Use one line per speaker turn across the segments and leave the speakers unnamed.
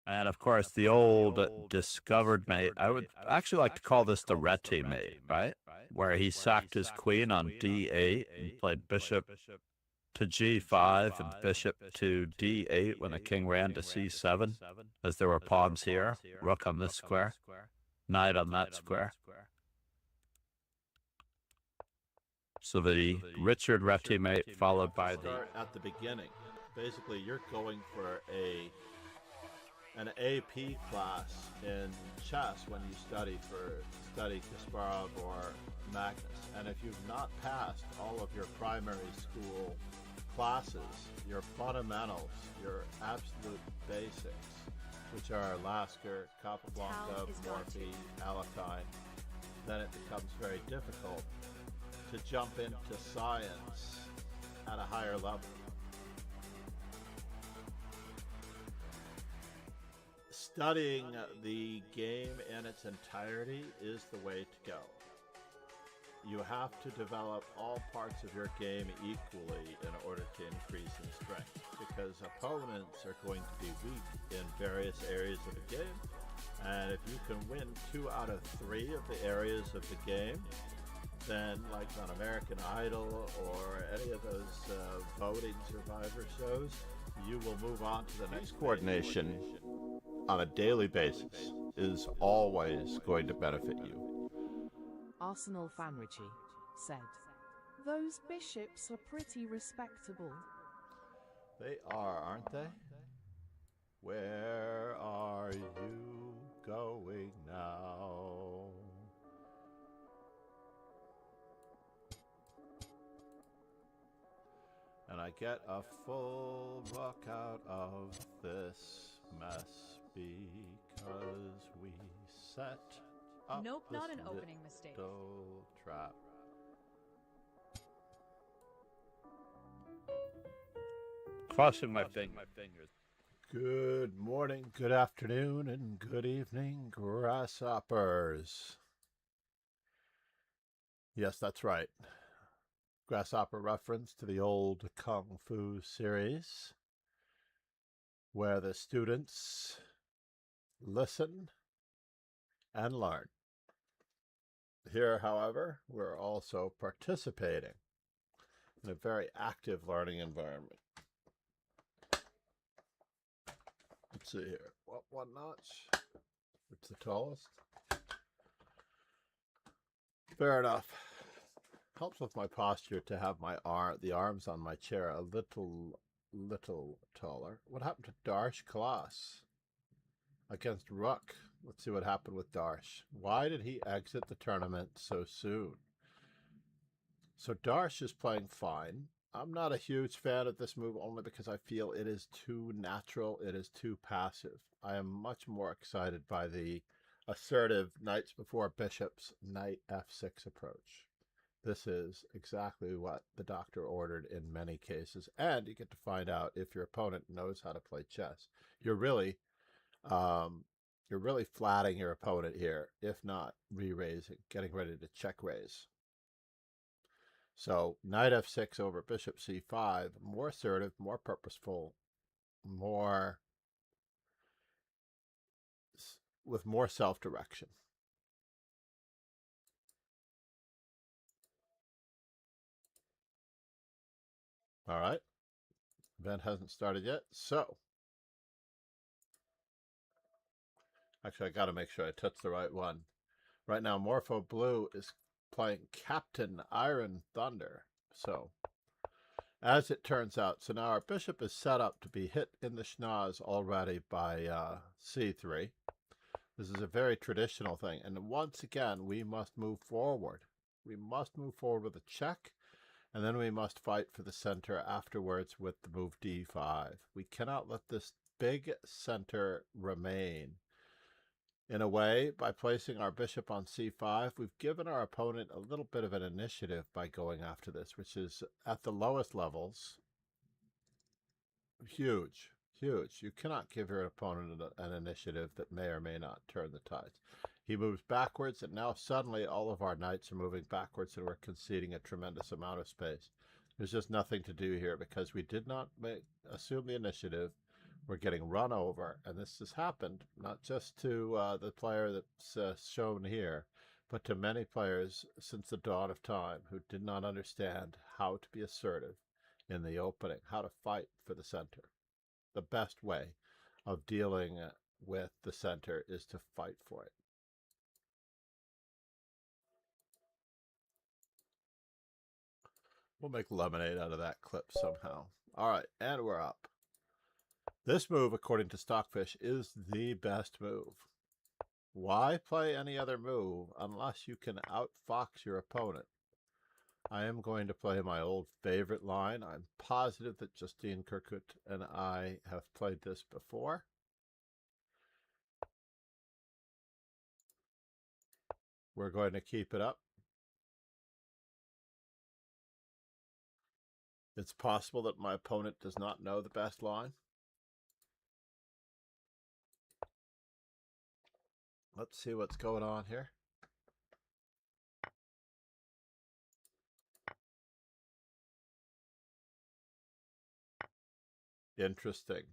And of course, the old discovered mate. I would actually like to call this the reti mate, right? Where he sacked his queen on d8 and played bishop to g5 and bishop to d8 when the king ran to c7, as there were pawns here, rook on this square, knight on that square. So the Richard reti mate followed by the...
Start at the beginning. Basically, you're going for an AP class in chess when you study Kasparov or Magnus. And if you've not passed all of your primary school classes, your fundamentals, your absolute basics, which are Lasker, Capablanca, Morphy, Alekhine, then it becomes very difficult to jump into science at a higher level. Studying the game in its entirety is the way to go. You have to develop all parts of your game equally in order to increase in strength, because opponents are going to be weak in various areas of the game, and if you can win 2 out of 3 of the areas of the game, then like on American Idol or any of those voting survivor shows, you will move on to the next. Coordination on a daily basis is always going to benefit you.
Arsenal fan Richie said, "Those bishops are pretty respectable."
They are, aren't they? Where are you going now? And I get a full rook out of this mess because we set up
Nope,
this
not an opening mistake.
little trap.
Crossing my fingers.
Good morning, good afternoon, and good evening, grasshoppers. Yes, that's right. Grasshopper reference to the old Kung Fu series, where the students listen and learn. Here, however, we're also participating in a very active learning environment. Let's see here. What, one notch? It's the tallest. Fair enough. Helps with my posture to have the arms on my chair a little taller. What happened to Darsh Klaas against Rook? Let's see what happened with Darsh. Why did he exit the tournament so soon? So Darsh is playing fine. I'm not a huge fan of this move only because I feel it is too natural. It is too passive. I am much more excited by the assertive knights before bishops, knight f6 approach. This is exactly what the doctor ordered in many cases, and you get to find out if your opponent knows how to play chess. You're really flatting your opponent here, if not re-raising, getting ready to check raise. So knight f6 over bishop c5, more assertive, more purposeful, with more self-direction. All right, event hasn't started yet, so actually I got to make sure I touch the right one. Right now, Morpho Blue is playing Captain Iron Thunder. So, as it turns out, so now our bishop is set up to be hit in the schnoz already by c3. This is a very traditional thing, and once again, we must move forward. We must move forward with a check. And then we must fight for the center afterwards with the move d5. We cannot let this big center remain. In a way, by placing our bishop on c5, we've given our opponent a little bit of an initiative by going after this, which is at the lowest levels, huge, huge. You cannot give your opponent an initiative that may or may not turn the tides. He moves backwards, and now suddenly all of our knights are moving backwards, and we're conceding a tremendous amount of space. There's just nothing to do here because we did not assume the initiative. we're getting run over. And this has happened not just to the player that's shown here, but to many players since the dawn of time who did not understand how to be assertive in the opening, how to fight for the center. The best way of dealing with the center is to fight for it. We'll make lemonade out of that clip somehow. All right, and we're up. This move, according to Stockfish, is the best move. Why play any other move unless you can outfox your opponent? I am going to play my old favorite line. I'm positive that Justine Kirkut and I have played this before. We're going to keep it up. It's possible that my opponent does not know the best line. Let's see what's going on here. Interesting.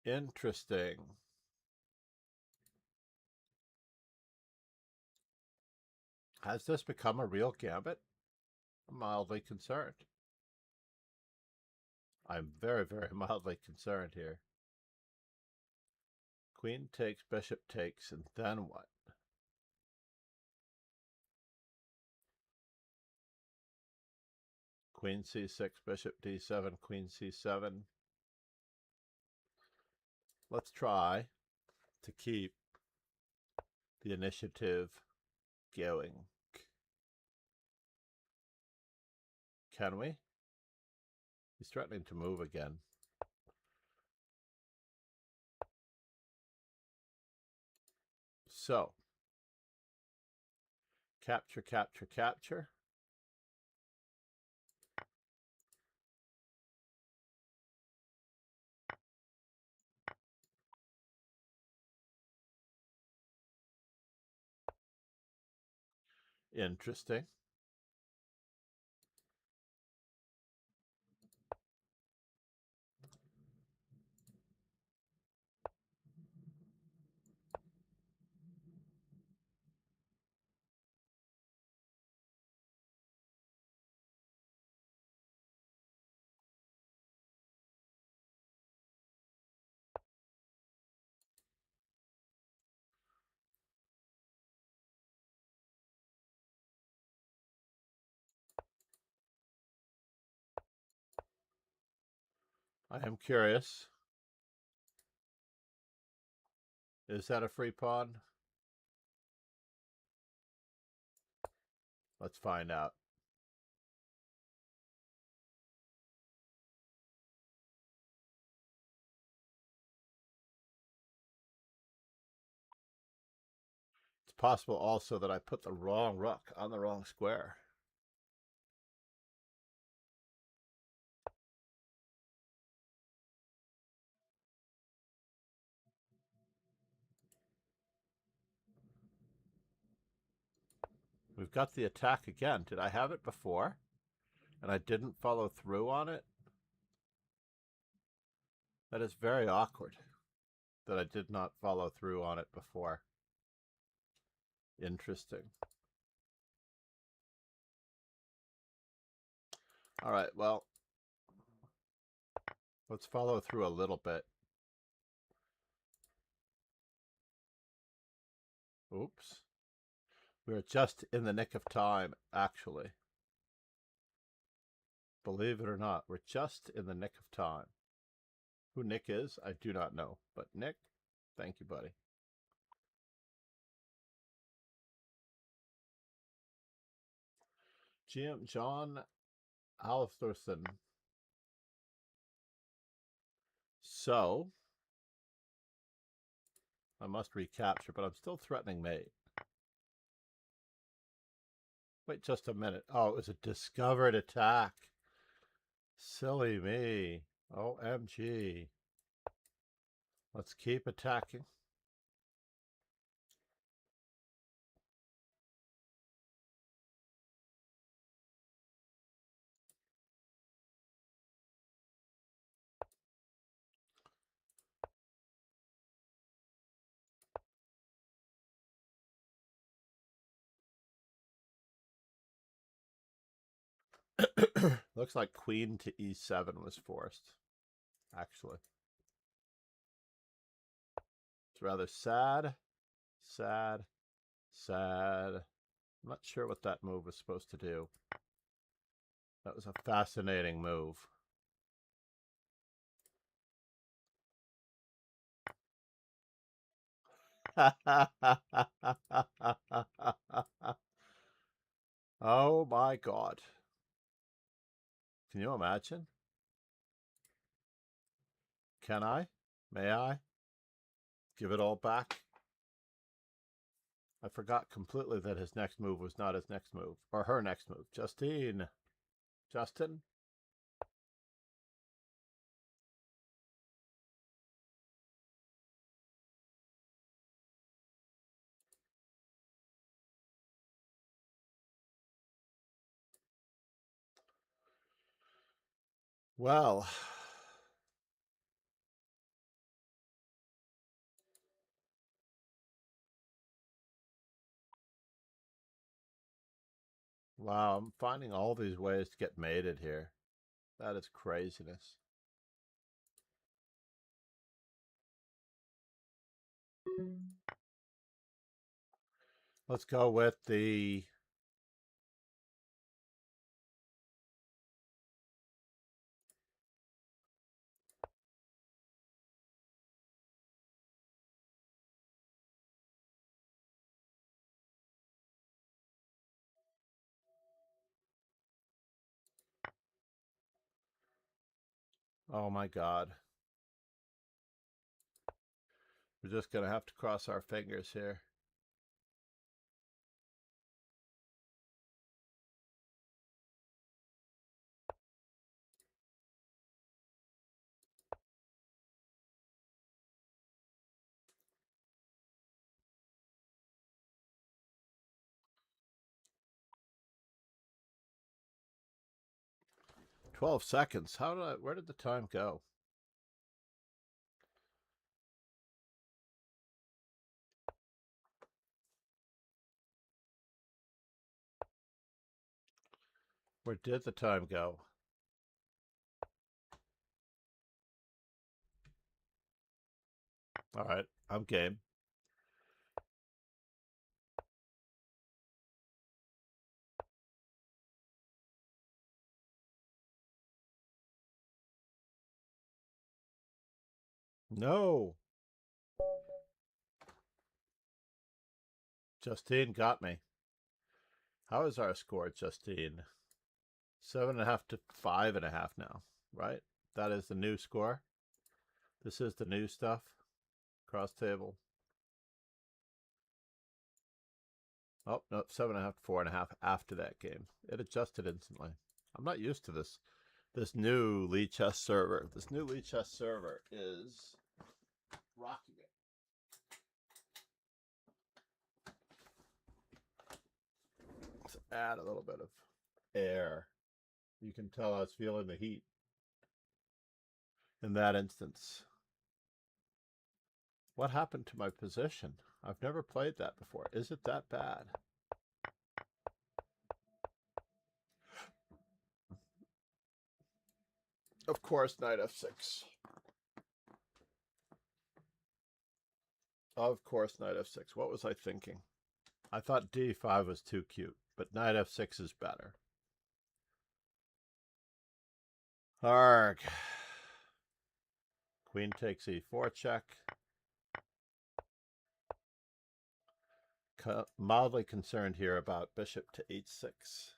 Interesting. Has this become a real gambit? I'm mildly concerned. I'm very, very mildly concerned here. Queen takes, bishop takes, and then what? Queen c6, bishop d7, queen c7. Let's try to keep the initiative going. Can we? He's threatening to move again. So, capture, capture, capture. Interesting. I am curious. Is that a free pawn? Let's find out. It's possible also that I put the wrong rook on the wrong square. We've got the attack again. Did I have it before? And I didn't follow through on it? That is very awkward that I did not follow through on it before. Interesting. All right, well, let's follow through a little bit. Oops. We're just in the nick of time, actually. Believe it or not, we're just in the nick of time. Who Nick is, I do not know. But Nick, thank you, buddy. John Hafthorsson. So, I must recapture, but I'm still threatening mate. Wait just a minute. Oh, it was a discovered attack. Silly me. OMG. Let's keep attacking. Looks like queen to e7 was forced, actually. It's rather sad, sad, sad. I'm not sure what that move was supposed to do. That was a fascinating move. Oh my God. Can you imagine? Can I? May I? Give it all back? I forgot completely that his next move was not his next move. Or her next move. Justine. Justin? Well. Wow, I'm finding all these ways to get mated here. That is craziness. Let's go with the... Oh my God. We're just going to have to cross our fingers here. "12 seconds. Where did the time go? Where did the time go? All right, I'm game. No. Justine got me. How is our score, Justine? 7.5 to 5.5 now, right? That is the new score. This is the new stuff. Cross table. Oh, no, 7.5 to 4.5 after that game. It adjusted instantly. I'm not used to this. This new Lee Chess server. This new Lee Chess server is rocking it. Let's add a little bit of air. You can tell I was feeling the heat in that instance. What happened to my position? I've never played that before. Is it that bad? Of course, knight f6. Of course, knight f6. What was I thinking? I thought d5 was too cute, but knight f6 is better. Arg. Queen takes e4 check. Mildly concerned here about bishop to h6.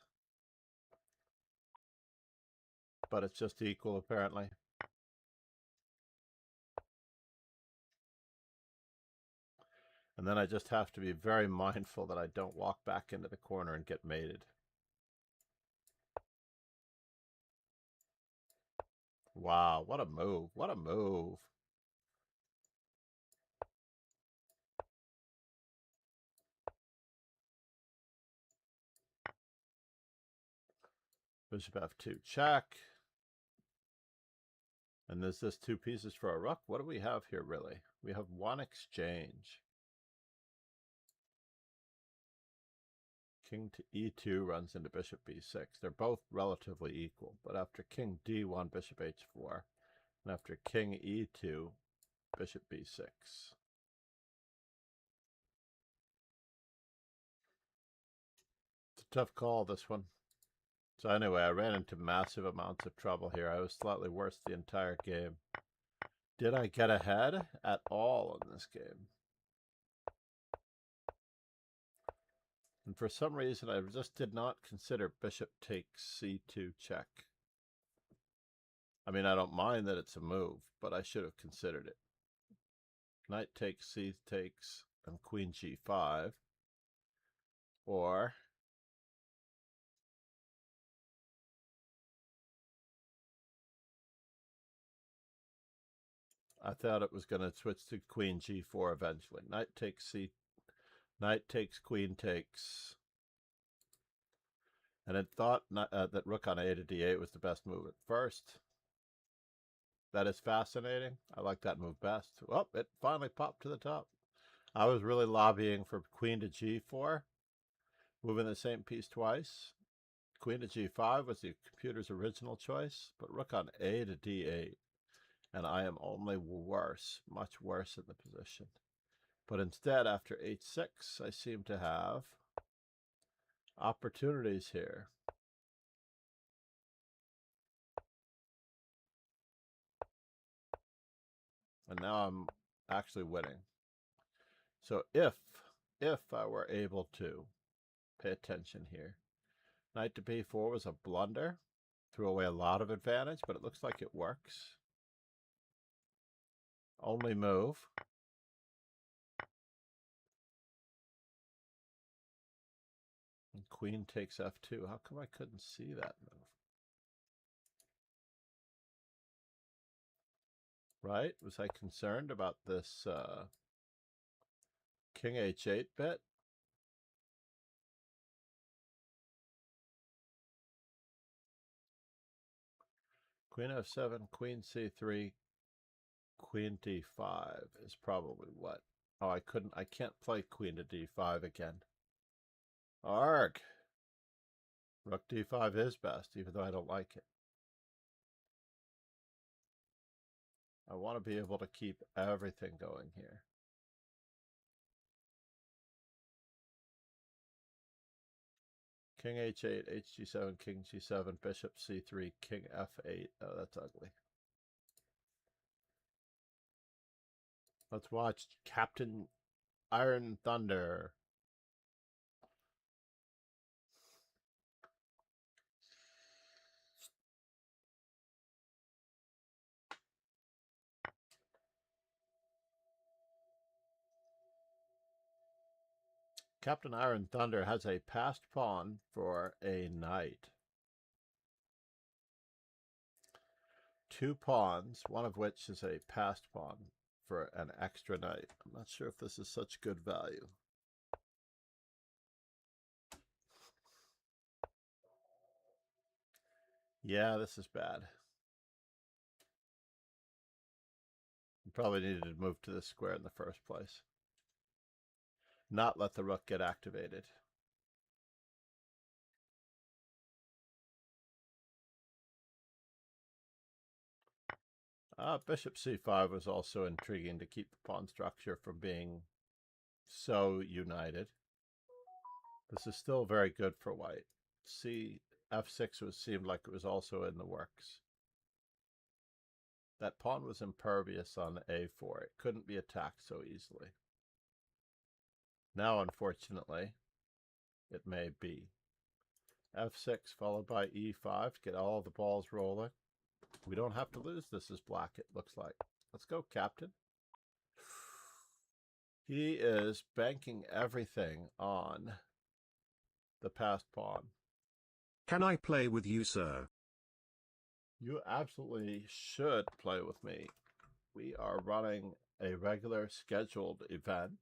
But it's just equal, apparently. And then I just have to be very mindful that I don't walk back into the corner and get mated. Wow, what a move. What a move. Bishop f2 check. And there's this 2 pieces for a rook. What do we have here, really? We have 1 exchange. King to e2 runs into bishop b6. They're both relatively equal, but after king d1, bishop h4, and after king e2, bishop b6. It's a tough call, this one. So anyway, I ran into massive amounts of trouble here. I was slightly worse the entire game. Did I get ahead at all in this game? And for some reason, I just did not consider bishop takes c2 check. I mean, I don't mind that it's a move, but I should have considered it. Knight takes, c takes, and queen g5. Or I thought it was going to switch to queen g4 eventually. Knight takes c, knight takes, queen takes. And it thought that rook on a to d8 was the best move at first. That is fascinating. I like that move best. Well, it finally popped to the top. I was really lobbying for queen to g4, moving the same piece twice. Queen to g5 was the computer's original choice, but rook on a to d8. And I am only worse, much worse in the position. But instead, after h6, I seem to have opportunities here. And now I'm actually winning. So if I were able to pay attention here, knight to b4 was a blunder. Threw away a lot of advantage, but it looks like it works. Only move. And queen takes f2. How come I couldn't see that move? Right? Was I concerned about this king h8 bit? Queen f7, queen c3, queen d5 is probably what? Oh, I can't play queen to d5 again. Arg! Rook d5 is best, even though I don't like it. I want to be able to keep everything going here. King h8, hg7, king g7, bishop c3, king f8. Oh, that's ugly. Let's watch Captain Iron Thunder. Captain Iron Thunder has a passed pawn for a knight. 2 pawns, one of which is a passed pawn for an extra knight. I'm not sure if this is such good value. Yeah, this is bad. You probably needed to move to this square in the first place. Not let the rook get activated. Bishop c5 was also intriguing to keep the pawn structure from being so united. This is still very good for white. f6 seemed like it was also in the works. That pawn was impervious on a4. It couldn't be attacked so easily. Now, unfortunately, it may be. f6 followed by e5 to get all the balls rolling. We don't have to lose this as black, it looks like. Let's go, Captain. He is banking everything on the passed pawn.
Can I play with you, sir?
You absolutely should play with me. We are running a regular scheduled event.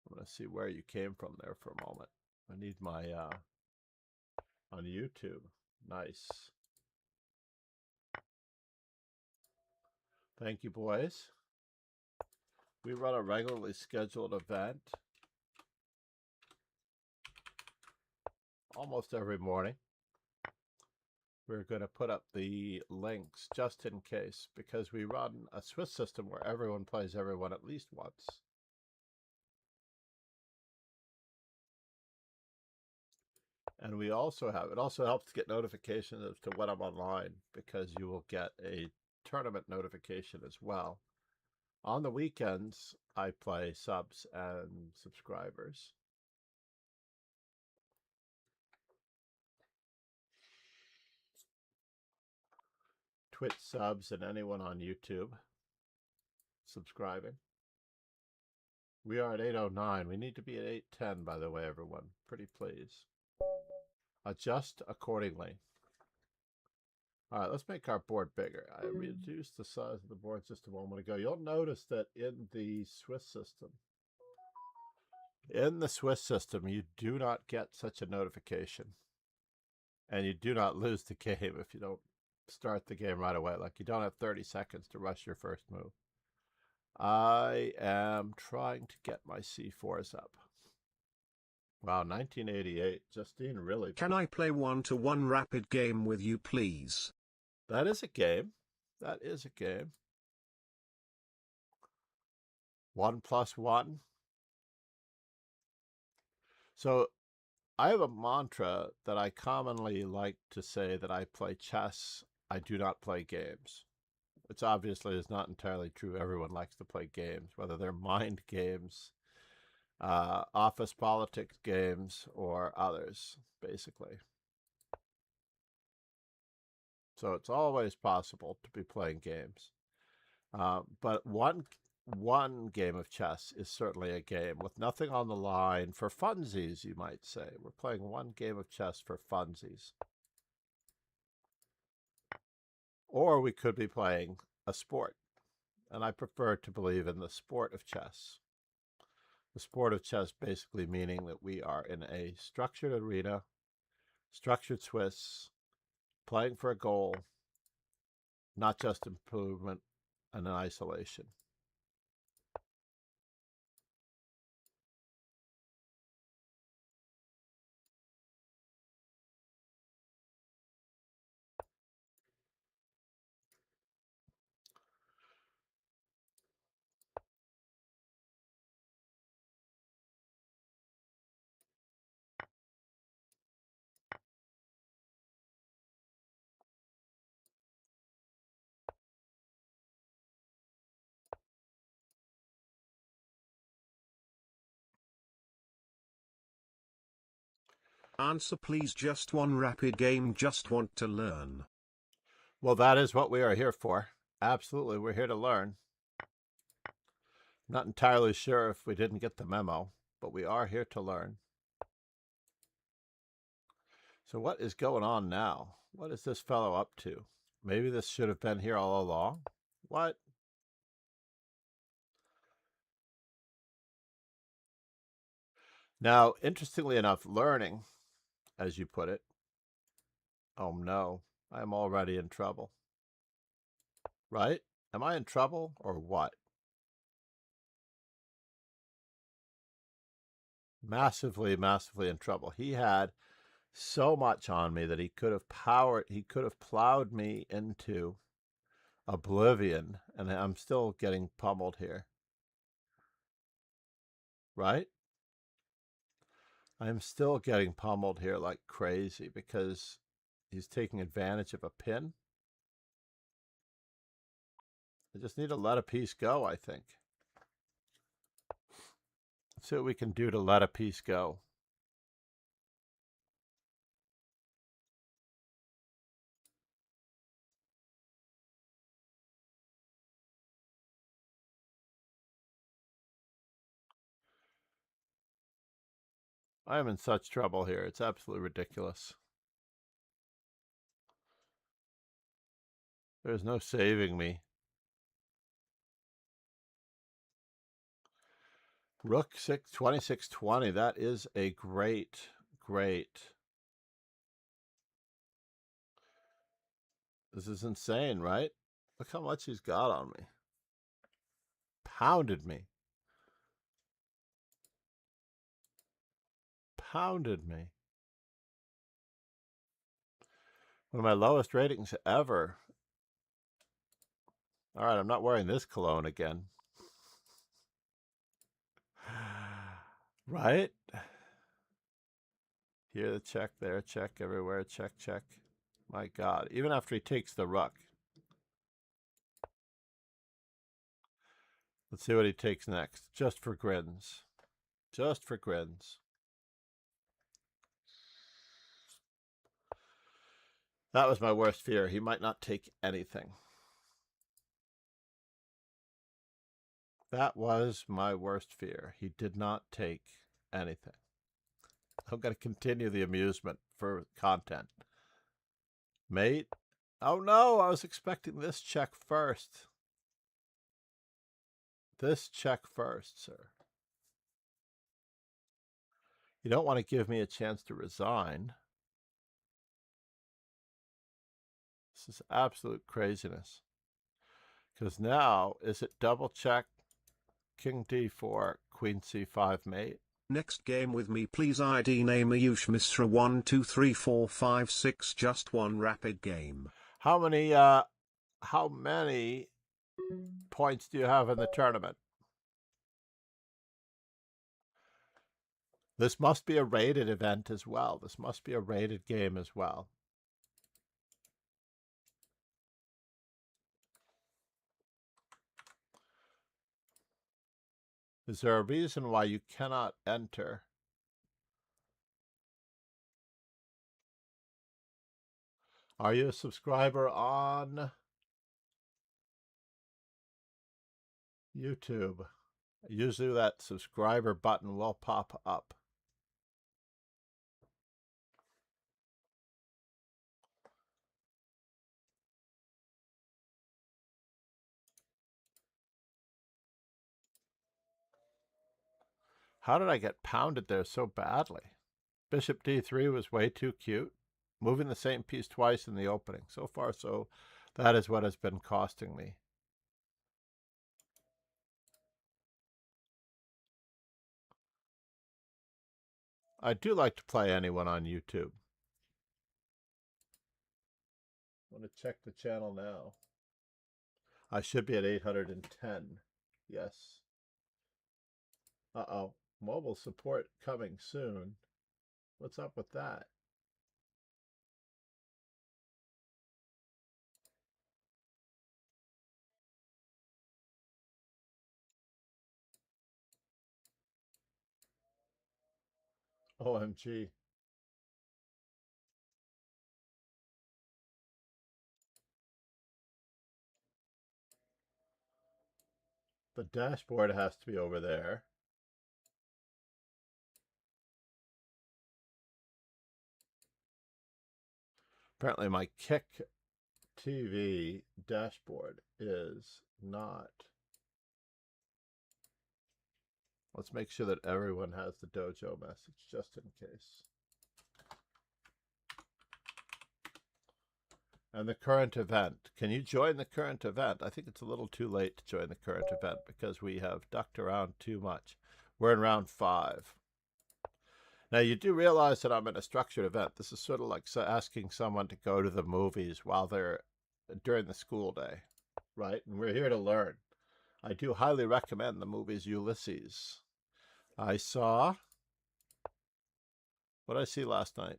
I'm going to see where you came from there for a moment. I need my, on YouTube. Nice. Thank you, boys. We run a regularly scheduled event almost every morning. We're going to put up the links just in case, because we run a Swiss system where everyone plays everyone at least once. And we also have, it also helps to get notifications as to when I'm online, because you will get a tournament notification as well. On the weekends, I play subs and subscribers. Twitch subs and anyone on YouTube subscribing. We are at 8:09. We need to be at 8:10, by the way, everyone. Pretty please. Adjust accordingly. All right, let's make our board bigger. I reduced the size of the board just a moment ago. You'll notice that in the Swiss system, you do not get such a notification. And you do not lose the game if you don't start the game right away. Like, you don't have 30 seconds to rush your first move. I am trying to get my C4s up. Wow, 1988. Justine really...
Can I play 1-to-1 rapid game with you, please?
That is a game. That is a game. 1+1. So I have a mantra that I commonly like to say, that I play chess, I do not play games. Which obviously is not entirely true. Everyone likes to play games, whether they're mind games, office politics games, or others, basically. So it's always possible to be playing games. But one game of chess is certainly a game with nothing on the line, for funsies, you might say. We're playing one game of chess for funsies. Or we could be playing a sport. And I prefer to believe in the sport of chess. The sport of chess basically meaning that we are in a structured arena, structured Swiss, playing for a goal, not just improvement and an isolation.
Answer please, just one rapid game, just want to learn.
Well, that is what we are here for. Absolutely, we're here to learn. Not entirely sure if we didn't get the memo, but we are here to learn. So what is going on now? What is this fellow up to? Maybe this should have been here all along? What? Now, interestingly enough, learning, as you put it. Oh no, I am already in trouble. Right? Am I in trouble or what? Massively, massively in trouble. He had so much on me that he could have plowed me into oblivion, and I'm still getting pummeled here. Right? I'm still getting pummeled here like crazy because he's taking advantage of a pin. I just need to let a piece go, I think. Let's see what we can do to let a piece go. I am in such trouble here. It's absolutely ridiculous. There's no saving me. Rook 6, 26-20. That is a great, great. This is insane, right? Look how much he's got on me. Pounded me. Pounded me. One of my lowest ratings ever. All right, I'm not wearing this cologne again. Right? Here the check, there check, everywhere check, check. My God, even after he takes the rook. Let's see what he takes next, just for grins. Just for grins. That was my worst fear. He might not take anything. That was my worst fear. He did not take anything. I'm going to continue the amusement for content. Mate. Oh no, I was expecting this check first. This check first, sir. You don't want to give me a chance to resign. This is absolute craziness. Because now, is it double check, king d4, queen c5 mate?
Next game with me please. ID name Ayush Misra 1 2 3 4 5 6. Just one rapid game.
How many points do you have in the tournament? This must be a rated event as well. This must be a rated game as well. Is there a reason why you cannot enter? Are you a subscriber on YouTube? Usually that subscriber button will pop up. How did I get pounded there so badly? Bishop d3 was way too cute. Moving the same piece twice in the opening. So far, so that is what has been costing me. I do like to play anyone on YouTube. I want to check the channel now. I should be at 810. Yes. Uh-oh. Mobile support coming soon. What's up with that? OMG. The dashboard has to be over there. Apparently my Kick TV dashboard is not. Let's make sure that everyone has the dojo message just in case. And the current event. Can you join the current event? I think it's a little too late to join the current event because we have ducked around too much. We're in round 5. Now, you do realize that I'm in a structured event. This is sort of like asking someone to go to the movies while they're during the school day, right? And we're here to learn. I do highly recommend the movies Ulysses. I saw, what did I see last night?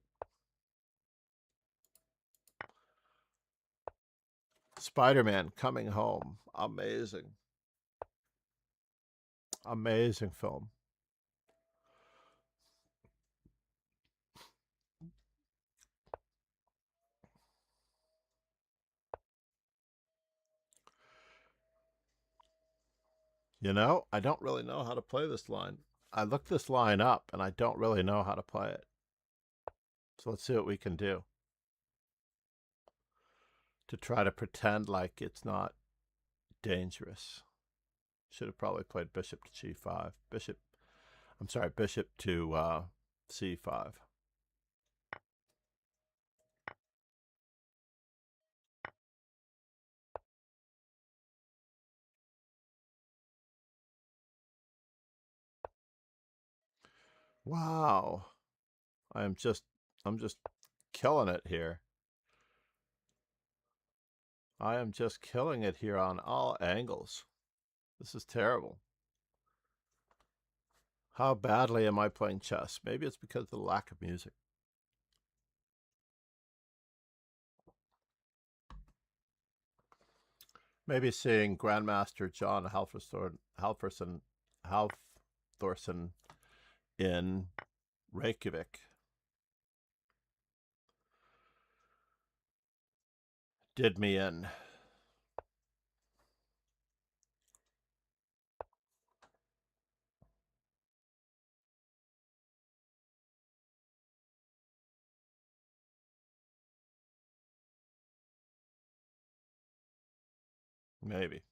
Spider-Man Coming Home. Amazing. Amazing film. You know, I don't really know how to play this line. I looked this line up and I don't really know how to play it. So let's see what we can do to try to pretend like it's not dangerous. Should have probably played bishop to g5. Bishop to c5. Wow. I'm just killing it here. I am just killing it here on all angles. This is terrible. How badly am I playing chess? Maybe it's because of the lack of music. Maybe seeing Grandmaster John Hafthorsson in Reykjavik did me in. Maybe.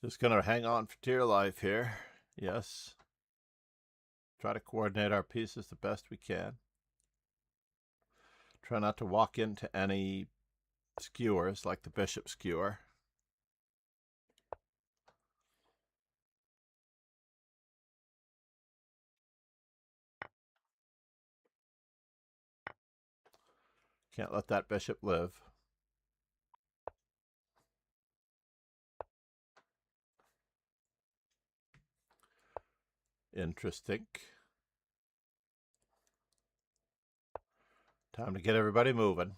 Just going to hang on for dear life here. Yes. Try to coordinate our pieces the best we can. Try not to walk into any skewers like the bishop skewer. Can't let that bishop live. Interesting. Time to get everybody moving.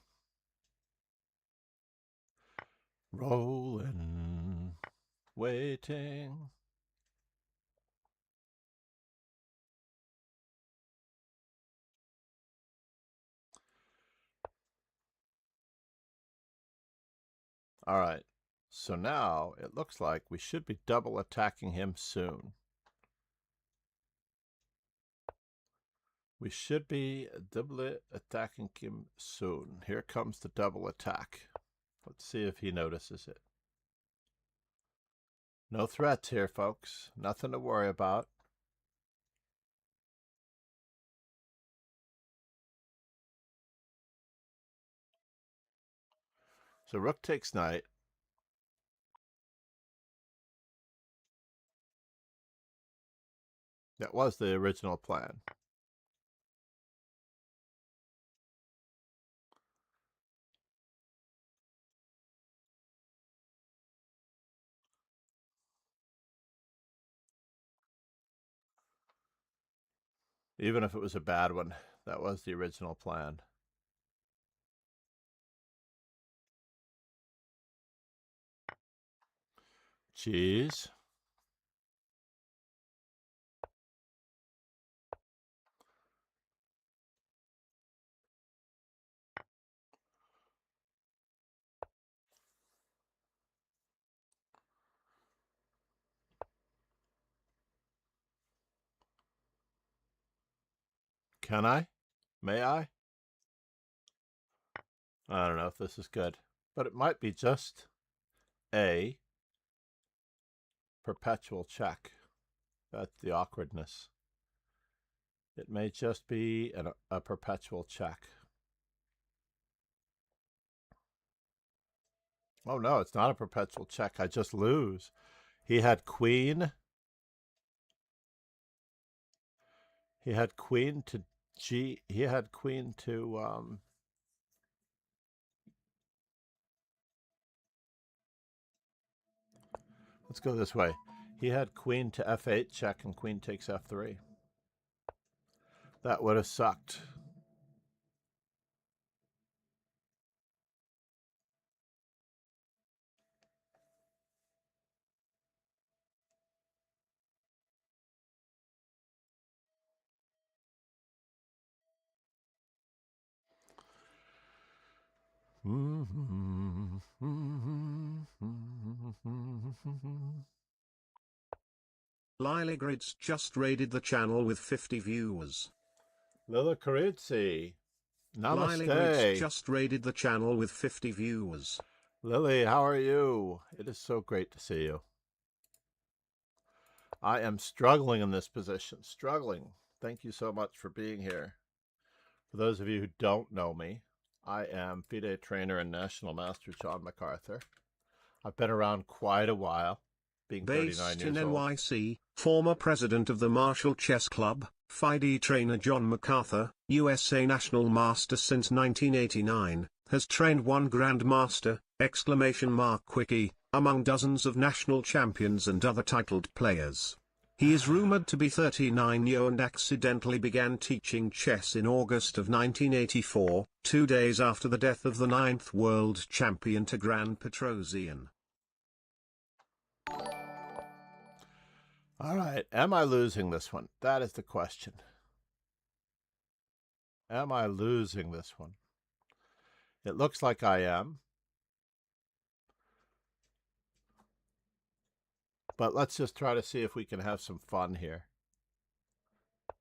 Rolling, waiting. All right, so now it looks like we should be double attacking him soon. We should be double attacking him soon. Here comes the double attack. Let's see if he notices it. No threats here, folks. Nothing to worry about. So rook takes knight. That was the original plan. Even if it was a bad one, that was the original plan. Cheese. Can I? May I? I don't know if this is good, but it might be just a perpetual check. That's the awkwardness. It may just be a perpetual check. Oh no, it's not a perpetual check. I just lose. He had queen. He had queen to G. He had queen to let's go this way. He had queen to f8 check and queen takes f3. That would have sucked.
Lily Grids just raided the channel with 50 viewers.
Lila Carizzi.
Lily Grids
Namaste.
just raided the channel with 50 viewers.
Lily, how are you? It is so great to see you. I am struggling in this position. Struggling. Thank you so much for being here. For those of you who don't know me, I am FIDE trainer and National Master John MacArthur. I've been around quite a while, being 39
Based in
years old.
NYC, former president of the Marshall Chess Club, FIDE trainer John MacArthur, USA National Master since 1989, has trained one Grandmaster, Quickie, among dozens of national champions and other titled players. He is rumored to be 39 and accidentally began teaching chess in August of 1984, 2 days after the death of the 9th world champion Tigran Petrosian.
All right, am I losing this one? That is the question. Am I losing this one? It looks like I am. But let's just try to see if we can have some fun here.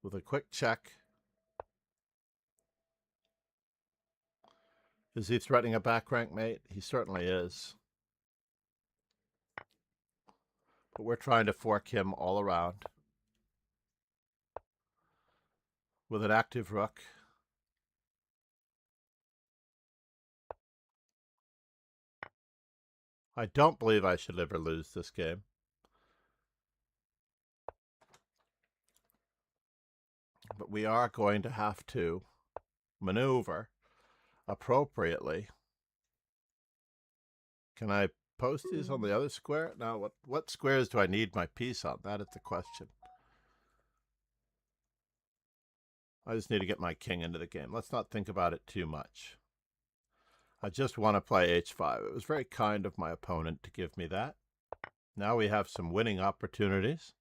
With a quick check. Is he threatening a back rank mate? He certainly is. But we're trying to fork him all around. With an active rook. I don't believe I should ever lose this game. But we are going to have to maneuver appropriately. Can I post these on the other square? Now, what squares do I need my piece on? That is the question. I just need to get my king into the game. Let's not think about it too much. I just want to play h5. It was very kind of my opponent to give me that. Now we have some winning opportunities.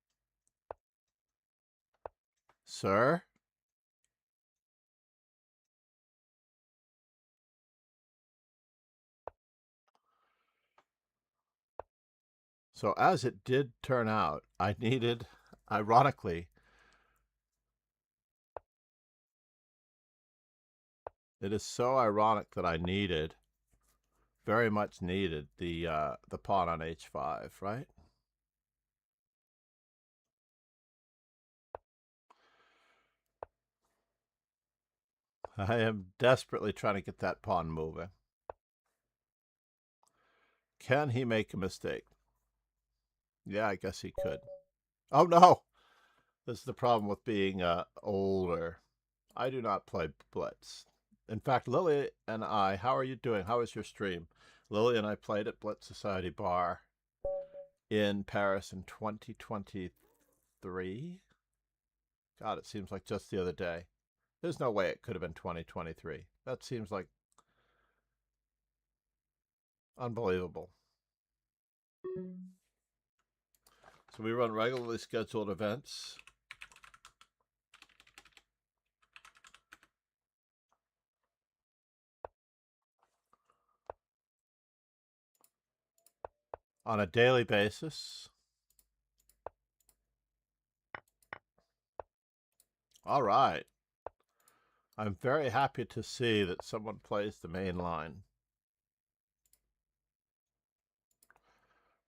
Sir? So as it did turn out, I needed, ironically, it is so ironic that I needed, very much needed, the pawn on h5, right? I am desperately trying to get that pawn moving. Can he make a mistake? Yeah, I guess he could. Oh, no! This is the problem with being older. I do not play Blitz. In fact, Lily and I, how are you doing? How was your stream? Lily and I played at Blitz Society Bar in Paris in 2023. God, it seems like just the other day. There's no way it could have been 2023. That seems like unbelievable. So we run regularly scheduled events. On a daily basis. All right. I'm very happy to see that someone plays the main line.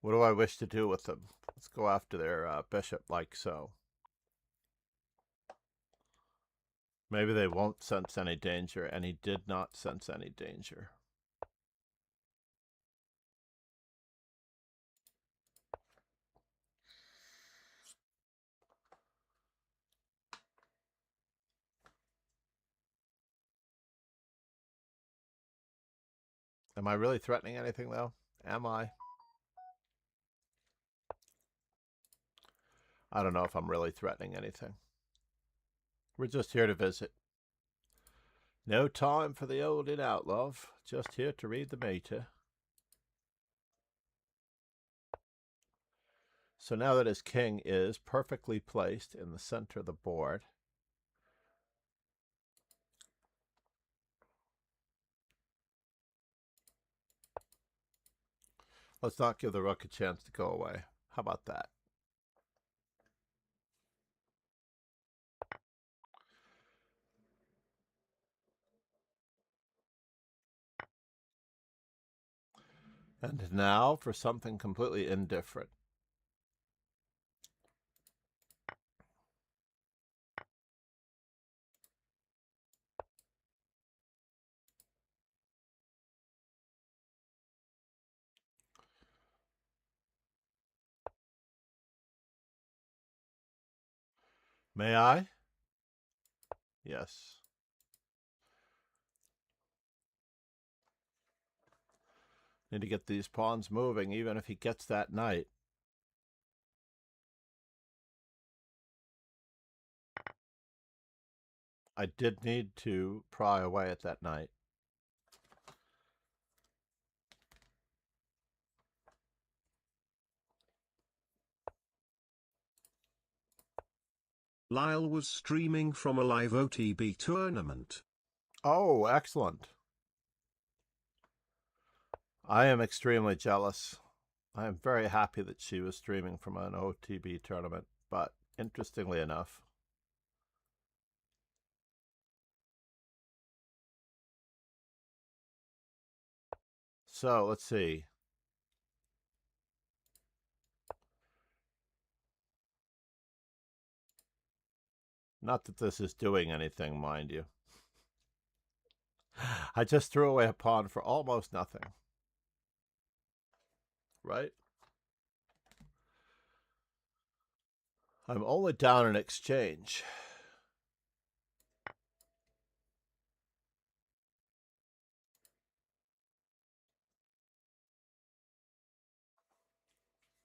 What do I wish to do with them? Let's go after their bishop like so. Maybe they won't sense any danger, and he did not sense any danger. Am I really threatening anything, though? Am I? I don't know if I'm really threatening anything. We're just here to visit. No time for the old and out, love. Just here to read the meter. So now that his king is perfectly placed in the center of the board, let's not give the rook a chance to go away. How about that? And now for something completely indifferent. May I? Yes. Need to get these pawns moving, even if he gets that knight. I did need to pry away at that knight.
Lyle was streaming from a live OTB tournament.
Oh, excellent. I am extremely jealous. I am very happy that she was streaming from an OTB tournament, but interestingly enough, so let's see. Not that this is doing anything, mind you. I just threw away a pawn for almost nothing. Right? I'm only down in exchange.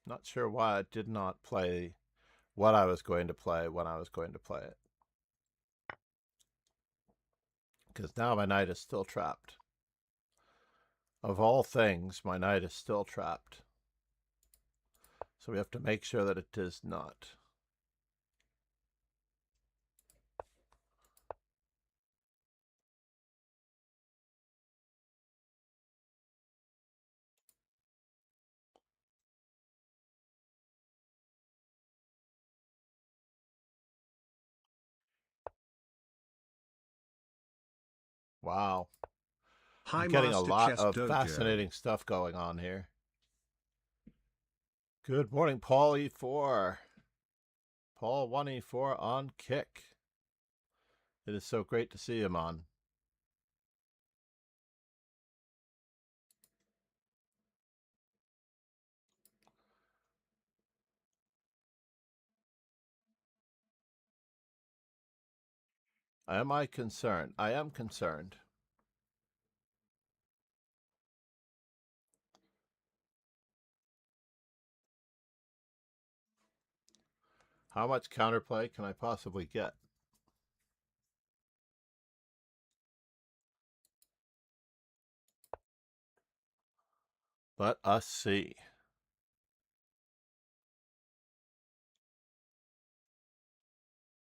Not sure why I did not play what I was going to play when I was going to play it. Because now my knight is still trapped. Of all things, my knight is still trapped. So we have to make sure that it is not. Wow.
Hi,
I'm getting a
Master
lot
Chess
of
Dojo.
fascinating stuff going on here. Good morning, Paul E4. Paul 1E4 on kick. It is so great to see him on. Am I concerned? I am concerned. How much counterplay can I possibly get? Let us see.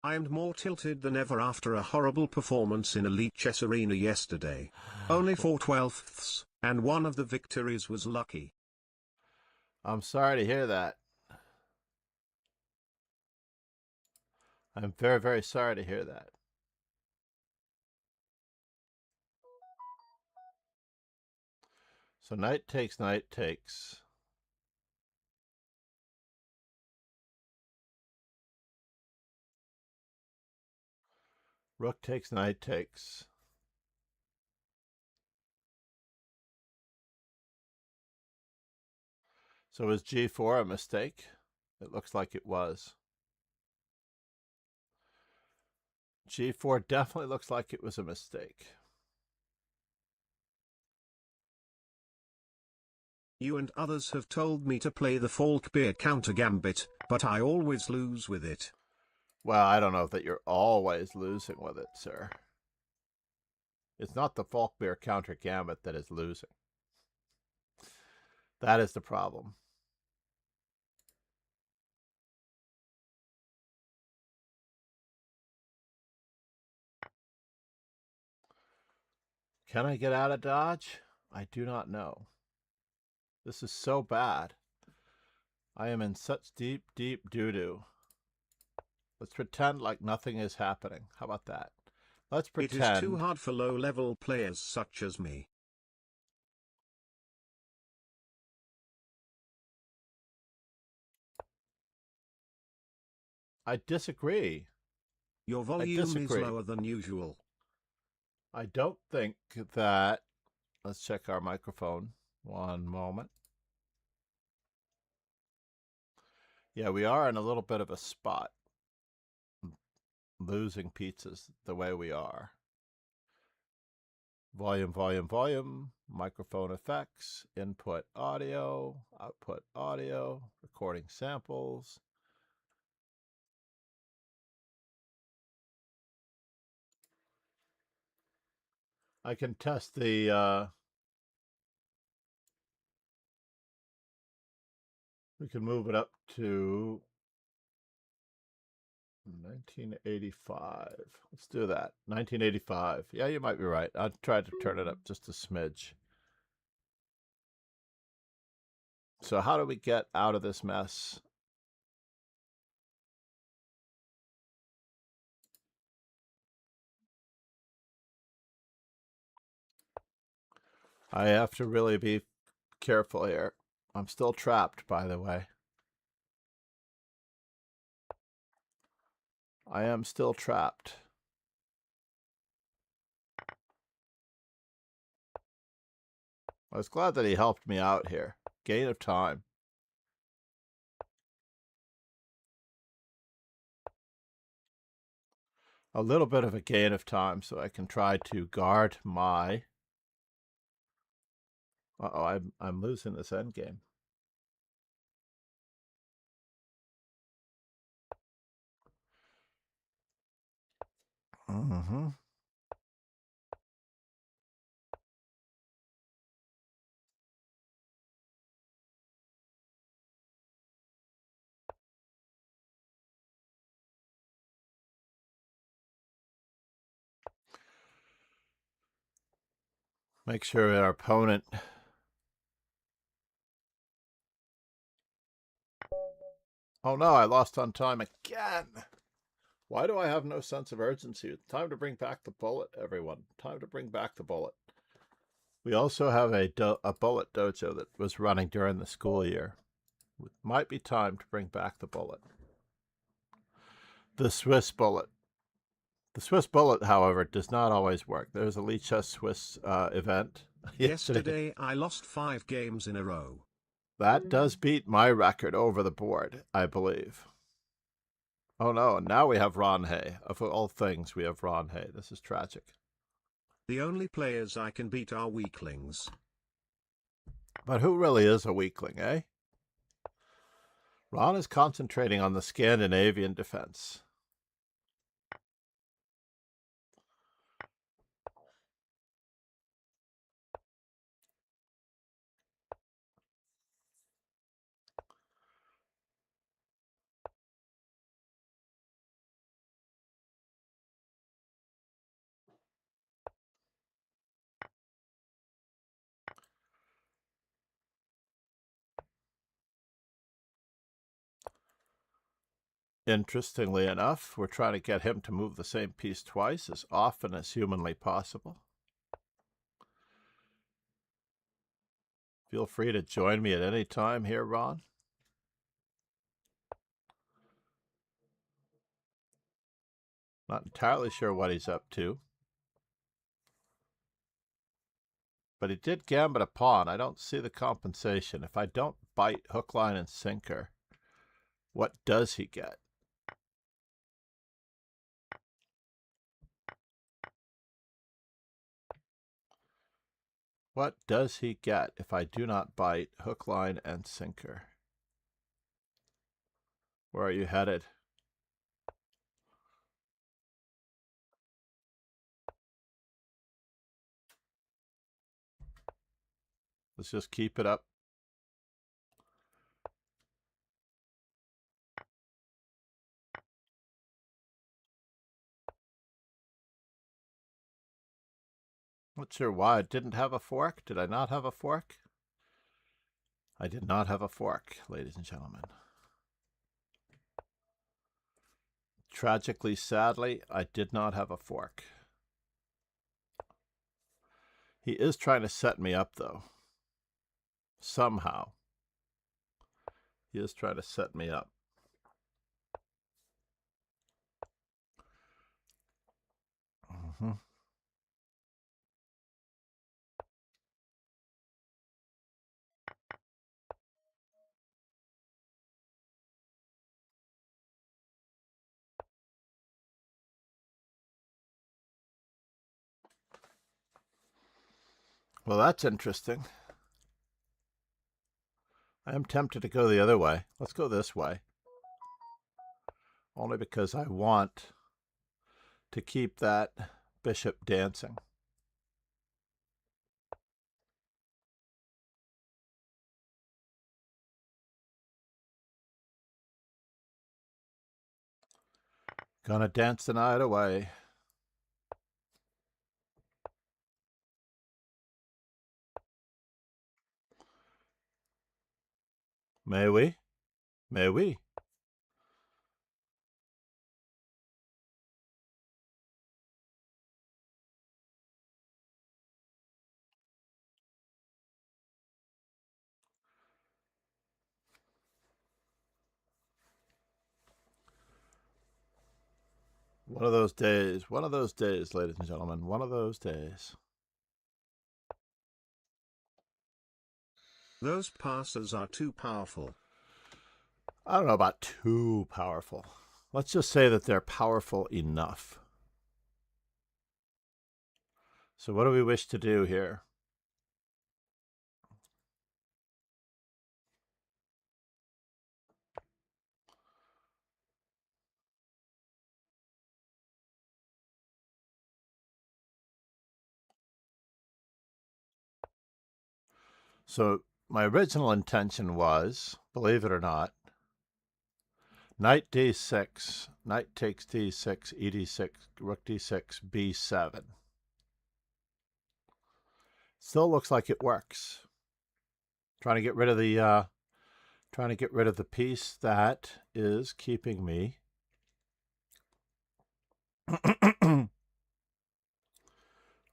I am more tilted than ever after a horrible performance in Elite Chess Arena yesterday. Only 4/12ths, and one of the victories was lucky.
I'm sorry to hear that. I'm very, very sorry to hear that. So knight takes, knight takes. Rook takes, knight takes. So was g4 a mistake? It looks like it was. g4 definitely looks like it was a mistake.
You and others have told me to play the Falkbeer counter gambit, but I always lose with it.
Well, I don't know that you're always losing with it, sir. It's not the Falkbeer counter gambit that is losing. That is the problem. Can I get out of dodge? I do not know. This is so bad. I am in such deep, deep doo-doo. Let's pretend like nothing is happening. How about that? Let's pretend.
It is too hard for low-level players such as me.
I disagree.
Your volume is lower than usual.
I don't think that... Let's check our microphone. One moment. Yeah, we are in a little bit of a spot. losing pizzas the way we are. Volume, volume, volume, microphone effects, input audio, output audio, recording samples. I can test the, we can move it up to 1985. Let's do that. 1985. Yeah, you might be right. I'll try to turn it up just a smidge. So how do we get out of this mess? I have to really be careful here. I'm still trapped, by the way. I am still trapped. I was glad that he helped me out here. Gain of time. A little bit of a gain of time so I can try to guard my... Uh-oh, I'm losing this endgame. Mm-hmm. Make sure our opponent... Oh no, I lost on time again. Why do I have no sense of urgency? It's time to bring back the bullet, everyone. Time to bring back the bullet. We also have a bullet dojo that was running during the school year. It might be time to bring back the bullet. The Swiss bullet. The Swiss bullet, however, does not always work. There's a Lichess Swiss event.
Yesterday I lost 5 games in a row.
That does beat my record over the board, I believe. Oh no, and now we have Ronhei. Of all things, we have Ronhei. This is tragic.
The only players I can beat are weaklings.
But who really is a weakling, eh? Ron is concentrating on the Scandinavian defense. Interestingly enough, we're trying to get him to move the same piece twice as often as humanly possible. Feel free to join me at any time here, Ron. Not entirely sure what he's up to. But he did gambit a pawn. I don't see the compensation. If I don't bite hook, line, and sinker, what does he get? What does he get if I do not bite hook, line, and sinker? Where are you headed? Let's just keep it up. Not sure why I didn't have a fork. Did I not have a fork? I did not have a fork, ladies and gentlemen. Tragically, sadly, I did not have a fork. He is trying to set me up, though. Somehow. He is trying to set me up. Mm-hmm. Well, that's interesting. I am tempted to go the other way. Let's go this way. Only because I want to keep that bishop dancing. Gonna dance the night away. May we? May we? One of those days, ladies and gentlemen, one of those days.
Those passes are too powerful.
I don't know about too powerful. Let's just say that they're powerful enough. So what do we wish to do here? So my original intention was, believe it or not, knight d6, knight takes d6, e6, rook d6, b7. Still looks like it works. Trying to get rid of the piece that is keeping me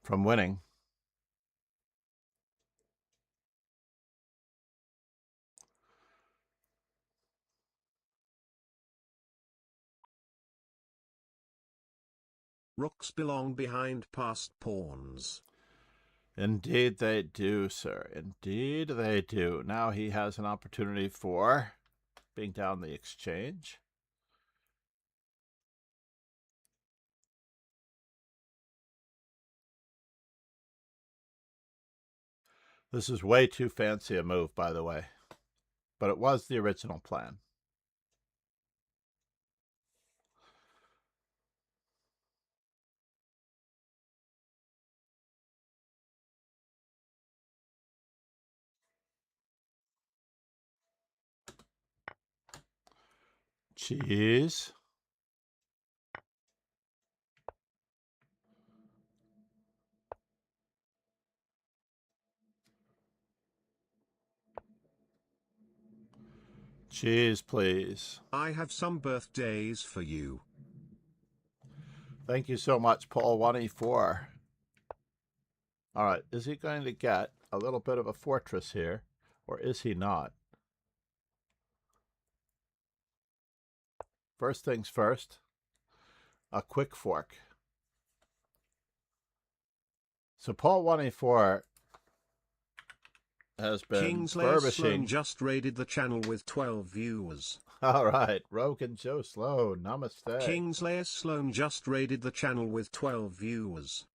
from winning.
Rooks belong behind passed pawns.
Indeed they do, sir. Indeed they do. Now he has an opportunity for being down the exchange. This is way too fancy a move, by the way. But it was the original plan. Cheese. Cheese, please.
I have some birthdays for you.
Thank you so much, Paul 1E4. All right, is he going to get a little bit of a fortress here, or is he not? First things first, a quick fork. So Paul 1E4 has been
Kingslayer Sloan
furbishing.
just raided the channel with 12 viewers.
All right, Rogan Joe Slow, namaste.
Kingslayer Sloan just raided the channel with 12 viewers.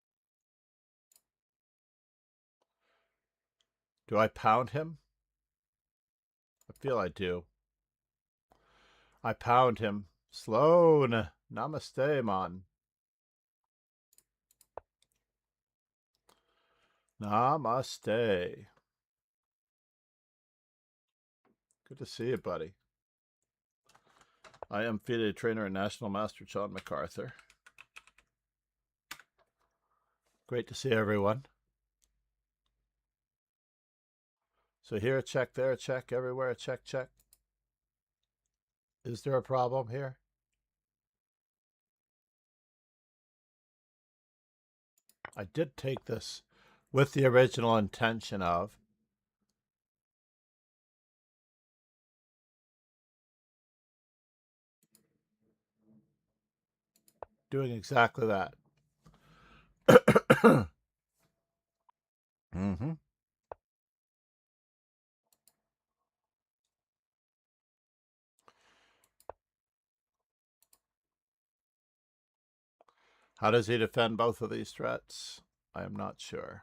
Do I pound him? I feel I do. I pound him. Sloan, namaste, man. Namaste. Good to see you, buddy. I am FIDE trainer and National Master John MacArthur. Great to see everyone. So here a check, there a check, everywhere a check, check. Is there a problem here? I did take this with the original intention of doing exactly that. Mm-hmm. How does he defend both of these threats? I am not sure.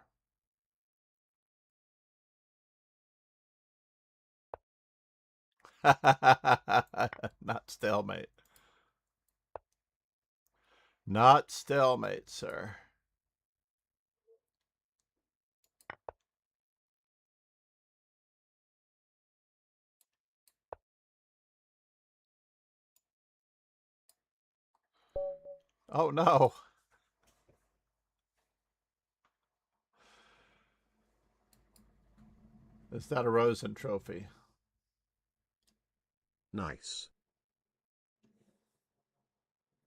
Not stalemate. Not stalemate, sir. Oh, no. Is that a Rosen trophy?
Nice.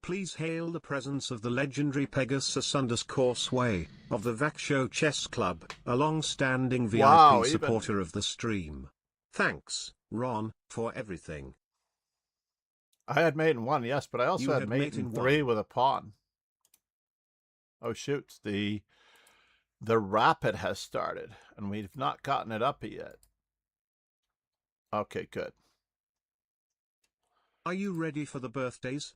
Please hail the presence of the legendary Pegasus_Sway, of the Vaksho Chess Club, a long-standing VIP
Wow,
supporter of the stream. Thanks, Ron, for everything.
I had mate in 1, yes, but I also
You
had
had
mate
mate
in
in
3
1.
with a pawn. Oh, shoot. The rapid has started, and we've not gotten it up yet. Okay, good.
Are you ready for the birthdays?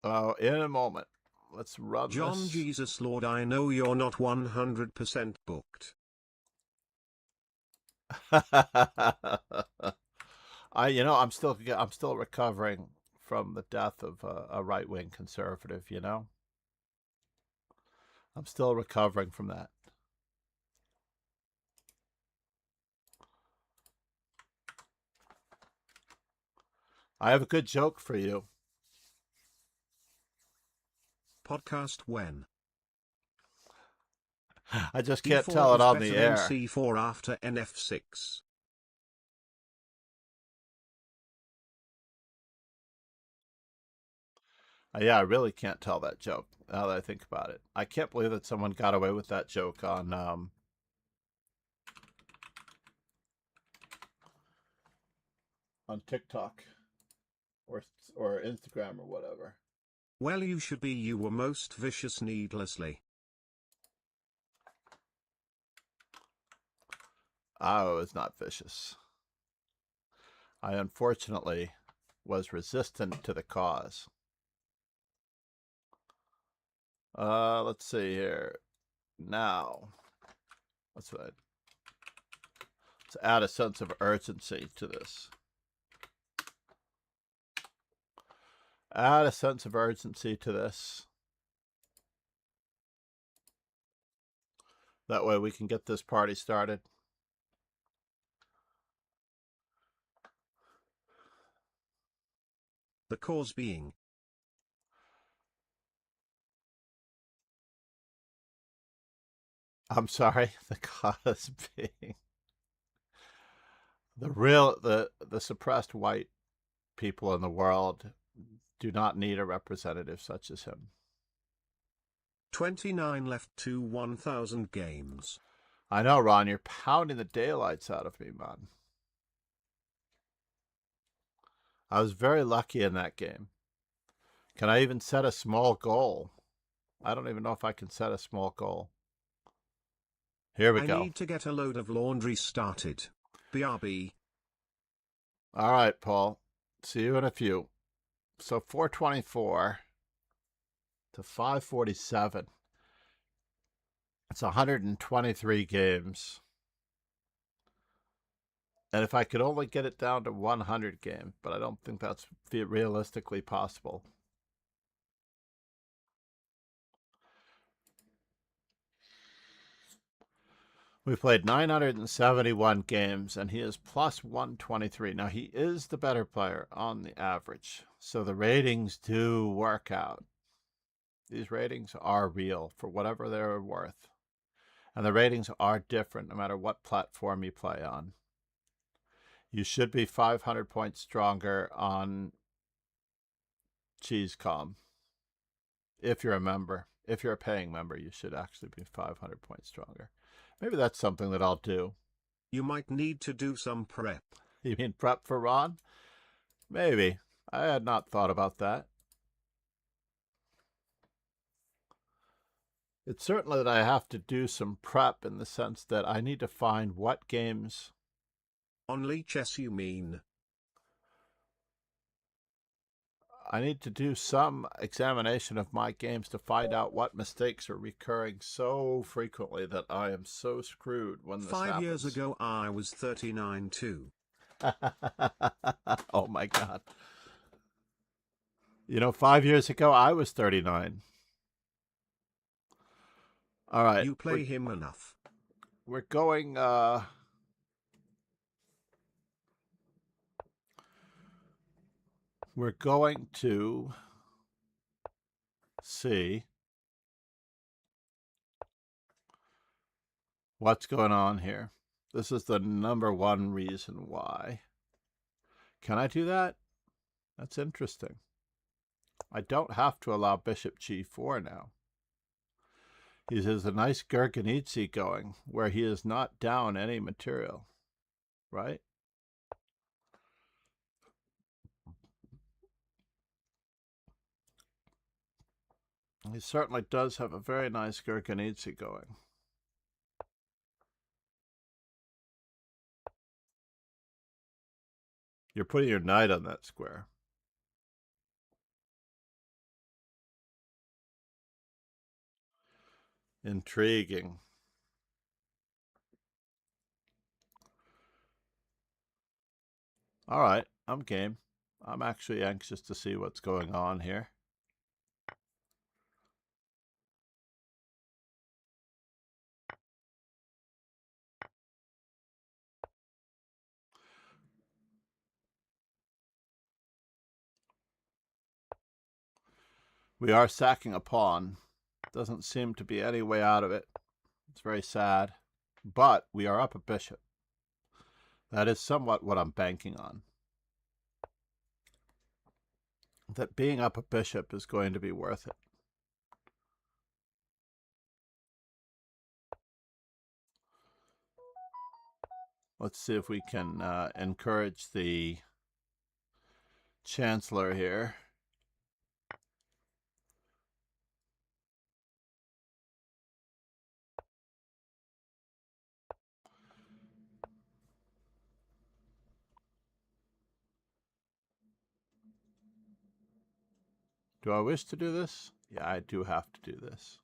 Oh, in a moment. Let's run
John
this.
Jesus Lord, I know you're not 100% booked.
I'm still recovering from the death of a right-wing conservative, you know? I'm still recovering from that. I have a good joke for you.
Podcast when?
I just can't tell
E4
it
is
on
better
the
than
air.
C4 after NF6.
Yeah, I really can't tell that joke now that I think about it. I can't believe that someone got away with that joke on TikTok or Instagram or whatever.
Well, you should be. You were most vicious needlessly.
I was not vicious. I unfortunately was resistant to the cause. Let's see here. Now, let's add a sense of urgency to this. Add a sense of urgency to this. That way we can get this party started.
The cause being.
I'm sorry, the cause being the suppressed white people in the world do not need a representative such as him.
29 left to 1,000 games.
I know, Ron, you're pounding the daylights out of me, man. I was very lucky in that game. Can I even set a small goal? I don't even know if I can set a small goal. Here we
I
go.
need to get a load of laundry started. BRB.
All right, Paul. See you in a few. So 424 to 547. It's 123 games. And if I could only get it down to 100 games, but I don't think that's realistically possible. We played 971 games, and he is plus 123. Now, he is the better player on the average, so the ratings do work out. These ratings are real for whatever they're worth. And the ratings are different no matter what platform you play on. You should be 500 points stronger on CheeseCom. If you're a member. If you're a paying member, you should actually be 500 points stronger. Maybe that's something that I'll do.
You might need to do some prep.
You mean prep for Ron? Maybe. I had not thought about that. It's certainly that I have to do some prep in the sense that I need to find what games.
Only chess, you mean?
I need to do some examination of my games to find out what mistakes are recurring so frequently that I am so screwed when this happens.
5 years ago I was 39 too.
Oh my God. 5 years ago, I was 39. All right.
You play him enough.
We're going, we're going to see what's going on here. This is the number one reason why. Can I do that? That's interesting. I don't have to allow bishop g4 now. He has a nice Gurgenidze going where he is not down any material, right? He certainly does have a very nice Gurgenidze going. You're putting your knight on that square. Intriguing. All right, I'm game. I'm actually anxious to see what's going on here. We are sacking a pawn. Doesn't seem to be any way out of it. It's very sad. But we are up a bishop. That is somewhat what I'm banking on. That being up a bishop is going to be worth it. Let's see if we can encourage the chancellor here. Do I wish to do this? Yeah, I do have to do this.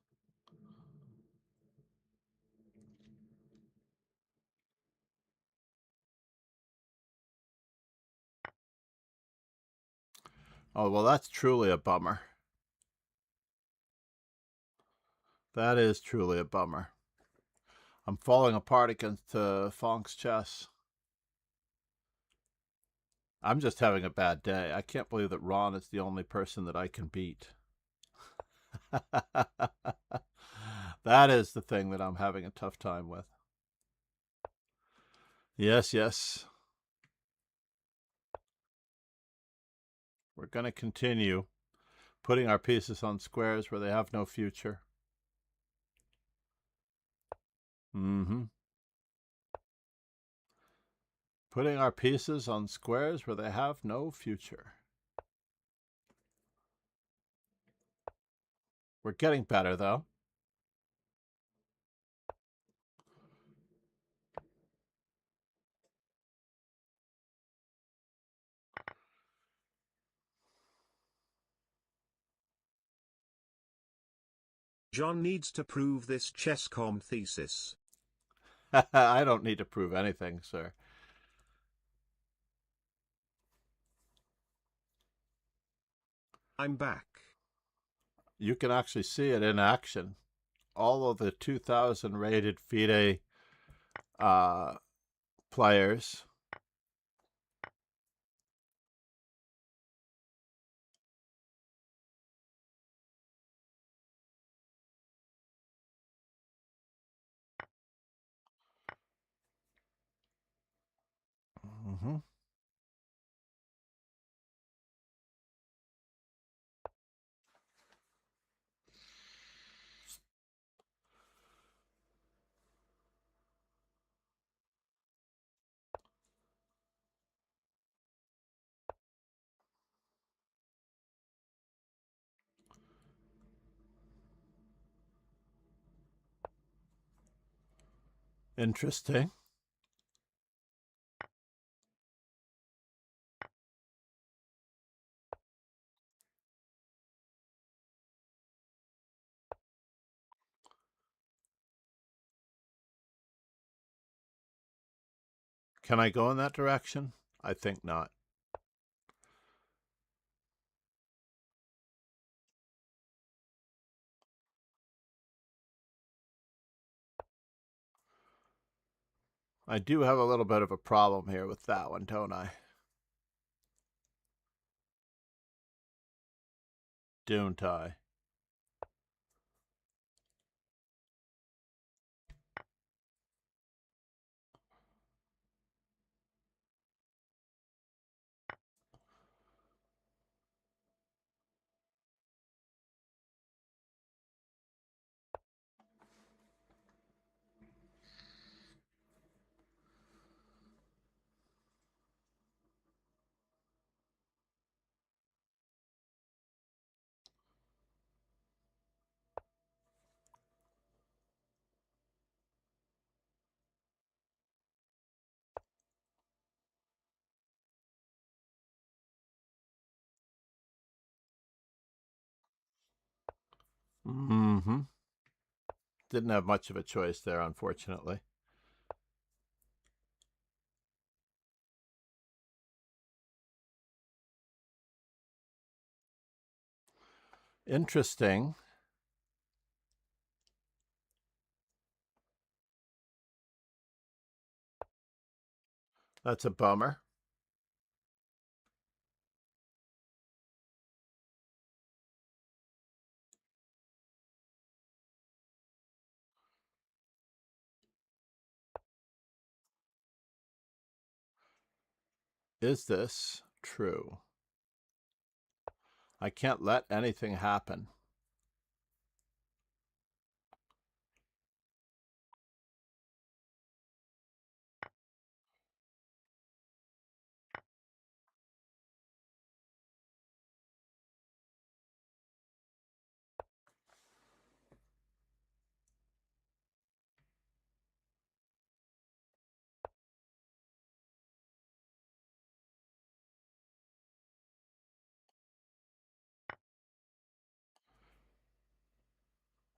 Oh, well, that's truly a bummer. That is truly a bummer. I'm falling apart against Fonk's chess. I'm just having a bad day. I can't believe that Ron is the only person that I can beat. That is the thing that I'm having a tough time with. Yes, yes. We're going to continue putting our pieces on squares where they have no future. Putting our pieces on squares where they have no future. We're getting better, though.
John needs to prove this chesscom thesis.
I don't need to prove anything, sir.
I'm back.
You can actually see it in action. All of the 2000 rated FIDE players Interesting. Can I go in that direction? I think not. I do have a little bit of a problem here with that one, don't I? Don't I? Mm-hmm. Didn't have much of a choice there, unfortunately. Interesting. That's a bummer. Is this true? I can't let anything happen.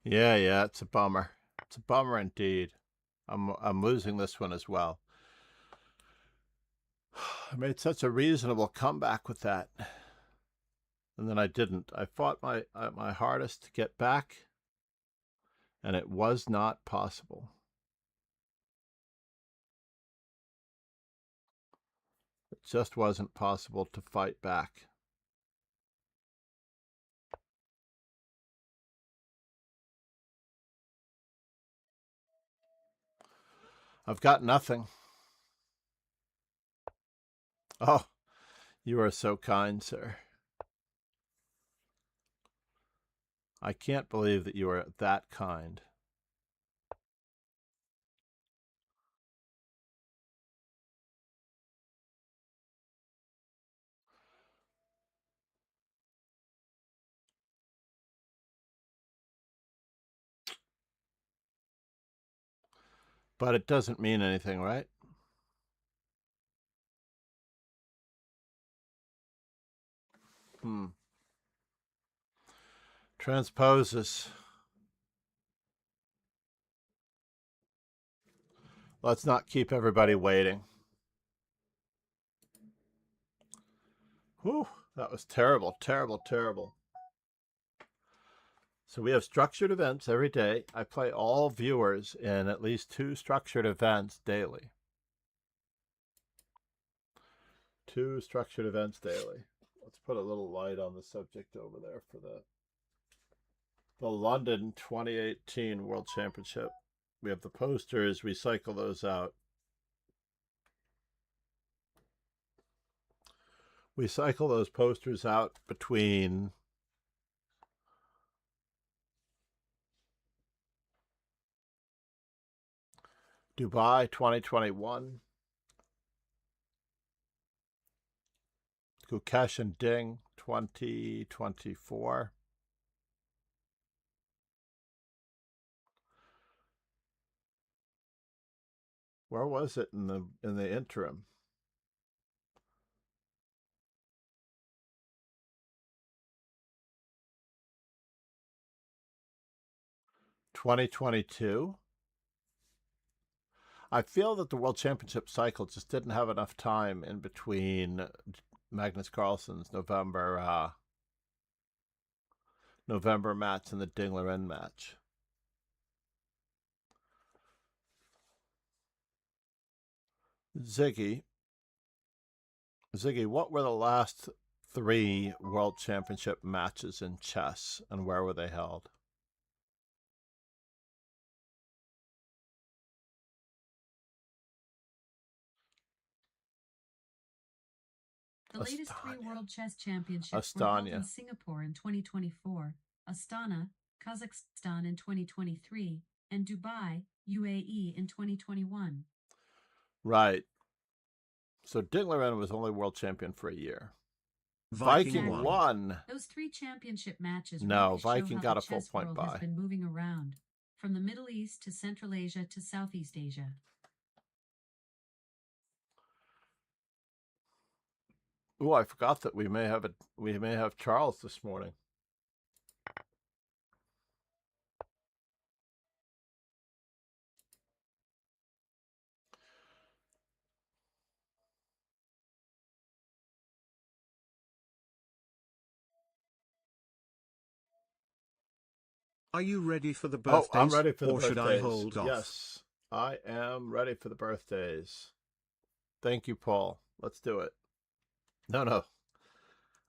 Yeah, it's a bummer. It's a bummer indeed. I'm losing this one as well. I made such a reasonable comeback with that, and then I didn't. I fought my hardest to get back, and it was not possible. It just wasn't possible to fight back. I've got nothing. Oh, you are so kind, sir. I can't believe that you are that kind. But it doesn't mean anything, right? Transposes. Let's not keep everybody waiting. Whew, that was terrible, terrible, terrible. So we have structured events every day. I play all viewers in at least 2 structured events daily. 2 structured events daily. Let's put a little light on the subject over there for the London 2018 World Championship. We have the posters. We cycle those out. We cycle those posters out between Dubai 2021, Gukesh and Ding 2024. Where was it in the interim? (2022). I feel that the World Championship cycle just didn't have enough time in between Magnus Carlsen's November match and the Dingler match. Ziggy, what were the last 3 World Championship matches in chess, and where were they held?
The latest 3 World Chess Championships were held in Singapore in 2024, Astana, Kazakhstan in 2023, and Dubai, UAE in 2021.
Right. So Dingler was only world champion for a year. Viking won.
Those 3 championship matches
No,
really
Viking
show how
got
the
a full
chess
point
world
buy.
has been moving around, from the Middle East to Central Asia to Southeast Asia.
Oh, I forgot that we may have Charles this morning.
Are you ready for the birthdays?
Oh, I'm ready for the
or
birthdays.
Should I hold off?
Yes, I am ready for the birthdays. Thank you, Paul. Let's do it. No.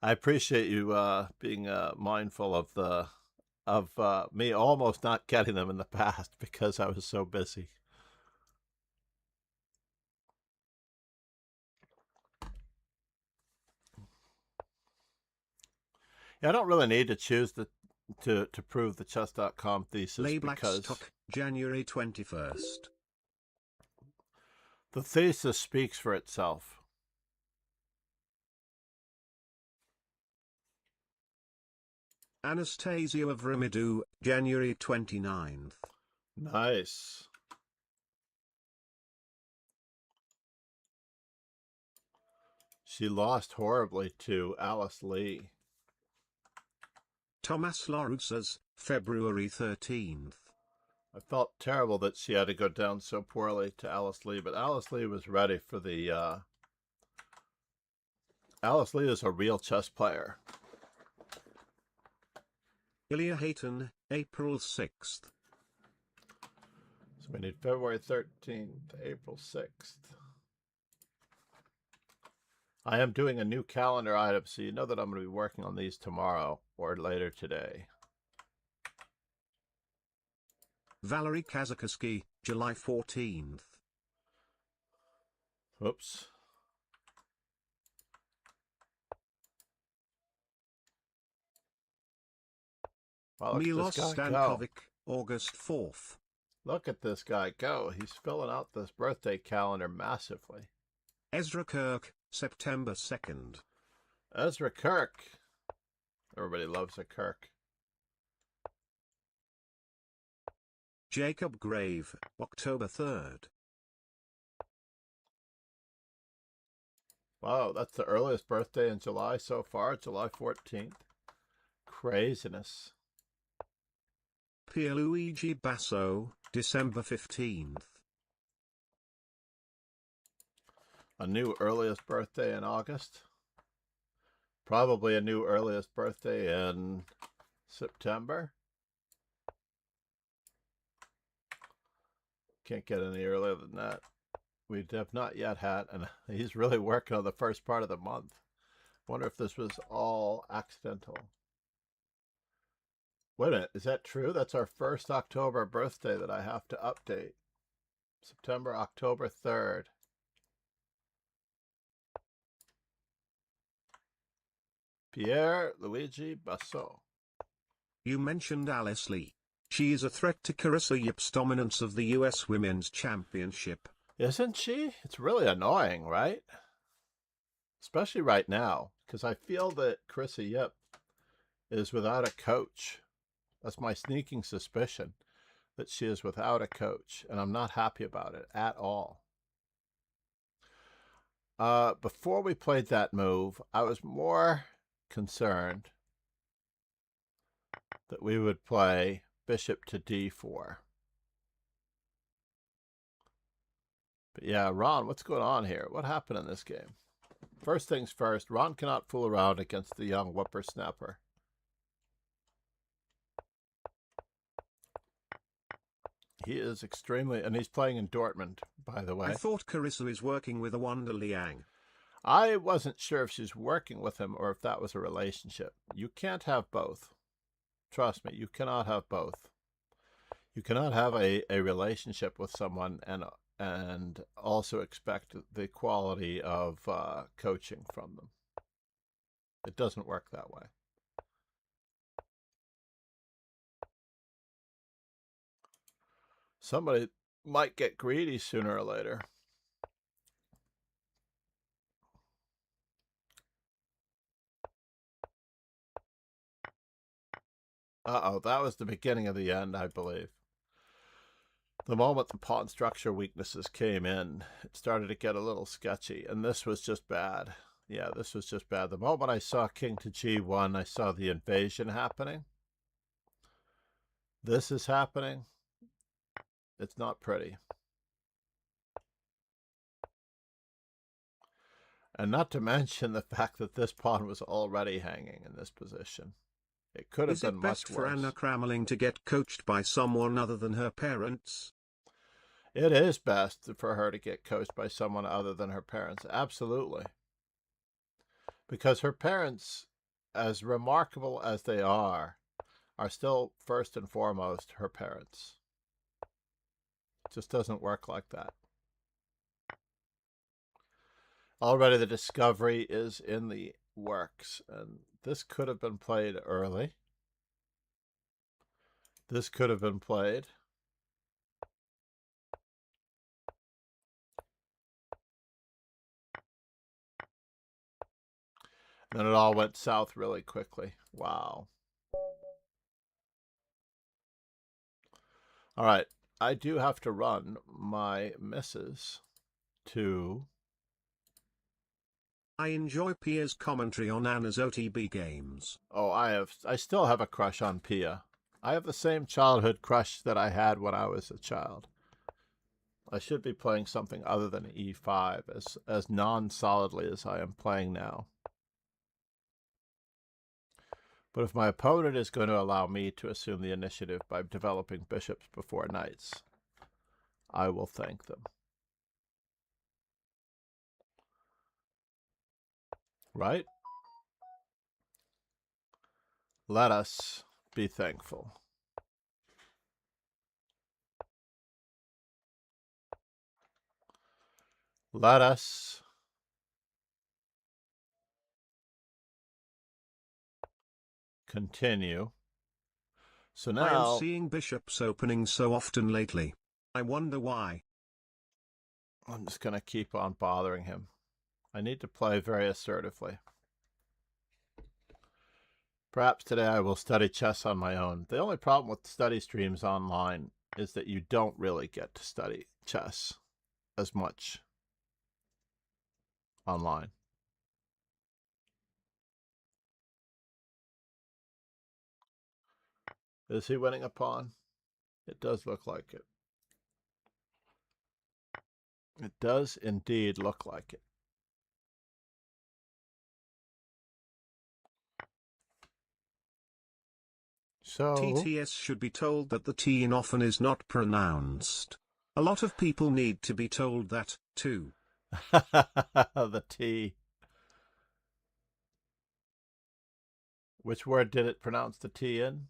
I appreciate you being mindful of me almost not getting them in the past because I was so busy. Yeah, I don't really need to choose to prove the chess.com thesis because
January 21st.
The thesis speaks for itself.
Anastasia of Ramidu, January 29th.
Nice. She lost horribly to Alice Lee.
Thomas Laroussas, February 13th.
I felt terrible that she had to go down so poorly to Alice Lee, but Alice Lee was ready for the... Alice Lee is a real chess player.
Ilya Hayton, April 6th.
So we need February 13th to April 6th. I am doing a new calendar item, so you know that I'm going to be working on these tomorrow or later today.
Valery Kazakowski, July 14th.
Oops. Wow,
Milos Stankovic, August 4th.
Look at this guy go. He's filling out this birthday calendar massively.
Ezra Kirk, September 2nd.
Ezra Kirk. Everybody loves a Kirk.
Jacob Grave, October 3rd.
Wow, that's the earliest birthday in July so far, July 14th. Craziness.
Pierluigi Basso, December 15th.
A new earliest birthday in August. Probably a new earliest birthday in September. Can't get any earlier than that. We have not yet had, and he's really working on the first part of the month. Wonder if this was all accidental. Wait a minute, is that true? That's our first October birthday that I have to update. September, October 3rd. Pierre Luigi Basso.
You mentioned Alice Lee. She is a threat to Carissa Yip's dominance of the U.S. Women's Championship.
Isn't she? It's really annoying, right? Especially right now, because I feel that Carissa Yip is without a coach. That's my sneaking suspicion, that she is without a coach, and I'm not happy about it at all. Before we played that move, I was more concerned that we would play bishop to d4. But yeah, Ron, what's going on here? What happened in this game? First things first, Ron cannot fool around against the young whippersnapper. He is extremely, and he's playing in Dortmund, by the way.
I thought Carissa is working with a Wanda Liang.
I wasn't sure if she's working with him or if that was a relationship. You can't have both. Trust me, you cannot have both. You cannot have a relationship with someone and also expect the quality of coaching from them. It doesn't work that way. Somebody might get greedy sooner or later. Uh-oh, that was the beginning of the end, I believe. The moment the pawn structure weaknesses came in, it started to get a little sketchy, and this was just bad. Yeah, this was just bad. The moment I saw king to g1, I saw the invasion happening. This is happening. It's not pretty. And not to mention the fact that this pawn was already hanging in this position. It could have been much worse.
Is it best for Anna Kramling to get coached by someone other than her parents?
It is best for her to get coached by someone other than her parents. Absolutely. Because her parents, as remarkable as they are still first and foremost her parents. It just doesn't work like that. Already the discovery is in the works, and this could have been played early. This could have been played. And then it all went south really quickly. Wow. All right. I do have to run my missus to...
I enjoy Pia's commentary on Anna's OTB games.
Oh, I still have a crush on Pia. I have the same childhood crush that I had when I was a child. I should be playing something other than e5 as non-solidly as I am playing now. But if my opponent is going to allow me to assume the initiative by developing bishops before knights, I will thank them. Right? Let us be thankful. Let us continue. So now
I am seeing bishops opening so often lately. I wonder why.
I'm just going to keep on bothering him. I need to play very assertively. Perhaps today I will study chess on my own. The only problem with study streams online is that you don't really get to study chess as much online. Is he winning a pawn? It does look like it. It does indeed look like it. So
TTS should be told that the T in often is not pronounced. A lot of people need to be told that, too.
the T. Which word did it pronounce the T in?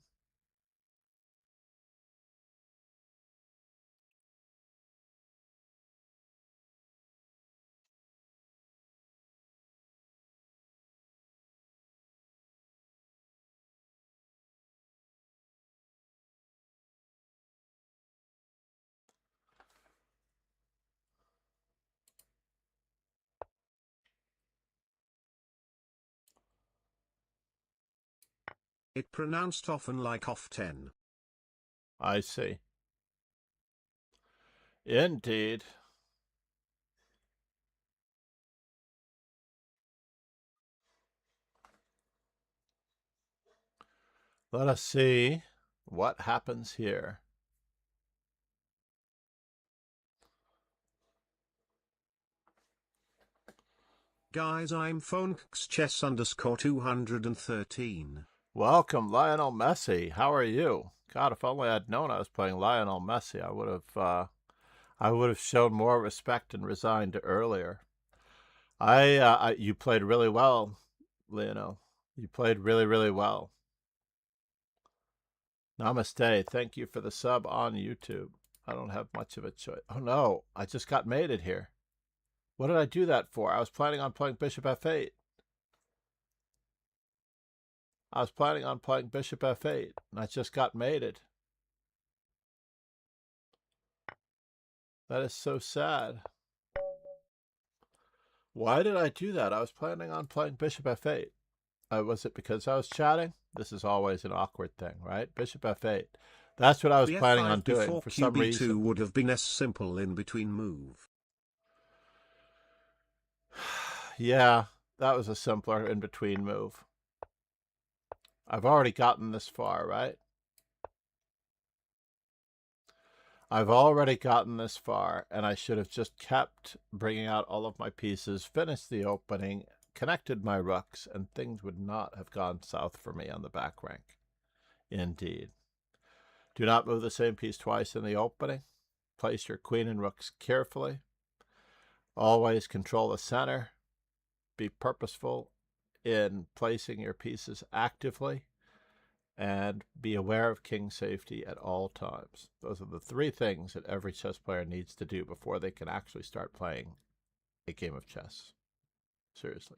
It pronounced often like often.
I see. Indeed. Let us see what happens here.
Guys, I'm PhoneXChess_213.
Welcome, Lionel Messi. How are you? God, if only I'd known I was playing Lionel Messi, I would have shown more respect and resigned earlier. You played really well, Lionel. You played really, really well. Namaste. Thank you for the sub on YouTube. I don't have much of a choice. Oh no, I just got mated here. What did I do that for? I was planning on playing Bishop F8. I was planning on playing Bishop F8, and I just got mated. That is so sad. Why did I do that? I was planning on playing Bishop F8. Was it because I was chatting? This is always an awkward thing, right? Bishop F8. That's what I was
The
planning
F5
on doing
before
for some
QB2
reason.
would have been a simple in-between move.
Yeah, that was a simpler in-between move. I've already gotten this far, right? I've already gotten this far, and I should have just kept bringing out all of my pieces, finished the opening, connected my rooks, and things would not have gone south for me on the back rank. Indeed. Do not move the same piece twice in the opening. Place your queen and rooks carefully. Always control the center. Be purposeful in placing your pieces actively. And be aware of king safety at all times. Those are the three things that every chess player needs to do before they can actually start playing a game of chess. Seriously.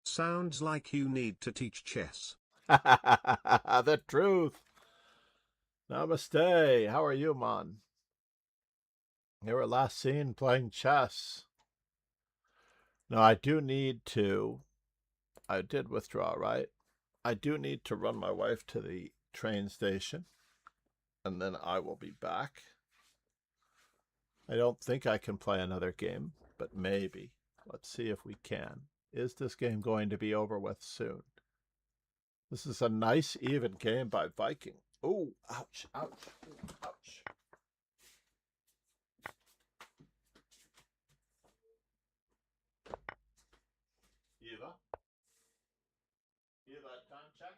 Sounds like you need to teach chess.
The truth. Namaste. How are you, man? You were last seen playing chess. No, I do need to. I did withdraw, right? I do need to run my wife to the train station, and then I will be back. I don't think I can play another game, but maybe. Let's see if we can. Is this game going to be over with soon? This is a nice, even game by Viking. Oh, ouch, ouch, ouch. Eva? Eva, time check?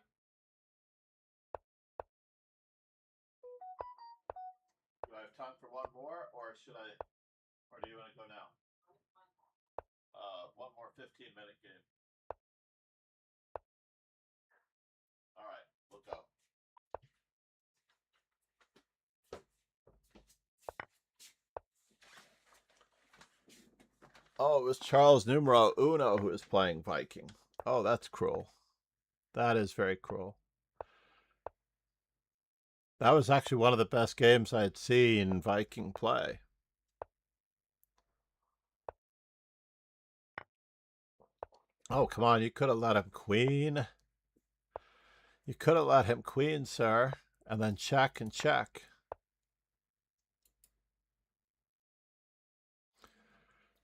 Do I have time for one more, or do you want to go now? One more 15-minute game. All right, we'll go. Oh, it was Charles Numero Uno who was playing Viking. Oh, that's cruel. That is very cruel. That was actually one of the best games I had seen Viking play. Oh, come on. You could have let him queen. You could have let him queen, sir, and then check and check.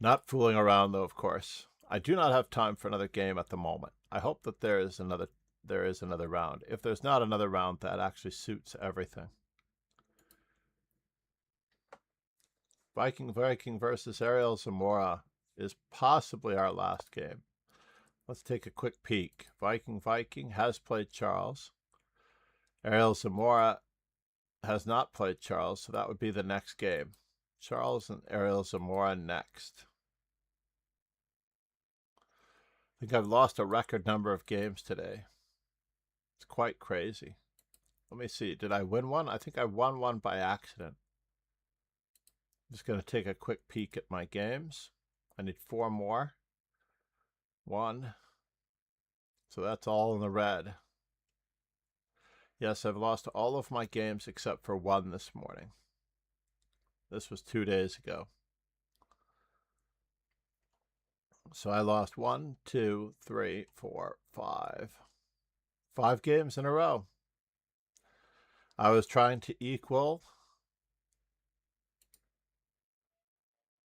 Not fooling around, though, of course. I do not have time for another game at the moment. I hope that there is another round. If there's not another round, that actually suits everything. Viking versus Ariel Zamora is possibly our last game. Let's take a quick peek. Viking has played Charles. Ariel Zamora has not played Charles, so that would be the next game. Charles and Ariel Zamora next. I think I've lost a record number of games today. It's quite crazy. Let me see. Did I win one? I think I won one by accident. I'm just going to take a quick peek at my games. I need 4 more. 1. So that's all in the red. Yes, I've lost all of my games except for one this morning. This was 2 days ago. So I lost 1, 2, 3, 4, 5. 5 games in a row. I was trying to equal.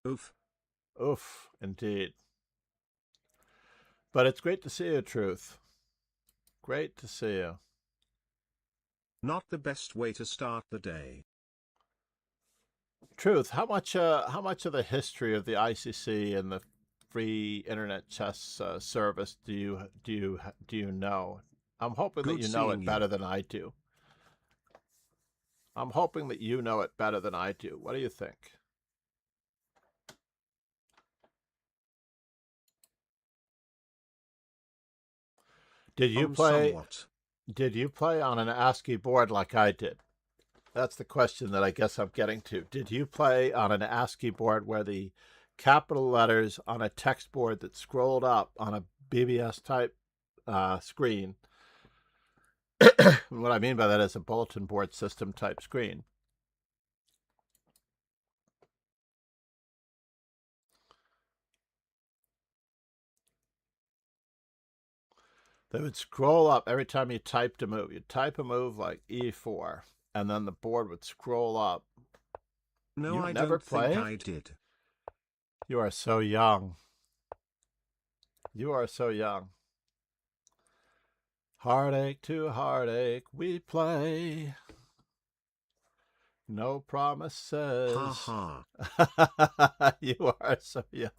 Oof.
Oof, indeed. But it's great to see you, Truth. Great to see you.
Not the best way to start the day.
Truth, how much of the history of the ICC and the free internet chess service do you know? I'm hoping that
Good
you know it
seeing
better
you.
than I do. I'm hoping that you know it better than I do. What do you think? Did you play?
Somewhat.
Did you play on an ASCII board like I did? That's the question that I guess I'm getting to. Did you play on an ASCII board where the capital letters on a text board that scrolled up on a BBS type screen? What I mean by that is a bulletin board system type screen. They would scroll up every time you typed a move. You'd type a move like E4, and then the board would scroll up.
No,
You
I
never
don't think
played?
I did.
You are so young. You are so young. Heartache to heartache we play. No promises.
Ha ha.
You are so young.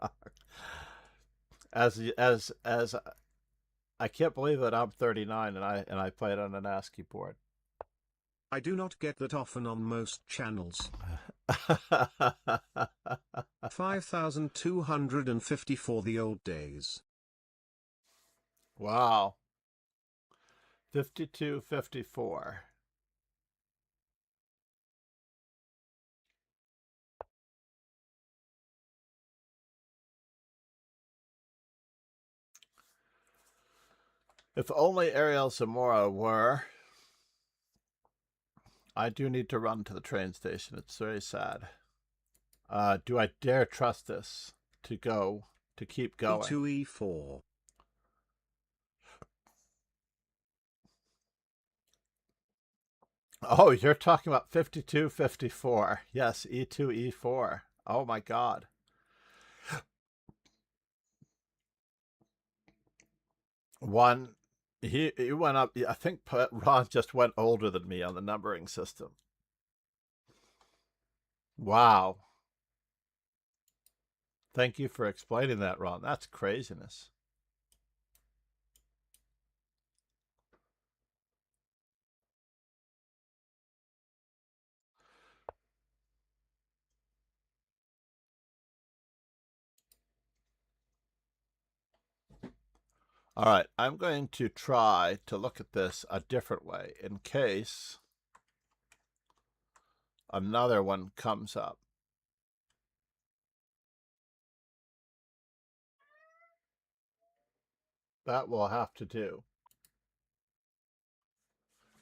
As I can't believe that I'm 39 and I played on an ASCII board.
I do not get that often on most channels. 5,254 the old days.
Wow. 52-54. If only Ariel Zamora were. I do need to run to the train station. It's very sad. Do I dare trust this to keep going?
E2, E4.
Oh, you're talking about 52-54. Yes, E2, E4. Oh my God. One, he went up. I think Ron just went older than me on the numbering system. Wow. Thank you for explaining that, Ron. That's craziness. All right, I'm going to try to look at this a different way in case another one comes up. That will have to do.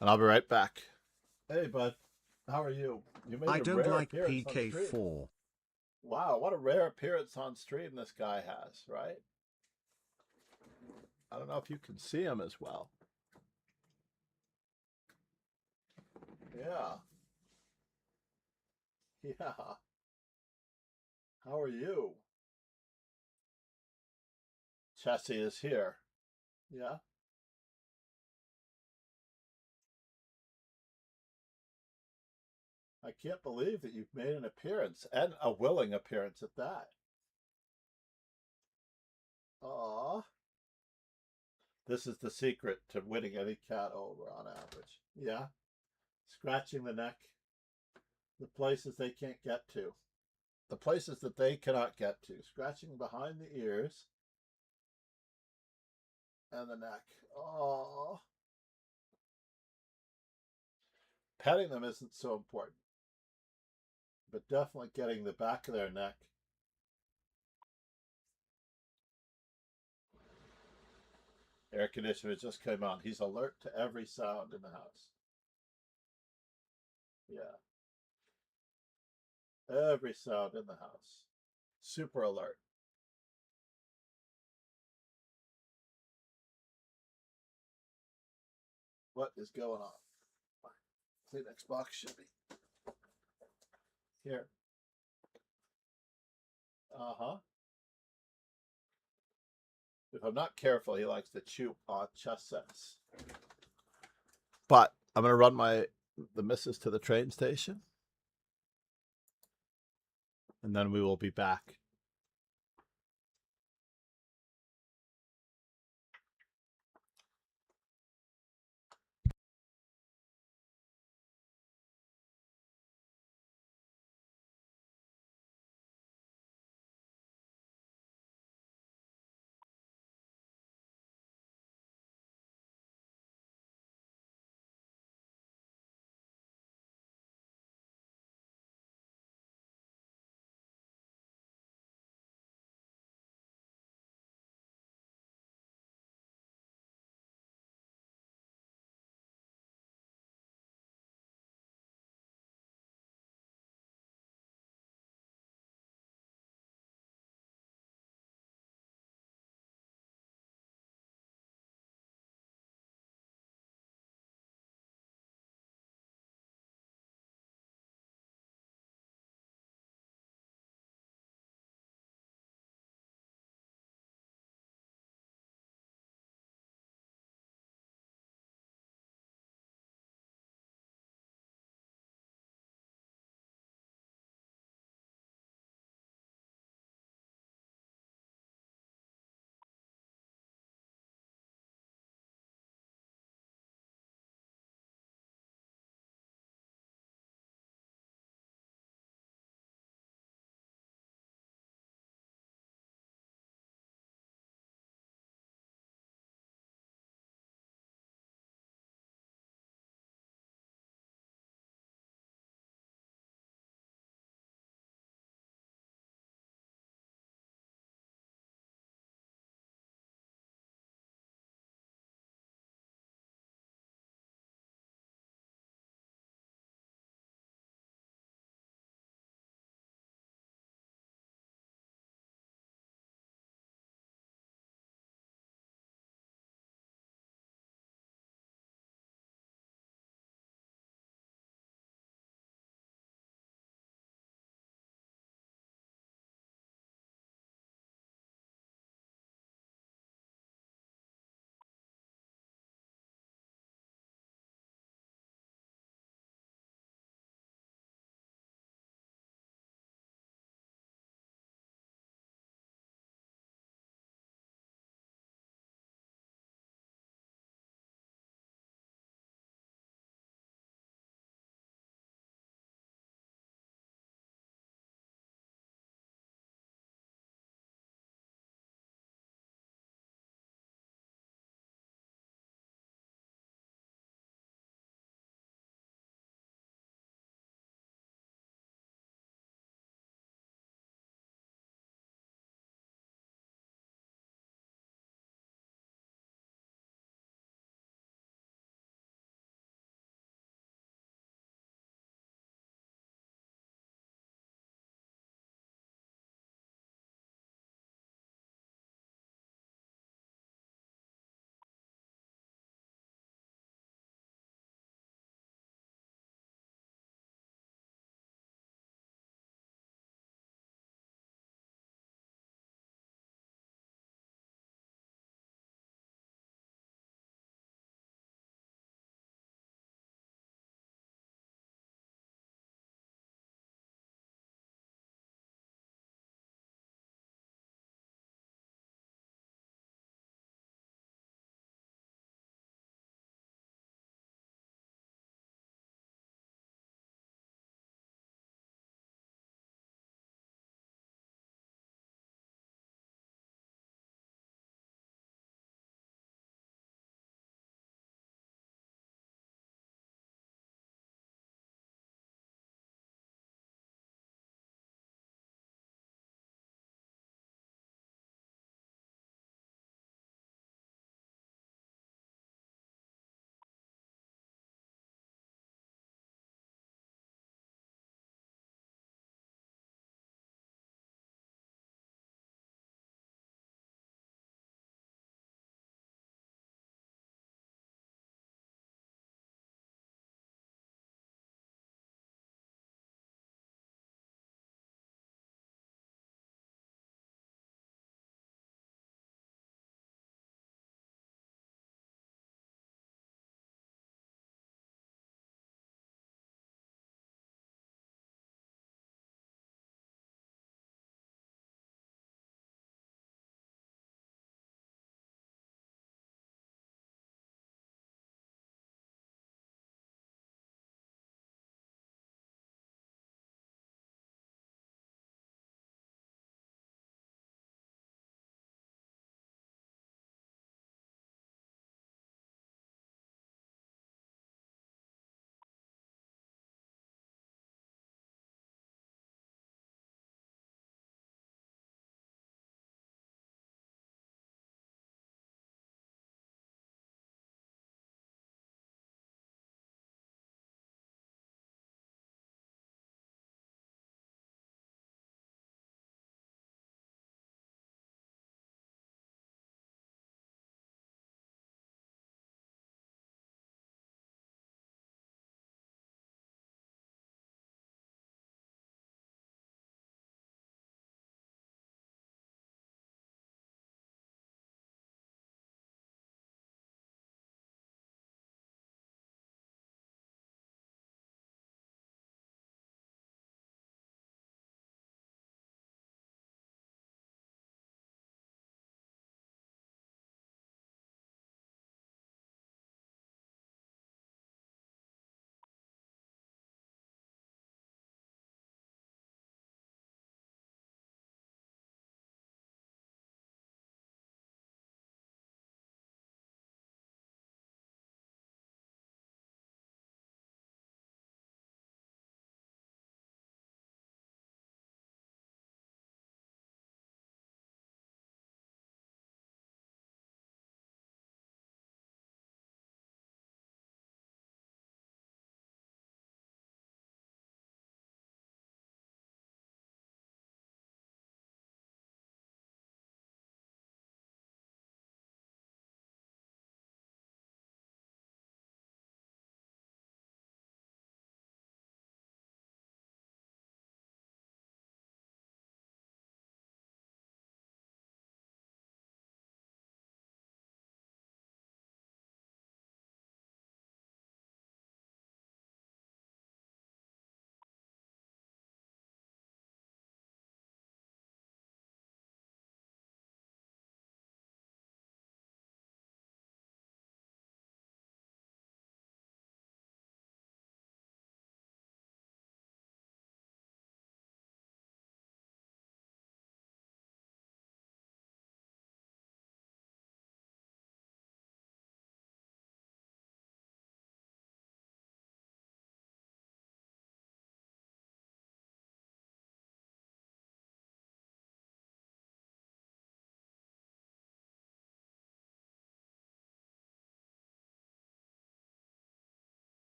And I'll be right back. Hey, bud. How are you? You made
I
a
don't
rare
like
appearance on stream.
PK4.
Wow, what a rare appearance on stream this guy has, right? I don't know if you can see him as well. Yeah. Yeah. How are you? Chessie is here. Yeah. I can't believe that you've made an appearance, and a willing appearance at that. Aw. This is the secret to winning any cat over on average. Yeah. Scratching the neck. The places they can't get to. The places that they cannot get to. Scratching behind the ears. And the neck. Aw. Petting them isn't so important. But definitely getting the back of their neck. Air conditioner just came on. He's alert to every sound in the house. Yeah. Every sound in the house. Super alert. What is going on? Kleenex box should be here. Uh-huh. If I'm not careful, he likes to chew on chess sets. But I'm going to run the missus to the train station. And then we will be back.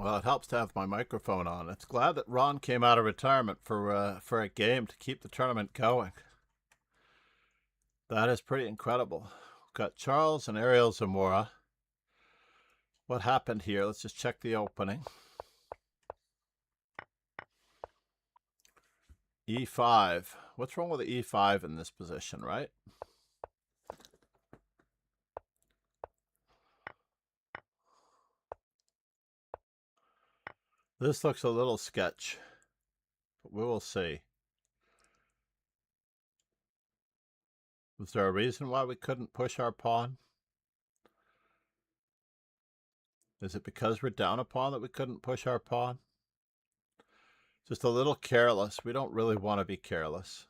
Well, it helps to have my microphone on. It's glad that Ron came out of retirement for a game to keep the tournament going. That is pretty incredible. We've got Charles and Ariel Zamora. What happened here? Let's just check the opening. E5. What's wrong with the E5 in this position, right? This looks a little sketch, but we will see. Was there a reason why we couldn't push our pawn? Is it because we're down a pawn that we couldn't push our pawn? Just a little careless. We don't really want to be careless.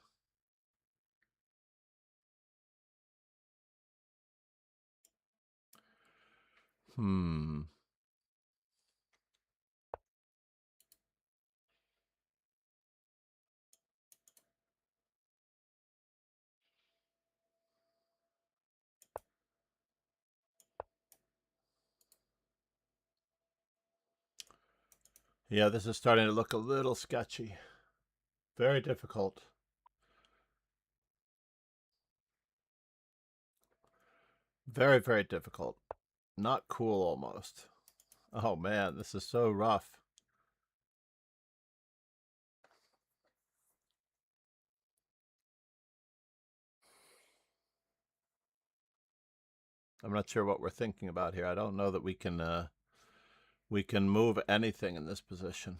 Yeah, this is starting to look a little sketchy. Very difficult. Very, very difficult. Not cool almost. Oh man, this is so rough. I'm not sure what we're thinking about here. I don't know that we can move anything in this position.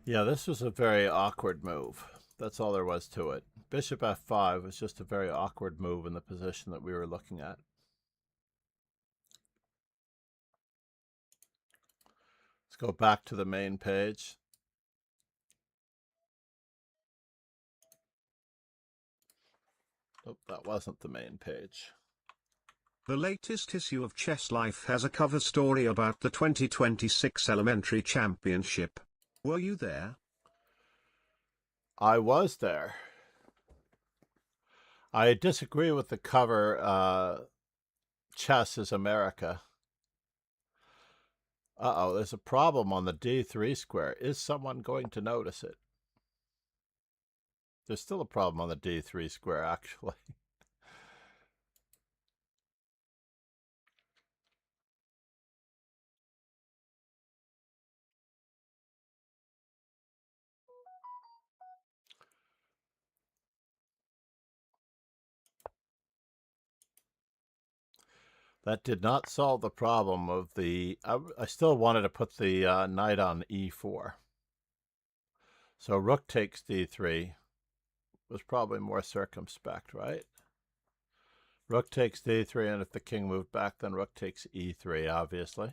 Yeah, this was a very awkward move. That's all there was to it. Bishop f5 was just a very awkward move in the position that we were looking at. Let's go back to the main page. Oh, that wasn't the main page.
The latest issue of Chess Life has a cover story about the 2026 Elementary Championship. Were you there?
I was there. I disagree with the cover, Chess is America. Uh-oh, there's a problem on the D3 square. Is someone going to notice it? There's still a problem on the D3 square, actually. That did not solve the problem of the... I still wanted to put the knight on e4. So rook takes d3 was probably more circumspect, right? Rook takes d3, and if the king moved back, then rook takes e3, obviously.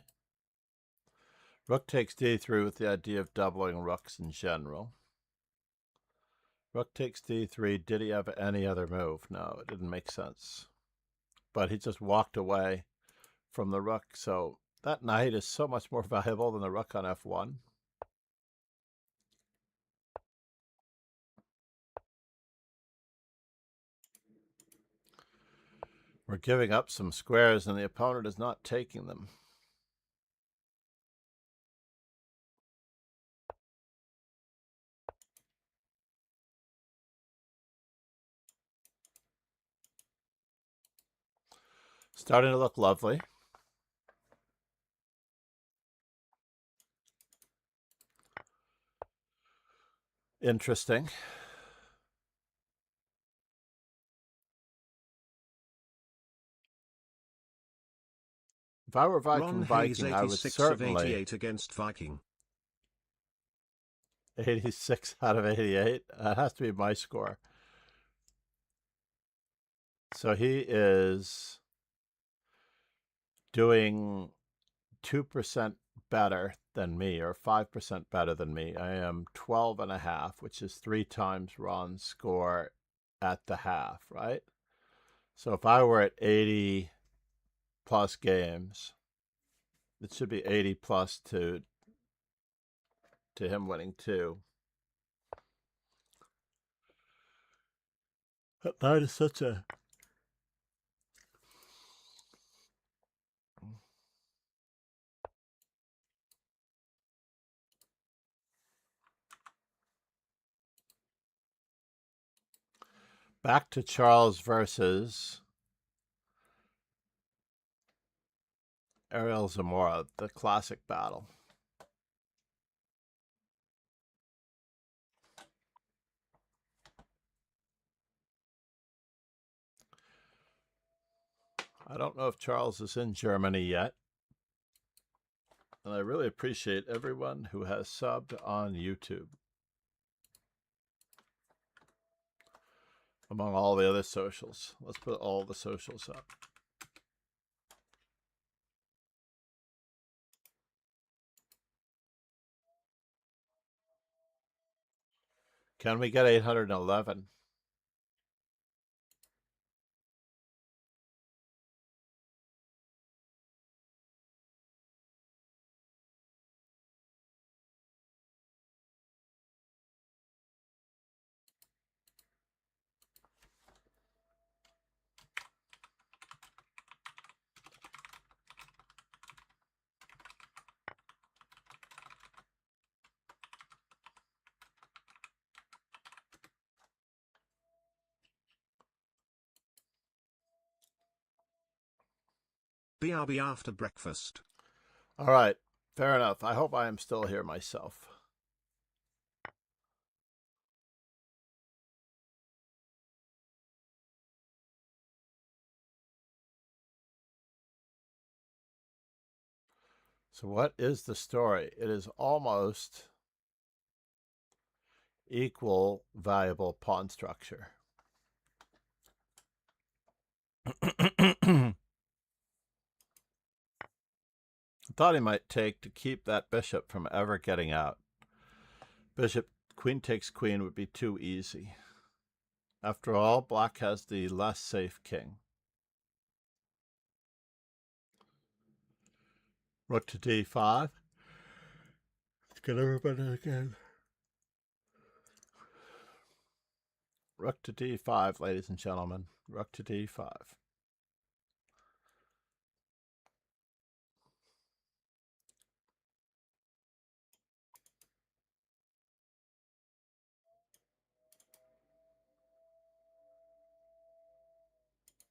Rook takes d3 with the idea of doubling rooks in general. Rook takes d3. Did he have any other move? No, it didn't make sense. But he just walked away from the rook, so that knight is so much more valuable than the rook on f1. We're giving up some squares, and the opponent is not taking them. Starting to look lovely. Interesting. If I were
Ron Hayes,
Viking, I would
86
certainly...
of 88 against Viking.
86 out of 88? That has to be my score. So he is doing 2% better than me, or 5% better than me. I am 12.5, which is 3 times Ron's score at the half, right? So if I were at 80 plus games, it should be 80 plus to him winning 2. That is such a... Back to Charles versus Ariel Zamora, the classic battle. I don't know if Charles is in Germany yet. And I really appreciate everyone who has subbed on YouTube. Among all the other socials. Let's put all the socials up. Can we get 811?
BRB after breakfast.
All right, fair enough. I hope I am still here myself. So what is the story? It is almost equal valuable pawn structure. I thought he might take to keep that bishop from ever getting out. Bishop, queen takes queen would be too easy. After all, black has the less safe king. Rook to d5. Let's get everybody again. Rook to d5, ladies and gentlemen. Rook to d5.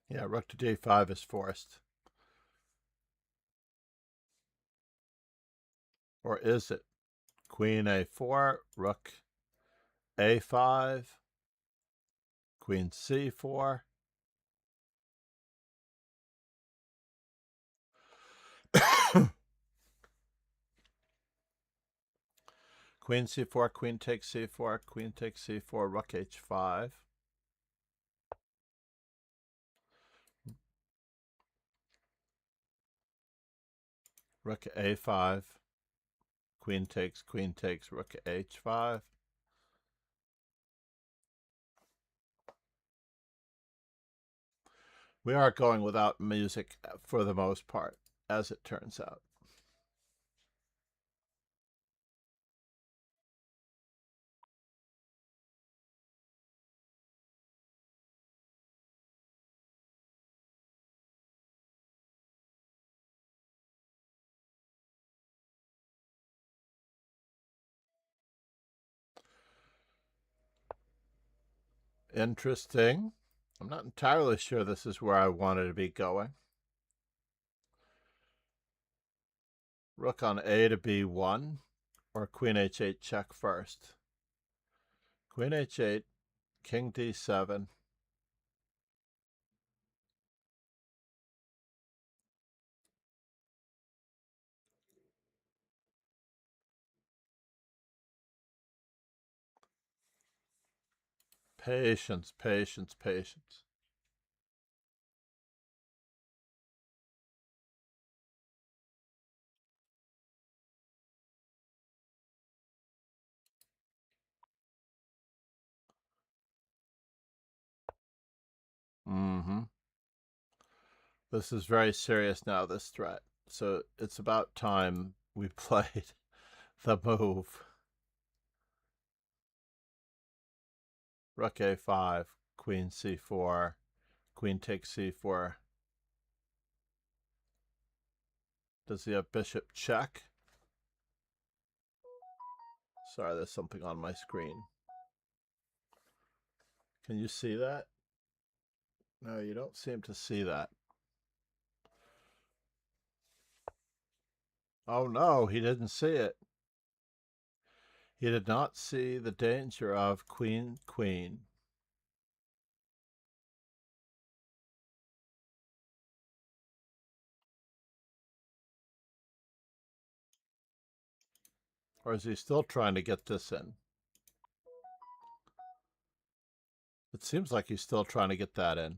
Yeah, rook to d5 is forced. Or is it? Queen a4, rook a5, queen c4. Queen c4, queen takes c4, queen takes c4, rook h5. Rook a5, queen takes, rook h5. We are going without music for the most part, as it turns out. Interesting. I'm not entirely sure this is where I wanted to be going. Rook on a to b1, or queen h8 check first. Queen h8, king d7. Patience, patience, patience. This is very serious now, this threat. So it's about time we played the move. Rook a5, queen c4, queen takes c4. Does he have bishop check? Sorry, there's something on my screen. Can you see that? No, you don't seem to see that. Oh no, he didn't see it. He did not see the danger of queen, queen. Or is he still trying to get this in? It seems like he's still trying to get that in.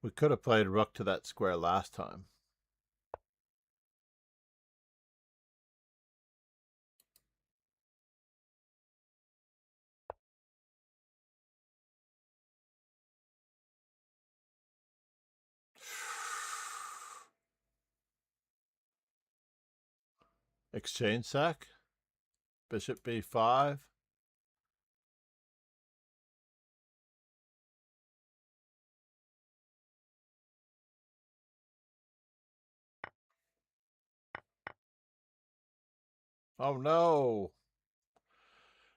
We could have played rook to that square last time. Exchange sack. Bishop b5. Oh no!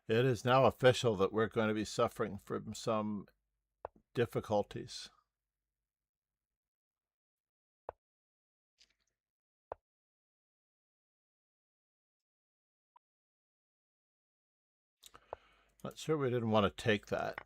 It is now official that we're going to be suffering from some difficulties. Not sure we didn't want to take that.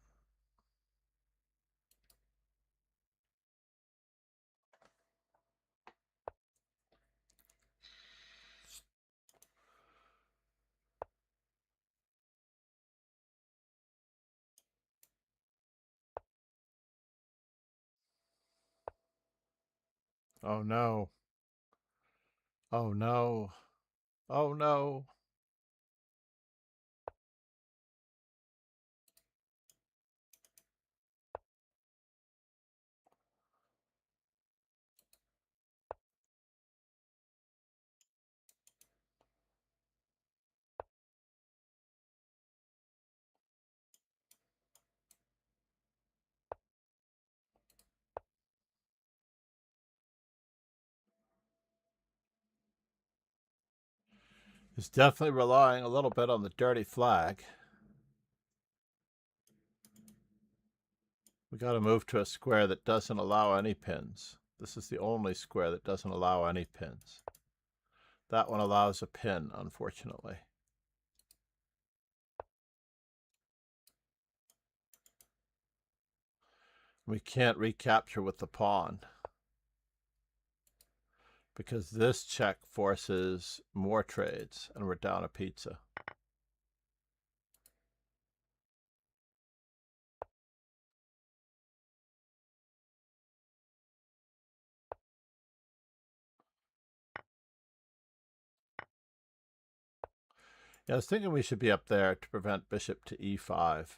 Oh no. Oh no. Oh no. He's definitely relying a little bit on the dirty flag. We got to move to a square that doesn't allow any pins. This is the only square that doesn't allow any pins. That one allows a pin, unfortunately. We can't recapture with the pawn, because this check forces more trades, and we're down a pizza. Yeah, I was thinking we should be up there to prevent bishop to e5.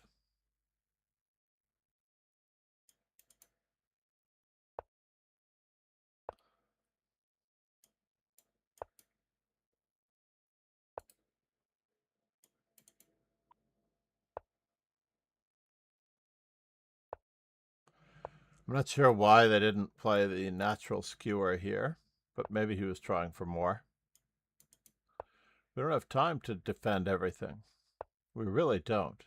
I'm not sure why they didn't play the natural skewer here, but maybe he was trying for more. We don't have time to defend everything. We really don't.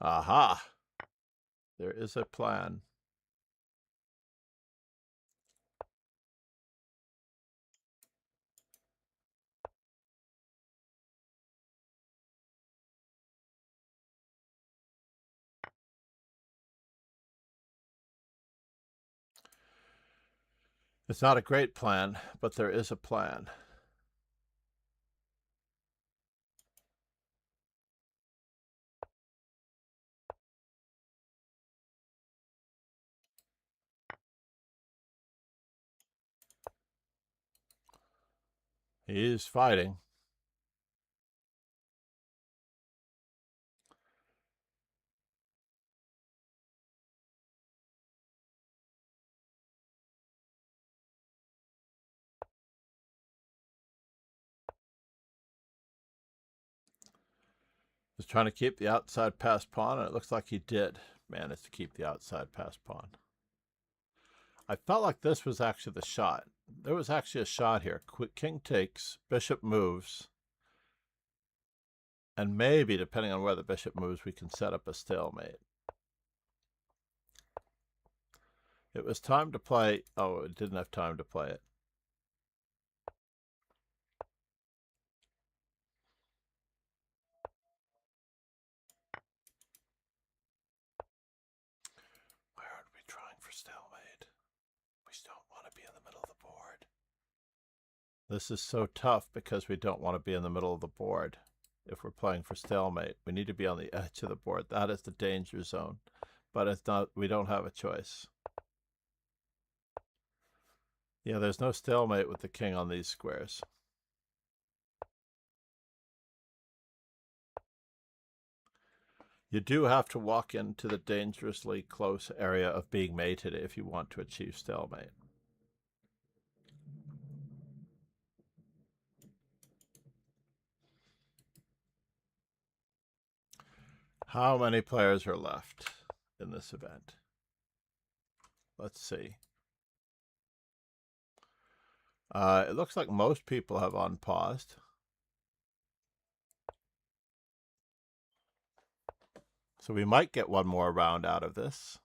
Aha! There is a plan. It's not a great plan, but there is a plan. He is fighting. Was trying to keep the outside passed pawn, and it looks like he did manage to keep the outside passed pawn. I felt like this was actually the shot. There was actually a shot here. King takes, bishop moves, and maybe, depending on where the bishop moves, we can set up a stalemate. It was time to play. Oh, it didn't have time to play it. Why aren't we trying for stalemate? We don't want to be in the middle of the board. This is so tough because we don't want to be in the middle of the board. If we're playing for stalemate, we need to be on the edge of the board. That is the danger zone. But it's not. We don't have a choice. Yeah, there's no stalemate with the king on these squares. You do have to walk into the dangerously close area of being mated if you want to achieve stalemate. How many players are left in this event? Let's see. It looks like most people have unpaused. So we might get one more round out of this.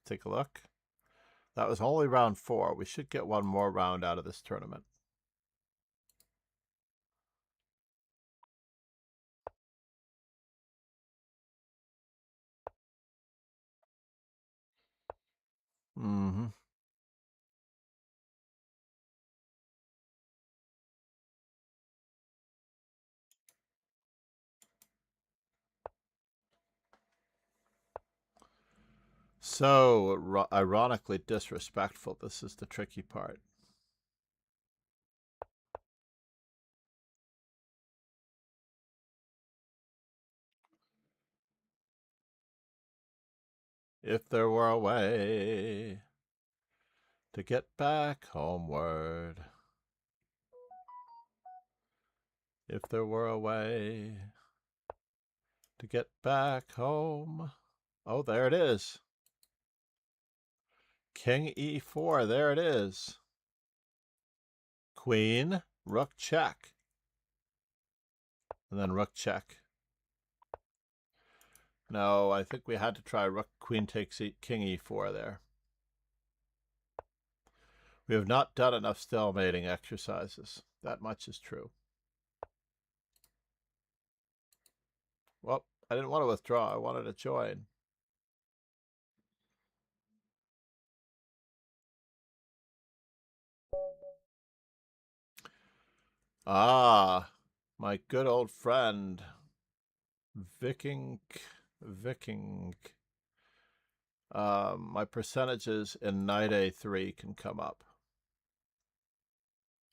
Take a look. That was only round 4. We should get one more round out of this tournament. Mm-hmm. So ironically disrespectful. This is the tricky part. If there were a way to get back homeward. If there were a way to get back home. Oh, there it is. King e4, there it is. Queen, rook check. And then rook check. No, I think we had to try rook, queen takes king e4 there. We have not done enough stalemating exercises. That much is true. Well, I didn't want to withdraw. I wanted to join. Ah, my good old friend, Viking. My percentages in knight a3 can come up.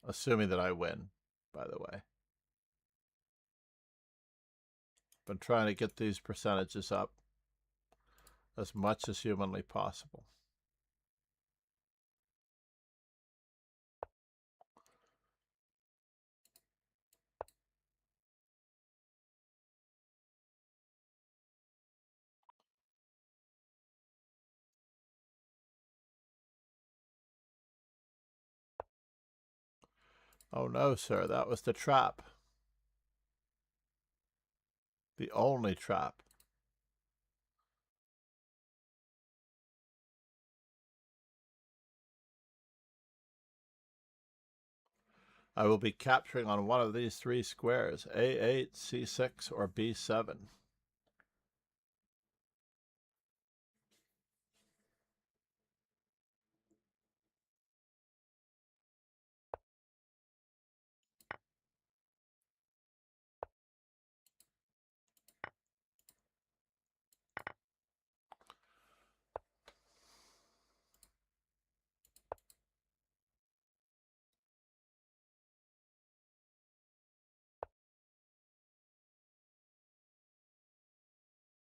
Assuming that I win, by the way. Been trying to get these percentages up as much as humanly possible. Oh no, sir, that was the trap. The only trap. I will be capturing on one of these 3 squares, A8, C6, or B7.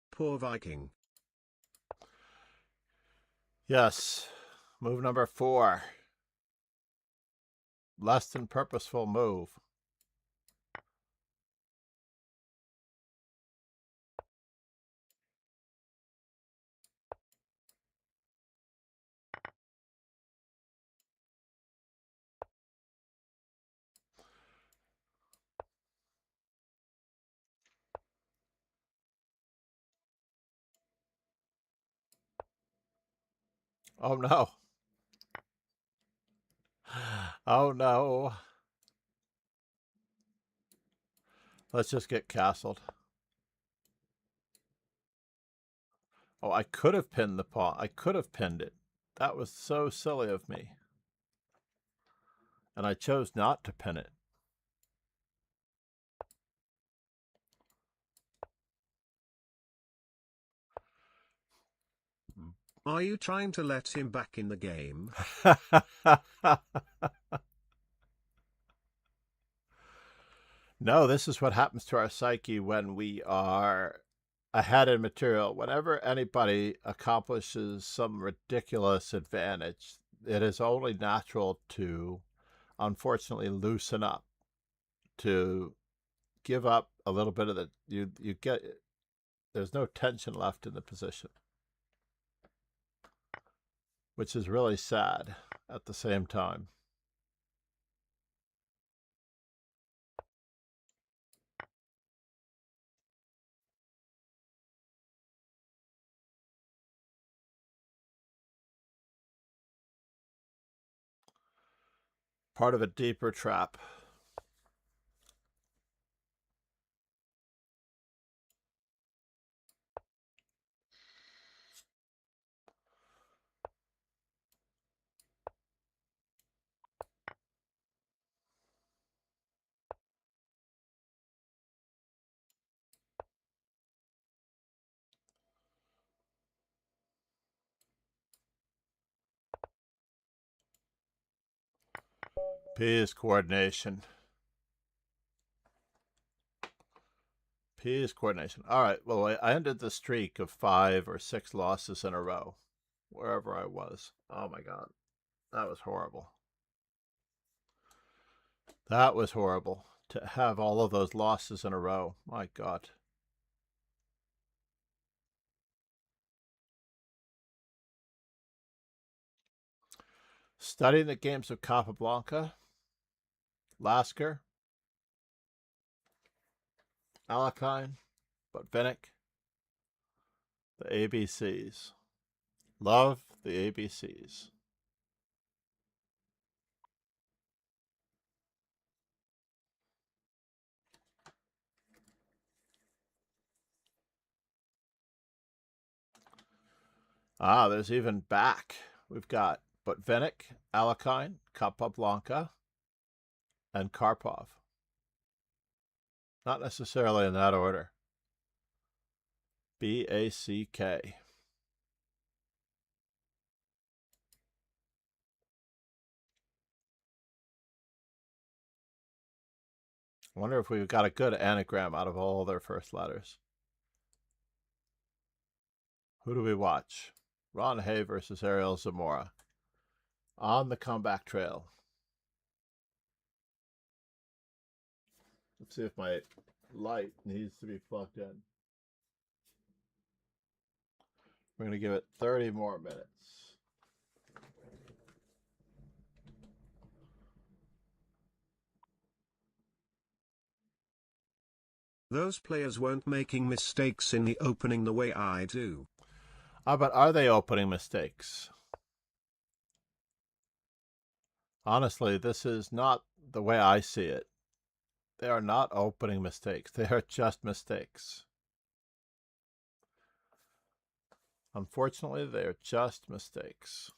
Poor Viking.
Yes, move number 4. Less than purposeful move. Oh no. Oh no. Let's just get castled. Oh, I could have pinned the pawn. I could have pinned it. That was so silly of me. And I chose not to pin it.
Are you trying to let him back in the game?
No, this is what happens to our psyche when we are ahead in material. Whenever anybody accomplishes some ridiculous advantage, it is only natural to, unfortunately, loosen up, to give up a little bit of the, you get, there's no tension left in the position, which is really sad at the same time. Part of a deeper trap. P is coordination. P is coordination. All right. Well, I ended the streak of 5 or 6 losses in a row, wherever I was. Oh my God. That was horrible. That was horrible to have all of those losses in a row. My God. Studying the games of Capablanca, Lasker, Alekhine, Botvinnik, the ABCs. Love the ABCs. Ah, there's even back. We've got Botvinnik, Alekhine, Capablanca, and Karpov. Not necessarily in that order. B-A-C-K. I wonder if we've got a good anagram out of all their first letters. Who do we watch? Ron Hay versus Ariel Zamora. On the comeback trail. Let's see if my light needs to be plugged in. We're going to give it 30 more minutes.
Those players weren't making mistakes in the opening the way I do.
But are they opening mistakes? Honestly, this is not the way I see it. They are not opening mistakes. They are just mistakes. Unfortunately, they are just mistakes.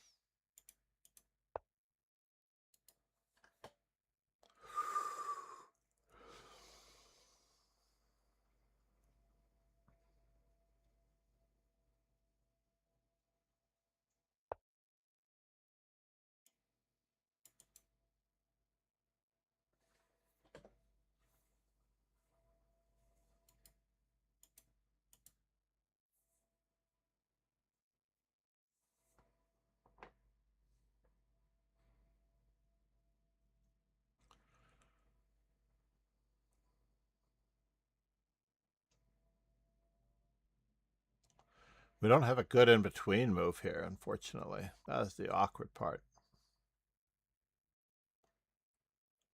We don't have a good in-between move here, unfortunately. That is the awkward part.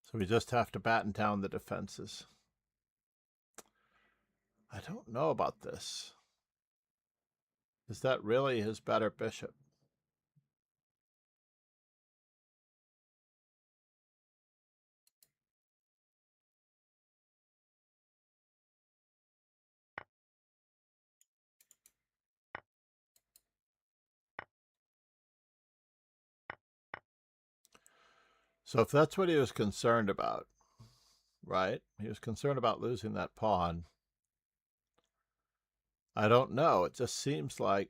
So we just have to batten down the defenses. I don't know about this. Is that really his better bishop? So if that's what he was concerned about, right? He was concerned about losing that pawn. I don't know. It just seems like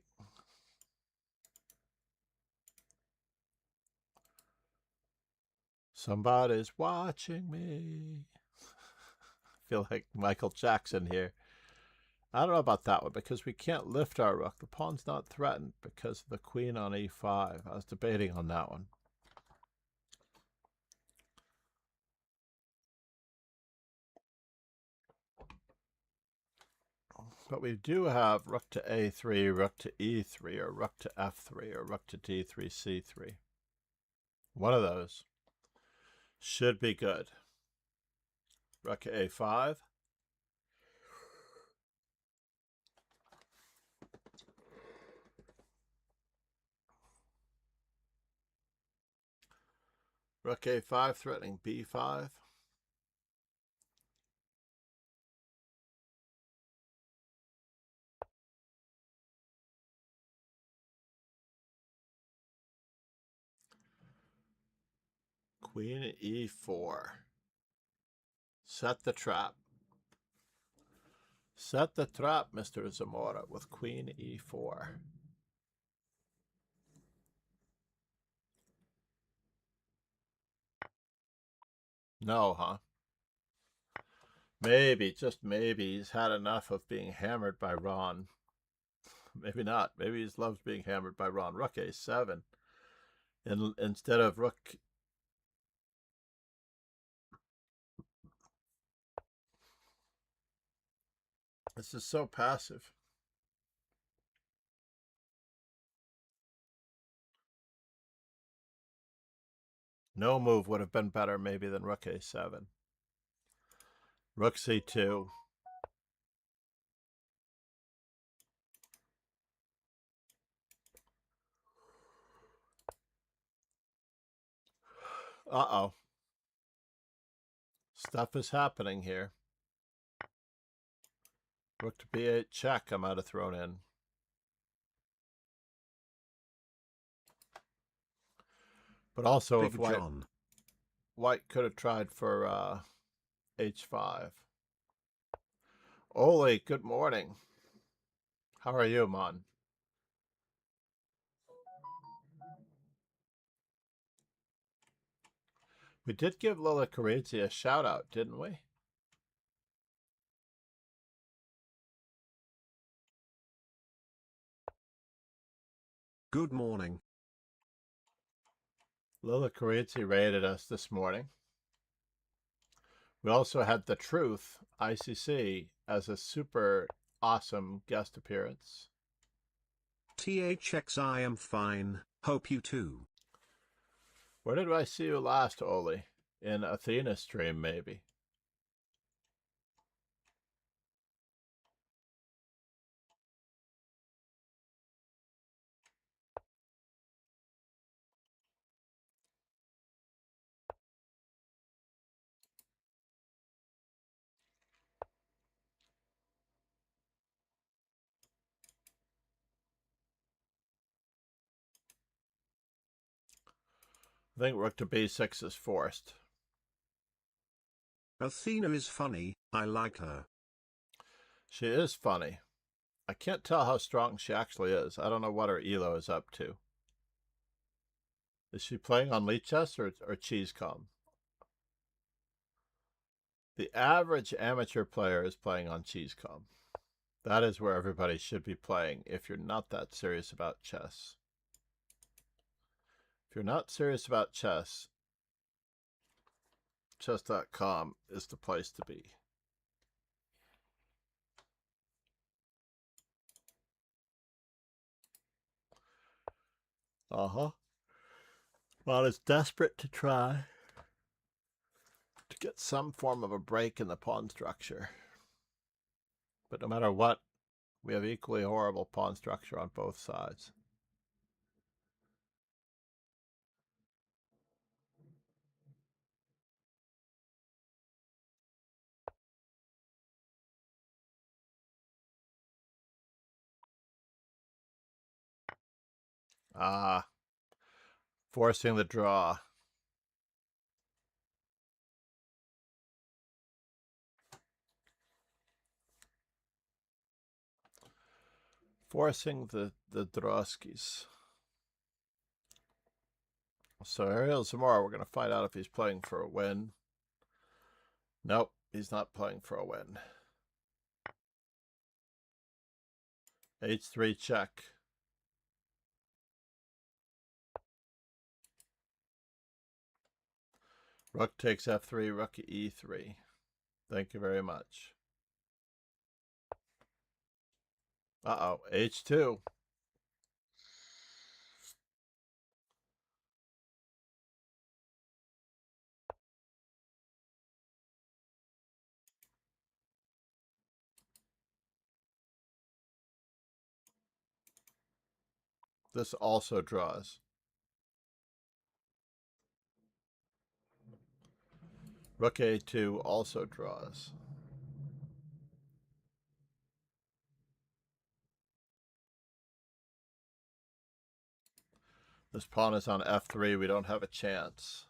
somebody's watching me. I feel like Michael Jackson here. I don't know about that one because we can't lift our rook. The pawn's not threatened because of the queen on e5. I was debating on that one. But we do have rook to a3, rook to e3, or rook to f3, or rook to d3, c3. One of those should be good. Rook to a5. Rook a5 threatening b5. Queen e4. Set the trap. Set the trap, Mr. Zamora, with queen e4. No, huh? Maybe, just maybe, he's had enough of being hammered by Ron. Maybe not. Maybe he loves being hammered by Ron. Rook a7. Instead of rook... This is so passive. No move would have been better maybe than rook a7. Rook c2. Uh-oh. Stuff is happening here. Rook to b8 check I might have thrown in. But also
Big
if white could have tried for h5. Ole, good morning. How are you, Mon? We did give Lola Carizzi a shout out, didn't we?
Good morning.
Lola Carizzi rated us this morning. We also had The Truth, ICC, as a super awesome guest appearance.
THX I am fine, hope you too.
Where did I see you last, Oli? In Athena stream, maybe. I think rook to b6 is forced.
Athena is funny, I like her.
She is funny. I can't tell how strong she actually is. I don't know what her elo is up to. Is she playing on Lichess or Cheesecom? The average amateur player is playing on Cheesecom. That is where everybody should be playing if you're not that serious about chess. If you're not serious about chess, chess.com is the place to be. Well, it's desperate to try to get some form of a break in the pawn structure. But no matter what, we have equally horrible pawn structure on both sides. Forcing the draw. forcing the Droskis. So Ariel Zamora, we're going to find out if he's playing for a win. Nope, he's not playing for a win. H3 check. Rook takes F3, rook E3. Thank you very much. Uh-oh, H2. This also draws. Rook A2 also draws. This pawn is on F3. We don't have a chance.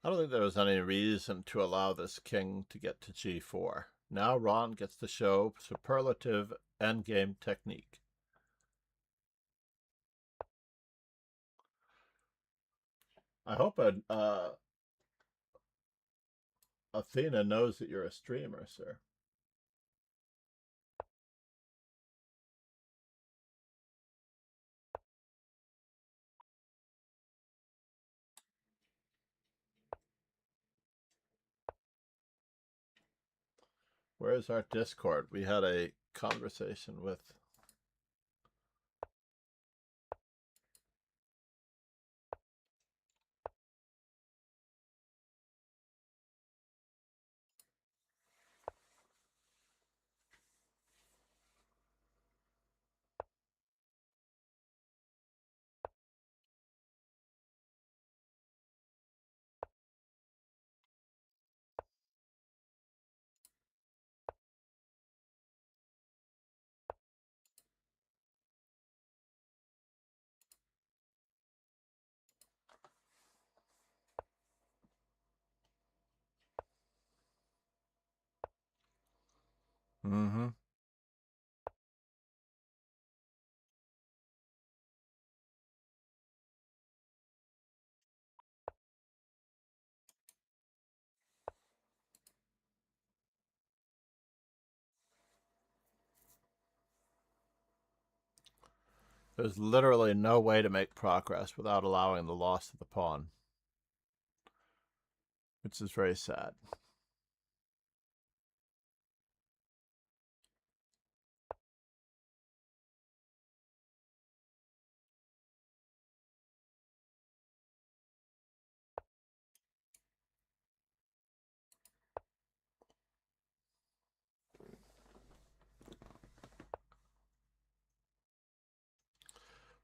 I don't think there was any reason to allow this king to get to G4. Now Ron gets to show superlative endgame technique. I hope Athena knows that you're a streamer, sir. Where is our Discord? We had a conversation with... Mm-hmm. There's literally no way to make progress without allowing the loss of the pawn, which is very sad.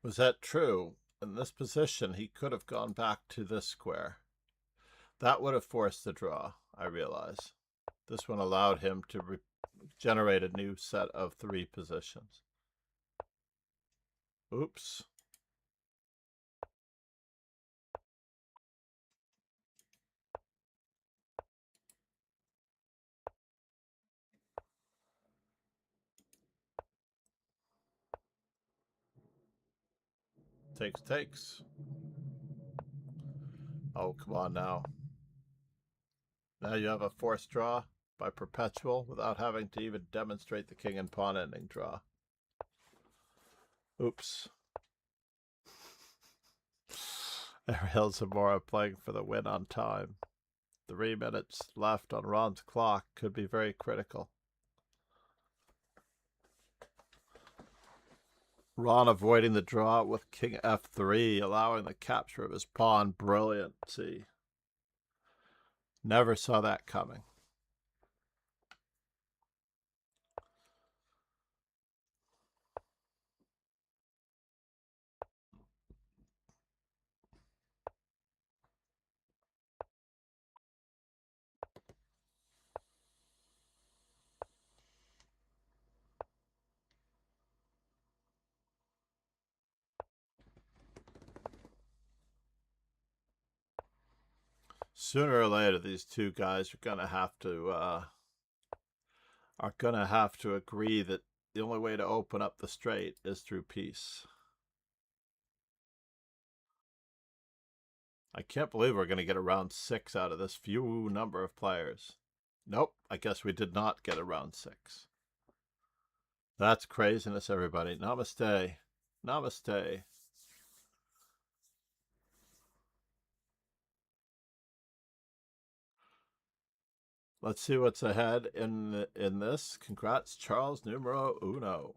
Was that true? In this position, he could have gone back to this square. That would have forced the draw, I realize. This one allowed him to generate a new set of 3 positions. Oops. Takes. Oh, come on now. Now you have a forced draw by perpetual without having to even demonstrate the king and pawn ending draw. Oops. Ariel Zamora playing for the win on time. 3 minutes left on Ron's clock could be very critical. Ron avoiding the draw with king f3, allowing the capture of his pawn. Brilliant. See, never saw that coming. Sooner or later, these two guys are gonna have to agree that the only way to open up the straight is through peace. I can't believe we're gonna get a round 6 out of this few number of players. Nope, I guess we did not get a round 6. That's craziness, everybody. Namaste. Namaste. Let's see what's ahead in this. Congrats, Charles numero uno.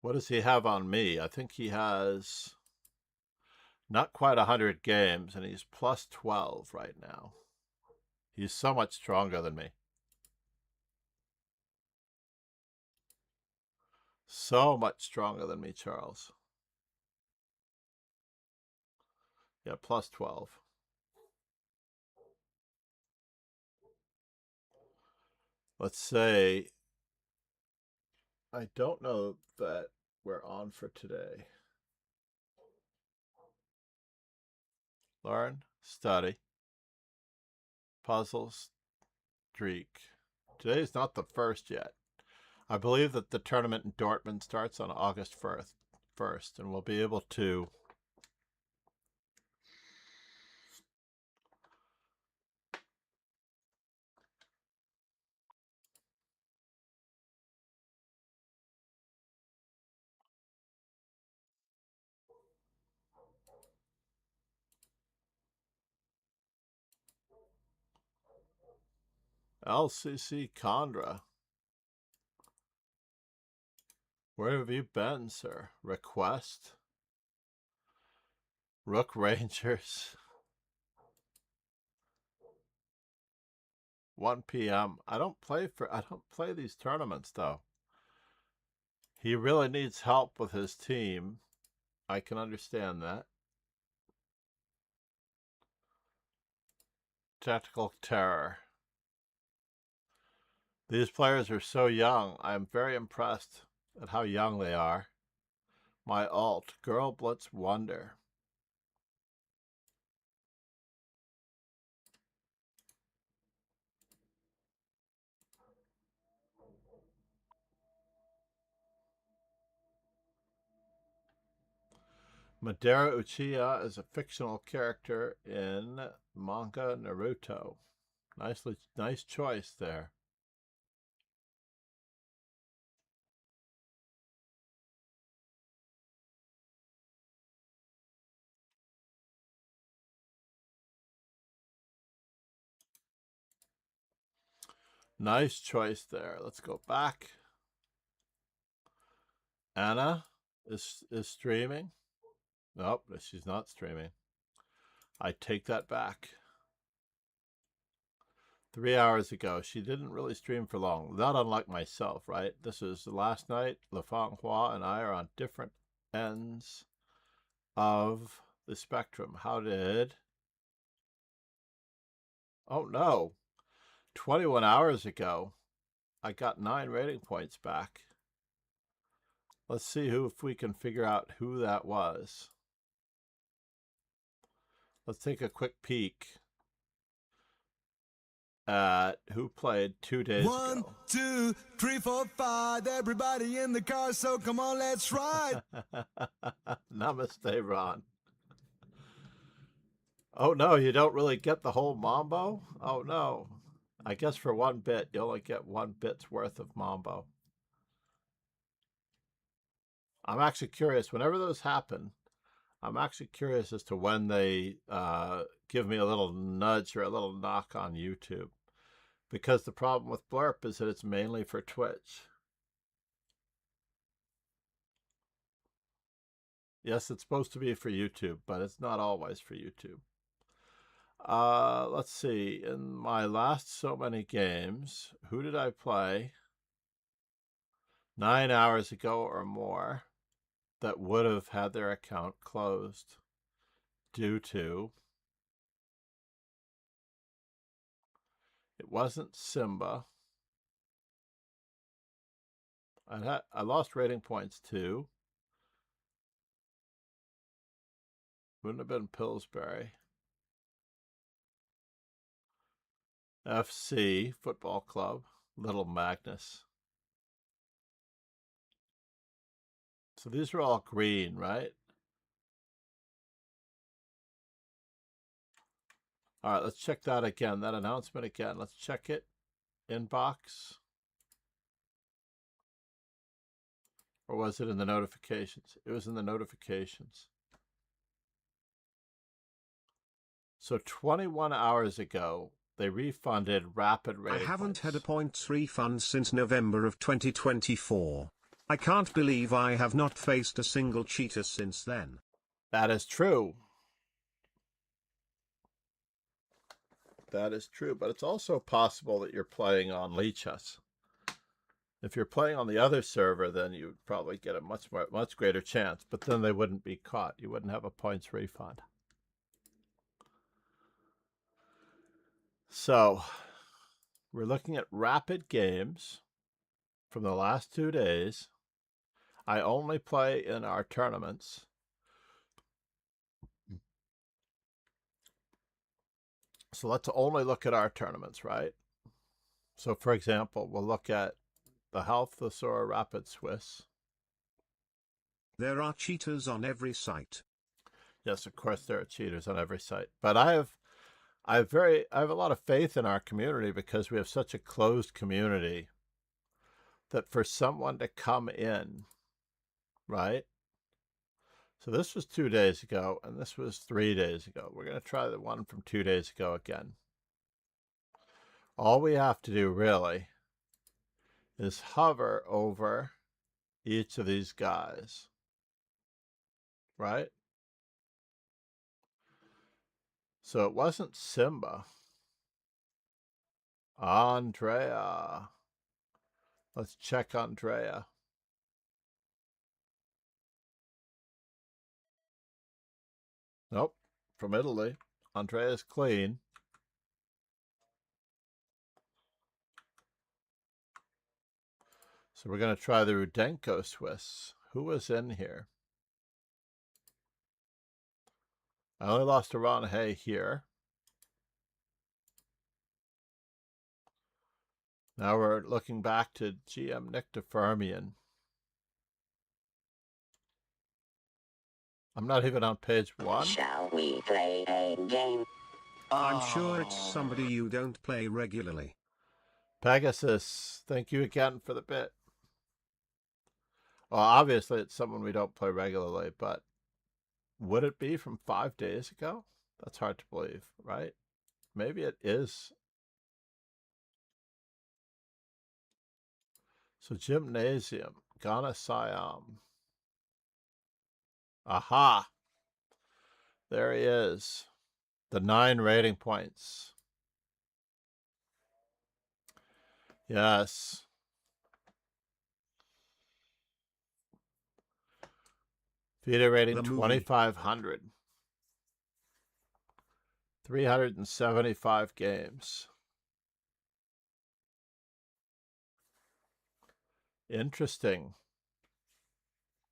What does he have on me? I think he has not quite 100 games, and he's plus 12 right now. He's so much stronger than me. So much stronger than me, Charles. Yeah, plus 12. Let's say, I don't know that we're on for today. Learn, study, puzzles, streak. Today's not the first yet. I believe that the tournament in Dortmund starts on August 1st, and we'll be able to LCC Condra. Where have you been, sir? Request? Rook Rangers. 1 p.m. I don't play these tournaments though. He really needs help with his team. I can understand that. Tactical terror. These players are so young. I am very impressed at how young they are. My alt, Girl Blitz Wonder. Madara Uchiha is a fictional character in manga Naruto. Nice choice there. Nice choice there. Let's go back. Anna is streaming. Nope, she's not streaming. I take that back. 3 hours ago. She didn't really stream for long. Not unlike myself, right? This is the last night. Lafang Hua and I are on different ends of the spectrum. How did... Oh, no. 21 hours ago, I got 9 rating points back. Let's see if we can figure out who that was. Let's take a quick peek at who played 2 days ago.
1, 2, 3, 4, 5. Everybody in the car, so come on, let's ride.
Namaste, Ron. Oh, no, you don't really get the whole mambo? Oh, no. I guess for 1 bit, you only get 1 bit's worth of mambo. I'm actually curious. Whenever those happen, I'm actually curious as to when they give me a little nudge or a little knock on YouTube. Because the problem with Blurp is that it's mainly for Twitch. Yes, it's supposed to be for YouTube, but it's not always for YouTube. Let's see. In my last so many games, who did I play 9 hours ago or more that would have had their account closed due to It wasn't Simba. I lost rating points too. Wouldn't have been Pillsbury. FC, Football Club, Little Magnus. So these are all green, right? All right, let's check that again, that announcement again. Let's check it. Inbox. Or was it in the notifications? It was in the notifications. So 21 hours ago, they refunded rapid rating
I haven't
points.
had a points refund since November of 2024. I can't believe I have not faced a single cheater since then.
That is true. That is true, but it's also possible that you're playing on Lichess. If you're playing on the other server, then you'd probably get a much greater chance, but then they wouldn't be caught. You wouldn't have a points refund. So, we're looking at rapid games from the last 2 days. I only play in our tournaments. So let's only look at our tournaments, right? So, for example, we'll look at the Hafthorsson Rapid Swiss.
There are cheaters on every site.
Yes, of course there are cheaters on every site. But I have a lot of faith in our community because we have such a closed community that for someone to come in, right? So this was 2 days ago, and this was 3 days ago. We're going to try the one from 2 days ago again. All we have to do really is hover over each of these guys, right? So it wasn't Simba. Andrea. Let's check Andrea. Nope, from Italy. Andrea's clean. So we're going to try the Rudenko Swiss. Who was in here? I only lost to Ron Hay here. Now we're looking back to GM Nick DeFermian. I'm not even on page 1.
Shall we play a game?
I'm sure it's somebody you don't play regularly.
Pegasus, thank you again for the bit. Well, obviously it's someone we don't play regularly, but would it be from 5 days ago? That's hard to believe, right? Maybe it is. So Gymnasium, Ghana Siam. Aha! There he is. The 9 rating points. Yes. FIDE rating 2,500. 375 games. Interesting.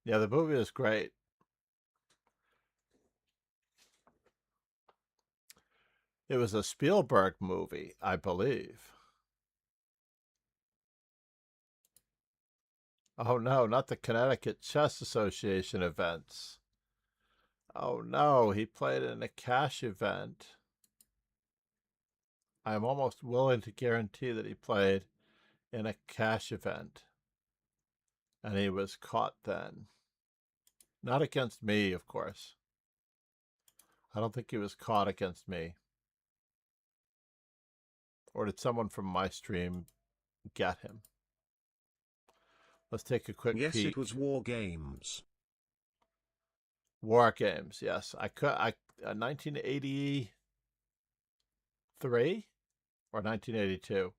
Yeah, the movie is great. It was a Spielberg movie, I believe. Oh no, not the Connecticut Chess Association events. Oh no, he played in a cash event. I'm almost willing to guarantee that he played in a cash event. And he was caught then. Not against me, of course. I don't think he was caught against me. Or did someone from my stream get him? Let's take a quick peek.
Yes, it was War Games.
War Games, yes. 1983 or 1982.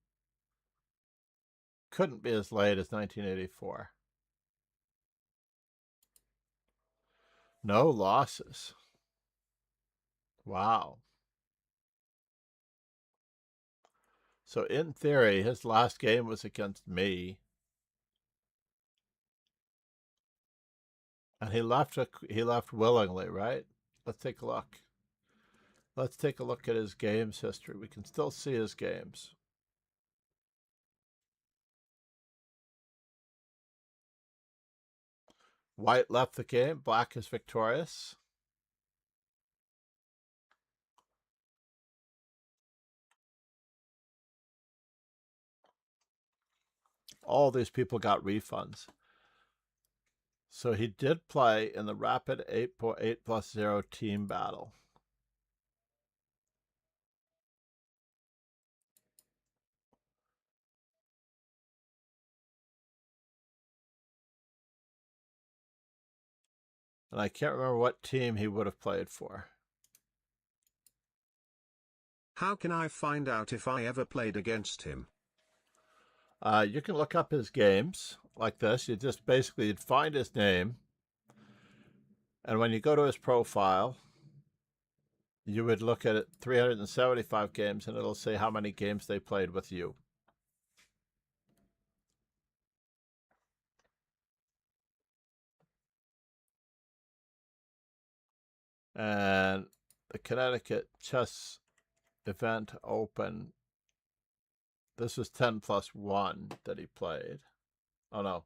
Couldn't be as late as 1984. No losses. Wow. So in theory, his last game was against me. And he left willingly, right? Let's take a look. Let's take a look at his games history. We can still see his games. White left the game. Black is victorious. All these people got refunds. So he did play in the Rapid 8+0 team battle. And I can't remember what team he would have played for.
How can I find out if I ever played against him?
You can look up his games like this. You just basically, you'd find his name. And when you go to his profile, you would look at it, 375 games, and it'll say how many games they played with you. And the Connecticut Chess Event Open, this was 10+1 that he played. Oh no.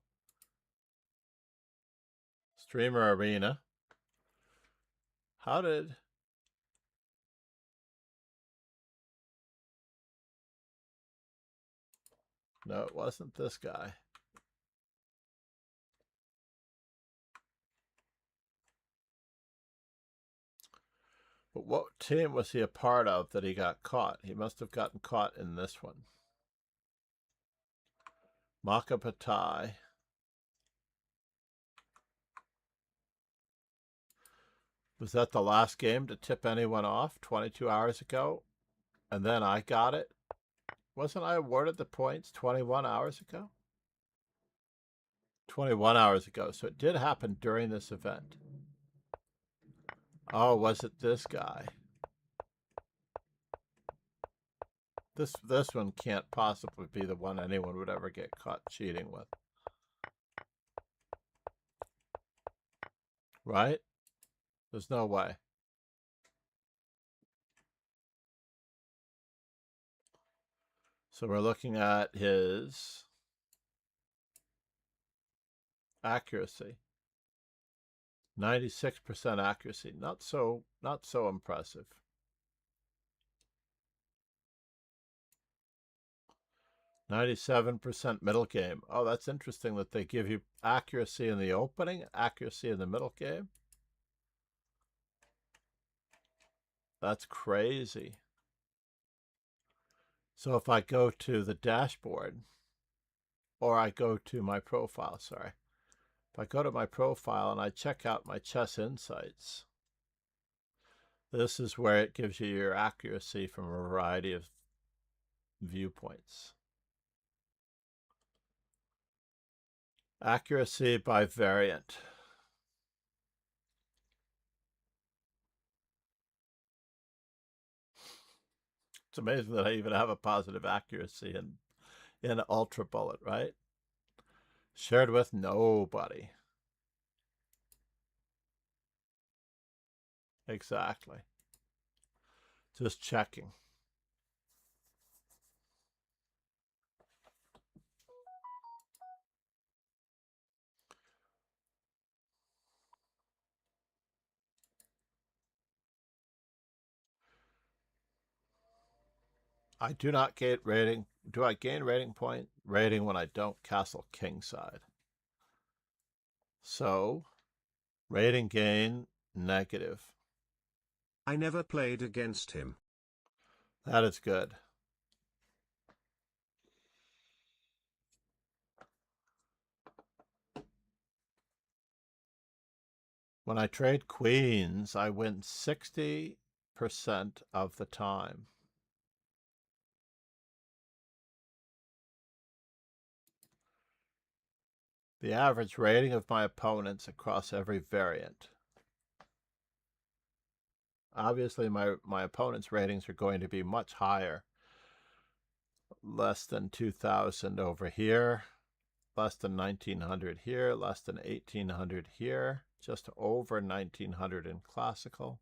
Streamer Arena. How did... No, it wasn't this guy. But what team was he a part of that he got caught? He must have gotten caught in this one. Makapatai. Was that the last game to tip anyone off 22 hours ago? And then I got it? Wasn't I awarded the points 21 hours ago? 21 hours ago. So it did happen during this event. Oh, was it this guy? This one can't possibly be the one anyone would ever get caught cheating with. Right? There's no way. So we're looking at his accuracy. 96% accuracy. Not so impressive. %, middle game. Oh, that's interesting that they give you accuracy in the opening, accuracy in the middle game. That's crazy. So if I go to the dashboard, or I go to my profile, sorry. If I go to my profile and I check out my chess insights, this is where it gives you your accuracy from a variety of viewpoints. Accuracy by variant. It's amazing that I even have a positive accuracy in Ultra Bullet, right? Shared with nobody. Exactly. Just checking. I do not get rating. Do I gain rating when I don't castle kingside? So, rating gain, negative.
I never played against him.
That is good. When I trade queens, I win 60% of the time. The average rating of my opponents across every variant. Obviously, my opponent's ratings are going to be much higher less than 2,000 over here, less than 1,900 here, less than 1,800 here, just over 1,900 in classical.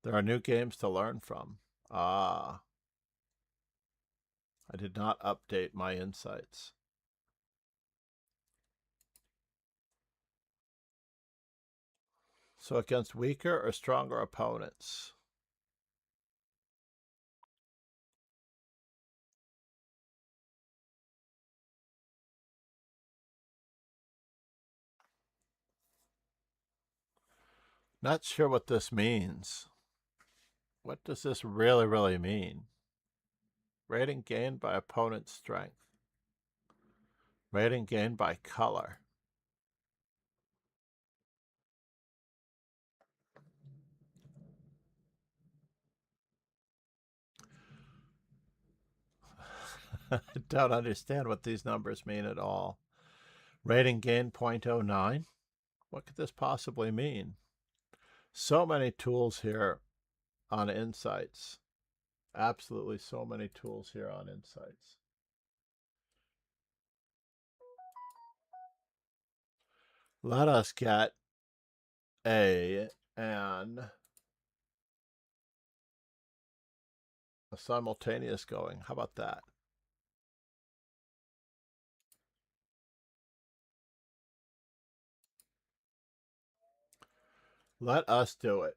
There are new games to learn from. Ah, I did not update my insights. So against weaker or stronger opponents. Not sure what this means. What does this really mean? Rating gained by opponent's strength. Rating gained by color. I don't understand what these numbers mean at all. Rating gain 0.09. What could this possibly mean? So many tools here on insights. Absolutely so many tools here on insights. Let us get a simultaneous going. How about that? Let us do it.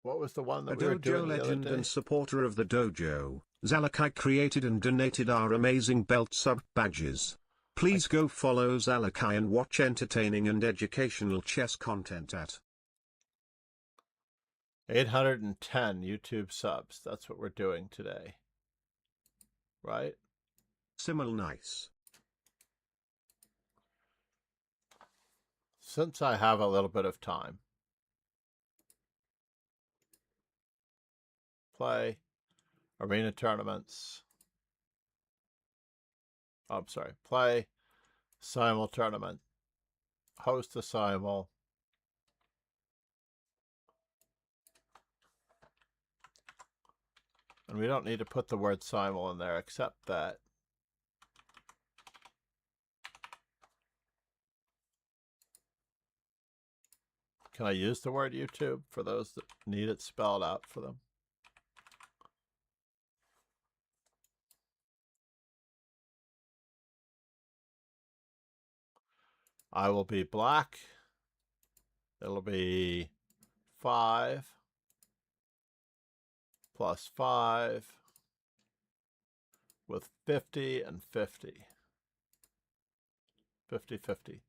What was the one that we were doing the other day?
A dojo legend and supporter of the dojo, Zalakai created and donated our amazing belt sub-badges. Please go follow Zalakai and watch entertaining and educational chess content at
810 YouTube subs. That's what we're doing today. Right?
Simul nice.
Since I have a little bit of time, play arena tournaments. Oh, I'm sorry. Play Simul tournament. Host a Simul. And we don't need to put the word Simul in there, except that can I use the word YouTube for those that need it spelled out for them? I will be black. It'll be 5 plus 5 with 50 and 50. 50-50.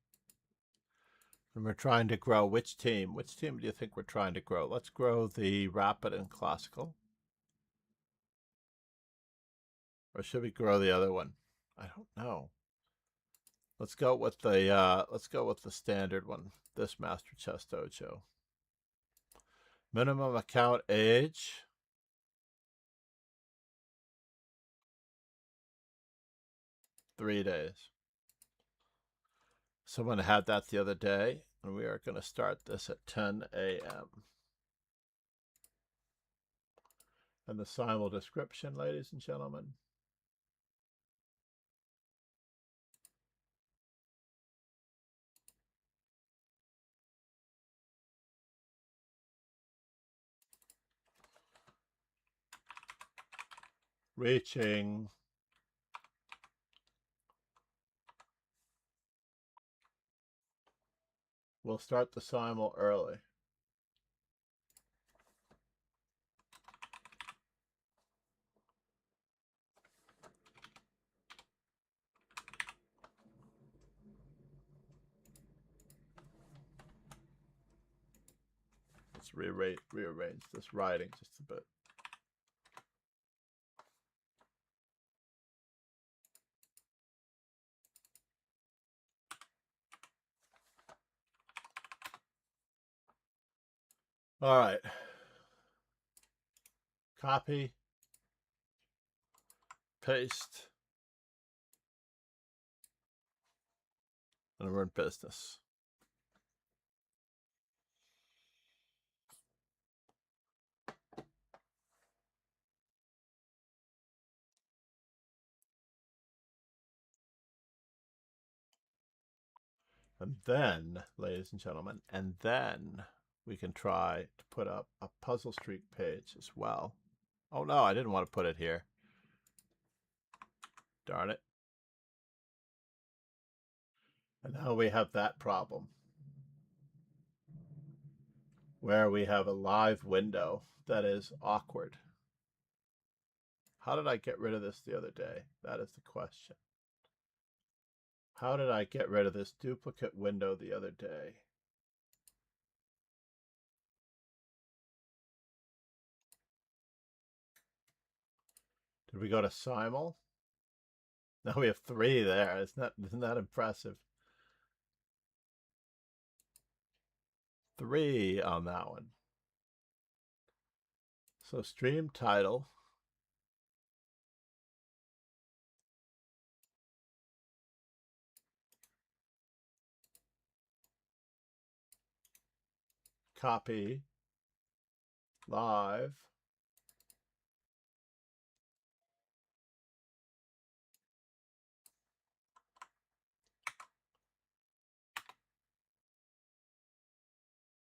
And we're trying to grow which team? Which team do you think we're trying to grow? Let's grow the rapid and classical. Or should we grow the other one? I don't know. Let's go with the standard one. This Master Chess Dojo. Minimum account age. Three days. Someone had that the other day, and we are going to start this at 10 a.m. And the Simul description, ladies and gentlemen. Reaching we'll start the Simul early. Let's rearrange this writing just a bit. All right. Copy. Paste. And we're in business. And then, ladies and gentlemen, and then we can try to put up a puzzle streak page as well. Oh no, I didn't want to put it here. Darn it. And now we have that problem where we have a live window that is awkward. How did I get rid of this the other day? That is the question. How did I get rid of this duplicate window the other day? Did we go to Simul? Now we have 3 there. Isn't that impressive? 3 on that one. So stream title. Copy. Live.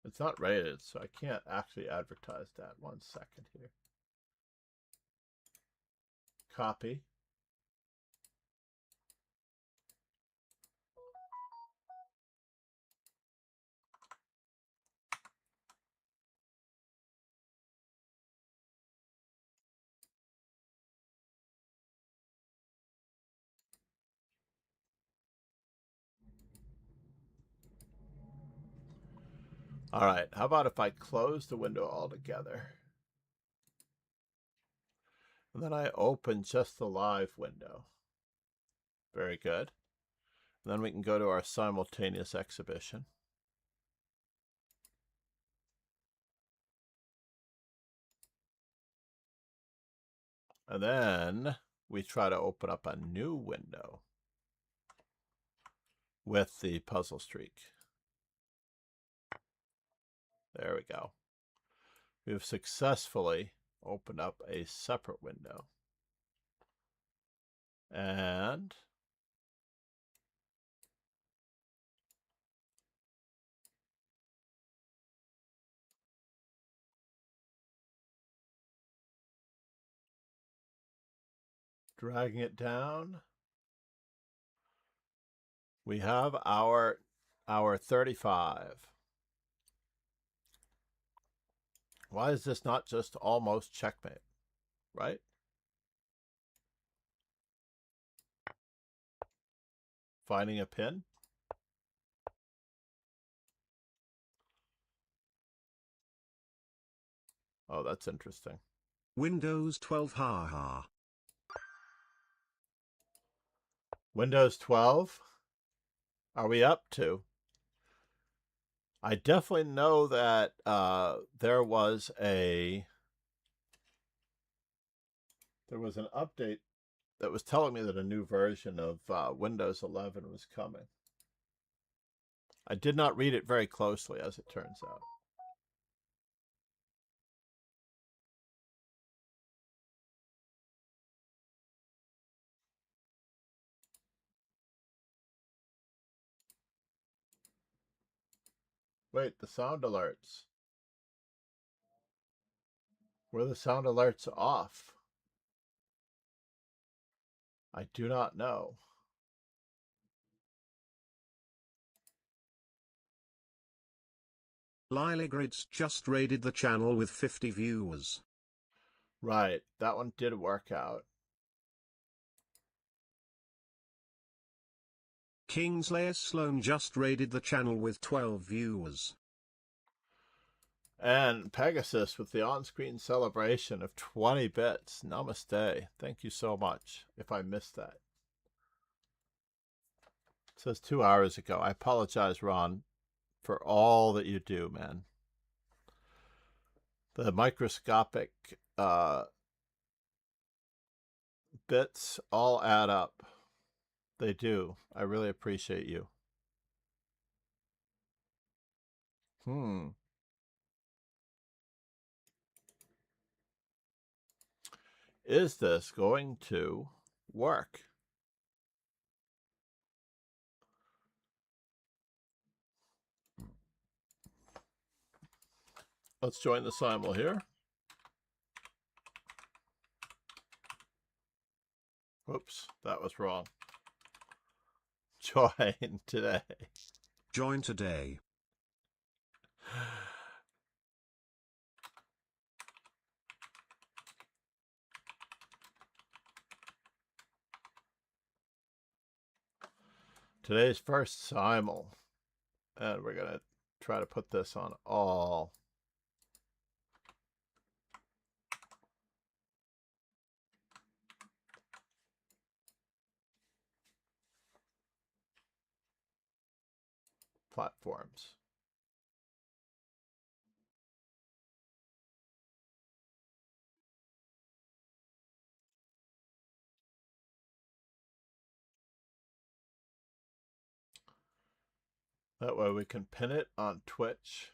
It's not rated, so I can't actually advertise that. 1 second here. Copy. All right, how about if I close the window altogether? And then I open just the live window. Very good. And then we can go to our simultaneous exhibition. And then we try to open up a new window with the puzzle streak. There we go. We've successfully opened up a separate window. And dragging it down, we have our 35. Why is this not just almost checkmate, right? Finding a pin. Oh, that's interesting.
Windows 12 haha.
Windows 12? Are we up to? I definitely know that there was an update that was telling me that a new version of Windows 11 was coming. I did not read it very closely, as it turns out. Wait, the sound alerts. Were the sound alerts off? I do not know.
Liligrids just raided the channel with 50 viewers.
Right, that one did work out.
Kingslayer Sloan just raided the channel with 12 viewers.
And Pegasus with the on-screen celebration of 20 bits. Namaste. Thank you so much if I missed that. It says 2 hours ago. I apologize, Ron, for all that you do, man. The microscopic bits all add up. They do. I really appreciate you. Is this going to work? Let's join the Simul here. Whoops, that was wrong. Join today.
Join today.
Today's first Simul. And we're going to try to put this on all. Platforms. That way we can pin it on Twitch.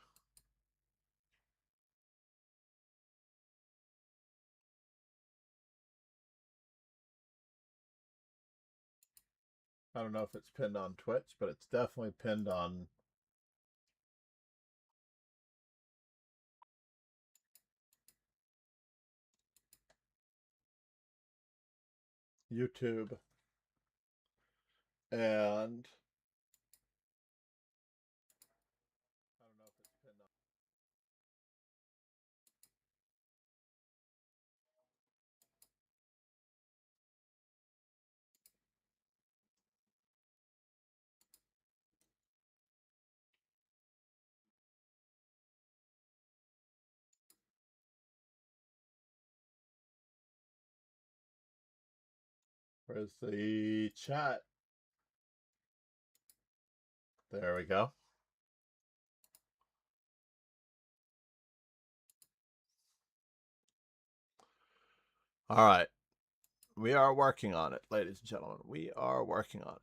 I don't know if it's pinned on Twitch, but it's definitely pinned on YouTube and I don't know if it's pinned on. Where's the chat? There we go. All right. We are working on it, ladies and gentlemen. We are working on it.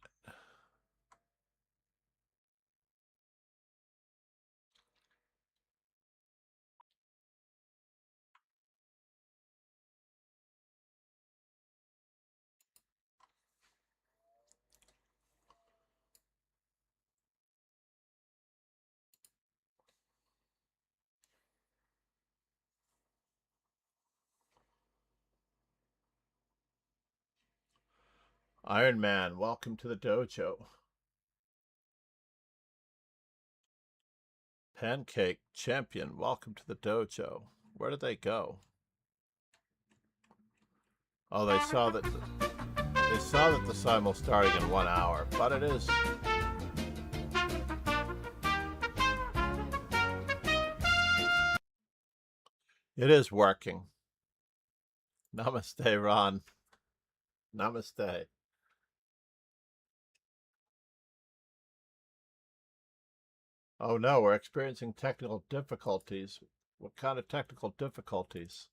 Iron Man, welcome to the dojo. Pancake Champion, welcome to the dojo. Where did they go? Oh, they saw that the Simul starting in 1 hour, but it is. It is working. Namaste, Ron. Namaste. Oh no, we're experiencing technical difficulties. What kind of technical difficulties?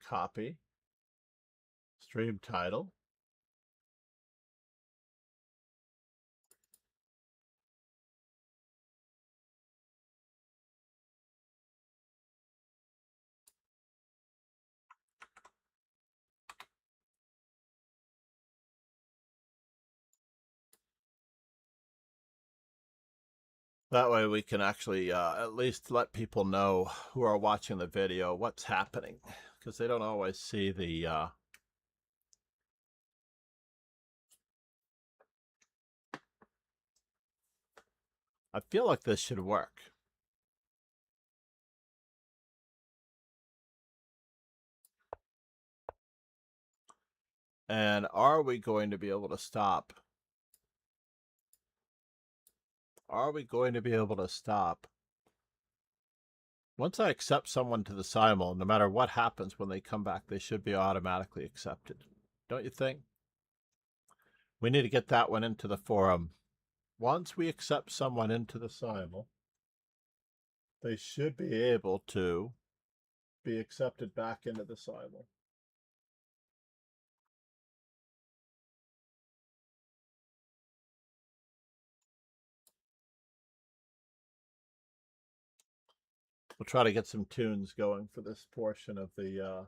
Copy. Stream title. That way we can actually at least let people know who are watching the video what's happening, because they don't always see the I feel like this should work. And are we going to be able to stop? Are we going to be able to stop? Once I accept someone to the Simul, no matter what happens when they come back, they should be automatically accepted. Don't you think? We need to get that one into the forum. Once we accept someone into the Simul, they should be able to be accepted back into the Simul. We'll try to get some tunes going for this portion of the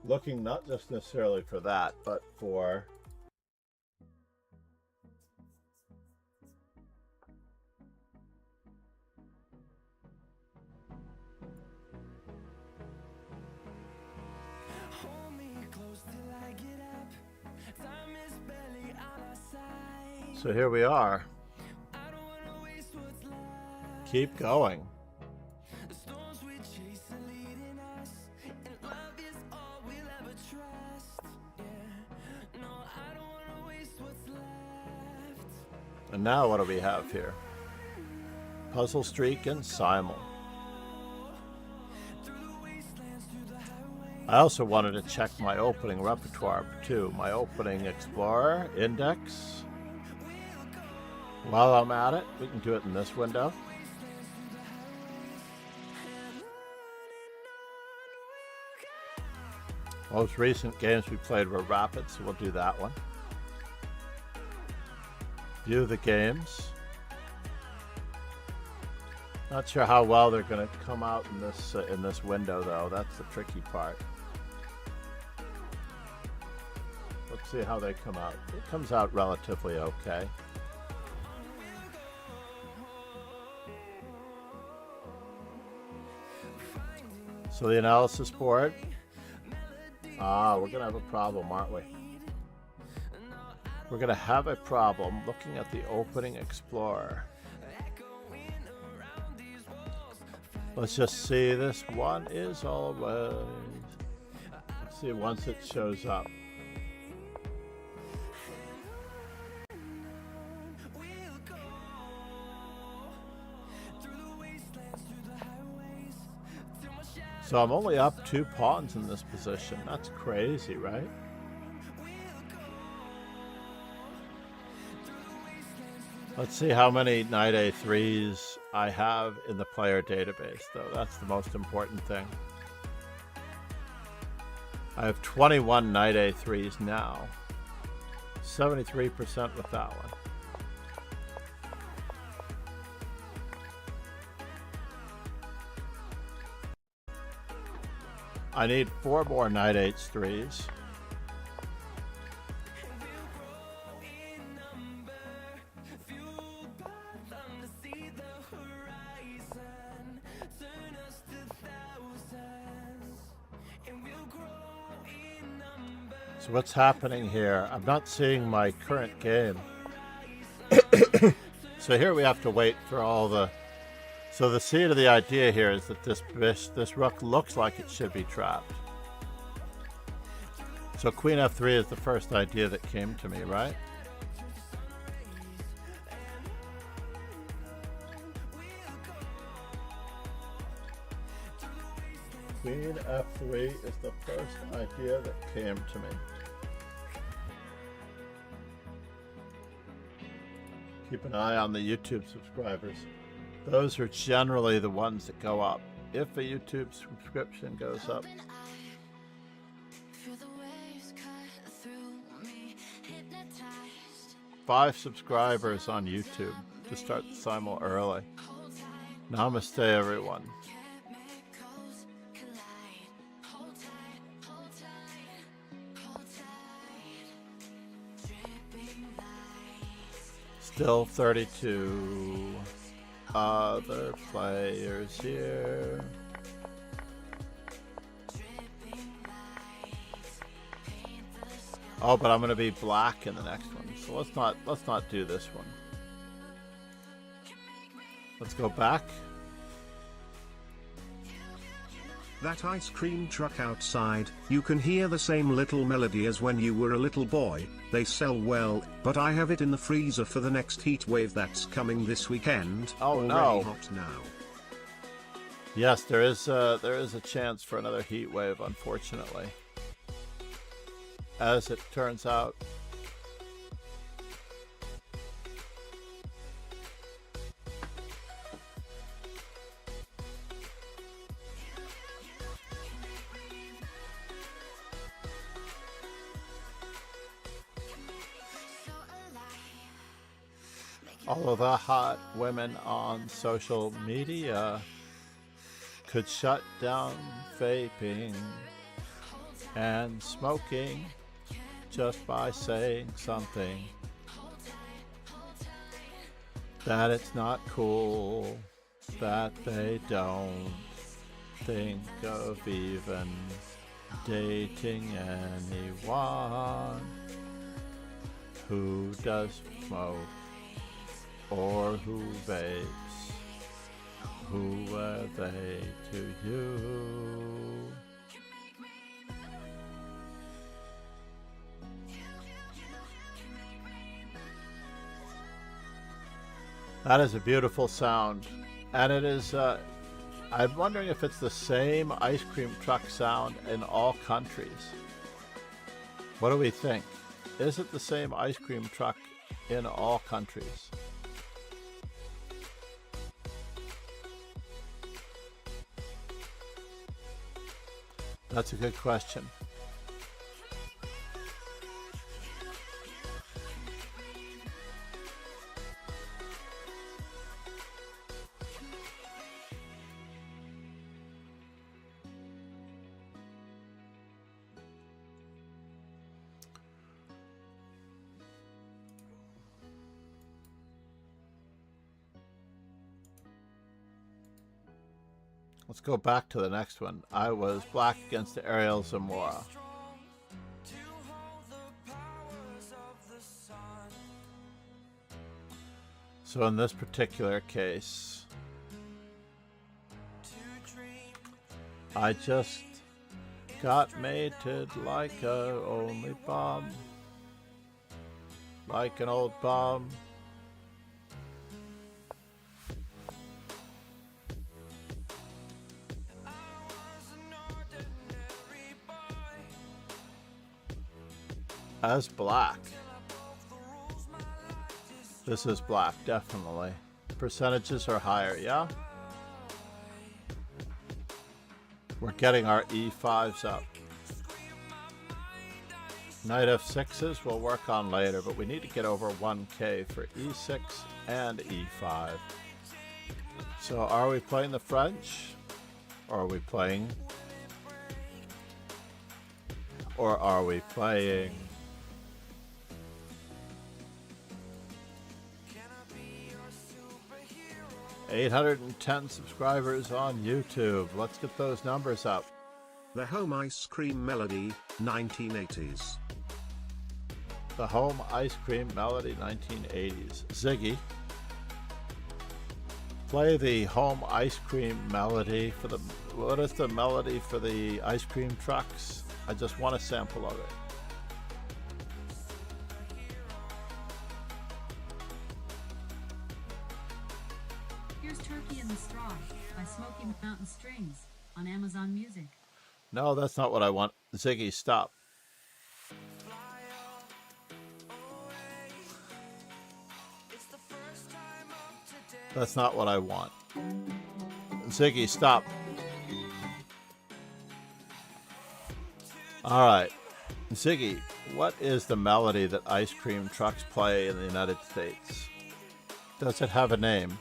looking not just necessarily for that, but for so here we are. Keep going. And now what do we have here? Puzzle Streak and Simul. I also wanted to check my opening repertoire too. My opening Explorer, Index. While I'm at it, we can do it in this window. Most recent games we played were Rapid, so we'll do that one. View the games. Not sure how well they're going to come out in this window, though. That's the tricky part. Let's see how they come out. It comes out relatively okay. So the analysis board. We're going to have a problem, aren't we? We're going to have a problem looking at the opening Explorer. Let's just see. This one is always. Let's see once it shows up. So I'm only up 2 pawns in this position. That's crazy, right? Let's see how many knight a3s I have in the player database, though. That's the most important thing. I have 21 knight a3s now. 73% with that one. I need 4 more knight h3s. So what's happening here? I'm not seeing my current game. So here we have to wait for all the... So the seed of the idea here is that this rook looks like it should be trapped. So queen f3 is the first idea that came to me, right? Queen f3 is the first idea that came to me. Keep an eye on the YouTube subscribers. Those are generally the ones that go up. If a YouTube subscription goes up. 5 subscribers on YouTube to start the Simul early. Namaste, everyone. Still 32 other players here. Oh, but I'm going to be black in the next one, so let's not do this one. Let's go back.
That ice cream truck outside, you can hear the same little melody as when you were a little boy. They sell well, but I have it in the freezer for the next heat wave that's coming this weekend.
Oh,
already
no.
Hot now.
Yes, there is a chance for another heat wave, unfortunately. As it turns out. All of the hot women on social media could shut down vaping. and smoking just by saying something that it's not cool, that they don't think of even dating anyone who does smoke or who vapes. Who were they to you? That is a beautiful sound, and it is, I'm wondering if it's the same ice cream truck sound in all countries. What do we think? Is it the same ice cream truck in all countries? That's a good question. Let's go back to the next one. I was black against the Ariel Zamora. So in this particular case, I just got mated like a only bum, like an old bum. As black. This is black, definitely. Percentages are higher, yeah? We're getting our E5s up. Knight F6s we'll work on later, but we need to get over 1K for E6 and E5. So are we playing the French? Or are we playing... Or are we playing... 810 subscribers on YouTube. Let's get those numbers up.
The Home Ice Cream Melody, 1980s.
The Home Ice Cream Melody, 1980s. Ziggy, play the Home Ice Cream Melody for the... What is the melody for the ice cream trucks? I just want a sample of it.
Smoky Mountain Strings on Amazon Music.
No, that's not what I want. Ziggy, stop. That's not what I want. Ziggy, stop. All right. Ziggy, what is the melody that ice cream trucks play in the United States? Does it have a name?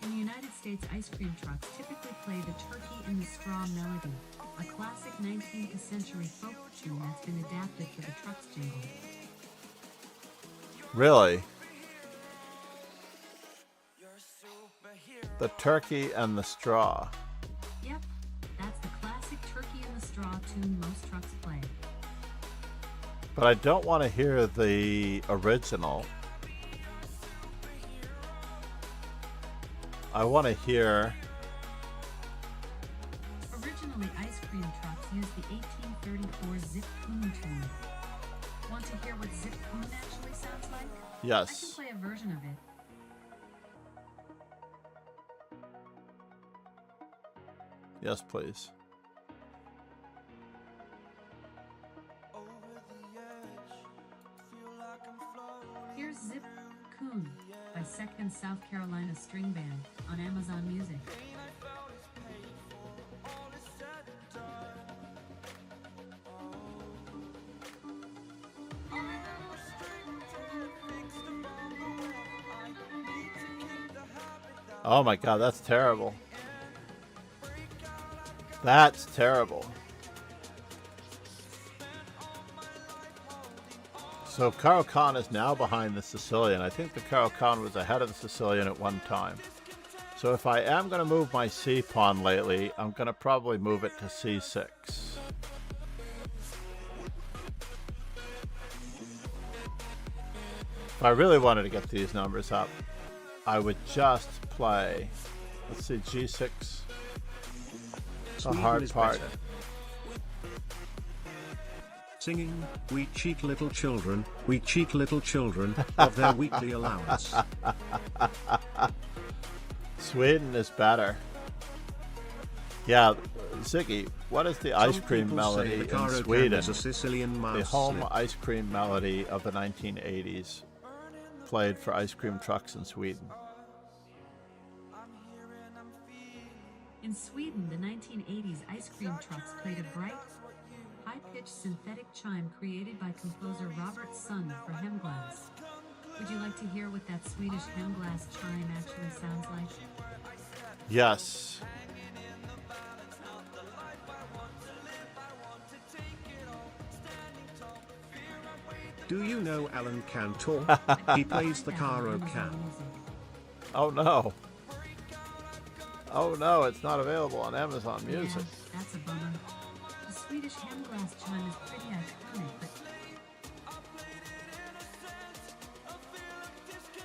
In the United States, ice cream trucks typically play the Turkey in the Straw melody, a classic 19th century folk tune that's been adapted for the truck's jingle.
Really? The Turkey and the Straw.
Yep, that's the classic Turkey in the Straw tune most trucks play.
But I don't want to hear the original. I want to hear...
Originally, ice cream trucks used the 1834 Zip Coon tune. Want to hear what Zip Coon actually sounds like?
Yes.
I can play a version of it.
Yes, please.
Here's Zip Coon by 2nd South Carolina String Band on Amazon Music.
Oh my God, that's terrible. That's terrible. So Caro-Kann is now behind the Sicilian. I think the Caro-Kann was ahead of the Sicilian at one time. So if I am going to move my C pawn lately, I'm going to probably move it to C6. If I really wanted to get these numbers up, I would just play, let's see, G6, the hard part.
Better. Singing, we cheat little children of their weekly allowance.
Sweden is better. Yeah, Ziggy, what is the ice cream melody in Sweden?
A Sicilian
the home ice cream melody of the 1980s, played for ice cream trucks in Sweden.
In Sweden, the 1980s ice cream trucks played a bright, high-pitched synthetic chime created by composer Robert Sund for Hemglass. Would you like to hear what that Swedish Hemglass chime actually sounds like?
Yes.
Do you know Alan Cantor? He plays the Caro-Kann.
Oh no. Oh no, it's not available on Amazon Music.
Yeah, that's a bummer. The Swedish Hemglass chime is pretty iconic,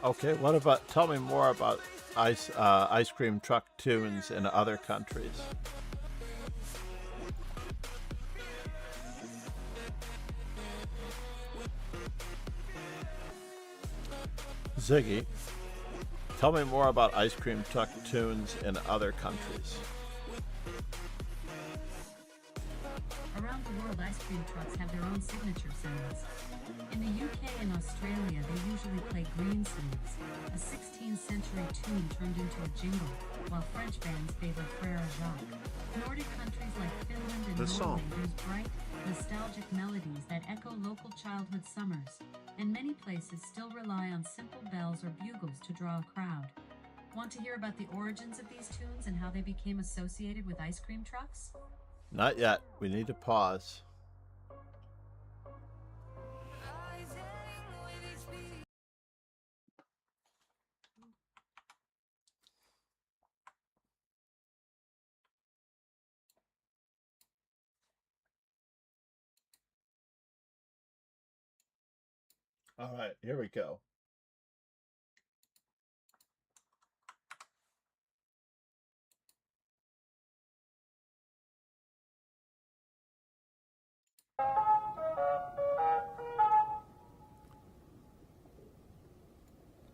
but...
Okay, what about, tell me more about ice cream truck tunes in other countries. Ziggy, tell me more about ice cream truck tunes in other countries.
Around the world, ice cream trucks have their own signature sounds. In the UK and Australia, they usually play Green Sleeves, a 16th century tune turned into a jingle, while French bands favor Frère Jacques. Nordic countries like Finland and Norway use bright, nostalgic melodies that echo local childhood summers, and many places still rely on simple bells or bugles to draw a crowd. Want to hear about the origins of these tunes and how they became associated with ice cream trucks?
Not yet. We need to pause. All right, here we go.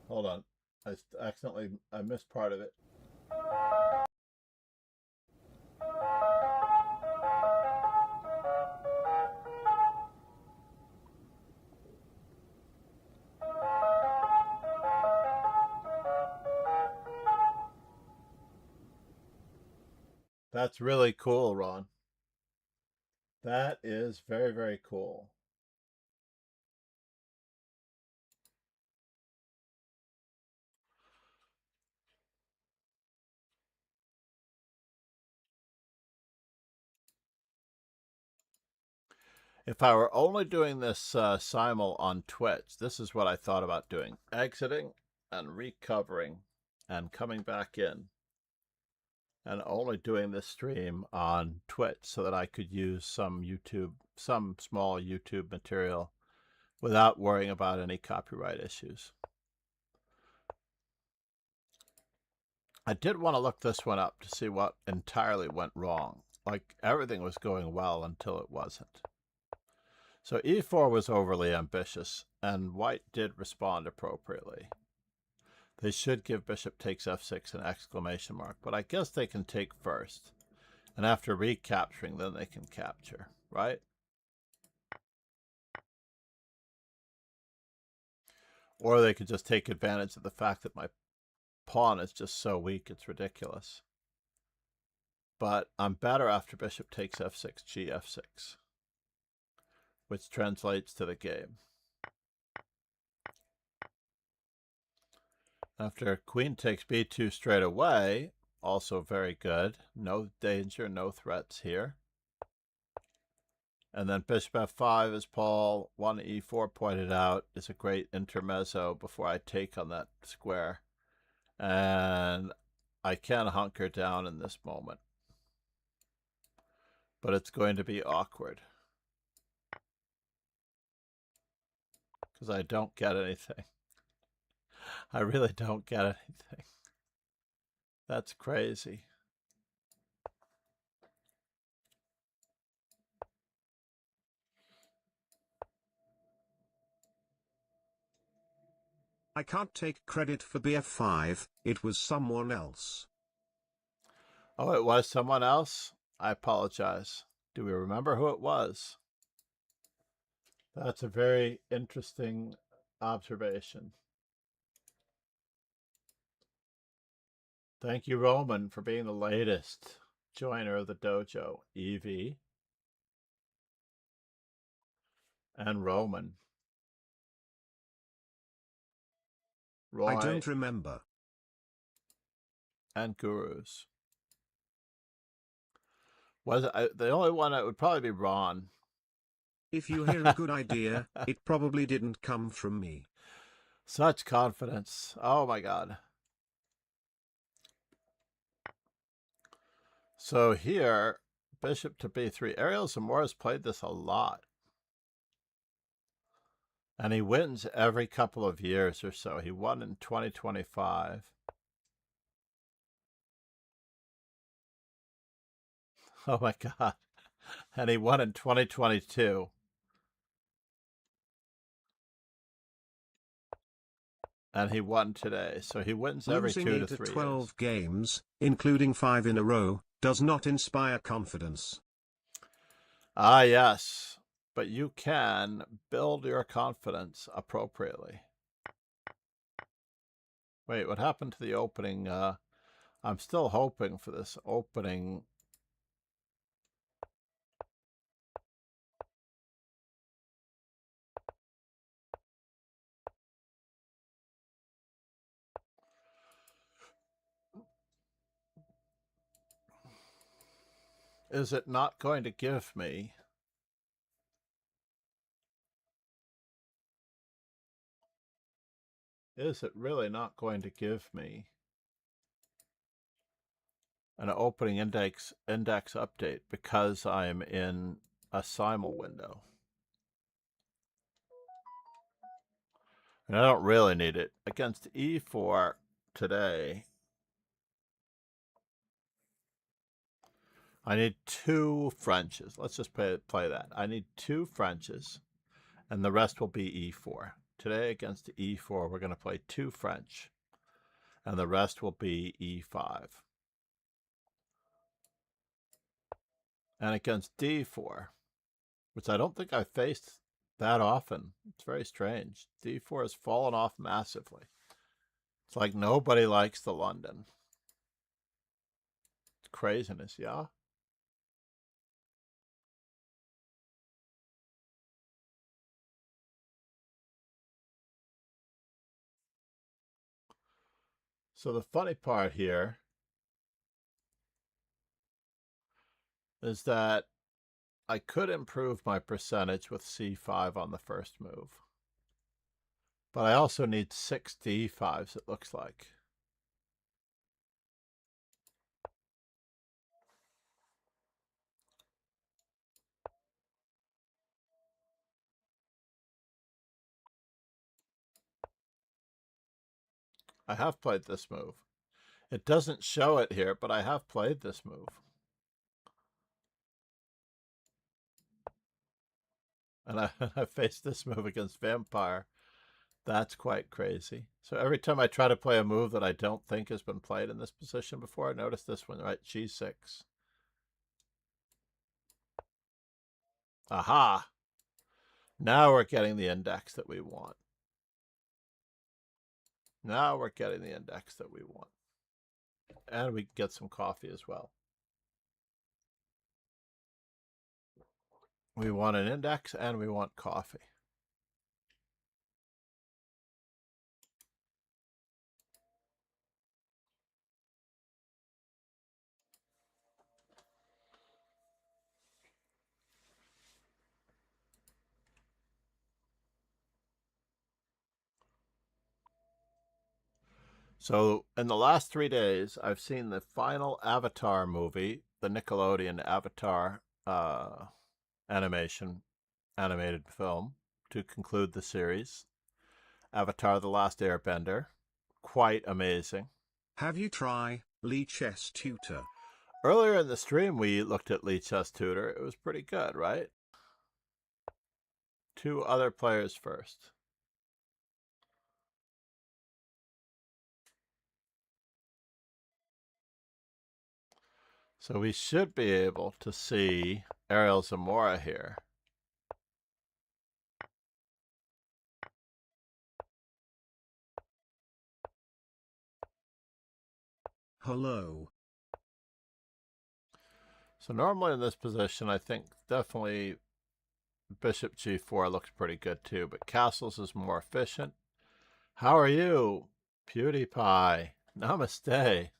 Hold on. I missed part of it. That's really cool, Ron. That is very, very cool. If I were only doing this Simul on Twitch, this is what I thought about doing. Exiting and recovering and coming back in. And only doing this stream on Twitch so that I could use some small YouTube material without worrying about any copyright issues. I did want to look this one up to see what entirely went wrong. Like, everything was going well until it wasn't. So e4 was overly ambitious, and white did respond appropriately. They should give bishop takes f6 an exclamation mark, but I guess they can take first. And after recapturing, then they can capture, right? Or they could just take advantage of the fact that my pawn is just so weak, it's ridiculous. But I'm better after bishop takes f6, g f6, which translates to the game. After queen takes b2 straight away, also very good. No danger, no threats here. And then bishop f5, as Paul 1e4 pointed out, is a great intermezzo before I take on that square. And I can hunker down in this moment. But it's going to be awkward. Because I don't get anything. I really don't get anything. That's crazy.
I can't take credit for BF5, it was someone else.
Oh, it was someone else? I apologize. Do we remember who it was? That's a very interesting observation. Thank you, Roman, for being the latest joiner of the dojo. Evie and Roman. Roy
I don't remember.
and Gurus. Was the only one that would probably be Ron.
If you hear a good idea, it probably didn't come from me.
Such confidence. Oh my God. So here, bishop to b3. Ariel Zamora's played this a lot. And he wins every couple of years or so. He won in 2025. Oh my God. And he won in 2022. And he won today. So he wins every
Losing
2 to
8
3
at 12
years.
games, including 5 in a row, does not inspire confidence.
Ah, yes. But you can build your confidence appropriately. Wait, what happened to the opening? I'm still hoping for this opening. Is it not going to give me? Is it really not going to give me an opening index update because I'm in a Simul window? And I don't really need it. Against e4 today, I need 2 Frenches. Let's just play that. I need 2 Frenches, and the rest will be e4. Today against e4, we're going to play 2 French, and the rest will be e5. And against d4, which I don't think I faced that often. It's very strange. d4 has fallen off massively. It's like nobody likes the London. It's craziness, yeah? So the funny part here is that I could improve my percentage with c5 on the first move. But I also need 6 d5s, it looks like. I have played this move. It doesn't show it here, but I have played this move. And I faced this move against Vampire. That's quite crazy. So every time I try to play a move that I don't think has been played in this position before, I notice this one, right? G6. Aha! Now we're getting the index that we want. Now we're getting the index that we want. And we get some coffee as well. We want an index and we want coffee. So in the last 3 days, I've seen the final Avatar movie, the Nickelodeon Avatar animated film to conclude the series. Avatar: The Last Airbender. Quite amazing.
Have you tried Lee Chess Tutor?
Earlier in the stream, we looked at Lee Chess Tutor. It was pretty good, right? 2 other players first. So we should be able to see Ariel Zamora here.
Hello.
So normally in this position, I think definitely Bishop G4 looks pretty good too, but Castles is more efficient. How are you, PewDiePie? Namaste.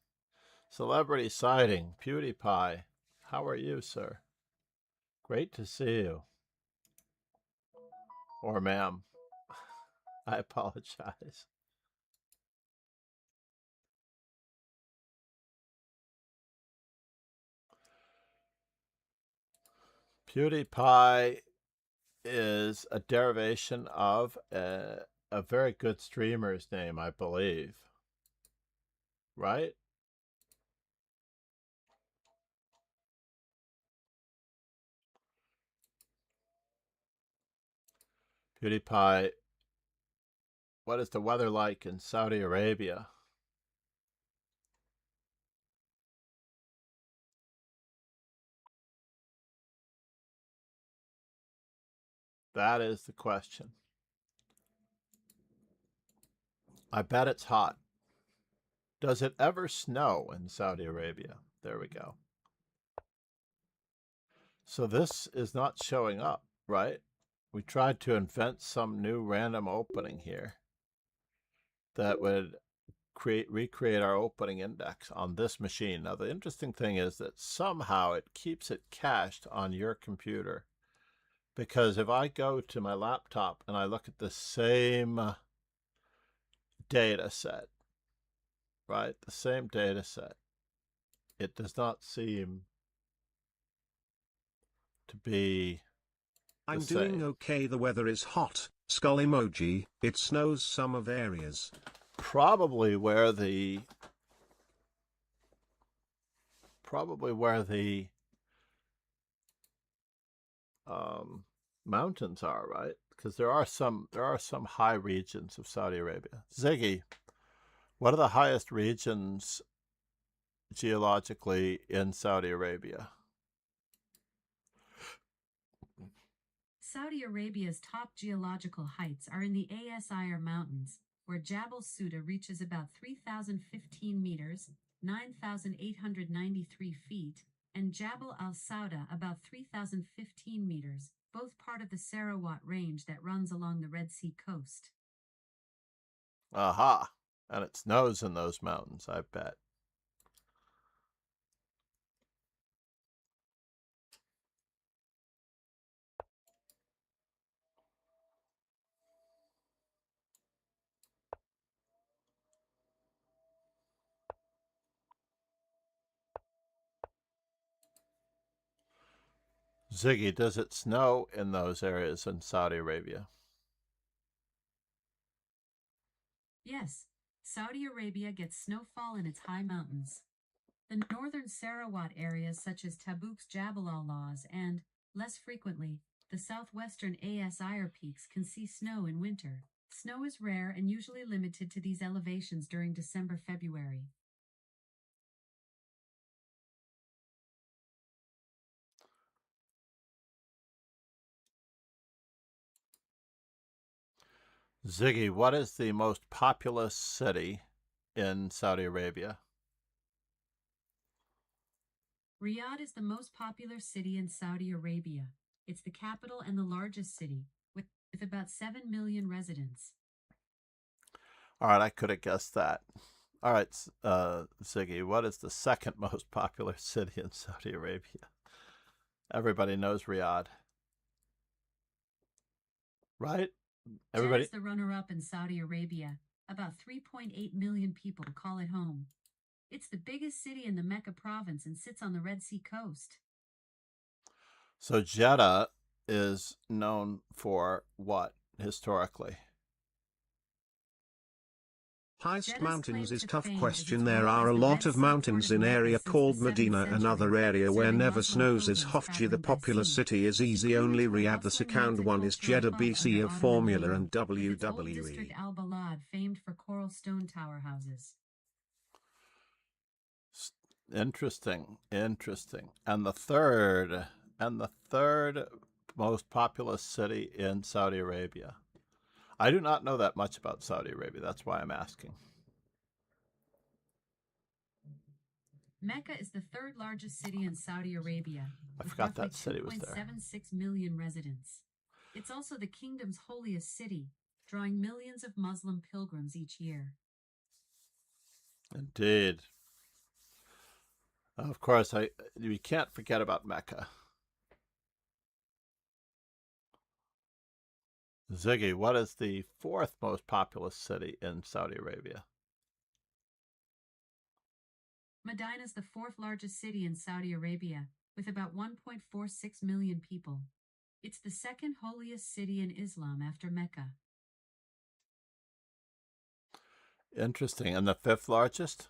Celebrity sighting, PewDiePie. How are you, sir? Great to see you. Or ma'am. I apologize. PewDiePie is a derivation of a very good streamer's name, I believe. Right? PewDiePie, what is the weather like in Saudi Arabia? That is the question. I bet it's hot. Does it ever snow in Saudi Arabia? There we go. So this is not showing up, right? We tried to invent some new random opening here that would recreate our opening index on this machine. Now, the interesting thing is that somehow it keeps it cached on your computer. Because if I go to my laptop and I look at the same data set, right? The same data set, it does not seem to be the
I'm
same.
doing okay. The weather is hot. Skull emoji. It snows some of areas.
Probably where the mountains are, right? Because there are some high regions of Saudi Arabia. Ziggy, what are the highest regions geologically in Saudi Arabia?
Saudi Arabia's top geological heights are in the Asir Mountains, where Jabal Suda reaches about 3,015 meters, 9,893 feet, and Jabal al-Sauda about 3,015 meters, both part of the Sarawat range that runs along the Red Sea coast.
Aha! And it snows in those mountains, I bet. Ziggy, does it snow in those areas in Saudi Arabia?
Yes, Saudi Arabia gets snowfall in its high mountains. The northern Sarawat areas such as Tabuk's Jabal al-Lawz and, less frequently, the southwestern Asir peaks can see snow in winter. Snow is rare and usually limited to these elevations during December-February.
Ziggy, what is the most populous city in Saudi Arabia?
Riyadh is the most popular city in Saudi Arabia. It's the capital and the largest city, with about 7 million residents.
All right, I could have guessed that. All right, Ziggy, what is the second most popular city in Saudi Arabia? Everybody knows Riyadh. Right? Everybody.
Jeddah is the runner-up in Saudi Arabia, About 3.8 million people call it home. It's the biggest city in the Mecca province and sits on the Red Sea coast.
So Jeddah is known for what historically?
Highest
Jeddah's
mountains
claim
is
to
tough
fame is
question.
its
There
role
are
as
a
the
lot
Red
of
Sea
mountains
port of
in
Mecca
area
since the
called
7th
Medina.
century,
Another area where
serving
never
Muslim
snows is
pilgrims
Hofji. The
traveling by
popular
sea.
city is
It
easy.
grew
Only
into a
Riyadh. The
bustling
second one is
multicultural
Jeddah
hub
BC
under
of
Ottoman
Formula
rule,
and
with its old district
WWE.
Al-Balad famed for coral stone tower houses.
Interesting, interesting. And the third most populous city in Saudi Arabia. I do not know that much about Saudi Arabia. That's why I'm asking.
Mecca is the third largest city in Saudi Arabia,
I
with
forgot
roughly
that city was there.
2.76 million residents. It's also the kingdom's holiest city, drawing millions of Muslim pilgrims each year.
Indeed. Of course, we can't forget about Mecca. Ziggy, what is the fourth most populous city in Saudi Arabia?
Medina is the fourth largest city in Saudi Arabia, with about 1.46 million people. It's the second holiest city in Islam after Mecca.
Interesting. And the fifth largest?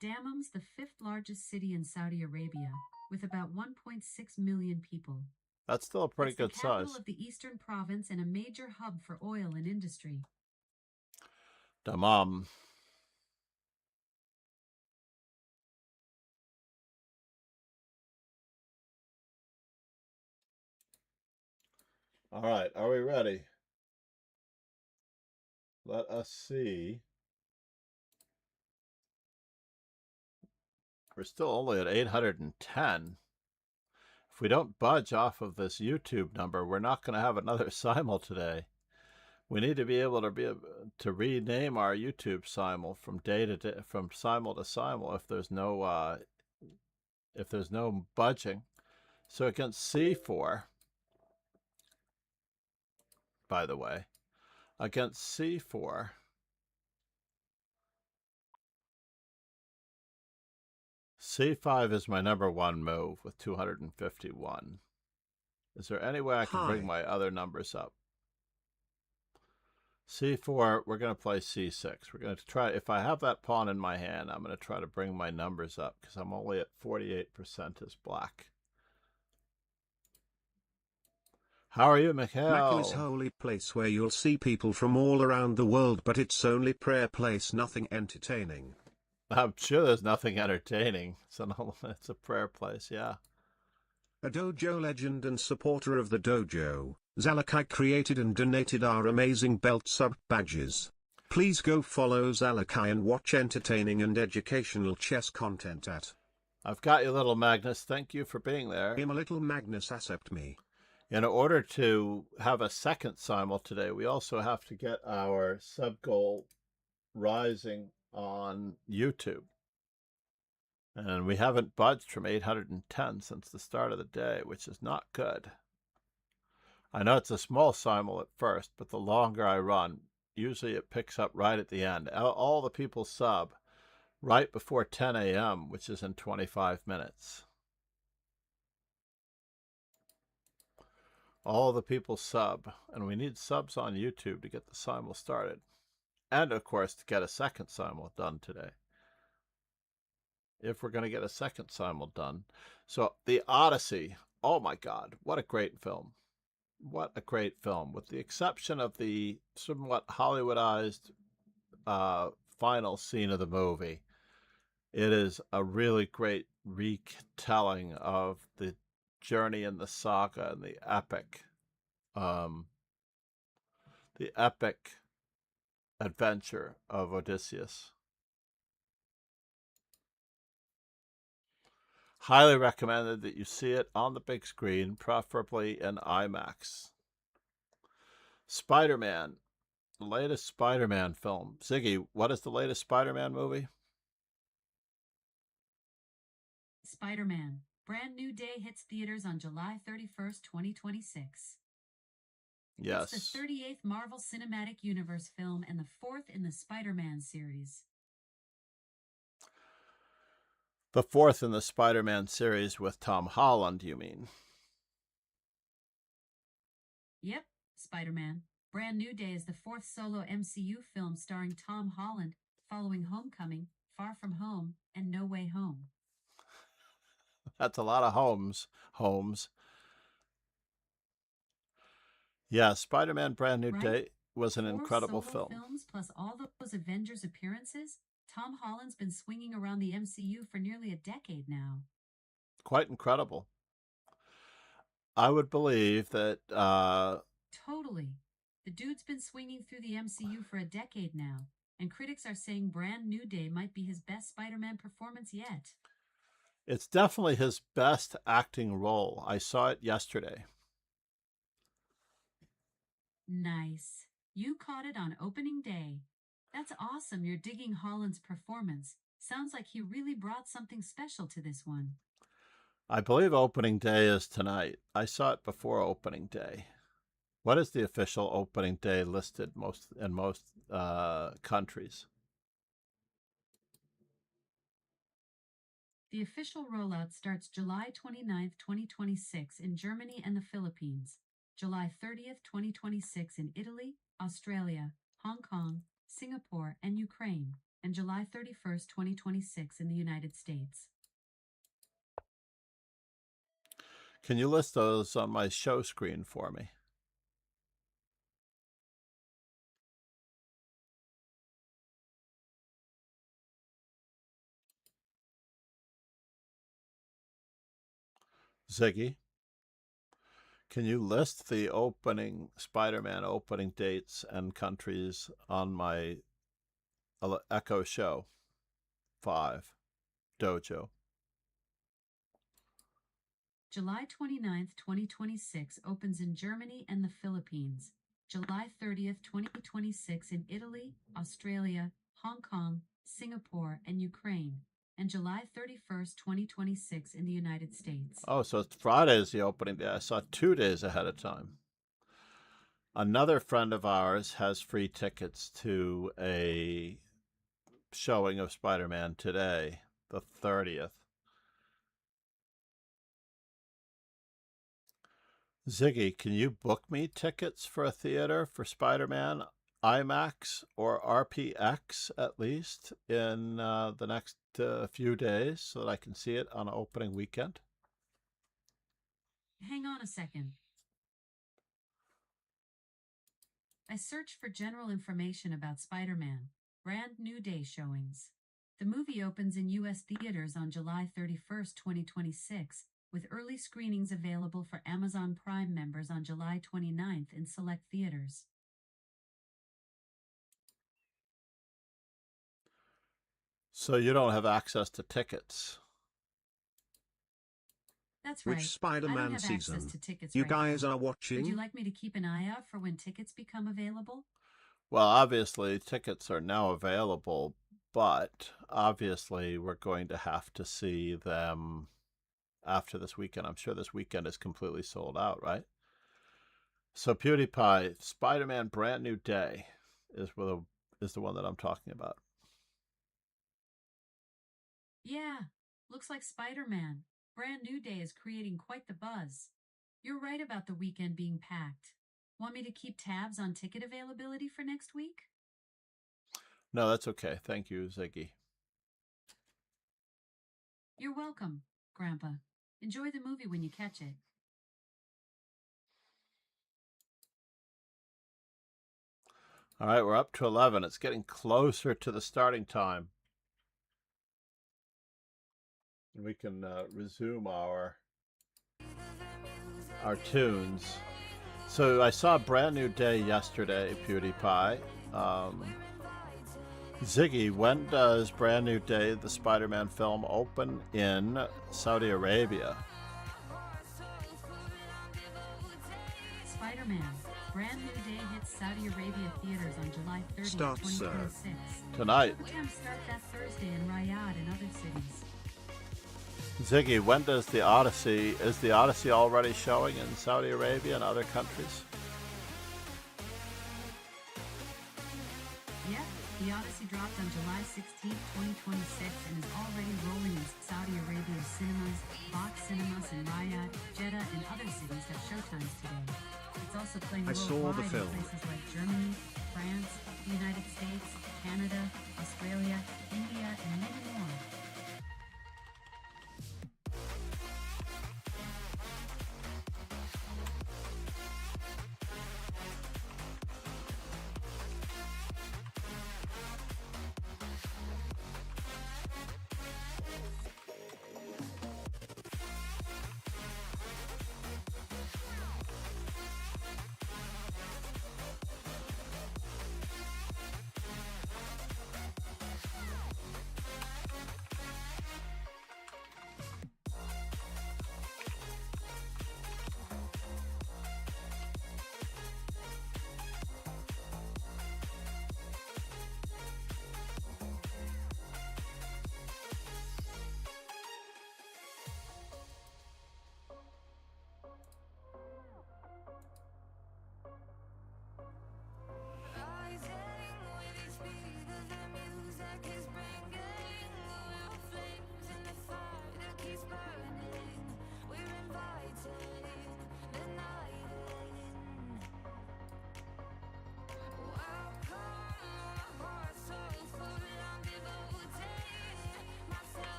Dammam's the fifth largest city in Saudi Arabia, with about 1.6 million people.
That's still a pretty good
size. It's the capital
size.
of the eastern province and a major hub for oil and industry.
Dammam. All right, are we ready? Let us see. We're still only at 810. If we don't budge off of this YouTube number, we're not going to have another simul today. We need to be able to rename our YouTube simul from day to day, from simul to simul, if there's no budging. So against C4, by the way, against C4, C5 is my number one move with 251. Is there any way I can bring my other numbers up? C4, we're going to play C6. We're going to try, if I have that pawn in my hand, I'm going to try to bring my numbers up because I'm only at 48% as black. How are you, Mikhail?
Mecca is holy place where you'll see people from all around the world, but it's only prayer place, nothing entertaining.
I'm sure there's nothing entertaining. It's a prayer place, yeah.
A dojo legend and supporter of the dojo, Zalakai created and donated our amazing belt sub badges. Please go follow Zalakai and watch entertaining and educational chess content at.
I've got you, little Magnus. Thank you for being there.
I'm a little Magnus, accept me.
In order to have a second simul today, we also have to get our sub goal rising on YouTube. And we haven't budged from 810 since the start of the day, which is not good. I know it's a small simul at first, but the longer I run, usually it picks up right at the end. All the people sub right before 10 a.m., which is in 25 minutes. All the people sub, and we need subs on YouTube to get the simul started. And, of course, to get a second simul done today. If we're going to get a second simul done. So, The Odyssey. Oh, my God. What a great film. What a great film. With the exception of the somewhat Hollywoodized final scene of the movie, it is a really great retelling of the journey and the saga and the epic adventure of Odysseus. Highly recommended that you see it on the big screen, preferably in IMAX. Spider-Man, the latest Spider-Man film. Ziggy, what is the latest Spider-Man movie?
Spider-Man. Brand new day hits theaters on July 31st, 2026.
Yes.
It's the 38th Marvel Cinematic Universe film and the 4th in the Spider-Man series.
The 4th in the Spider-Man series with Tom Holland, you mean?
Yep, Spider-Man. Brand New Day is the 4th solo MCU film starring Tom Holland, following Homecoming, Far From Home, and No Way Home.
That's a lot of homes. Yeah, Spider-Man Brand New Day was an incredible film.
Films plus all those Avengers appearances, Tom Holland's been swinging around the MCU for nearly a decade now.
Quite incredible. I would believe that...
Totally. The dude's been swinging through the MCU for a decade now, and critics are saying Brand New Day might be his best Spider-Man performance yet.
It's definitely his best acting role. I saw it yesterday.
Nice. You caught it on opening day. That's awesome you're digging Holland's performance. Sounds like he really brought something special to this one.
I believe opening day is tonight. I saw it before opening day. What is the official opening day listed in most countries?
The official rollout starts July 29th, 2026 in Germany and the Philippines, July 30th, 2026 in Italy, Australia, Hong Kong, Singapore, and Ukraine, and July 31st, 2026 in the United States.
Can you list those on my show screen for me? Ziggy, can you list the Spider-Man opening dates and countries on my Echo Show 5 Dojo?
July 29th, 2026 opens in Germany and the Philippines. July 30th, 2026 in Italy, Australia, Hong Kong, Singapore, and Ukraine. And July 31st, 2026 in the United States.
Oh, so Friday is the opening day. I saw 2 days ahead of time. Another friend of ours has free tickets to a showing of Spider-Man today, the 30th. Ziggy, can you book me tickets for a theater for Spider-Man, IMAX or RPX at least, in the next few days so that I can see it on opening weekend?
Hang on a second. I searched for general information about Spider-Man, Brand New Day showings. The movie opens in U.S. theaters on July 31st, 2026, with early screenings available for Amazon Prime members on July 29th in select theaters.
So you don't have access to tickets?
That's right.
Which Spider-Man
I don't have
season?
access to tickets
You
right
guys
now.
are watching?
Would you like me to keep an eye out for when tickets become available?
Well, obviously tickets are now available, but obviously we're going to have to see them after this weekend. I'm sure this weekend is completely sold out, right? So PewDiePie, Spider-Man Brand New Day is the one that I'm talking about.
Yeah, looks like Spider-Man. Brand New Day is creating quite the buzz. You're right about the weekend being packed. Want me to keep tabs on ticket availability for next week?
No, that's okay. Thank you, Ziggy.
You're welcome, Grandpa. Enjoy the movie when you catch it.
All right, we're up to 11. It's getting closer to the starting time. And we can resume our tunes. So I saw Brand New Day yesterday, PewDiePie. Ziggy, when does Brand New Day, the Spider-Man film, open in Saudi Arabia?
Spider-Man, Brand New Day hits Saudi Arabia theaters on July 30th,
Start,
2026.
Tonight.
What time start that Thursday in Riyadh and other cities?
Ziggy, when does is the Odyssey already showing in Saudi Arabia and other countries?
The Odyssey dropped on July 16, 2026 and is already rolling in Saudi Arabia's cinemas. Box cinemas in Riyadh, Jeddah, and other cities have showtimes today. It's also playing
I saw the
worldwide in
film.
places like Germany, France, the United States, Canada, Australia, India, and many more.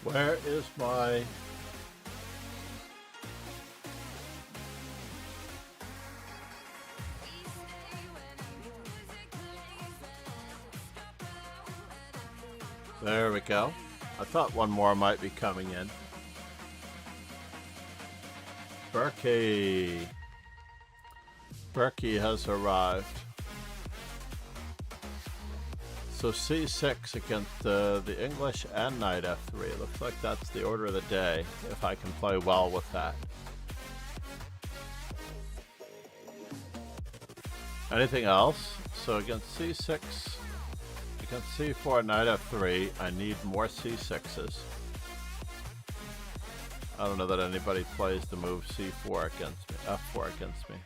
Where is my... There we go. I thought one more might be coming in. Berkey. Berkey has arrived. So C6 against the English and knight F3. Looks like that's the order of the day, if I can play well with that. Anything else? So against C6, against C4, knight F3, I need more C6s. I don't know that anybody plays the move C4 against me, F4 against me.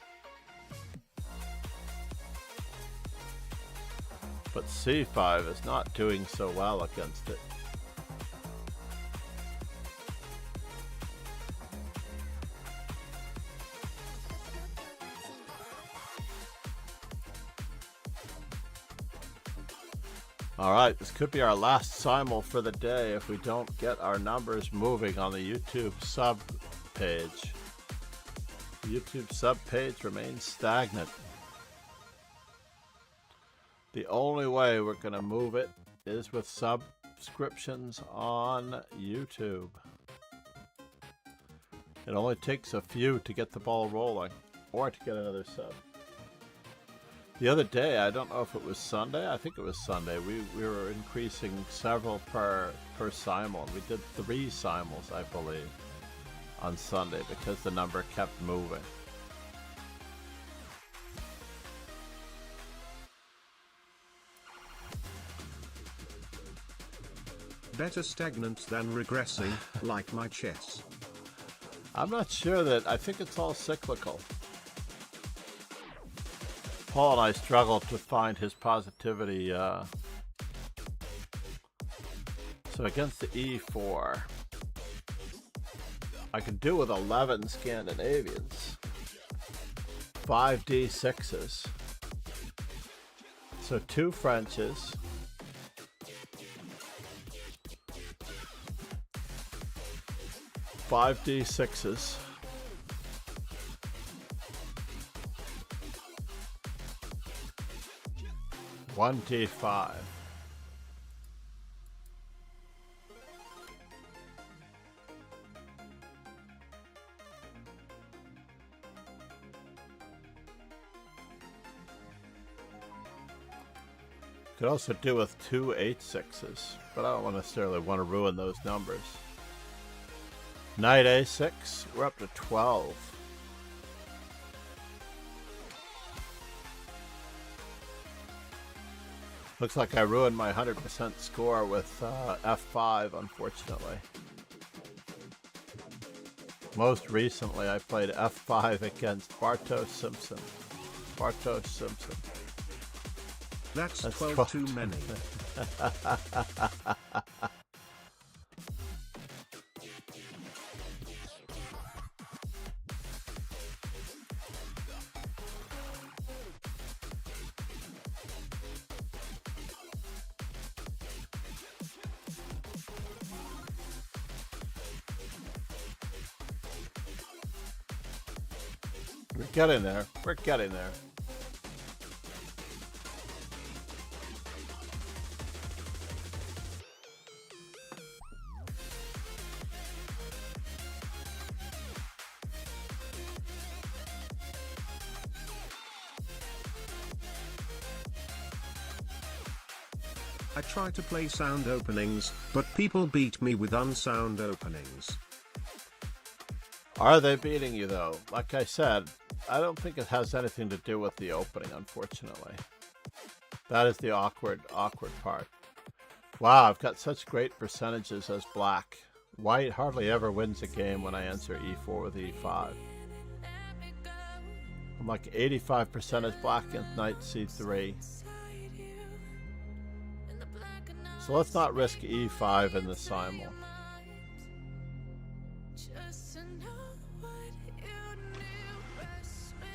But C5 is not doing so well against it. Alright, this could be our last simul for the day if we don't get our numbers moving on the YouTube sub page. The YouTube sub page remains stagnant. The only way we're going to move it is with subscriptions on YouTube. It only takes a few to get the ball rolling, or to get another sub. The other day, I don't know if it was Sunday, I think it was Sunday, we were increasing several per simul. We did 3 simuls, I believe, on Sunday because the number kept moving.
Better stagnant than regressing, like my chess.
I'm not sure that, I think it's all cyclical. Paul and I struggled to find his positivity. So against the E4, I can do with 11 Scandinavians. 5 D6s. So 2 Frenches. 5 D6s. One D5. Could also do with 2 8-6s, but I don't necessarily want to ruin those numbers. Knight A6, we're up to 12. Looks like I ruined my 100% score with F5, unfortunately. Most recently, I played F5 against Bartosz Simpson. Bartosz Simpson.
That's 12 too many.
We're getting there. We're getting there.
I try to play sound openings, but people beat me with unsound openings.
Are they beating you, though? Like I said, I don't think it has anything to do with the opening, unfortunately. That is the awkward part. Wow, I've got such great percentages as black. White hardly ever wins a game when I answer e4 with e5. I'm like 85% as black against knight c3. So let's not risk e5 in the simul.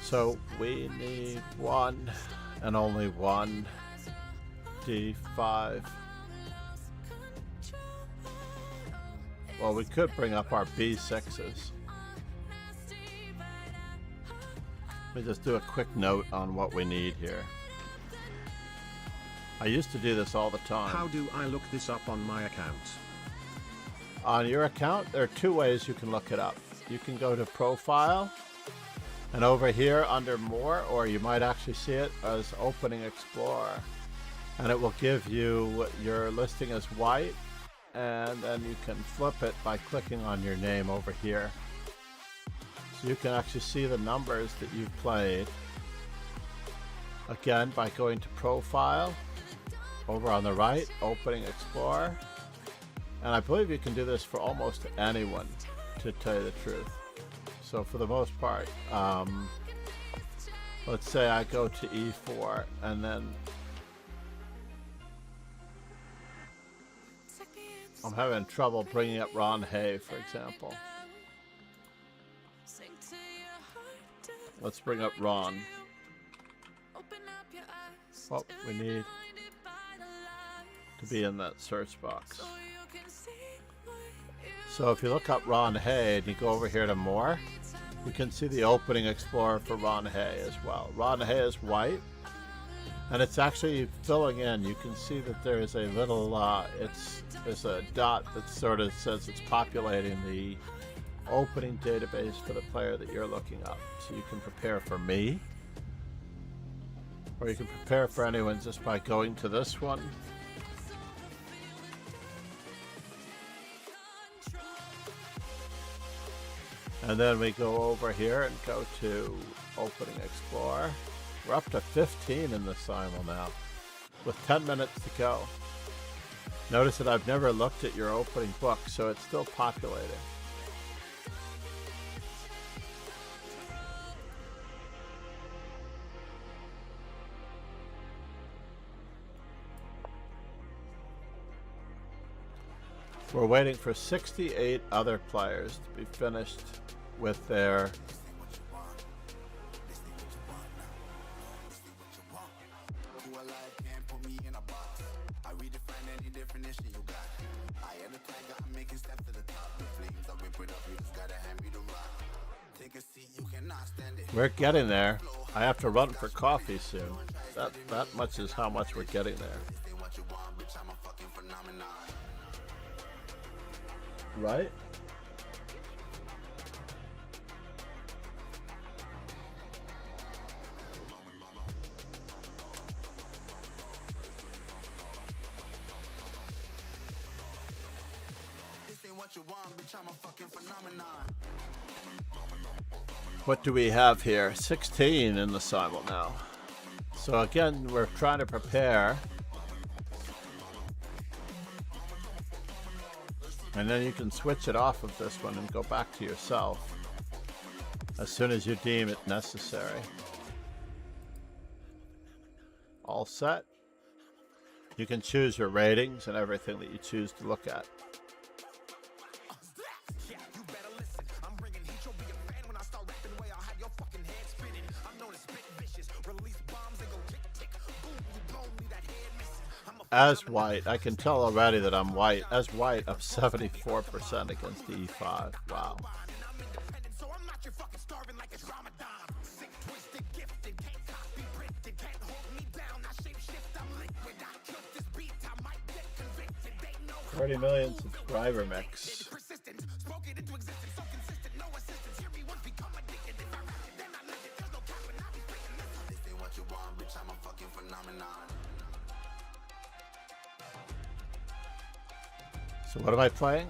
So we need one and only one d5. Well, we could bring up our b6s. Let me just do a quick note on what we need here. I used to do this all the time.
How do I look this up on my account?
On your account, there are two ways you can look it up. You can go to Profile, and over here under More, or you might actually see it as Opening Explorer. And it will give you your listing as white, and then you can flip it by clicking on your name over here. So you can actually see the numbers that you've played. Again, by going to Profile, over on the right, Opening Explorer. And I believe you can do this for almost anyone, to tell you the truth. So for the most part, let's say I go to e4 and then I'm having trouble bringing up Ron Hay, for example. Let's bring up Ron. Oh, we need to be in that search box. So if you look up Ron Hay and you go over here to More, you can see the Opening Explorer for Ron Hay as well. Ron Hay is white, and it's actually filling in. You can see that there is a little, there's a dot that sort of says it's populating the opening database for the player that you're looking up. So you can prepare for me, or you can prepare for anyone just by going to this one. And then we go over here and go to Opening Explorer. We're up to 15 in the simul now, with 10 minutes to go. Notice that I've never looked at your opening book, so it's still populating. We're waiting for 68 other players to be finished with their We're getting there. I have to run for coffee soon. That much is how much we're getting there. Right? What do we have here? 16 in the simul now. So again, we're trying to prepare And then you can switch it off of this one and go back to yourself as soon as you deem it necessary. All set. You can choose your ratings and everything that you choose to look at. As white, I can tell already that I'm white. As white, I'm 74% against the E5. Wow. $30 million subscriber mix. So what am I playing?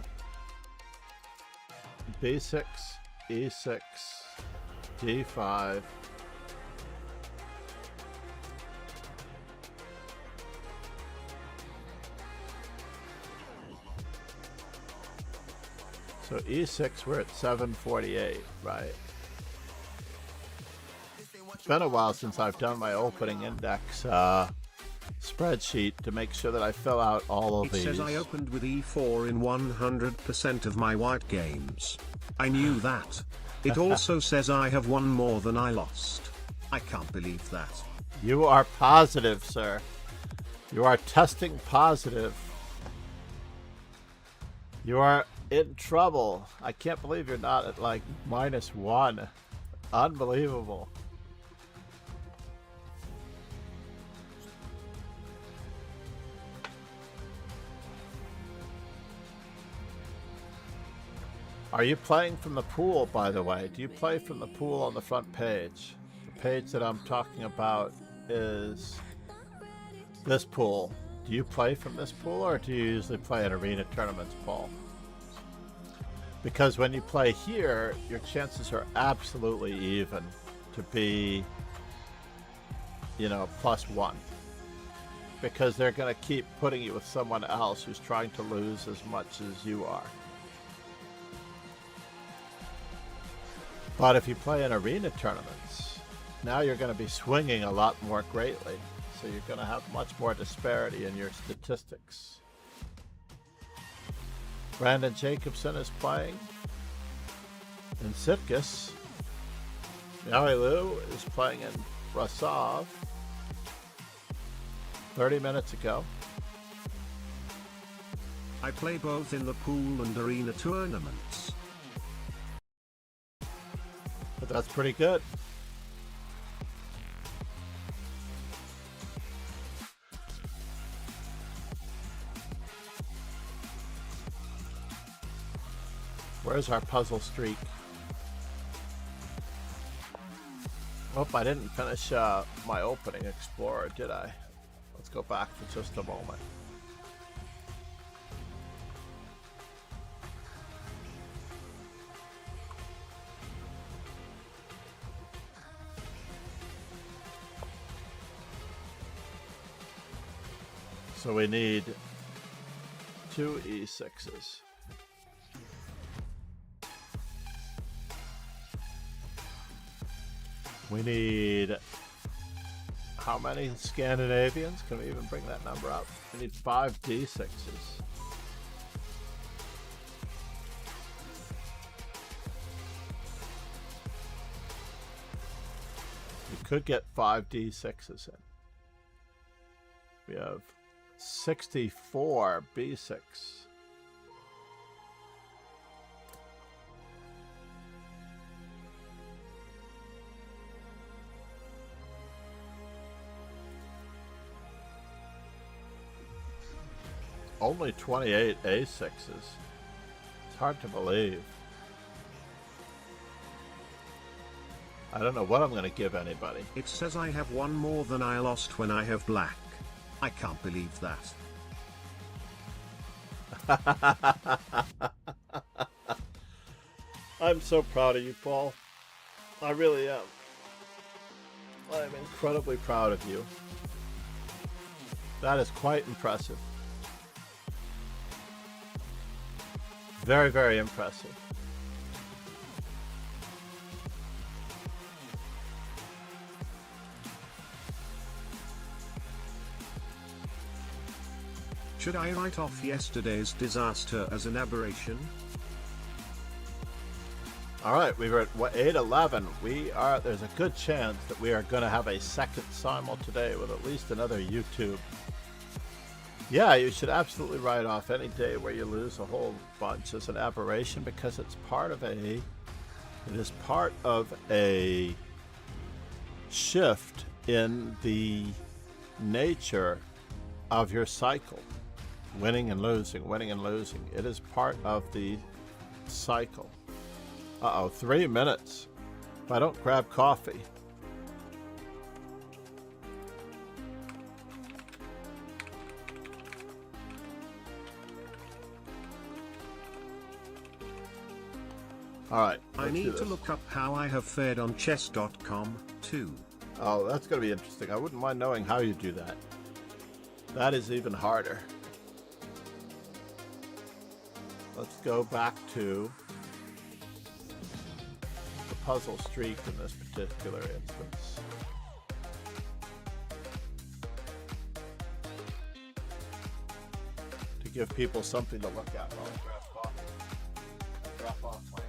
B6, E6, D5. So E6, we're at 748, right? It's been a while since I've done my opening index spreadsheet to make sure that I fill out all of these.
It says I opened with E4 in 100% of my white games. I knew that. It also says I have won more than I lost. I can't believe that.
You are positive, sir. You are testing positive. You are in trouble. I can't believe you're not at like -1. Unbelievable. Are you playing from the pool, by the way? Do you play from the pool on the front page? The page that I'm talking about is this pool. Do you play from this pool, or do you usually play at arena tournaments, Paul? Because when you play here, your chances are absolutely even to be, you know, +1. Because they're going to keep putting you with someone else who's trying to lose as much as you are. But if you play in arena tournaments, now you're going to be swinging a lot more greatly. So you're going to have much more disparity in your statistics. Brandon Jacobson is playing in Sitkus. Yali Liu is playing in Brasov 30 minutes ago.
I play both in the pool and arena tournaments.
But that's pretty good. Where's our puzzle streak? Oh, I didn't finish my opening Explorer, did I? Let's go back for just a moment. So we need 2 E6s. We need how many Scandinavians? Can we even bring that number up? We need 5 D6s. We could get 5 D6s in. We have 64 B6. Only 28 A6s. It's hard to believe. I don't know what I'm going to give anybody.
It says I have won more than I lost when I have black. I can't believe that.
I'm so proud of you, Paul. I really am. I am incredibly proud of you. That is quite impressive. Very, very impressive.
Should I write off yesterday's disaster as an aberration?
All right, we were at 8:11. There's a good chance that we are going to have a second simul today with at least another YouTube. Yeah, you should absolutely write off any day where you lose a whole bunch as an aberration, because it is part of a shift in the nature of your cycle. Winning and losing, winning and losing. It is part of the cycle. 3 minutes. If I don't grab coffee. All right.
I need to look up how I have fared on chess.com too.
Oh, that's going to be interesting. I wouldn't mind knowing how you do that. That is even harder. Let's go back to the puzzle streak in this particular instance. To give people something to look at while I grab coffee. Drop off my hat.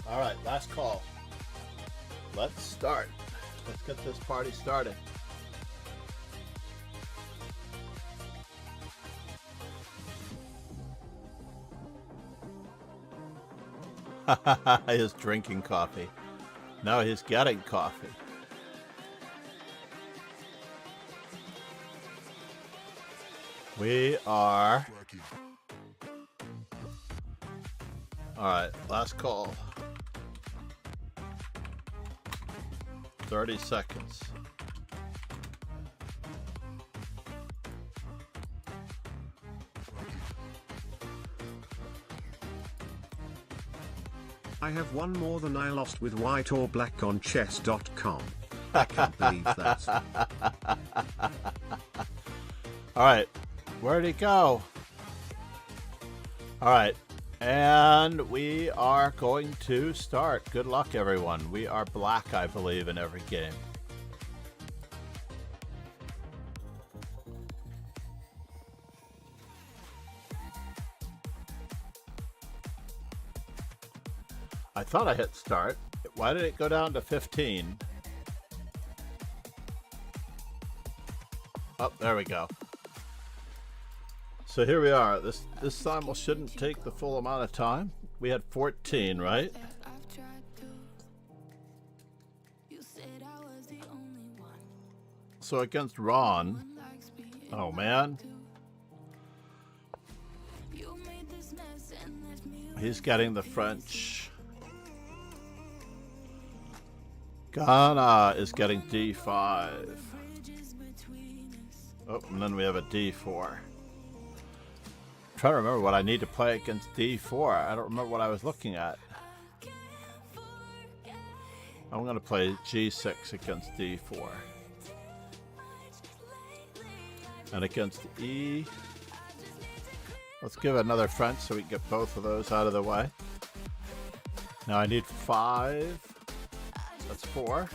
All right, last call. Let's start. Let's get this party started. He is drinking coffee. No, he's getting coffee. We are... Alright, last call. 30 seconds.
I have one more than I lost with white or black on chess.com. I can't believe that.
Alright, where'd he go? Alright, and we are going to start. Good luck, everyone. We are black, I believe, in every game. I thought I hit start. Why did it go down to 15? Oh, there we go. So here we are. This simul shouldn't take the full amount of time. We had 14, right? So against Ron. Oh man. He's getting the French. Ghana is getting D5. Oh, and then we have a D4. I'm trying to remember what I need to play against D4. I don't remember what I was looking at. I'm going to play G6 against D4. And against E, let's give it another French so we can get both of those out of the way. Now I need 5. That's 4.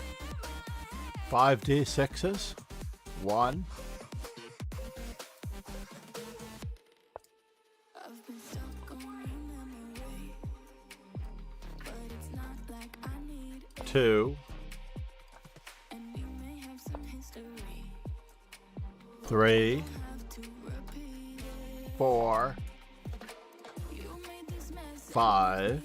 5 D6s. 1. Two, 3, 4, 5,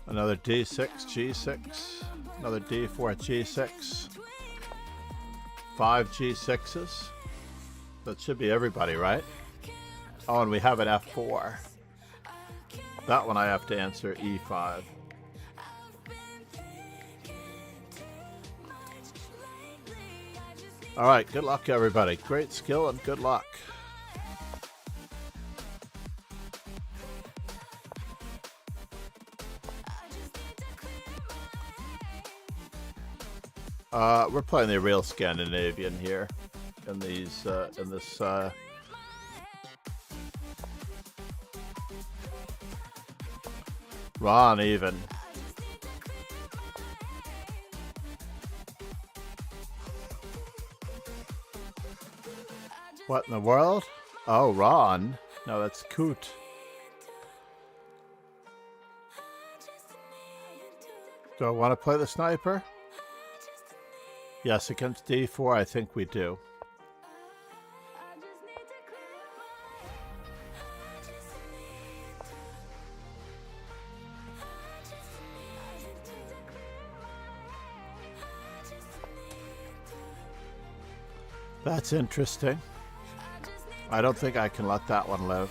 another D6, G6, another D4, G6, 5 G6s. That should be everybody, right? Oh, and we have an F4. That one I have to answer E5. All right, good luck, everybody. Great skill and good luck. We're playing the real Scandinavian here in these in this Ron even. What in the world? Oh, Ron. No, that's Coot. Do I want to play the sniper? Yes, against D4, I think we do. That's interesting. I don't think I can let that one live.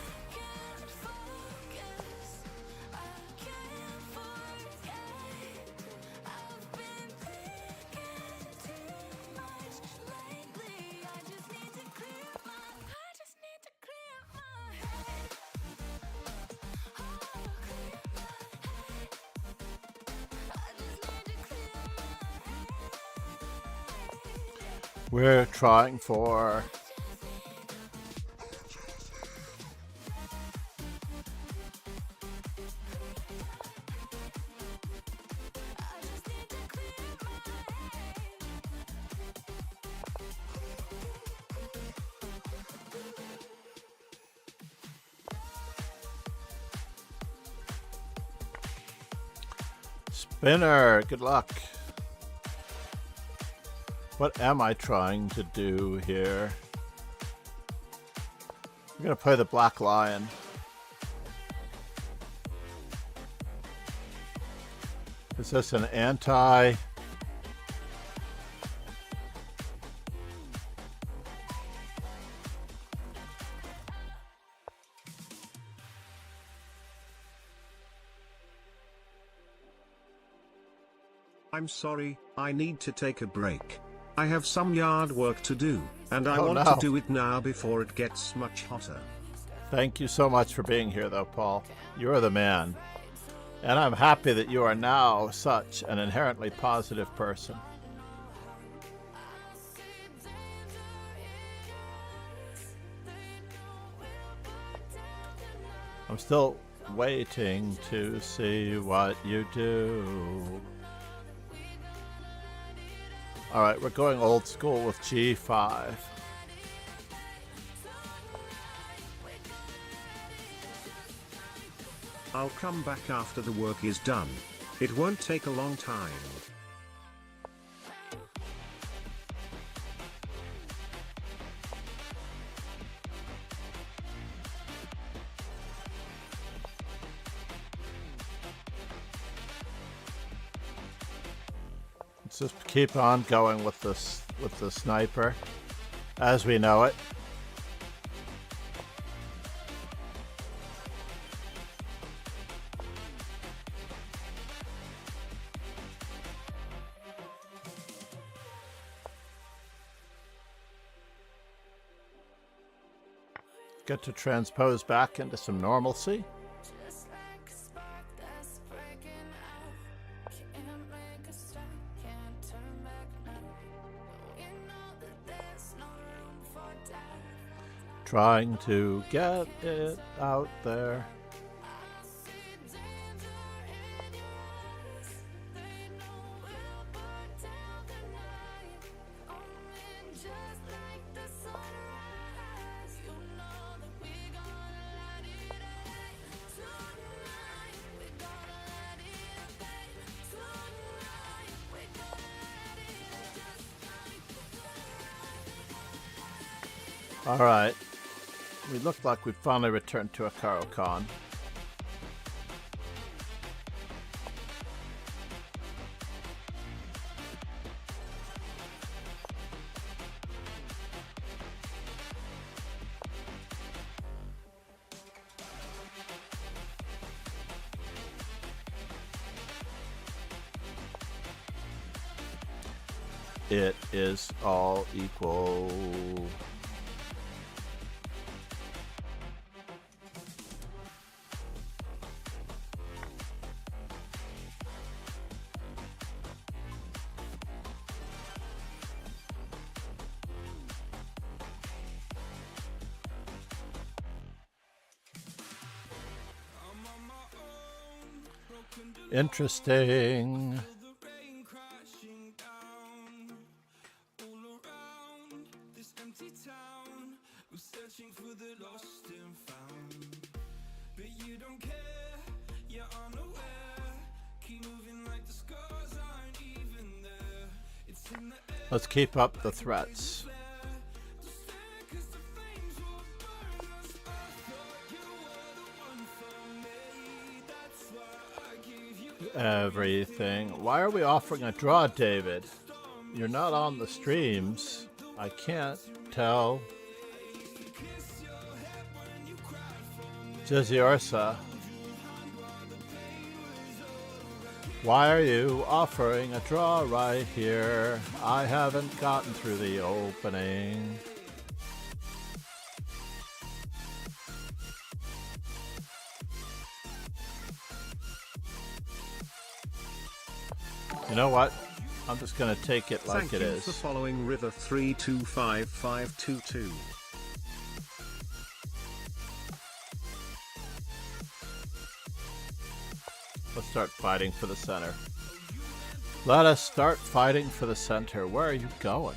We're trying for Spinner. Good luck. What am I trying to do here? I'm going to play the Black Lion. Is this an anti?
I'm sorry, I need to take a break. I have some yard work to do, and I want
no.
to do it now before it gets much hotter.
Thank you so much for being here, though, Paul. You are the man. And I'm happy that you are now such an inherently positive person. I'm still waiting to see what you do. Alright, we're going old school with G5.
I'll come back after the work is done. It won't take a long time.
Let's just keep on going with this, with the sniper as we know it. Get to transpose back into some normalcy. Trying to get it out there. All right. We look like we've finally returned to a Karo-Kan. It is all equal. Interesting. Let's keep up the threats. Everything. Why are we offering a draw, David? You're not on the streams. I can't tell. Jizzy why are you offering a draw right here? I haven't gotten through the opening. You know what? I'm just going to take it like
Thank
it
you
is.
for following River 325522.
Let's start fighting for the center. Let us start fighting for the center. Where are you going?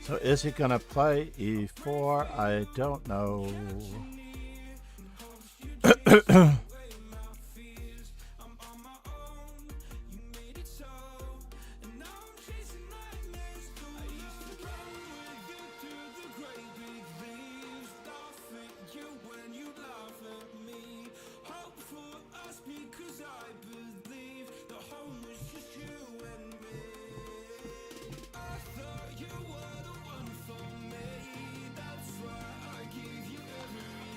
So is he gonna play E4? I don't know.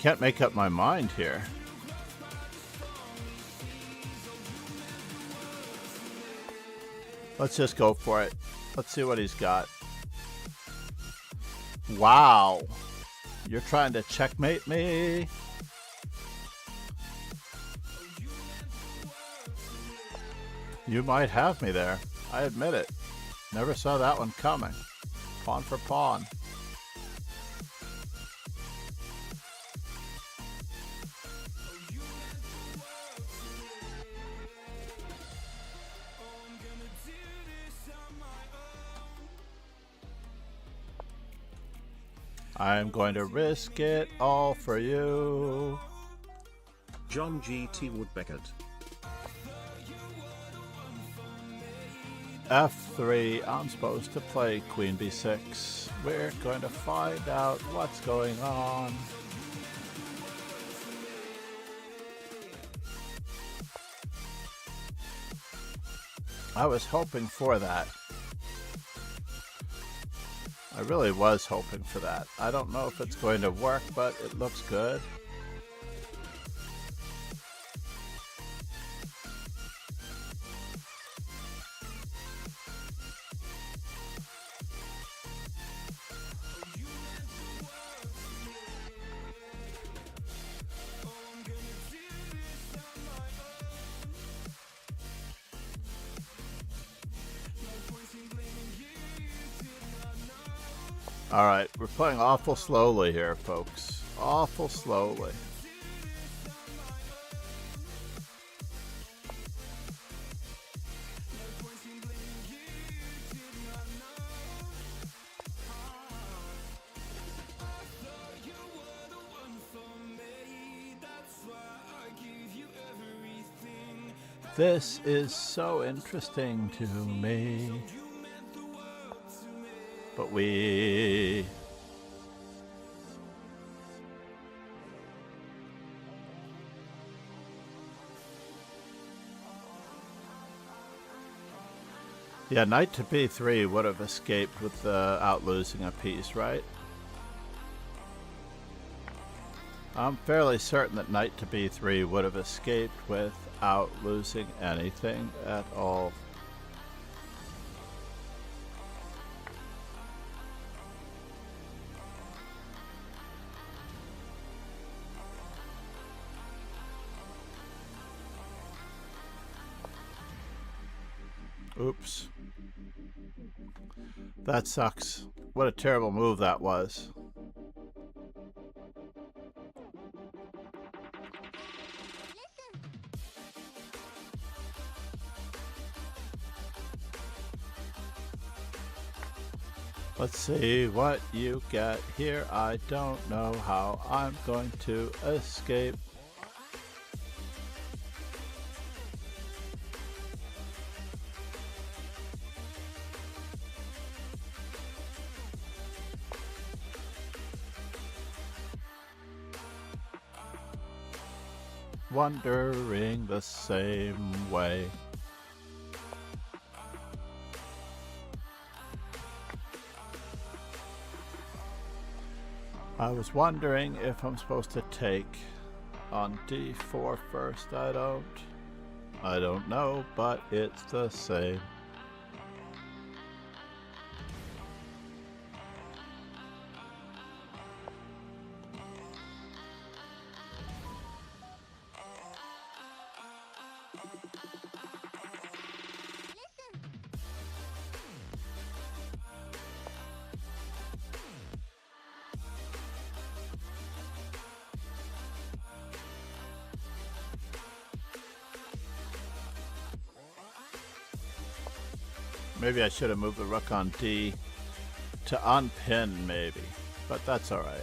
can't make up my mind here. Let's just go for it. Let's see what he's got. Wow. You're trying to checkmate me? You might have me there. I admit it. Never saw that one coming. Pawn for pawn. I'm going to risk it all for you.
John G.T. Woodbeckett.
F3, I'm supposed to play Queen B6. We're going to find out what's going on. I was hoping for that. I really was hoping for that. I don't know if it's going to work, but it looks good. All right, we're playing awful slowly here, folks. Awful slowly. This is so interesting to me. But we... Yeah, knight to b3 would have escaped without losing a piece, right? I'm fairly certain that knight to b3 would have escaped without losing anything at all. Oops. That sucks. What a terrible move that was. Let's see what you get here. I don't know how I'm going to escape. Wondering the same way. I was wondering if I'm supposed to take on d4 first. I don't know, but it's the same. Maybe I should have moved the rook on d to unpin, maybe, but that's all right.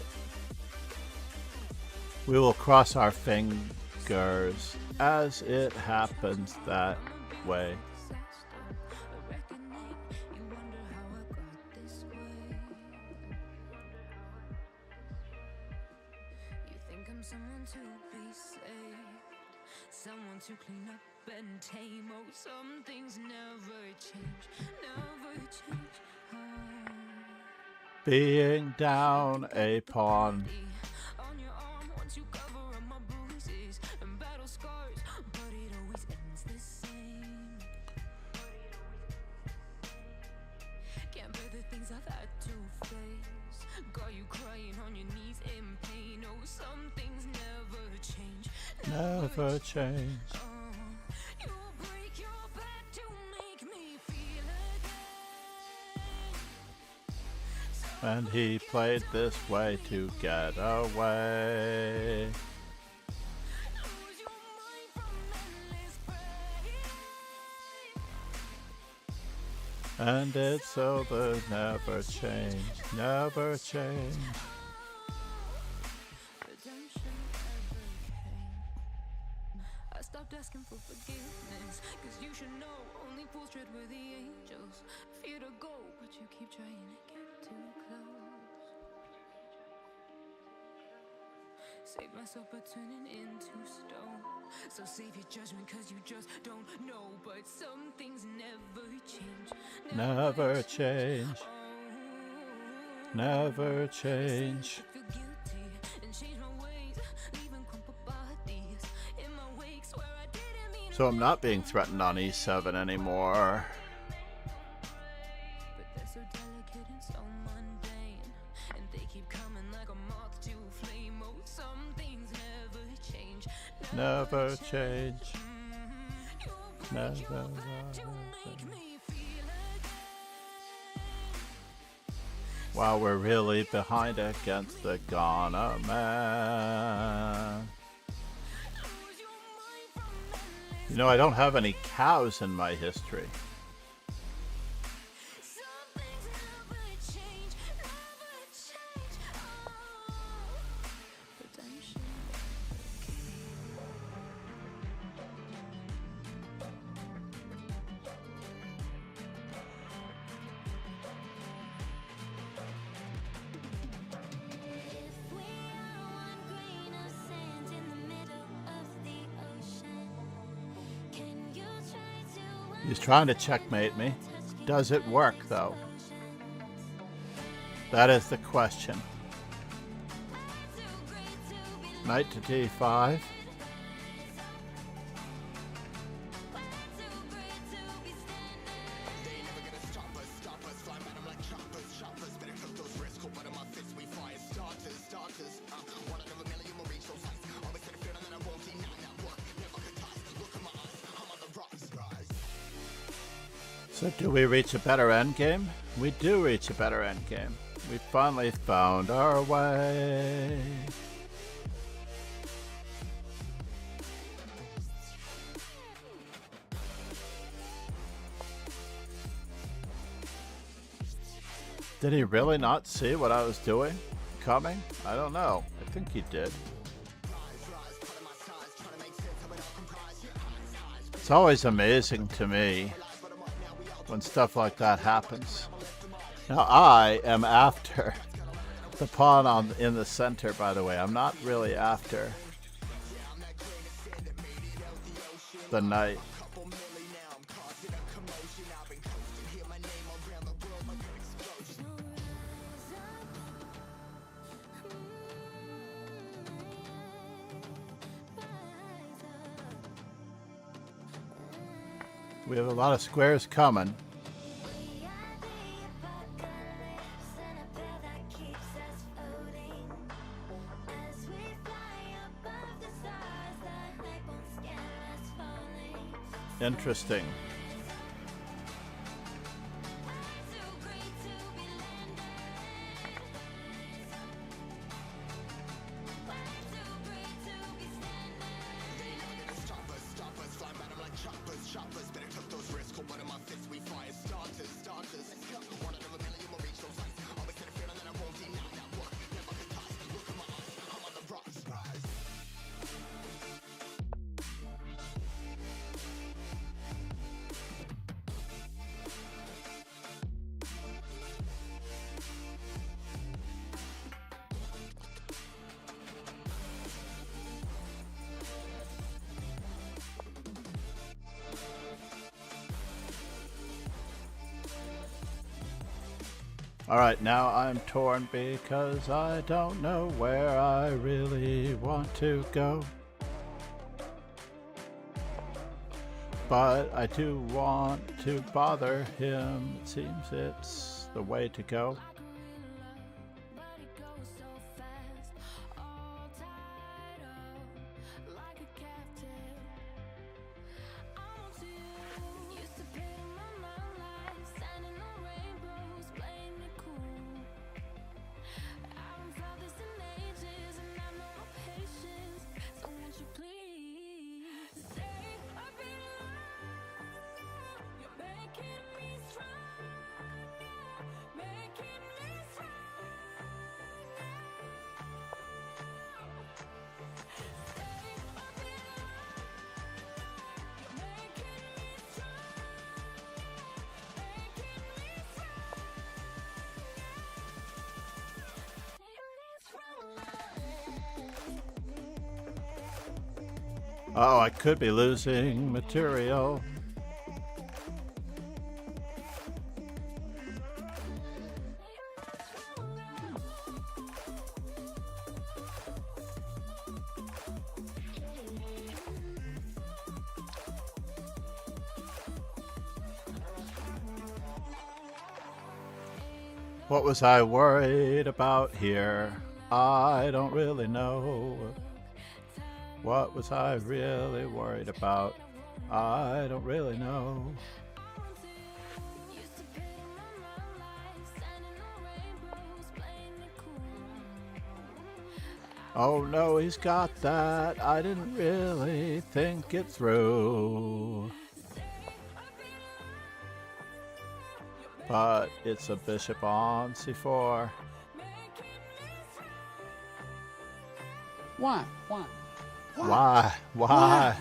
We will cross our fingers as it happens that way.
Someone to clean up and tame. Oh, some things never change, never change. Oh.
Being down a pawn. never change.
You break your back to make me feel again.
And he played this way to get away.
Lose your mind from endless pain.
And it's so the never change, never change.
Redemption never came. I stopped asking for forgiveness, cause you should know only fools tread with the angels. Fear to go, but you keep trying to get too close. Save myself by turning into stone. So save your judgment cause you just don't know. But some things never change.
Never change, never change.
Feel guilty and change my ways. Leaving crumpled bodies in my wake. Swear I didn't mean
So I'm not being threatened on E7 anymore.
but they're so delicate and so mundane. And they keep coming like a moth to a flame. Oh, some things never change.
Never change, never. Wow, we're really behind against the Ghana man. You know, I don't have any cows in my history. He's trying to checkmate me. Does it work, though? That is the question. Knight to d5. So do we reach a better endgame? We do reach a better endgame. We finally found our way. Did he really not see what I was doing coming? I don't know. I think he did. It's always amazing to me when stuff like that happens. Now I am after the pawn in the center, by the way. I'm not really after the knight. We have a lot of squares coming. Interesting. All right, now I'm torn because I don't know where I really want to go. But I do want to bother him. It seems it's the way to go. Oh, I could be losing material. What was I worried about here? I don't really know. What was I really worried about? I don't really know. Oh no, he's got that. I didn't really think it through. But it's a bishop on c4.
Why?
Why? Why?
Why?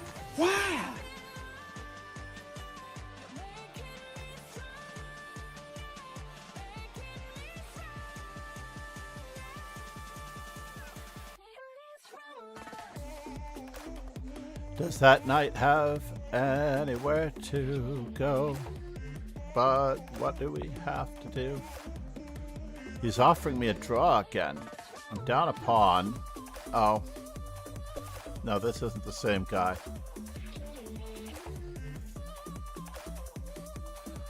Does that knight have anywhere to go? But what do we have to do? He's offering me a draw again. I'm down a pawn. Oh. No, this isn't the same guy.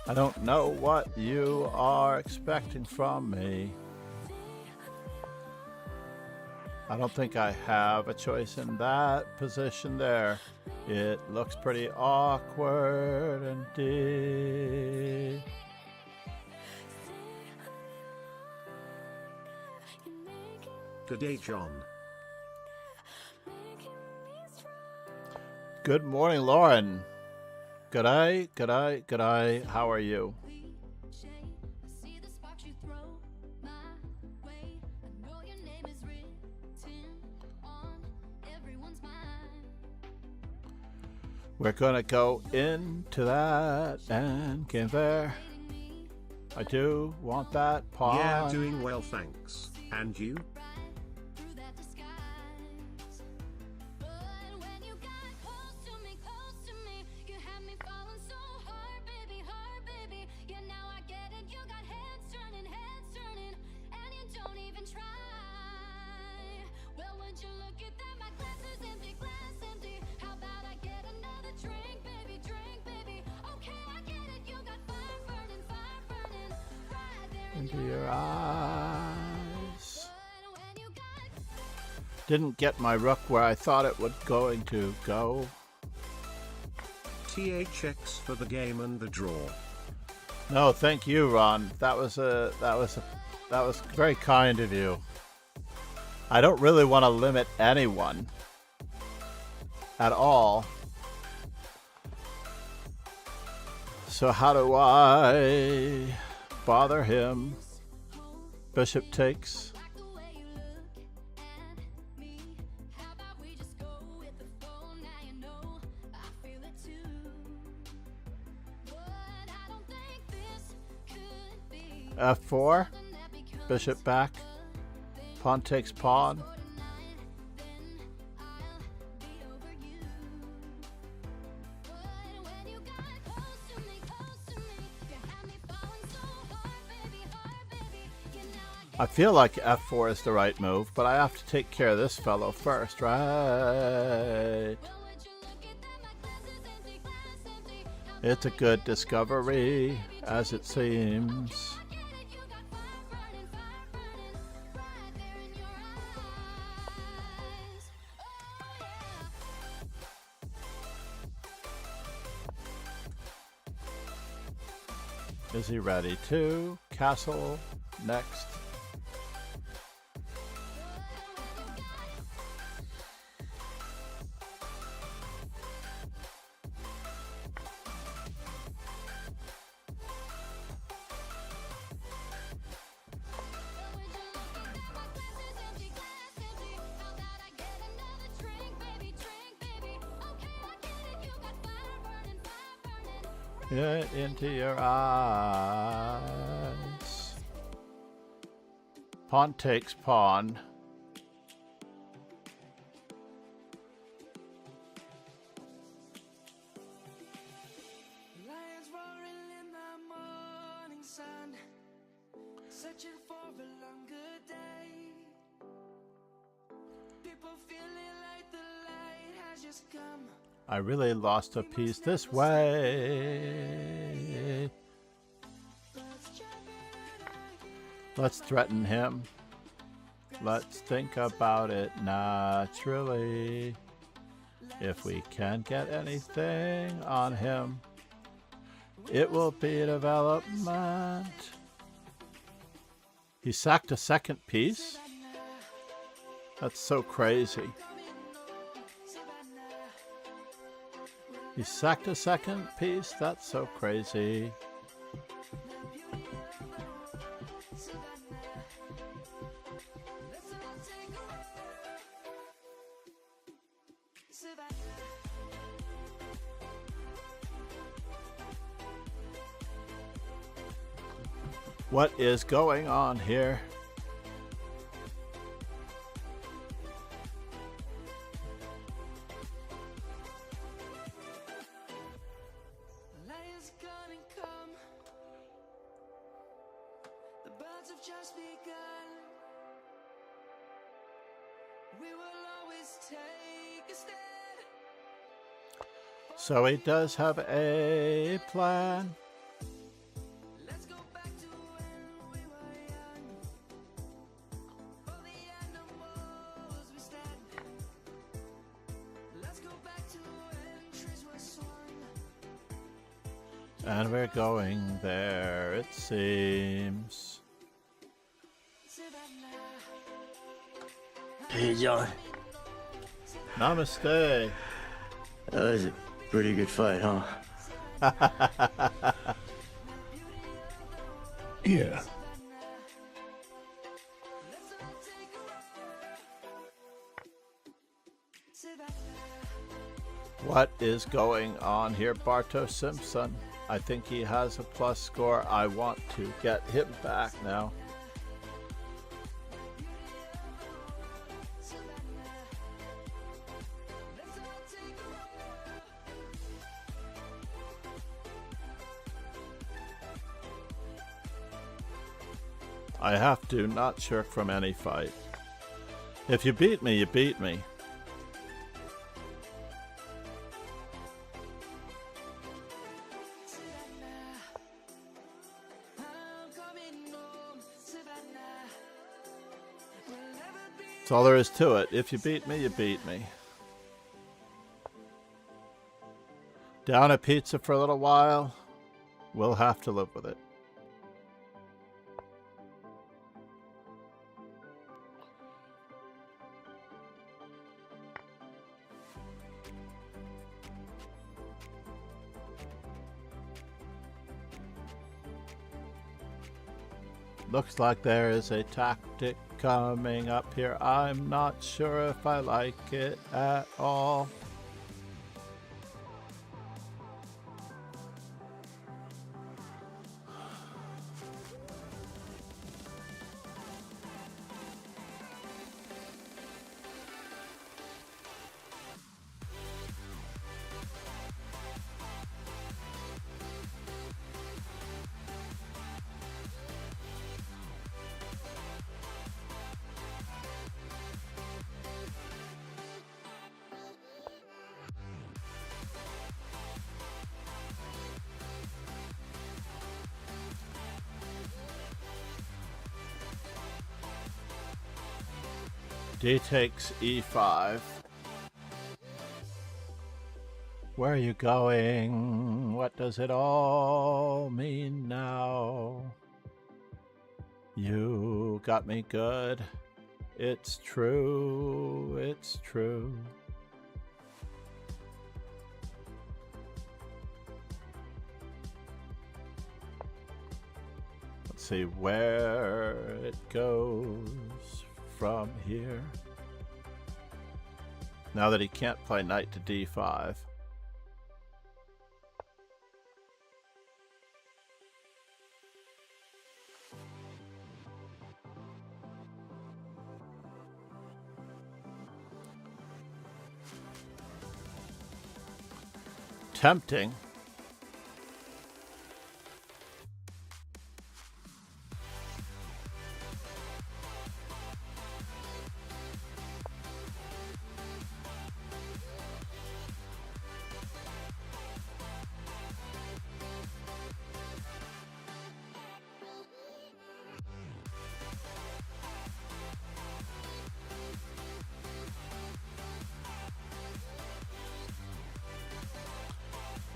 I don't know what you are expecting from me. I don't think I have a choice in that position there. It looks pretty awkward indeed.
Good day, John.
Good morning, Lauren. G'day, g'day, g'day. How are you? We're gonna go into that and get there. I do want that pawn.
Yeah, doing well, thanks. And you?
Into your eyes. Didn't get my rook where I thought it was going to go.
THX for the game and the draw.
No, thank you, Ron. That was very kind of you. I don't really want to limit anyone at all. So how do I bother him? Bishop takes. F4. Bishop back. Pawn takes pawn. I feel like F4 is the right move, but I have to take care of this fellow first, right? It's a good discovery, as it seems. Is he ready to castle next? Get into your eyes. Pawn takes pawn. I really lost a piece this way. Let's threaten him. Let's think about it naturally. If we can get anything on him, it will be development. He sacked a second piece? That's so crazy. He sacked a second piece? That's so crazy. What is going on here? So he does have a plan. And we're going there, it seems.
Hey, John.
Namaste.
That was a pretty good fight, huh?
Yeah.
What is going on here, Bartosz Simpson? I think he has a plus score. I want to get him back now. I have to not shirk from any fight. If you beat me, you beat me. That's all there is to it. If you beat me, you beat me. Down a pizza for a little while. We'll have to live with it. Looks like there is a tactic coming up here. I'm not sure if I like it at all. D takes e5. Where are you going? What does it all mean now? You got me good. It's true. It's true. Let's see where it goes from here. Now that he can't play knight to d5. Tempting.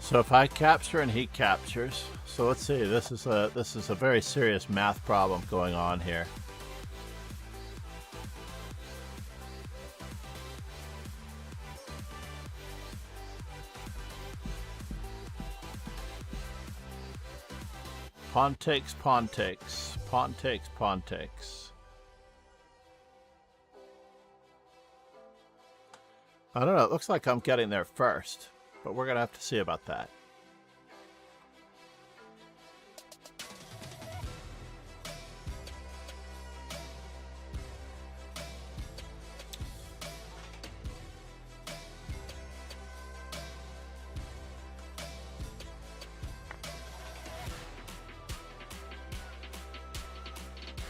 So if I capture and he captures, so let's see. This is a very serious math problem going on here. Pawn takes, pawn takes, pawn takes, pawn takes. I don't know. It looks like I'm getting there first, but we're going to have to see about that.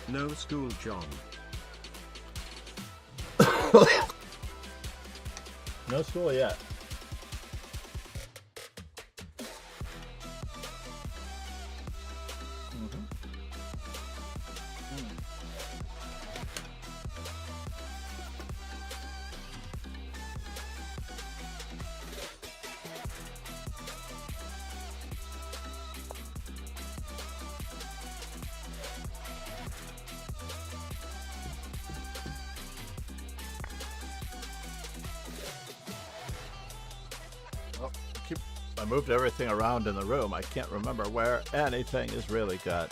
No school, John.
No school yet. I moved everything around in the room. I can't remember where anything is really good.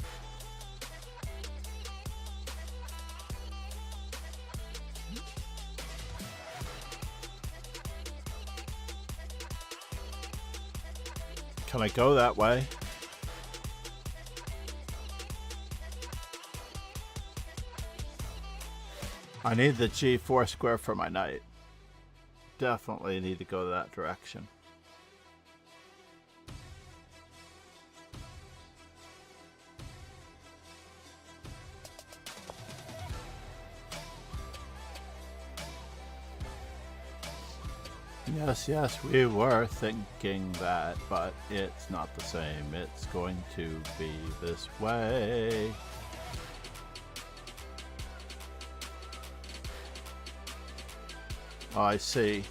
Can I go that way? I need the G4 square for my knight. Definitely need to go that direction. Yes, we were thinking that, but it's not the same. It's going to be this way. Oh, I see.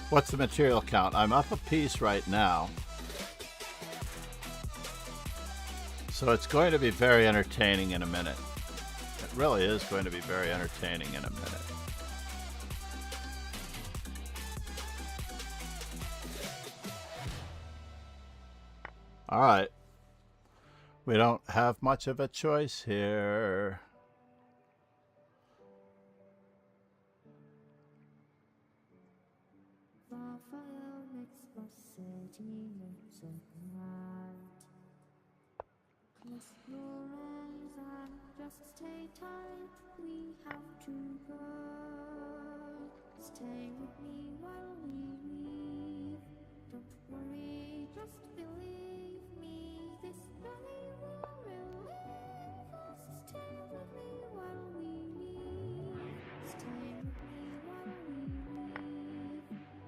What's the material count? I'm up a piece right now. So it's going to be very entertaining in a minute. It really is going to be very entertaining in a minute. All right. We don't have much of a choice here.
Just stay tight, we have to go. Stay with me while we leave. Don't worry, just believe me. This journey will relieve us. Stay with me while we leave. Stay with me while we leave.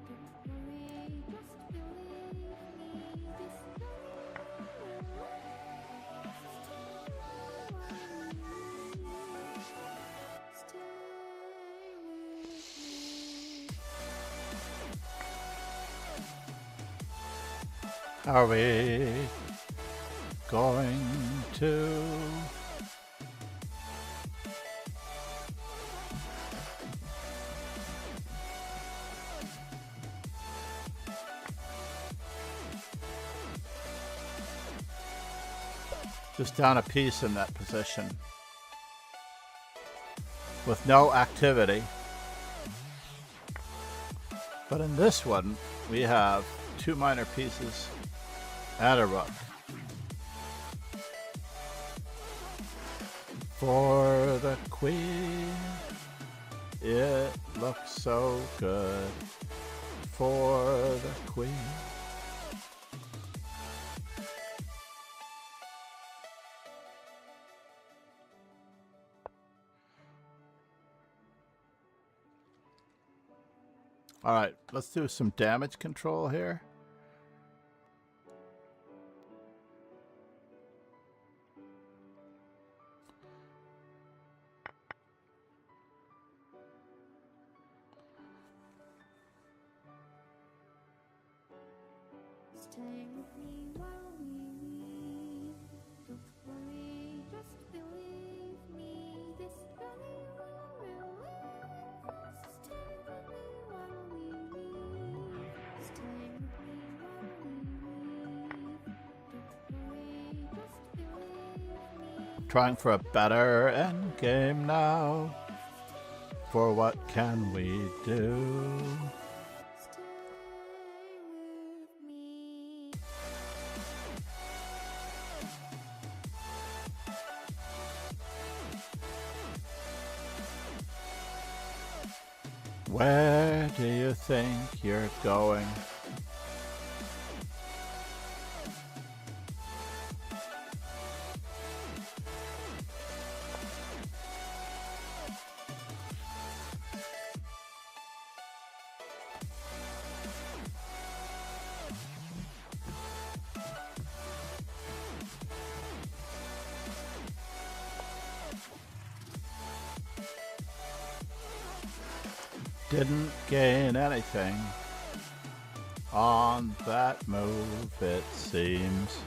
Don't worry, just believe me. This journey will relieve us.
Are we going to? Just down a piece in that position with no activity. But in this one, we have two minor pieces and a rook. For the queen, it looks so good. For the queen. All right, let's do some damage control here. Trying for a better end game now. For what can we do? Where do you think you're going? Didn't gain anything on that move, it seems.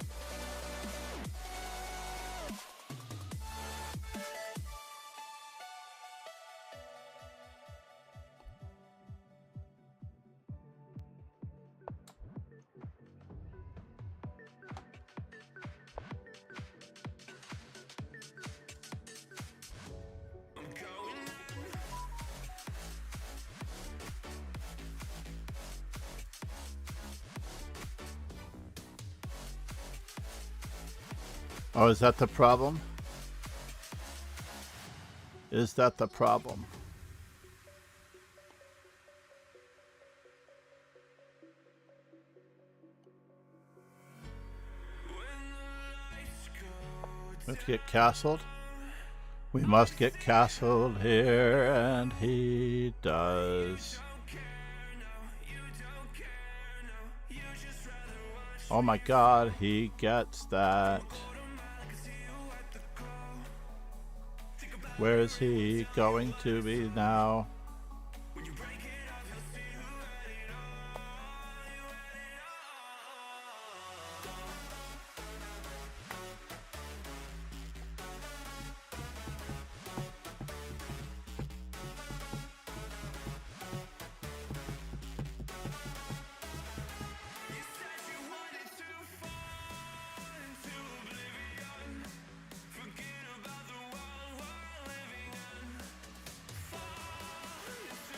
Oh, is that the problem? Is that the problem? Let's get castled. We must get castled here, and he does. Oh my god, he gets that. Where is he going to be now?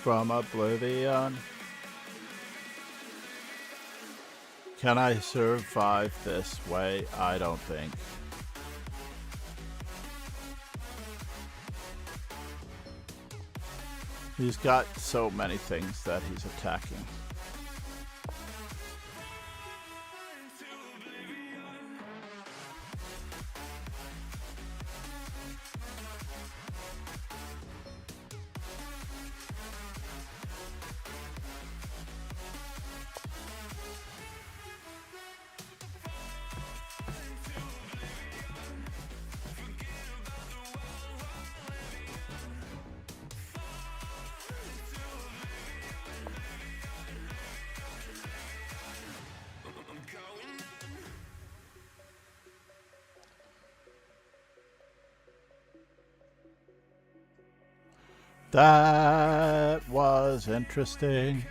From oblivion. Can I survive this way? I don't think. He's got so many things that he's attacking. That was interesting.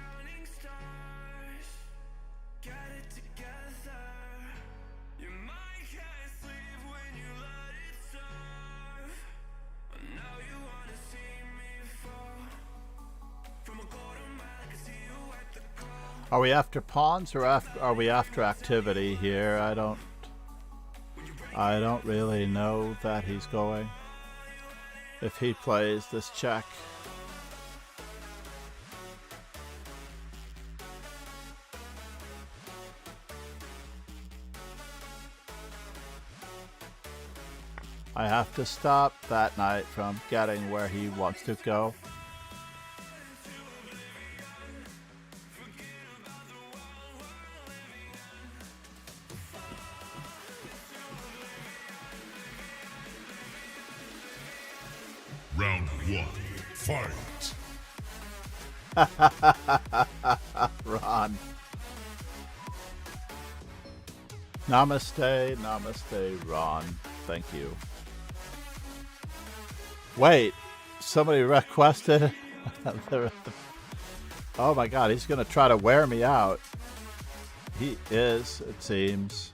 Are we after pawns or are we after activity here? I don't really know that he's going. If he plays this check. I have to stop that knight from getting where he wants to go.
Round one, fight.
Ron. Namaste, namaste, Ron. Thank you. Wait, somebody requested. Oh my god, he's gonna try to wear me out. He is, it seems.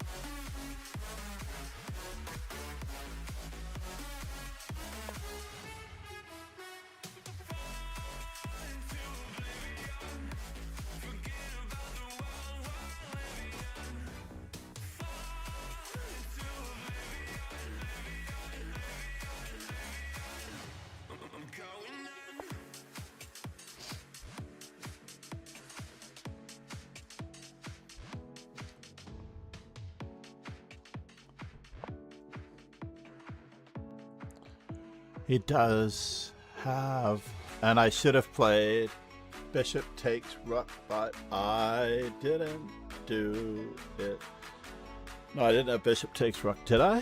He does have, and I should have played bishop takes rook, but I didn't do it. No, I didn't have bishop takes rook. Did I?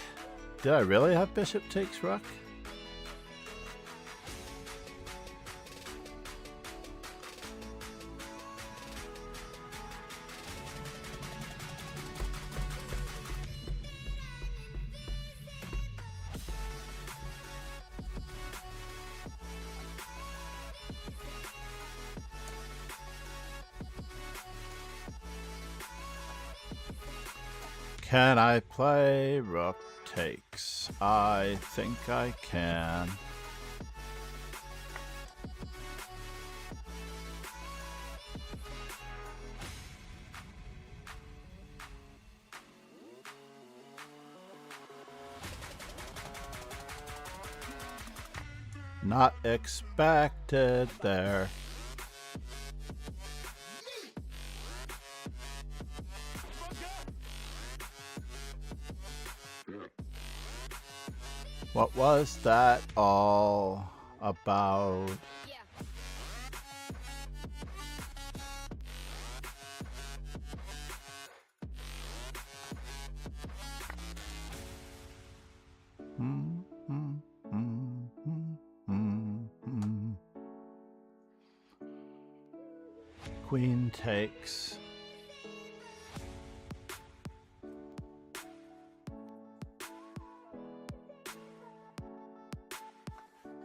Did I really have bishop takes rook? Can I play rook takes? I think I can. Not expected there. What was that all about? Queen takes.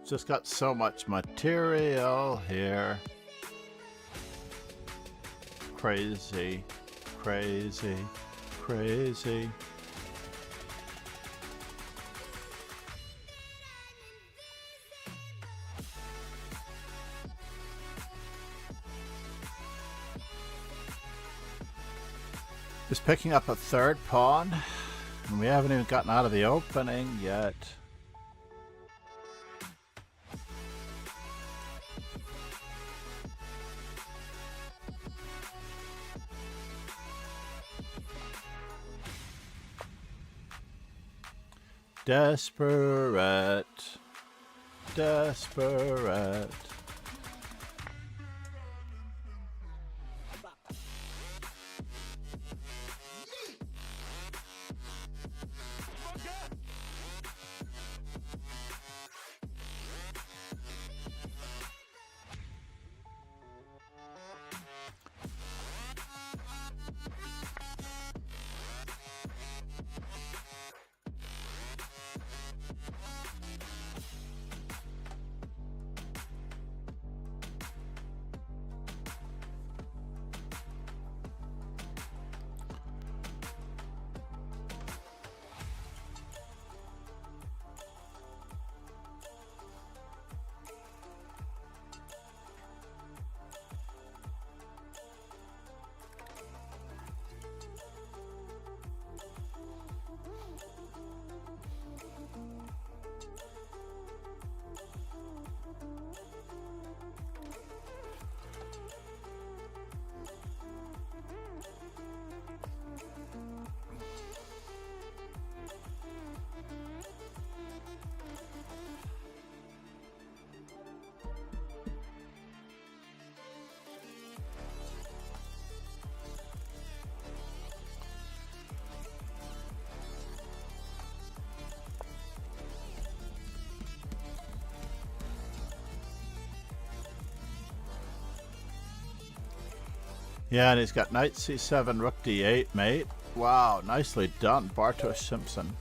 Just got so much material here. Crazy, crazy, crazy. Just picking up a third pawn, and we haven't even gotten out of the opening yet. Desperate, desperate. Yeah, and he's got knight c7, rook d8, mate. Wow, nicely done, Bartosz Simpson.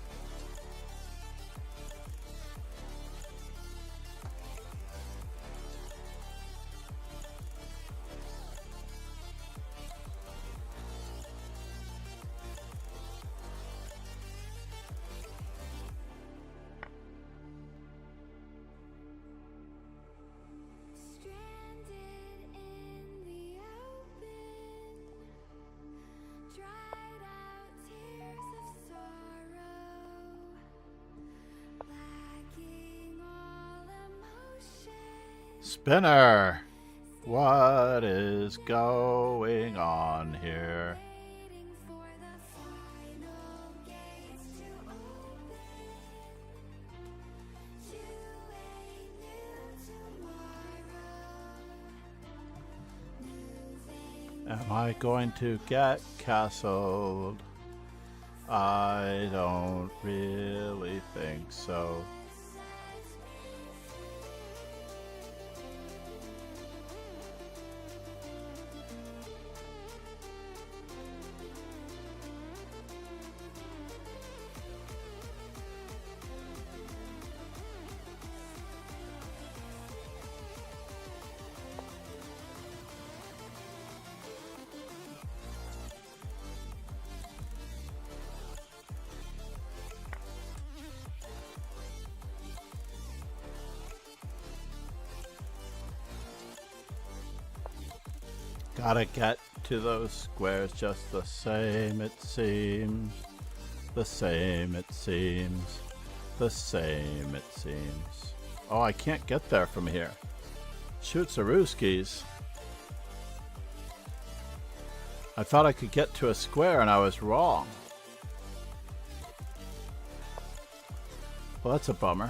Spinner! What is going on here? Am I going to get castled? I don't really think so. Gotta get to those squares just the same, it seems. The same, it seems. The same, it seems. Oh, I can't get there from here. Shoots Aruskis. I thought I could get to a square and I was wrong. Well, that's a bummer.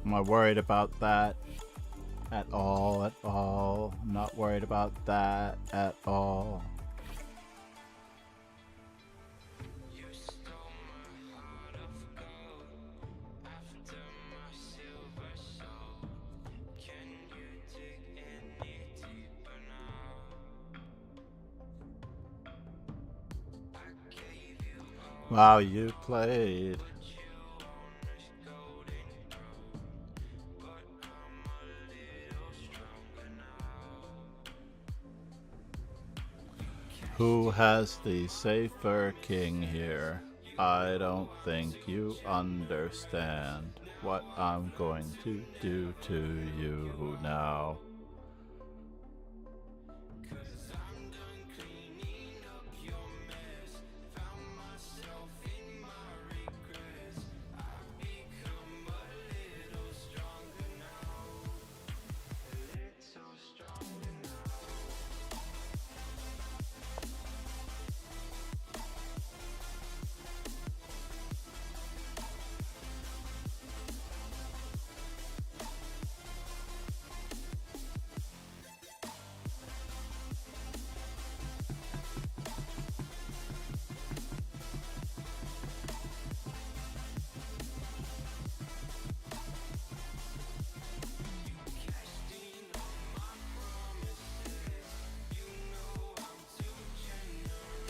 Am I worried about that at all? At all? I'm not worried about that at all. Wow, you played. Who has the safer king here? I don't think you understand what I'm going to do to you now.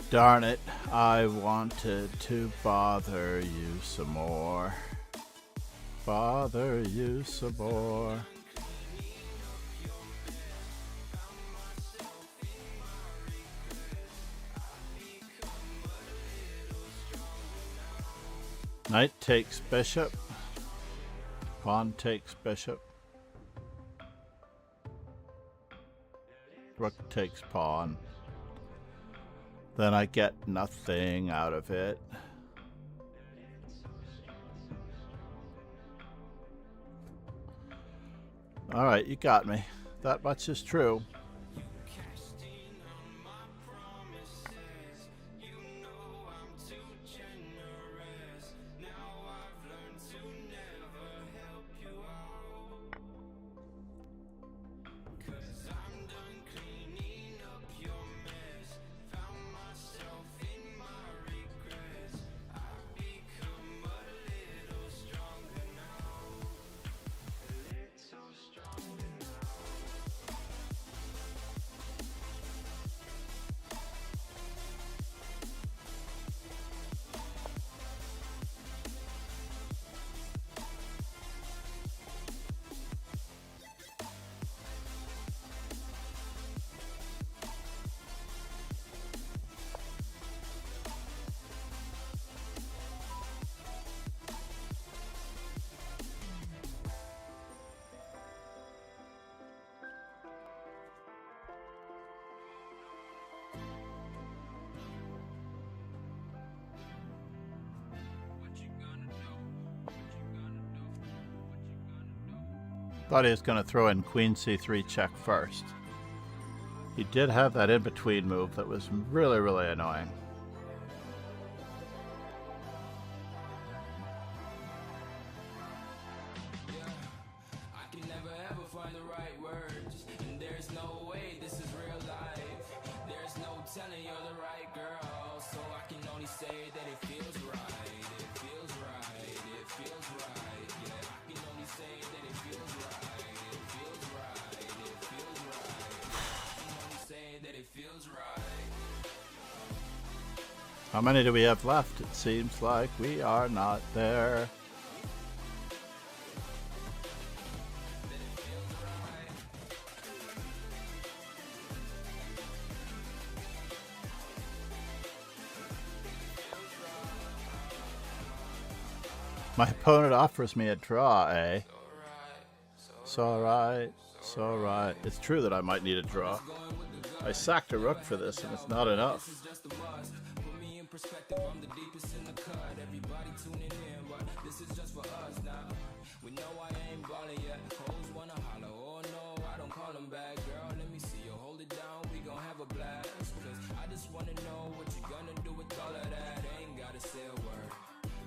Darn it, I wanted to bother you some more. Bother you some more. Knight takes bishop. Pawn takes bishop. Rook takes pawn. Then I get nothing out of it. All right, you got me. That much is true. Thought he was going to throw in queen c3 check first. He did have that in-between move that was really, really annoying. How many do we have left? It seems like we are not there. My opponent offers me a draw, eh? It's alright, it's alright. It's true that I might need a draw. I sacked a rook for this and it's not enough. Perspective, I'm the deepest in the cut. Everybody tuning in, but this is just for us now. We know I ain't ballin' yet. Hoes wanna holler, oh no, I don't call them back. Girl, let me see you hold it down, we gon' have a blast. Cause I just wanna know what you gonna do with all of that. Ain't gotta say a word,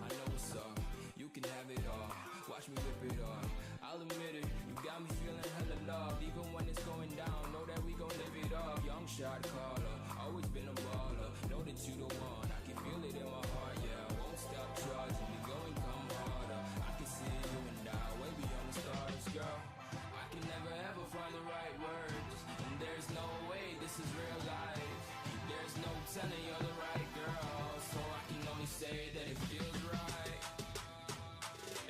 I know what's up. You can have it all, watch me rip it off. I'll admit it, you got me feeling hella loved. Even when it's going down, know that we gon' live it up. Young shot caller, always been a baller. Know that you the one. Feel it in my heart, yeah, I won't stop charging. We go and come harder. I can see you and I, way beyond the stars, girl. I can never ever find the right words, and there's no way this is real life. There's no telling you're the right girl, so I can only say that it feels right.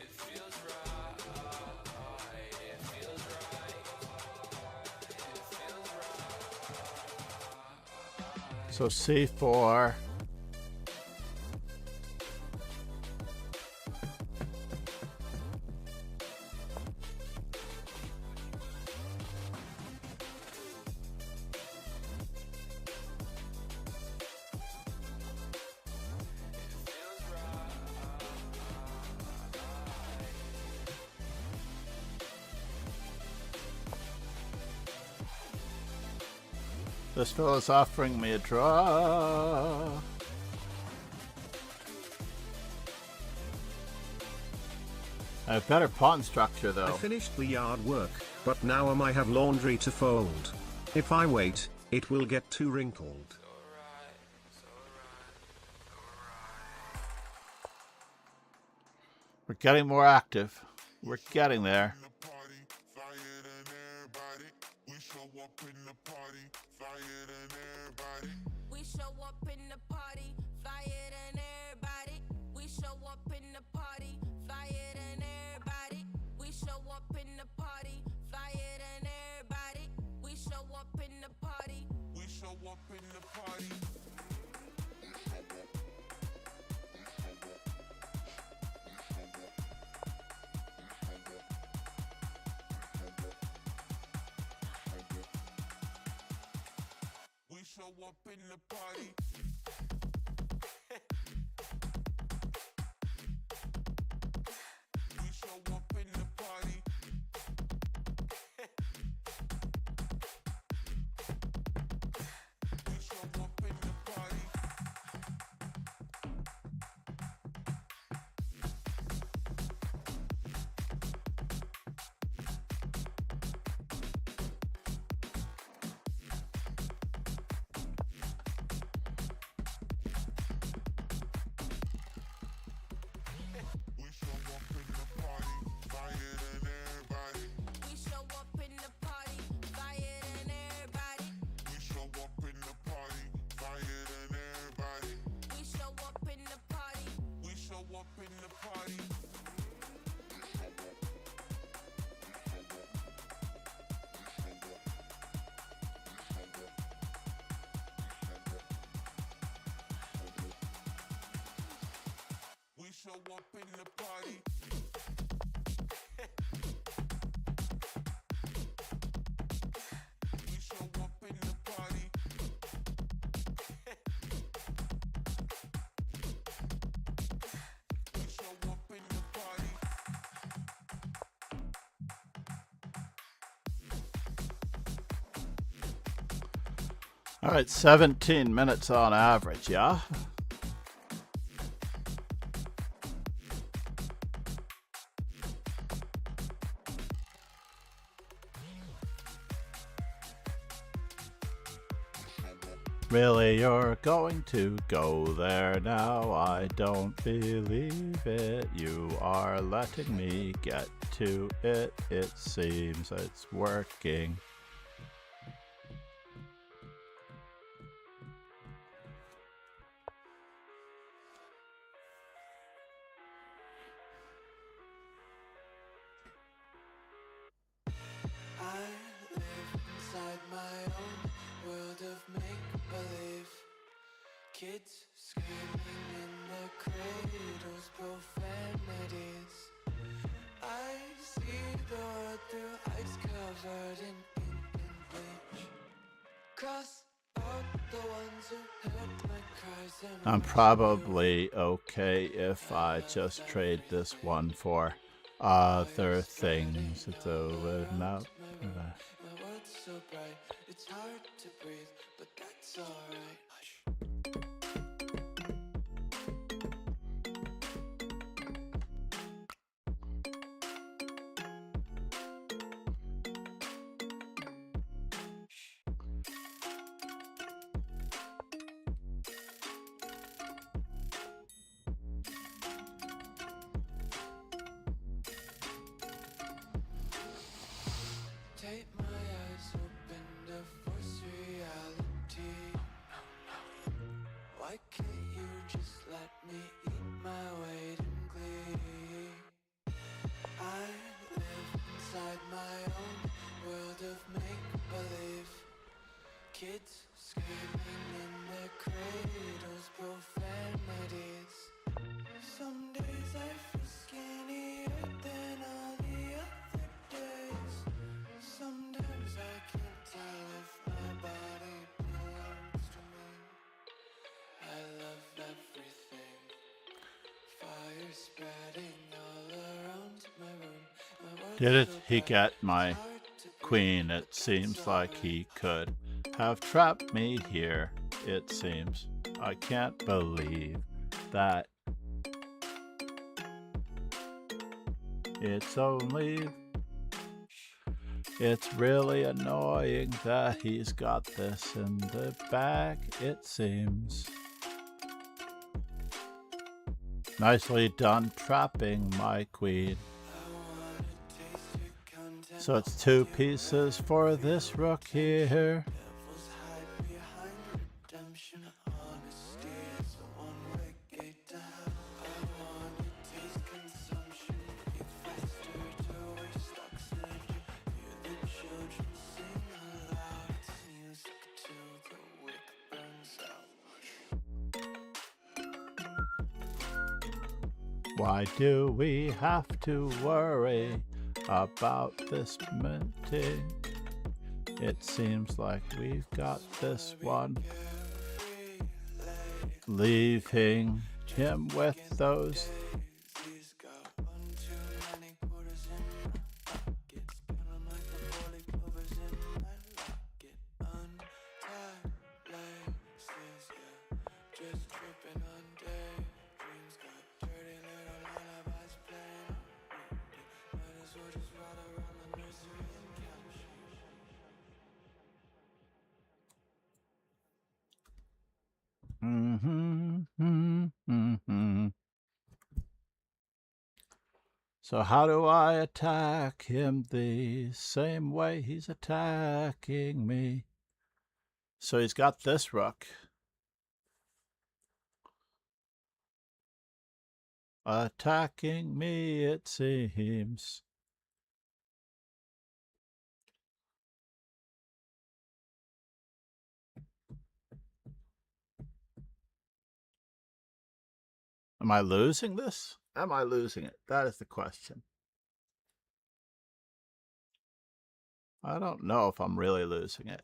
It feels right. It feels right. It feels right. So C4. This fellow's offering me a draw. I have better pawn structure though.
I finished the yard work, but now I have laundry to fold. If I wait, it will get too wrinkled.
We're getting more active. We're getting there.
We show up in the party, flyer than everybody. We show up in the party, flyer than everybody. We show up in the party, flyer than everybody. We show up in the party. We show up in the party. We show up in the party. We show up in the party. We show up in the party. We show up in the party. We show up in the party. We show up in the party.
All right, 17 minutes on average, yeah? Really, you're going to go there now? I don't believe it. You are letting me get to it. It seems it's working.
Kids screaming in their cradles, profanities. I see the world through ice covered in ink and bleach. Cross out the ones who heard my cries.
I'm probably okay if I just trade this one for other things. It's over now.
My world's so bright, it's hard to breathe, but that's alright. Take my eyes open to force reality. Why can't you just let me eat my weight in glee? I live inside my own world of make-believe. Kids screaming in their cradles, profanities. Some days I feel skinnier than all the other days. Sometimes I can't tell if my body belongs to me. I love everything. Fire spreading all around my room.
Did he get my queen? It seems like he could have trapped me here, it seems. I can't believe that. It's really annoying that he's got this in the bag, it seems. Nicely done trapping my queen. So it's 2 pieces for this rook here. Why do we have to worry about this minting? It seems like we've got this one. Leaving him with those. So how do I attack him the same way he's attacking me? So he's got this rook. Attacking me, it seems. Am I losing this? Am I losing it? That is the question. I don't know if I'm really losing it.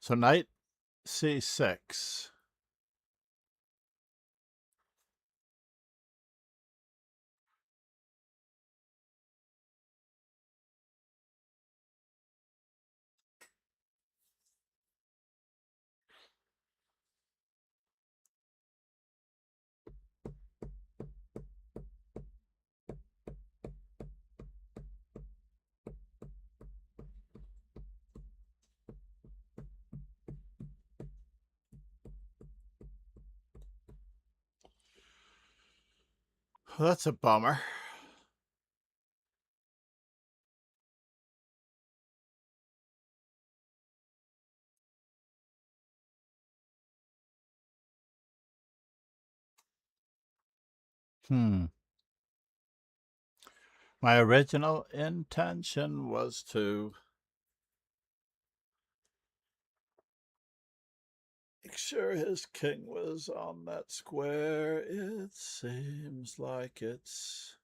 So knight c6. Well, that's a bummer. My original intention was to make sure his king was on that square. It seems like it's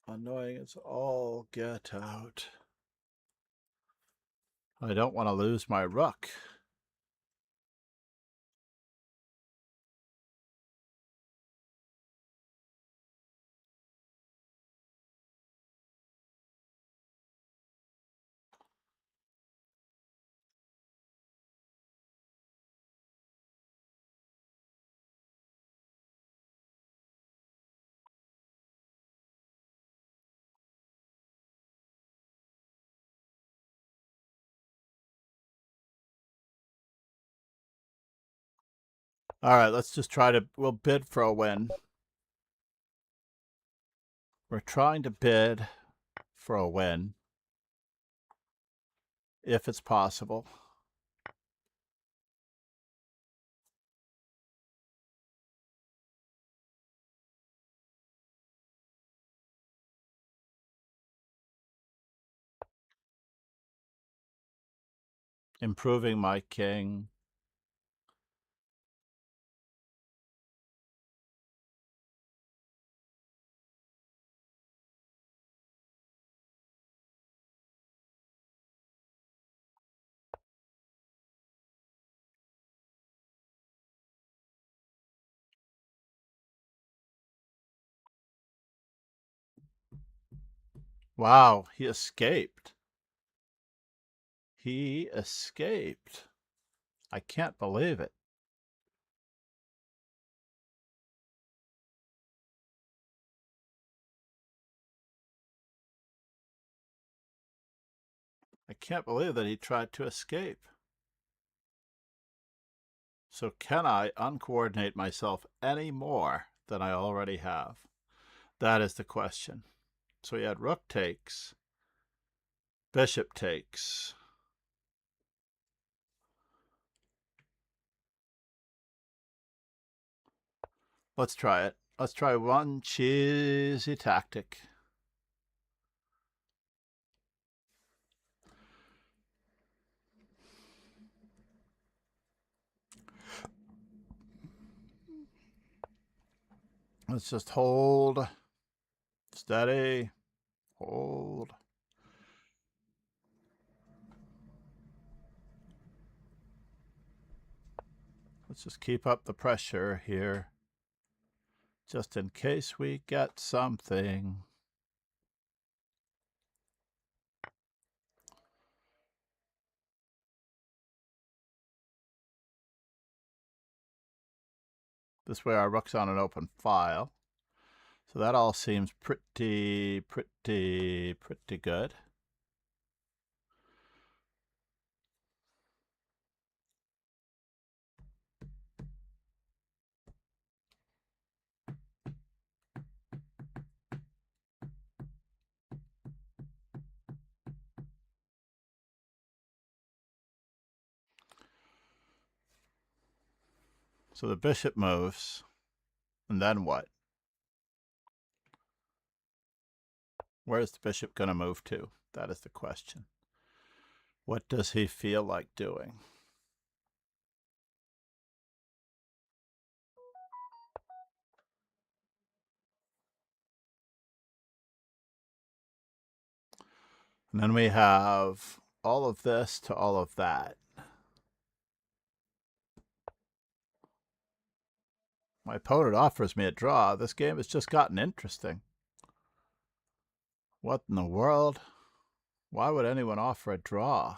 annoying. It's all get out. I don't want to lose my rook. All right, let's just we'll bid for a win. We're trying to bid for a win, if it's possible. Improving my king. Wow, he escaped. He escaped. I can't believe it. I can't believe that he tried to escape. So can I uncoordinate myself any more than I already have? That is the question. So he had rook takes, bishop takes. Let's try it. Let's try one cheesy tactic. Let's just hold, steady, hold. Let's just keep up the pressure here, just in case we get something. This way our rook's on an open file. So that all seems pretty good. So the bishop moves, and then what? Where's the bishop going to move to? That is the question. What does he feel like doing? And then we have all of this to all of that. My opponent offers me a draw. This game has just gotten interesting. What in the world? Why would anyone offer a draw?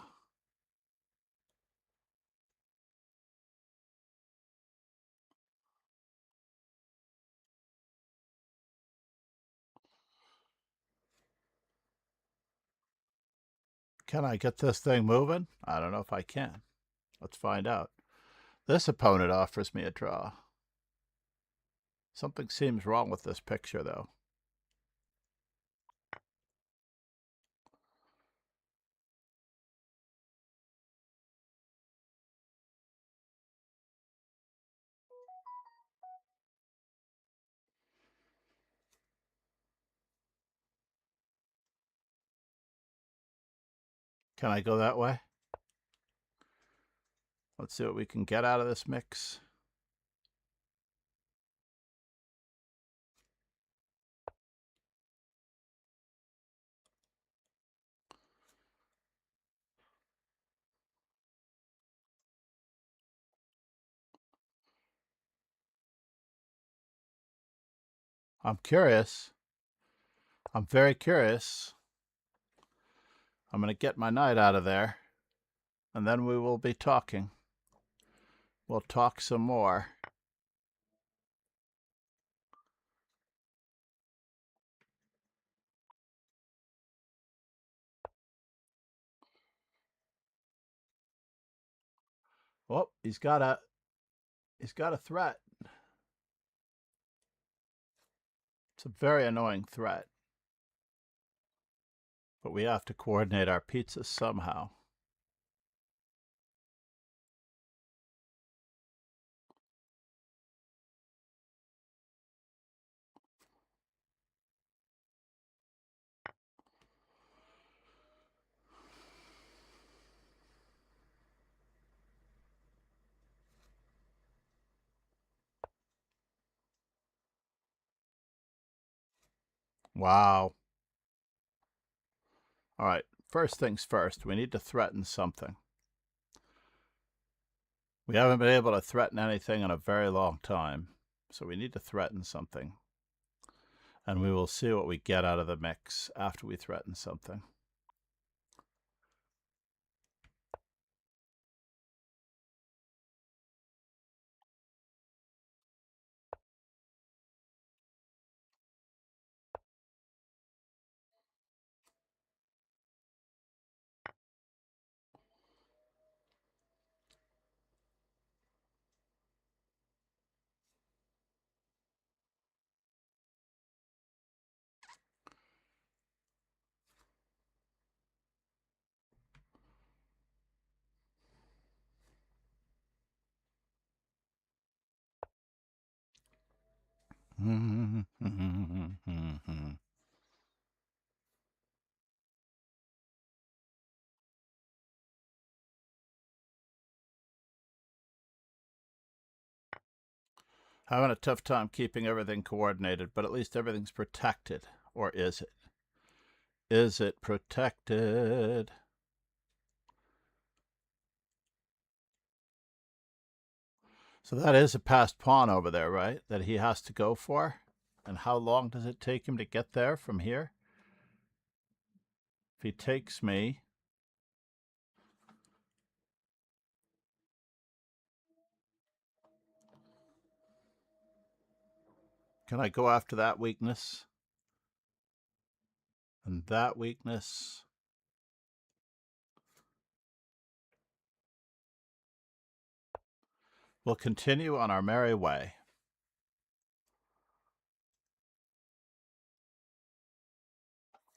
Can I get this thing moving? I don't know if I can. Let's find out. This opponent offers me a draw. Something seems wrong with this picture, though. Can I go that way? Let's see what we can get out of this mix. I'm curious. I'm very curious. I'm going to get my knight out of there, and then we will be talking. We'll talk some more. Oh, he's got a threat. It's a very annoying threat. But we have to coordinate our pizzas somehow. Wow. All right, first things first, we need to threaten something. We haven't been able to threaten anything in a very long time, so we need to threaten something. And we will see what we get out of the mix after we threaten something. Having a tough time keeping everything coordinated, but at least everything's protected. Or is it? Is it protected? So that is a passed pawn over there, right? That he has to go for? And how long does it take him to get there from here? If he takes me... Can I go after that weakness? And that weakness... We'll continue on our merry way.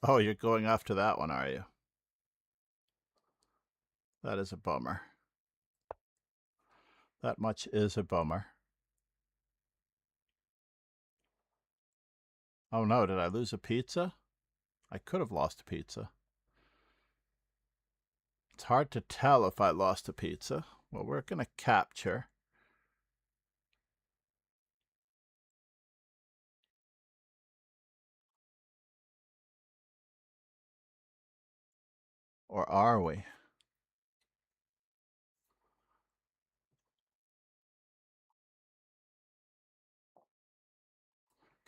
Oh, you're going after that one, are you? That is a bummer. That much is a bummer. Oh no, did I lose a pizza? I could have lost a pizza. It's hard to tell if I lost a pizza. Well, we're going to capture. Or are we?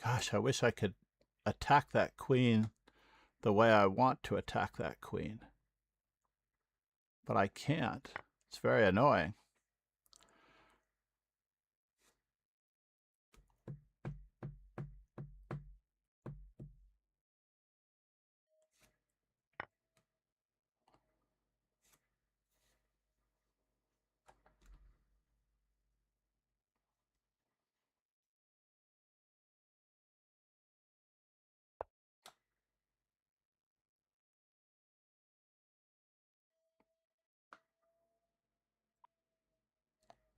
Gosh, I wish I could attack that queen the way I want to attack that queen. But I can't. It's very annoying.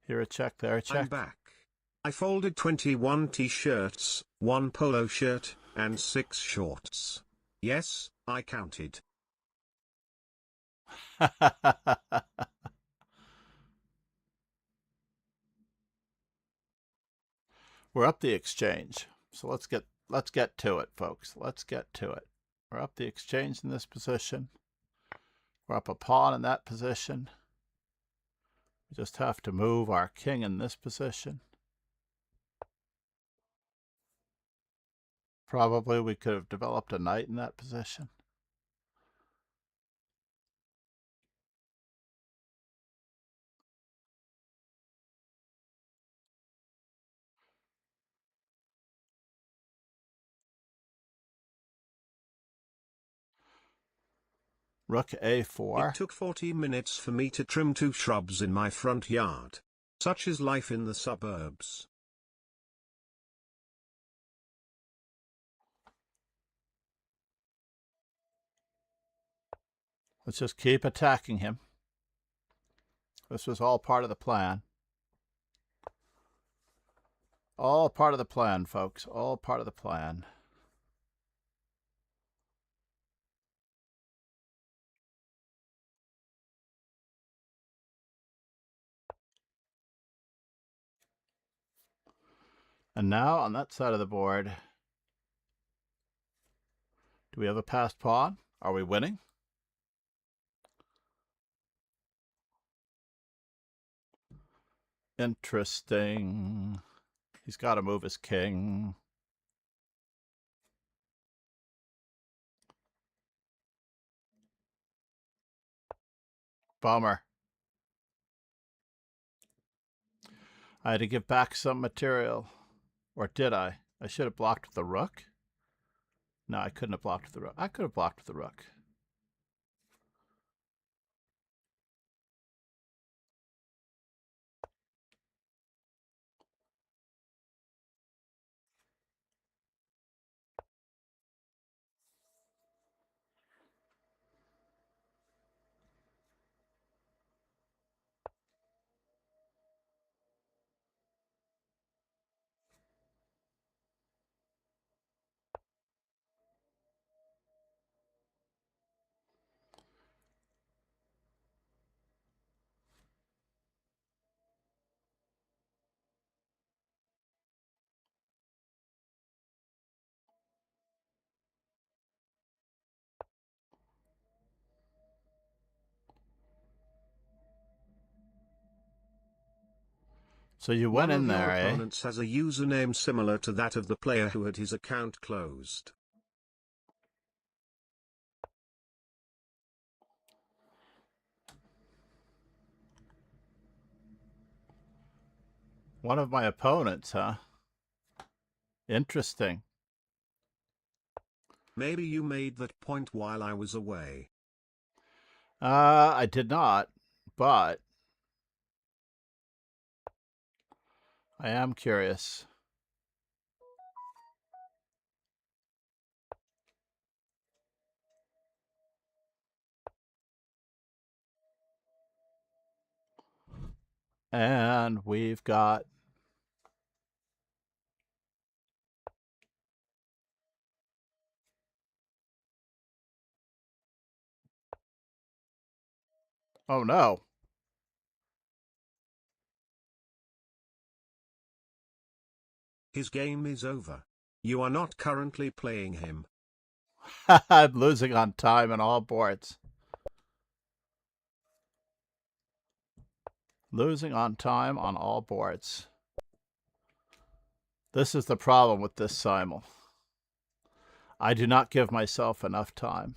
Here a check, there a check.
I'm back. I folded 21 t-shirts, 1 polo shirt, and 6 shorts. Yes, I counted.
We're up the exchange. So let's get to it, folks. Let's get to it. We're up the exchange in this position. We're up a pawn in that position. We just have to move our king in this position. Probably we could have developed a knight in that position. Rook a4.
It took 40 minutes for me to trim 2 shrubs in my front yard. Such is life in the suburbs.
Let's just keep attacking him. This was all part of the plan. All part of the plan, folks. All part of the plan. And now on that side of the board, do we have a passed pawn? Are we winning? Interesting. He's got to move his king. Bummer. I had to give back some material. Or did I? I should have blocked with the rook. No, I couldn't have blocked with the rook. I could have blocked with the rook. So you went in there,
One of your
eh?
opponents has a username similar to that of the player who had his account closed.
One of my opponents, huh? Interesting.
Maybe you made that point while I was away.
I did not, but I am curious. And we've got oh no.
His game is over. You are not currently playing him.
I'm losing on time on all boards. Losing on time on all boards. This is the problem with this simul. I do not give myself enough time.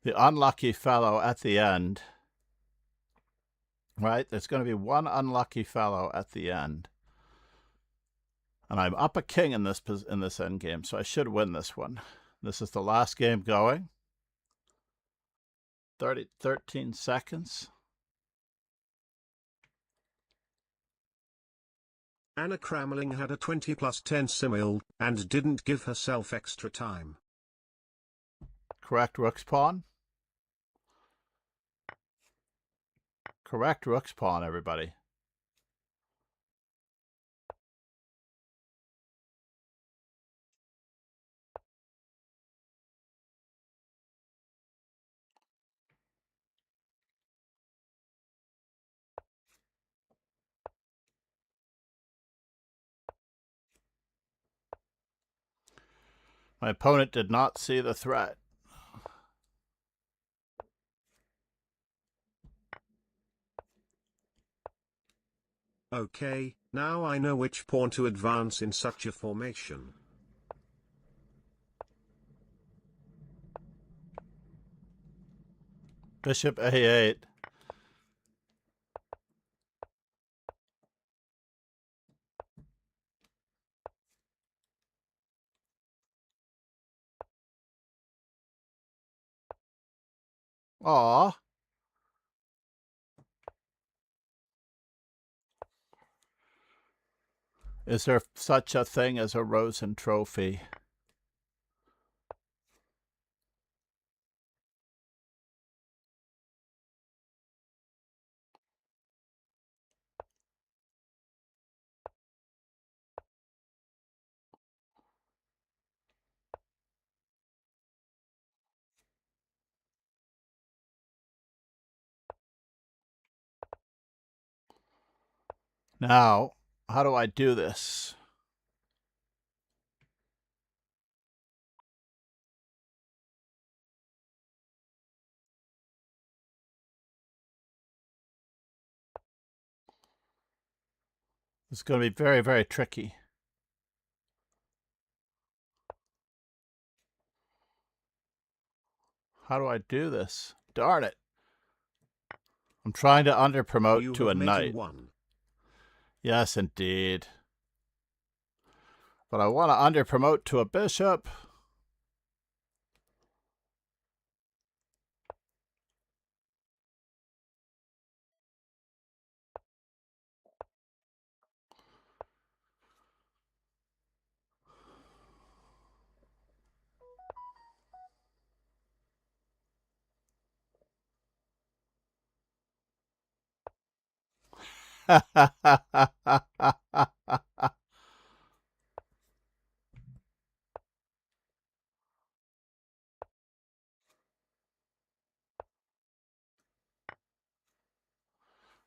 The unlucky fellow at the end, right? There's going to be one unlucky fellow at the end. And I'm up a king in this end game, so I should win this one. This is the last game going. 13 seconds.
Anna Kramling had a 20+10 simul, and didn't give herself extra time.
Correct rook's pawn. Correct rook's pawn, everybody. My opponent did not see the threat.
Okay, now I know which pawn to advance in such a formation.
Bishop A8. Aw. Is there such a thing as a Rosen trophy? Now, how do I do this? It's going to be very, very tricky. How do I do this? Darn it. I'm trying to under-promote to a knight. Yes, indeed. But I want to under-promote to a bishop.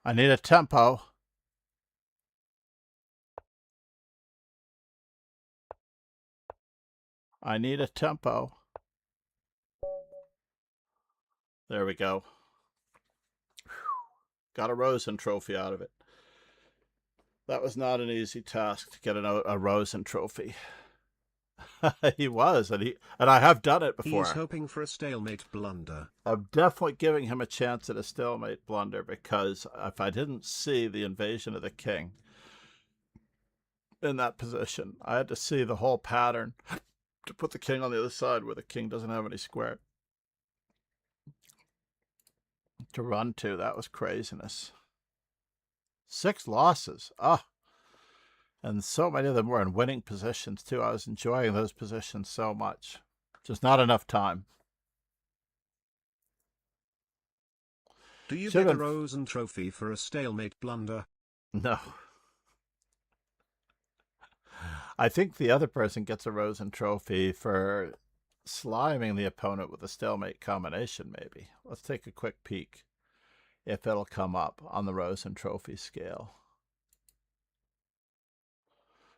I need a tempo. I need a tempo. There we go. Got a Rosen trophy out of it. That was not an easy task to get a Rosen trophy. He was, and I have done it before.
He's hoping for a stalemate blunder.
I'm definitely giving him a chance at a stalemate blunder, because if I didn't see the invasion of the king in that position, I had to see the whole pattern to put the king on the other side where the king doesn't have any square to run to. That was craziness. 6 losses. And so many of them were in winning positions too. I was enjoying those positions so much. Just not enough time.
Do you get a Rosen trophy for a stalemate blunder?
No. I think the other person gets a Rosen trophy for sliming the opponent with a stalemate combination, maybe. Let's take a quick peek if it'll come up on the Rosen trophy scale.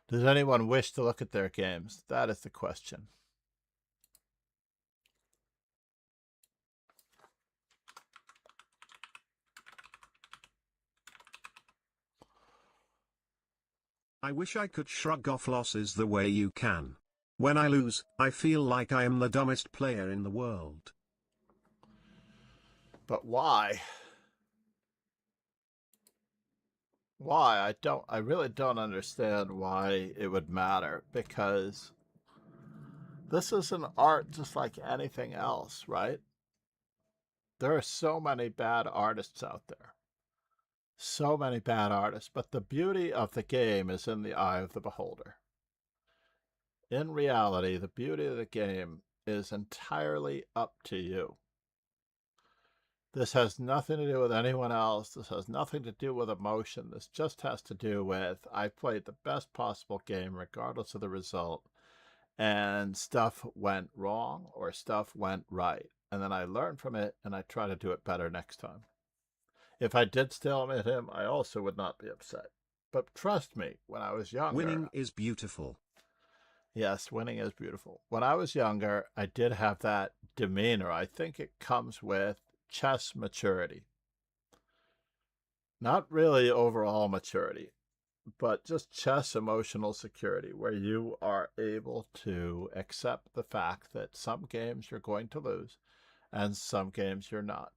Does anyone wish to look at their games? That is the question.
I wish I could shrug off losses the way you can. When I lose, I feel like I am the dumbest player in the world.
But why? Why? I really don't understand why it would matter, because this is an art just like anything else, right? There are so many bad artists out there. So many bad artists, but the beauty of the game is in the eye of the beholder. In reality, the beauty of the game is entirely up to you. This has nothing to do with anyone else. This has nothing to do with emotion. This just has to do with, I played the best possible game regardless of the result, and stuff went wrong or stuff went right. And then I learned from it and I try to do it better next time. If I did stalemate him, I also would not be upset. But trust me, when I was younger...
Winning is beautiful.
Yes, winning is beautiful. When I was younger, I did have that demeanor. I think it comes with chess maturity. Not really overall maturity, but just chess emotional security, where you are able to accept the fact that some games you're going to lose and some games you're not.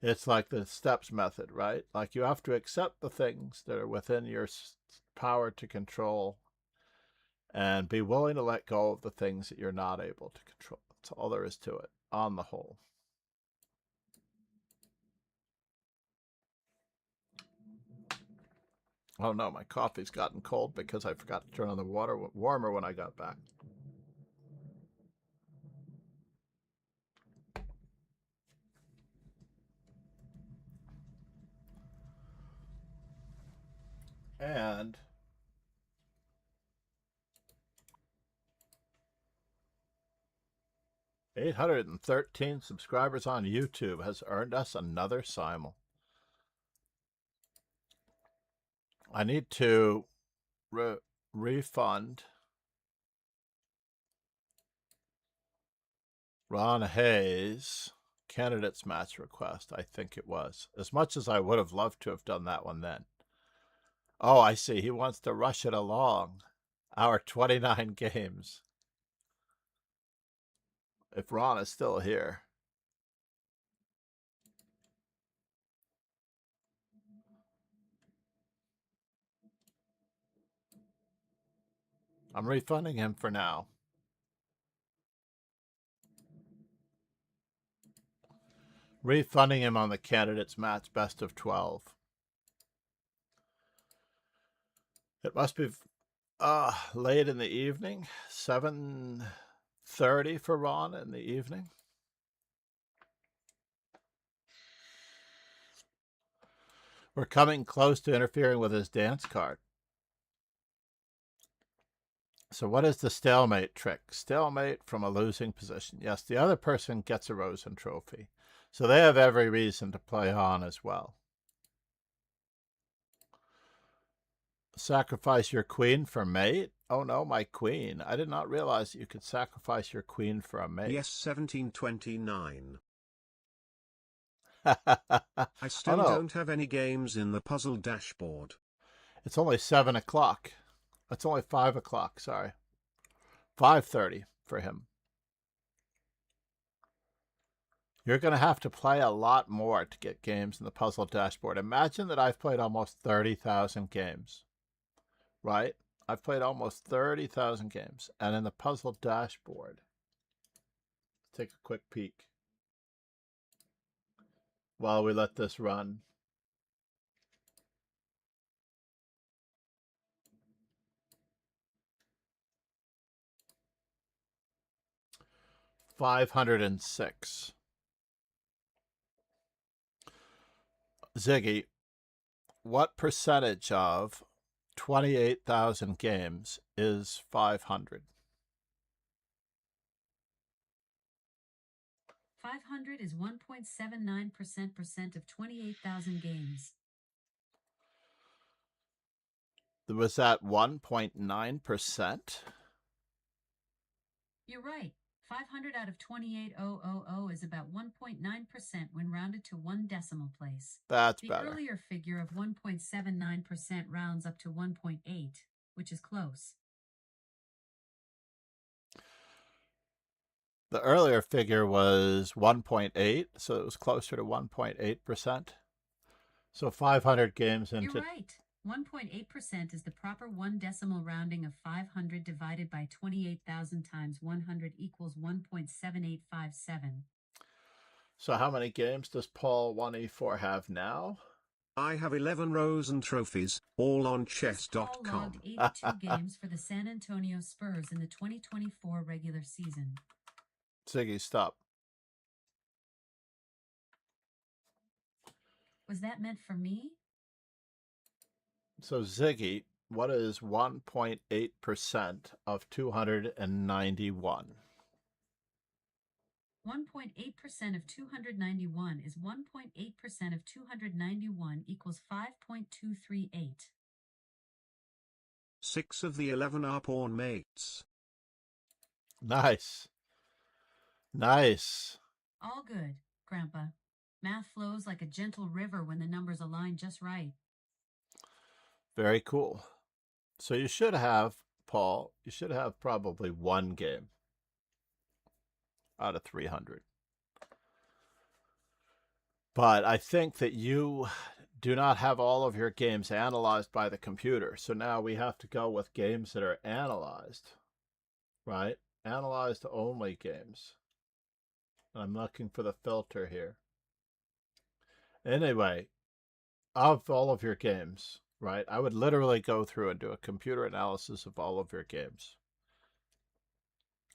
It's like the steps method, right? Like you have to accept the things that are within your power to control and be willing to let go of the things that you're not able to control. That's all there is to it, on the whole. Oh no, my coffee's gotten cold because I forgot to turn on the water warmer when I got back. And 813 subscribers on YouTube has earned us another Simul. I need to refund Ron Hayes' candidates match request, I think it was. As much as I would have loved to have done that one then. Oh, I see. He wants to rush it along. Our 29 games. If Ron is still here. I'm refunding him for now. Refunding him on the candidates match best of 12. It must be late in the evening, 7:30 for Ron in the evening. We're coming close to interfering with his dance card. So what is the stalemate trick? Stalemate from a losing position. Yes, the other person gets a Rosen trophy. So they have every reason to play on as well. Sacrifice your queen for mate? Oh no, my queen. I did not realize that you could sacrifice your queen for a mate.
Yes, 1729. I
Oh,
still
no.
don't have any games in the puzzle dashboard.
It's only 7 o'clock. It's only 5 o'clock, sorry. 5:30 for him. You're going to have to play a lot more to get games in the puzzle dashboard. Imagine that I've played almost 30,000 games, right? I've played almost 30,000 games. And in the puzzle dashboard, take a quick peek while we let this run. $506. Ziggy, what percentage of 28,000 games is 500?
500 is 1.79% of 28,000 games.
Was that 1.9%?
You're right. 500 out of 28,000 is about 1.9% when rounded to 1 decimal place.
That's
the
better.
The earlier figure of 1.79% rounds up to 1.8, which is close.
The earlier figure was 1.8, so it was closer to 1.8%. So 500 games into...
You're right. 1.8% is the proper 1 decimal rounding of 500 divided by 28,000 times 100 equals 1.7857.
So how many games does Paul 1E4 have now?
I have 11 Rosen trophies, all on
Paul
chess.com.
logged 82 games for the San Antonio Spurs in the 2024 regular season.
Ziggy, stop.
Was that meant for me?
So Ziggy, what is 1.8% of 291?
1.8% of 291 is 1.8% of 291 equals 5.238.
6 of the 11 are pawn mates.
Nice. Nice.
All good, Grandpa. Math flows like a gentle river when the numbers align just right.
Very cool. So you should have, Paul, you should have probably 1 game out of 300. But I think that you do not have all of your games analyzed by the computer. So now we have to go with games that are analyzed, right? Analyzed only games. I'm looking for the filter here. Anyway, of all of your games, right, I would literally go through and do a computer analysis of all of your games.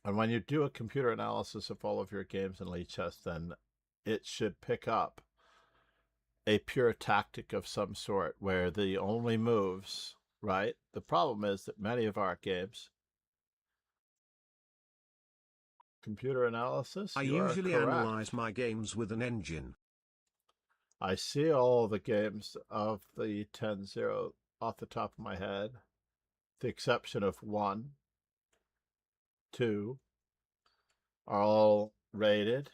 And when you do a computer analysis of all of your games in Lichess, then it should pick up a pure tactic of some sort where the only moves, right? The problem is that many of our games, computer analysis,
I usually analyze my games with an engine.
I see all the games of the 10-0 off the top of my head, with the exception of 1, 2, are all rated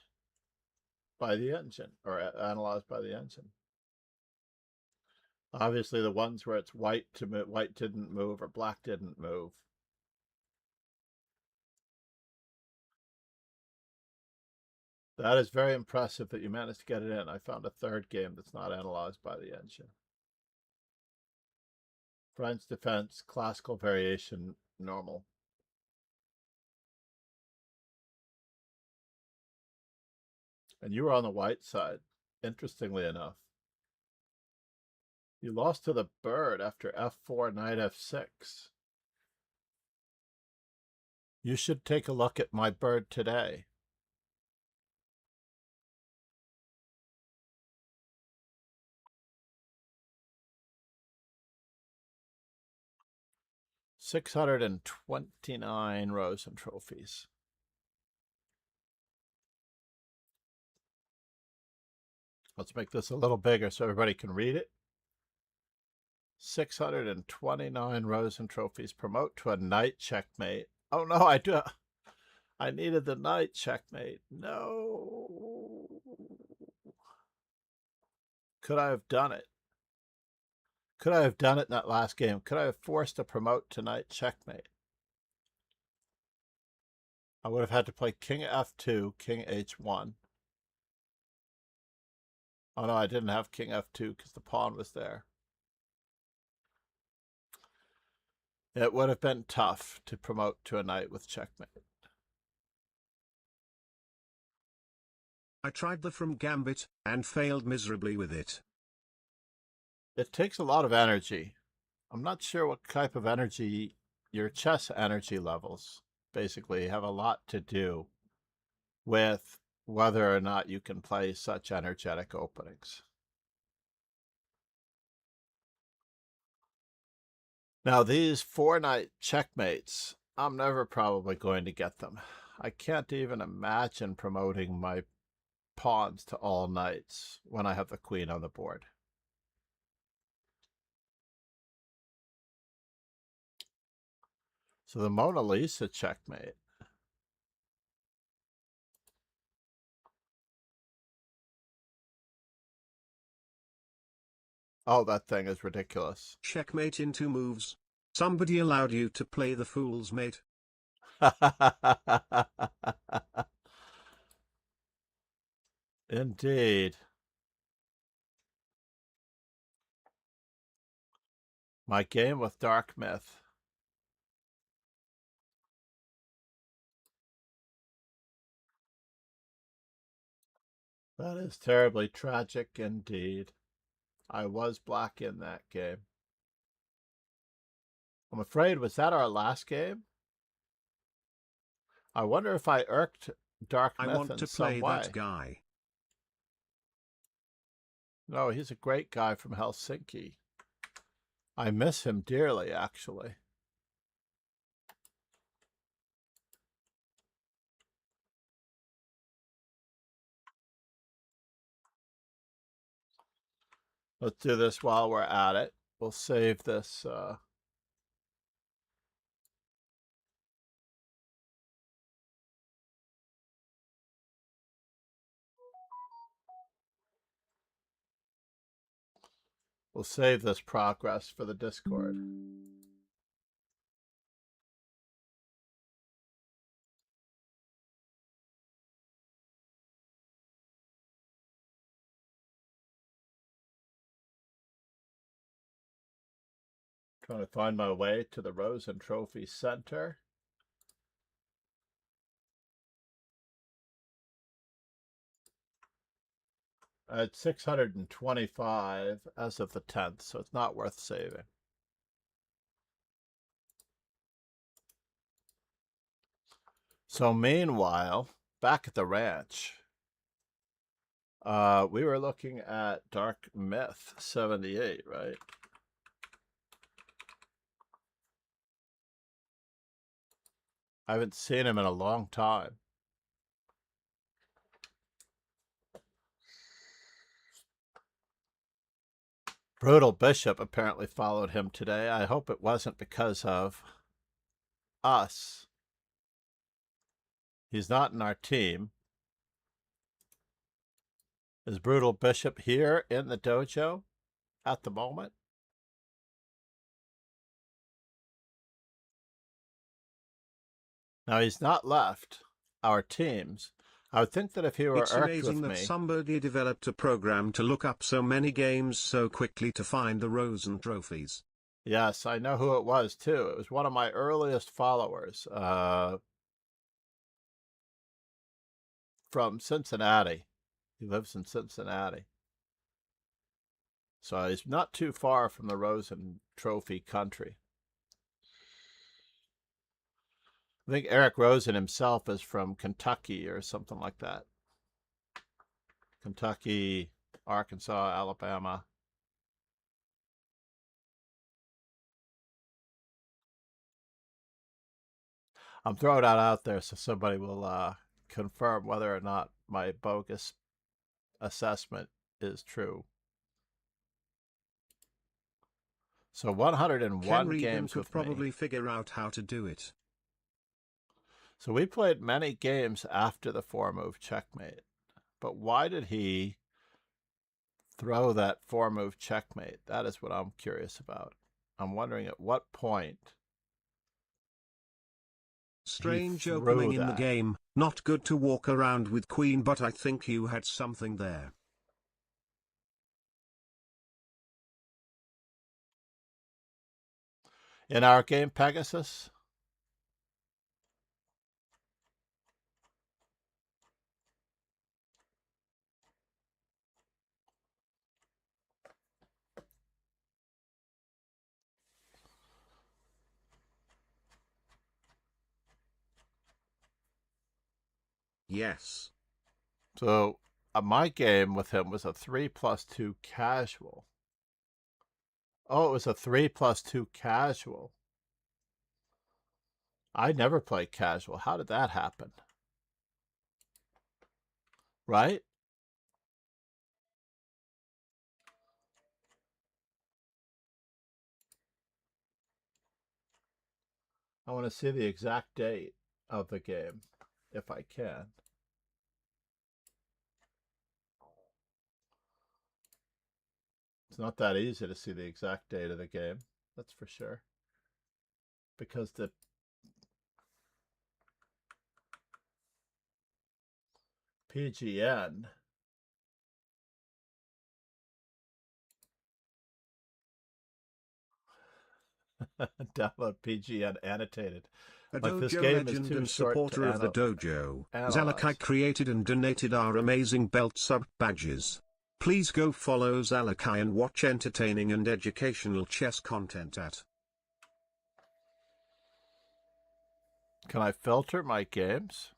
by the engine or analyzed by the engine. Obviously, the ones where it's white didn't move or black didn't move. That is very impressive that you managed to get it in. I found a third game that's not analyzed by the engine. French defense, classical variation, normal. And you were on the white side, interestingly enough. You lost to the bird after f4, knight f6. You should take a look at my bird today. $629 Rosen trophies. Let's make this a little bigger so everybody can read it. 629 Rosen trophies. Promote to a knight checkmate. Oh no, I needed the knight checkmate. No. Could I have done it? Could I have done it in that last game? Could I have forced a promote to knight checkmate? I would have had to play king f2, king h1. Oh no, I didn't have king f2 because the pawn was there. It would have been tough to promote to a knight with checkmate.
I tried the from gambit and failed miserably with it.
It takes a lot of energy. I'm not sure what type of energy, your chess energy levels basically have a lot to do with whether or not you can play such energetic openings. Now these 4-knight checkmates, I'm never probably going to get them. I can't even imagine promoting my pawns to all knights when I have the queen on the board. So the Mona Lisa checkmate. Oh, that thing is ridiculous.
Checkmate in 2 moves. Somebody allowed you to play the fool's mate.
Indeed. My game with Dark Myth. That is terribly tragic indeed. I was black in that game. I'm afraid, was that our last game? I wonder if I irked Dark Myth
I want
in
to
some
play
way.
that guy.
No, he's a great guy from Helsinki. I miss him dearly, actually. Let's do this while we're at it. We'll save this. We'll save this progress for the Discord. Trying to find my way to the Rosen Trophy Center. At 625 as of the 10th, so it's not worth saving. So meanwhile, back at the ranch, we were looking at Dark Myth 78, right? I haven't seen him in a long time. Brutal Bishop apparently followed him today. I hope it wasn't because of us. He's not in our team. Is Brutal Bishop here in the dojo at the moment? Now, he's not left our teams. I would think that if he were
It's
irked
amazing
with
that
me,
somebody developed a program to look up so many games so quickly to find the Rosen trophies.
Yes, I know who it was too. It was one of my earliest followers from Cincinnati. He lives in Cincinnati. So he's not too far from the Rosen Trophy country. I think Eric Rosen himself is from Kentucky or something like that. Kentucky, Arkansas, Alabama. I'm throwing that out there so somebody will confirm whether or not my bogus assessment is true. So 101
Ken Regan
games
could
with
probably
me.
figure out how to do it.
So we played many games after the 4-move checkmate. But why did he throw that 4-move checkmate? That is what I'm curious about. I'm wondering at what point
Strange opening in the
that.
game. Not good to walk around with queen, but I think you had something there.
In our game, Pegasus?
Yes.
So my game with him was a 3+2 casual. Oh, it was a 3+2 casual. I never played casual. How did that happen? Right? I want to see the exact date of the game, if I can. It's not that easy to see the exact date of the game, that's for sure. Because the PGN download PGN annotated.
A
like
dojo
this game
legend
is too
and
short
supporter
to
of the dojo,
analyze.
Zalakai created and donated our amazing belt sub badges. Please go follow Zalakai and watch entertaining and educational chess content at.
Can I filter my games?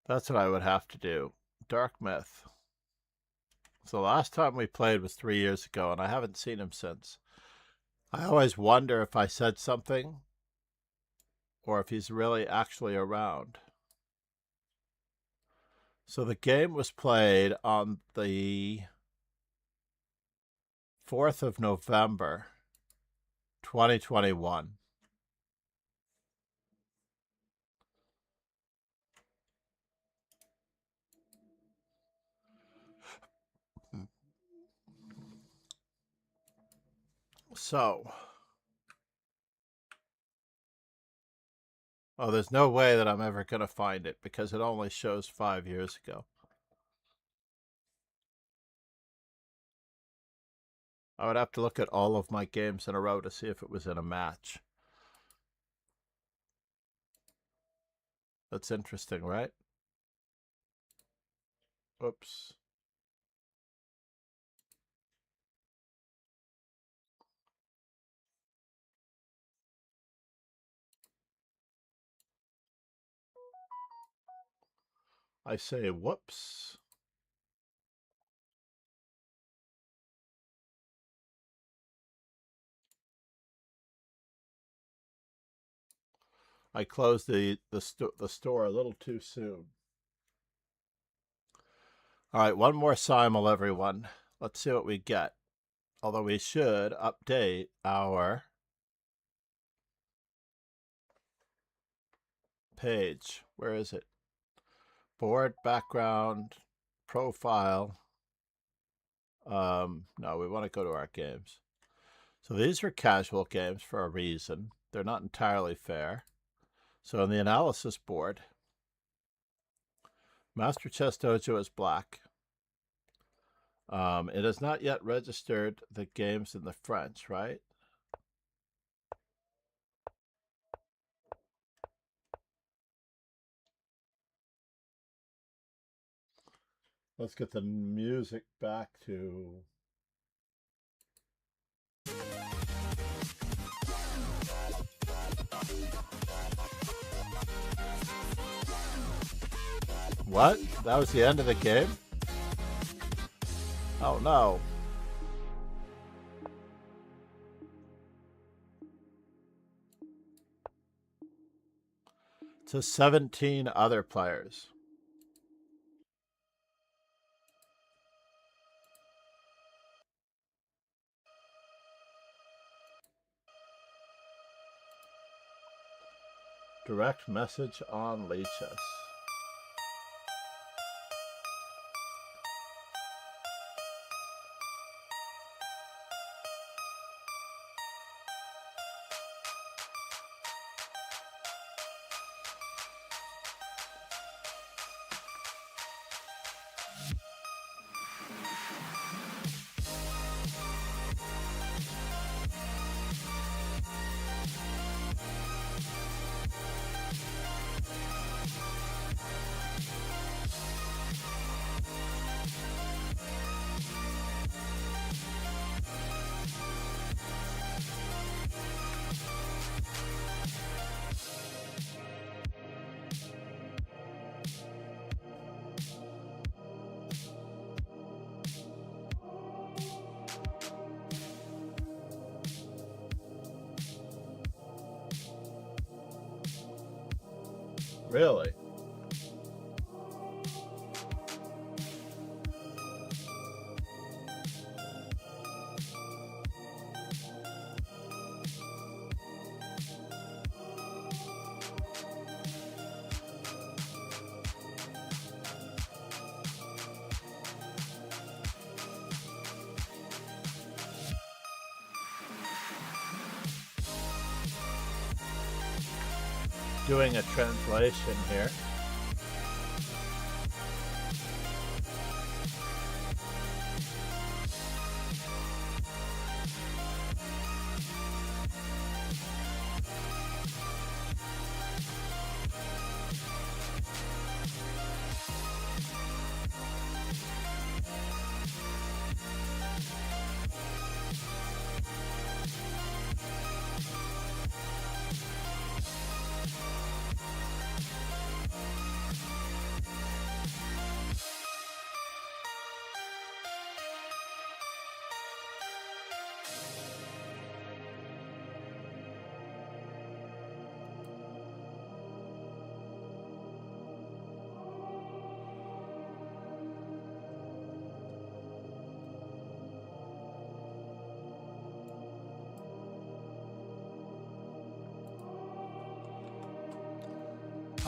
That's what I would have to do. Dark Myth. So the last time we played was 3 years ago, and I haven't seen him since. I always wonder if I said something or if he's really actually around. So the game was played on the 4th of November, 2021. So, oh, there's no way that I'm ever going to find it because it only shows 5 years ago. I would have to look at all of my games in a row to see if it was in a match. That's interesting, right? Oops. I say whoops. I closed the store a little too soon. All right, one more Simul, everyone. Let's see what we get. Although we should update our page. Where is it? Board, background, profile. No, we want to go to our games. So these are casual games for a reason. They're not entirely fair. So in the analysis board, Master Chess Dojo is black. It has not yet registered the games in the French, right? Let's get the music back to... What? That was the end of the game? Oh no. It says 17 other players. Direct message on Leechess. Really? doing a translation here.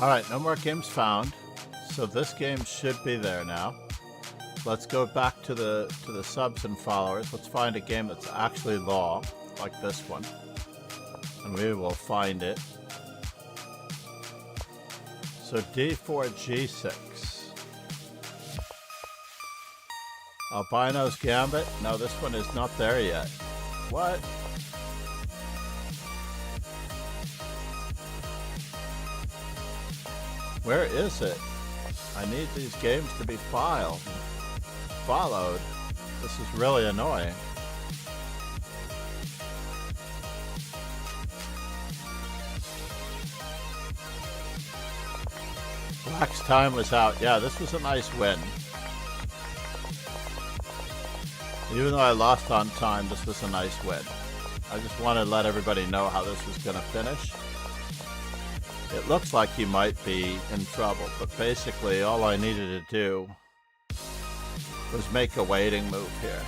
All right, no more games found. So this game should be there now. Let's go back to the subs and followers. Let's find a game that's actually law, like this one. And we will find it. So D4, G6. Albino's Gambit? No, this one is not there yet. What? Where is it? I need these games to be followed. This is really annoying. Black's time was out. Yeah, this was a nice win. Even though I lost on time, this was a nice win. I just wanted to let everybody know how this was going to finish. It looks like he might be in trouble, but basically all I needed to do was make a waiting move here.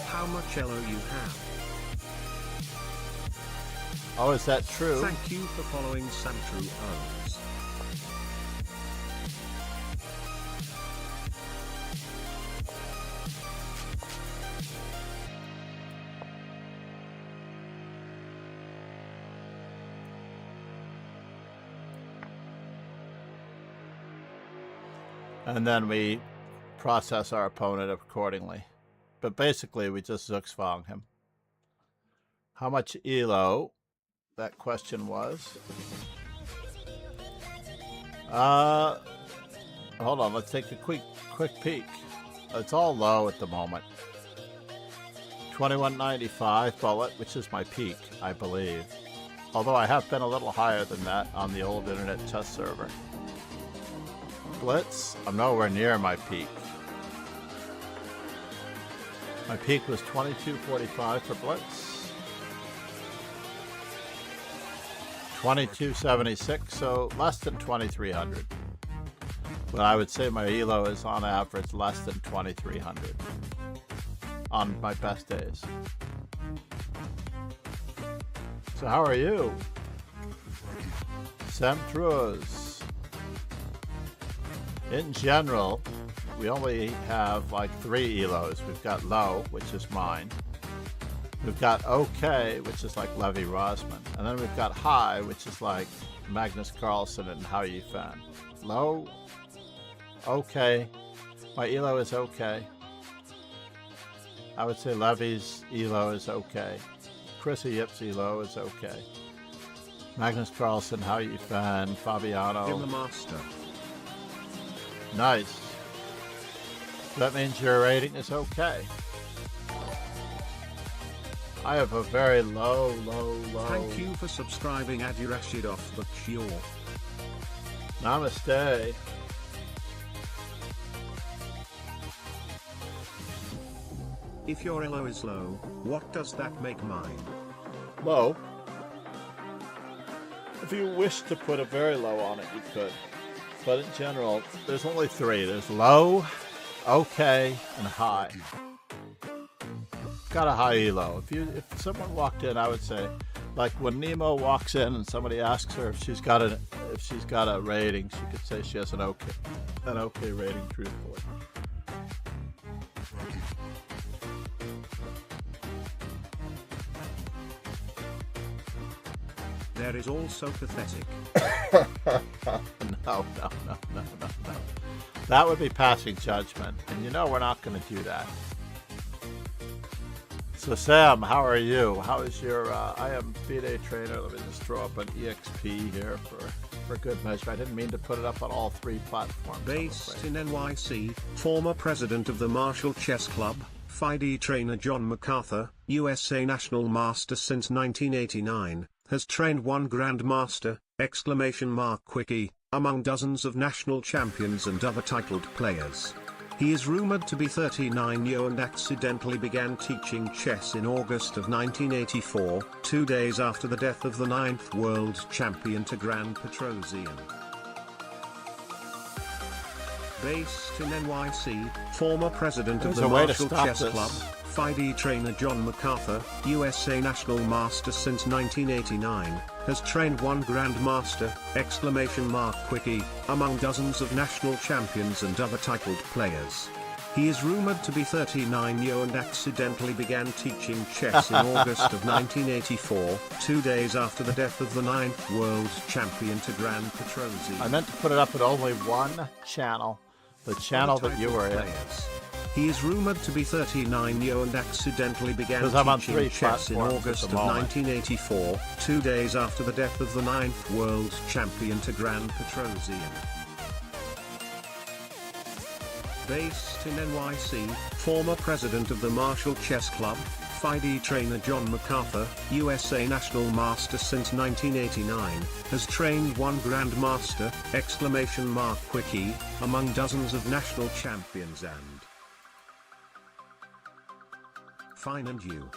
How much elo you have?
Oh, is that true?
Thank you for following Santru Owens.
And then we process our opponent accordingly. But basically, we just Zugzwang him. How much elo? That question was. Hold on, let's take a quick peek. It's all low at the moment. 2195 bullet, which is my peak, I believe. Although I have been a little higher than that on the old internet test server. Blitz, I'm nowhere near my peak. My peak was 2245 for Blitz. 2276, so less than 2300. But I would say my elo is on average less than 2300 on my best days. So how are you? Samtruz. In general, we only have like 3 elos. We've got low, which is mine. We've got okay, which is like Levi Rosman. And then we've got high, which is like Magnus Carlsen and Hao Yifan. Low, okay. My elo is okay. I would say Levi's elo is okay. Chris Yip's elo is okay. Magnus Carlsen, Hao Yifan, Fabiano.
In the master.
Nice. That means your rating is okay. I have a very low.
Thank you for subscribing, Adirashidov Bakshio.
Namaste.
If your elo is low, what does that make mine?
Low. If you wish to put a very low on it, you could. But in general, there's only 3. There's low, okay, and high. Got a high elo. If someone walked in, I would say, like when Nemo walks in and somebody asks her if she's got a rating, she could say she has an okay rating, truthfully.
There is also pathetic.
No. That would be passing judgment, and you know we're not going to do that. So Sam, how are you? How is your, I am FIDE trainer. Let me just throw up an EXP here for good measure. I didn't mean to put it up on all 3 platforms.
Based in NYC, former president of the Marshall Chess Club, FIDE trainer John MacArthur, USA National Master since 1989, has trained one Grandmaster, Quickie, among dozens of national champions and other titled players. He is rumored to be 39 and accidentally began teaching chess in August of 1984, 2 days after the death of the 9th world champion Tigran Petrosian. Based in NYC, former president of the Marshall Chess Club, FIDE trainer John MacArthur, USA National Master since 1989, has trained one Grandmaster, Quickie, among dozens of national champions and other titled players. He is rumored to be 39 and accidentally began teaching chess in August of 1984, 2 days after the death of the 9th world champion Tigran Petrosian.
I meant to put it up at only one channel, the channel that you were in.
He is rumored to be 39 and accidentally began teaching chess in August of 1984, 2 days after the death of the 9th world champion Tigran Petrosian. Based in NYC, former president of the Marshall Chess Club, FIDE trainer John MacArthur, USA National Master since 1989, has trained one Grandmaster, Quickie, among dozens of national champions and Fine and you.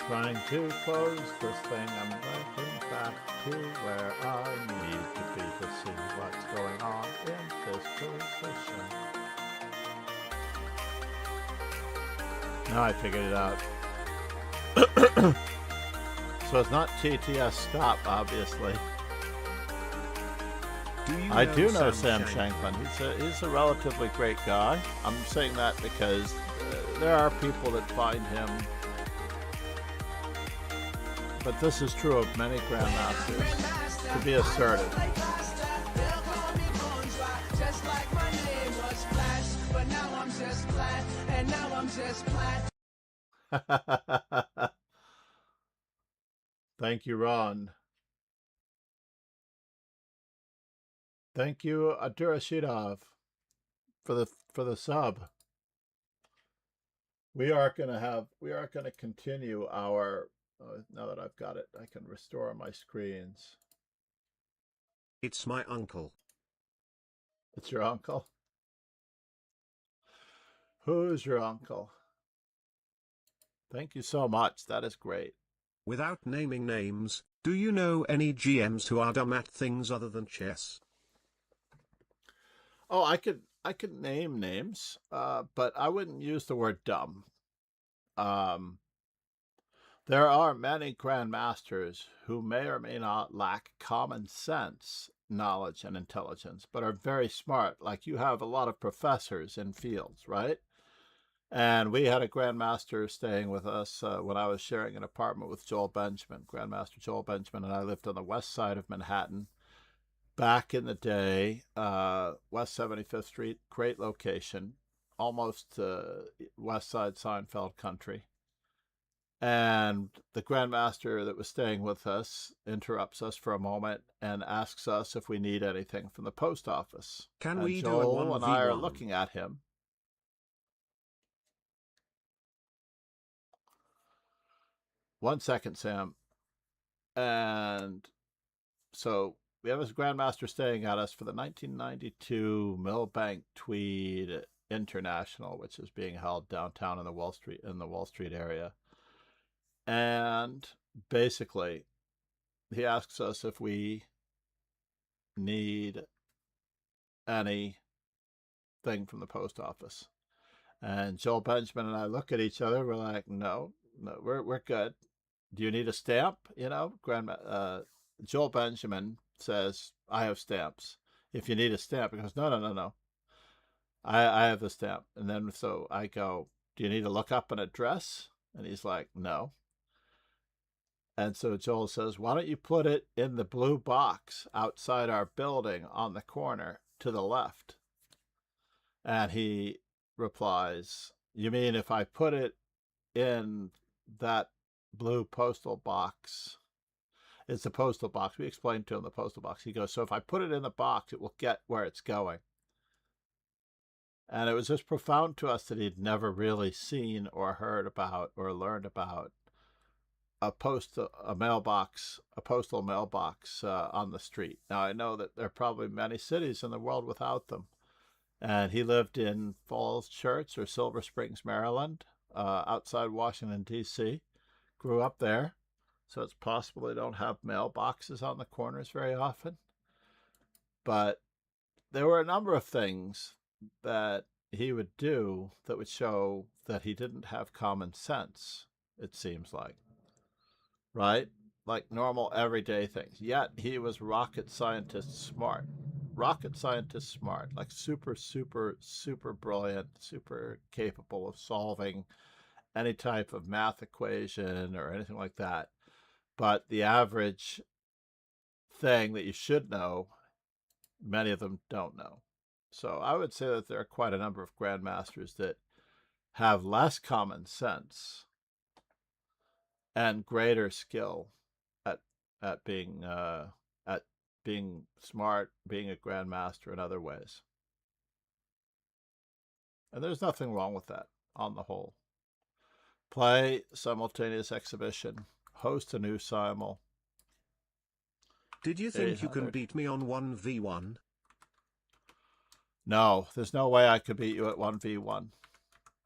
Trying to close this thing, I'm looking back to where I need to be to see what's going on in this position. Now I figured it out. So it's not TTS stop, obviously. I do know Sam Shankland. He's a relatively great guy. I'm saying that because there are people that find him, but this is true of many grandmasters, to be assertive. Thank you, Ron. Thank you, Adurashidov, for the sub. We are gonna continue our. Now that I've got it, I can restore my screens.
It's my uncle.
It's your uncle? Who's your uncle? Thank you so much. That is great.
Without naming names, do you know any GMs who are dumb at things other than chess?
Oh, I could name names, but I wouldn't use the word dumb. There are many grandmasters who may or may not lack common sense, knowledge, and intelligence, but are very smart. Like you have a lot of professors in fields, right? And we had a grandmaster staying with us when I was sharing an apartment with Joel Benjamin. Grandmaster Joel Benjamin and I lived on the west side of Manhattan. Back in the day, West 75th Street, great location, almost west side Seinfeld country. And the grandmaster that was staying with us interrupts us for a moment and asks us if we need anything from the post office.
Can we
Joel
do a 1v1?
and I are looking at him. One second, Sam. And so we have this grandmaster staying at us for the 1992 Millbank Tweed International, which is being held downtown in the Wall Street area. And basically, he asks us if we need anything from the post office. And Joel Benjamin and I look at each other. We're like, no, we're good. Do you need a stamp? You know, Joel Benjamin says, I have stamps. If you need a stamp, he goes, no. I have the stamp. And then so I go, do you need to look up an address? And he's like, no. And so Joel says, why don't you put it in the blue box outside our building on the corner to the left? And he replies, you mean if I put it in that blue postal box? It's the postal box. We explained to him the postal box. He goes, so if I put it in the box, it will get where it's going. And it was just profound to us that he'd never really seen or heard about or learned about a postal mailbox on the street. Now, I know that there are probably many cities in the world without them. And he lived in Falls Church or Silver Springs, Maryland, outside Washington, D.C. Grew up there. So it's possible they don't have mailboxes on the corners very often. But there were a number of things that he would do that would show that he didn't have common sense, it seems like. Right? Like normal everyday things. Yet he was rocket scientist smart. Rocket scientist smart. Like super, super, super brilliant, super capable of solving any type of math equation or anything like that. But the average thing that you should know, many of them don't know. So I would say that there are quite a number of grandmasters that have less common sense and greater skill at being smart, being a grandmaster in other ways. And there's nothing wrong with that on the whole. Play simultaneous exhibition. Host a new simul.
Did you think you can beat me on 1v1?
No, there's no way I could beat you at 1v1.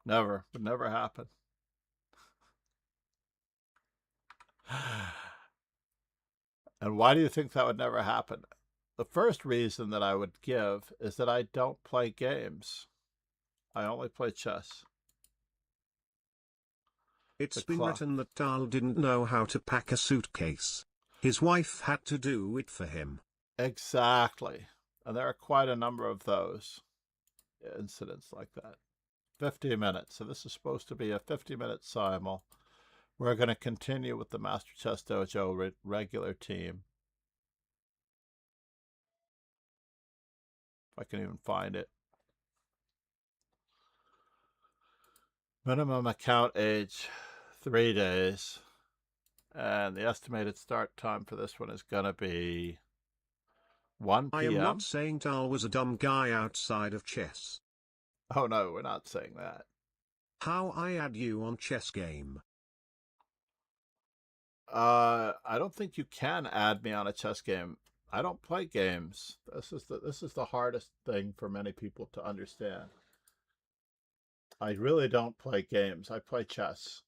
Never. Would never happen. And why do you think that would never happen? The first reason that I would give is that I don't play games. I only play chess.
It's been written that Tal didn't know how to pack a suitcase. His wife had to do it for him.
Exactly. And there are quite a number of those incidents like that. 50 minutes. So this is supposed to be a 50-minute simul. We're going to continue with the Master Chess Dojo regular team. If I can even find it. Minimum account age, 3 days. And the estimated start time for this one is going to be 1 p.m.
I am not saying Tal was a dumb guy outside of chess.
Oh no, we're not saying that.
How I add you on chess game?
I don't think you can add me on a chess game. I don't play games. This is the hardest thing for many people to understand. I really don't play games. I play chess.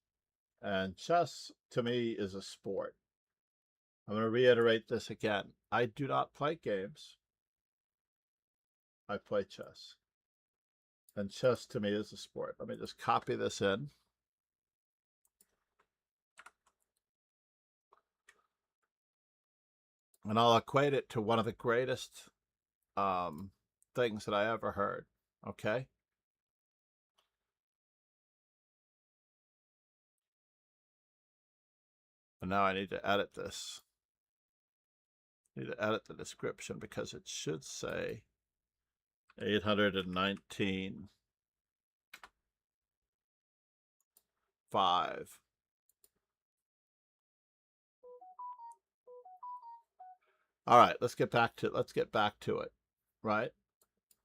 And chess, to me, is a sport. I'm going to reiterate this again. I do not play games. I play chess. And chess, to me, is a sport. Let me just copy this in. And I'll equate it to one of the greatest things that I ever heard. Okay? And now I need to edit this. I need to edit the description because it should say 819.5. All right, let's get back to it. Right?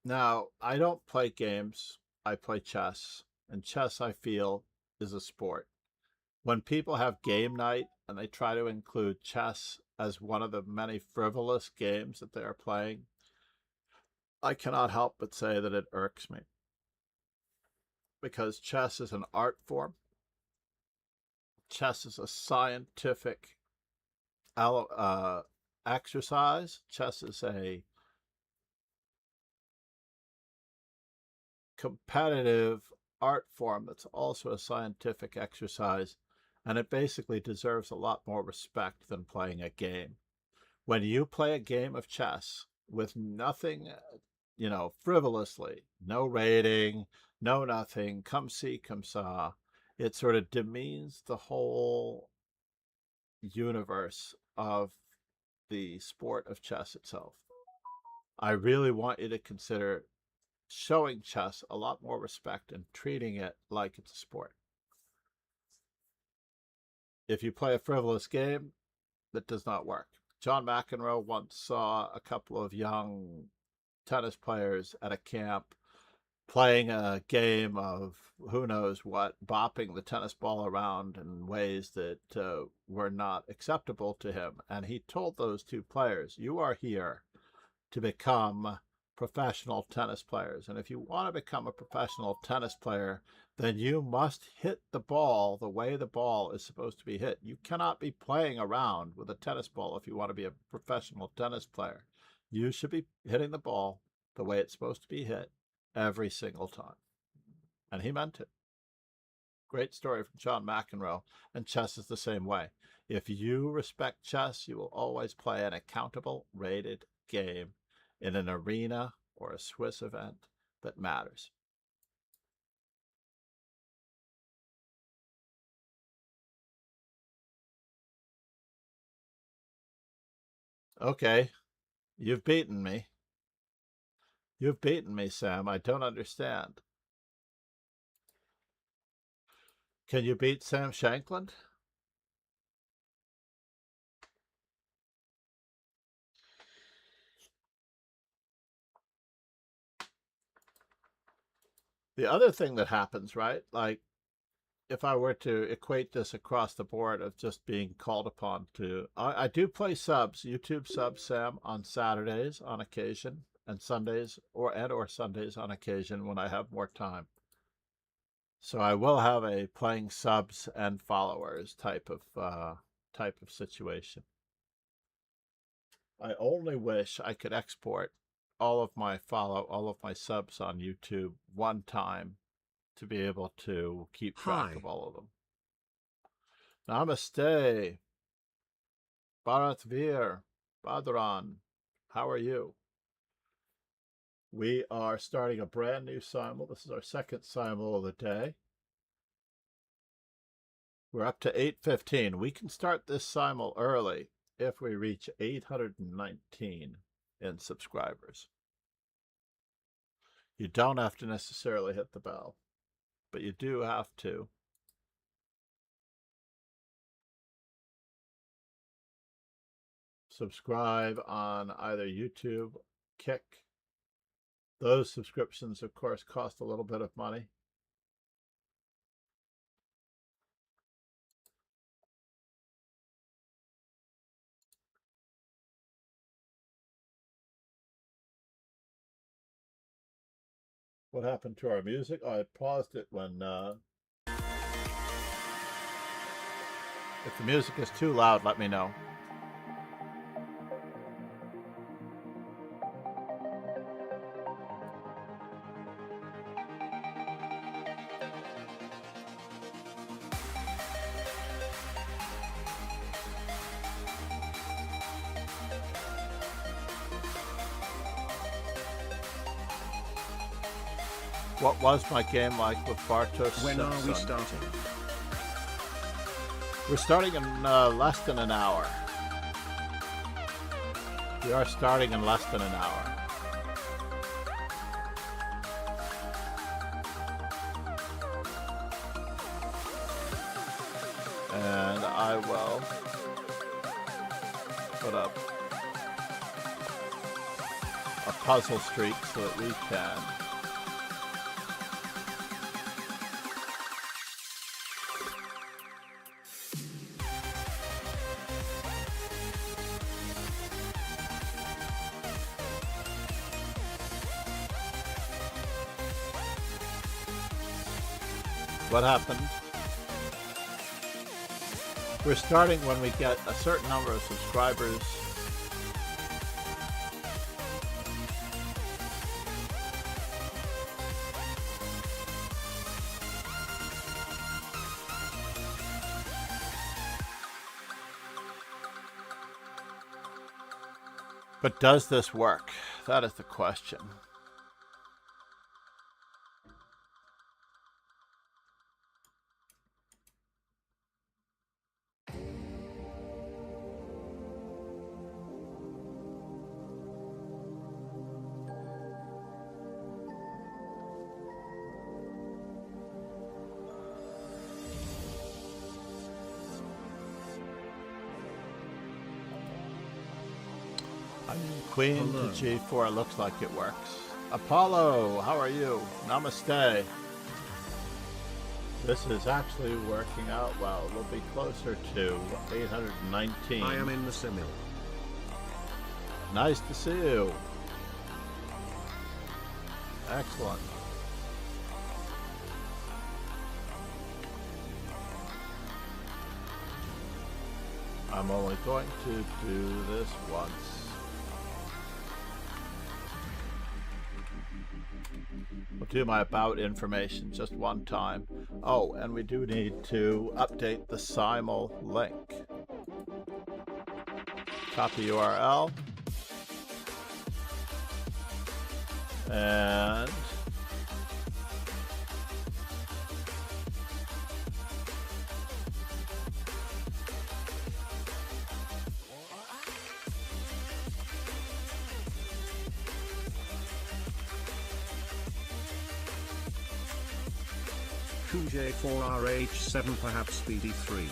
Now, I don't play games. I play chess, and chess I feel is a sport. When people have game night and they try to include chess as one of the many frivolous games that they are playing, I cannot help but say that it irks me. Because chess is an art form. Chess is a scientific exercise. Chess is a competitive art form that's also a scientific exercise. And it basically deserves a lot more respect than playing a game. When you play a game of chess with nothing, frivolously. No rating, no nothing, come see, come saw. It sort of demeans the whole universe of the sport of chess itself. I really want you to consider showing chess a lot more respect and treating it like it's a sport. If you play a frivolous game, that does not work. John McEnroe once saw a couple of young tennis players at a camp playing a game of who knows what, bopping the tennis ball around in ways that were not acceptable to him. And he told those two players, you are here to become professional tennis players. And if you want to become a professional tennis player, then you must hit the ball the way the ball is supposed to be hit. You cannot be playing around with a tennis ball if you want to be a professional tennis player. You should be hitting the ball the way it's supposed to be hit every single time. And he meant it. Great story from John McEnroe. And chess is the same way. If you respect chess, you will always play an accountable, rated game in an arena or a Swiss event that matters. Okay, you've beaten me. You've beaten me, Sam. I don't understand. Can you beat Sam Shankland? The other thing that happens, right? Like, if I were to equate this across the board of just being called upon to, I do play subs, YouTube subs, Sam, on Saturdays on occasion, and Sundays or Sundays on occasion when I have more time. So I will have a playing subs and followers type of situation. I only wish I could export all of my subs on YouTube one time to be able to keep track of all of them. Namaste. Bharatvir. Badran. How are you? We are starting a brand new Simul. This is our second Simul of the day. We're up to 8:15. We can start this Simul early if we reach 819 in subscribers. You don't have to necessarily hit the bell, but you do have to subscribe on either YouTube, Kick. Those subscriptions, of course, cost a little bit of money. What happened to our music? Oh, I paused it when... If the music is too loud, let me know. What was my game like with Bartosz?
When are we starting?
We're starting in less than an hour. We are starting in less than an hour. And I will put up a puzzle streak so that we can What happened? We're starting when we get a certain number of subscribers. But does this work? That is the question. Queen to G4 looks like it works. Apollo, how are you? Namaste. This is actually working out well. We'll be closer to 819.
I am in the Simul.
Nice to see you. Excellent. I'm only going to do this once. We'll do my about information just one time. Oh, and we do need to update the Simul link. Copy URL. And
QJ4RH7 perhaps BD3.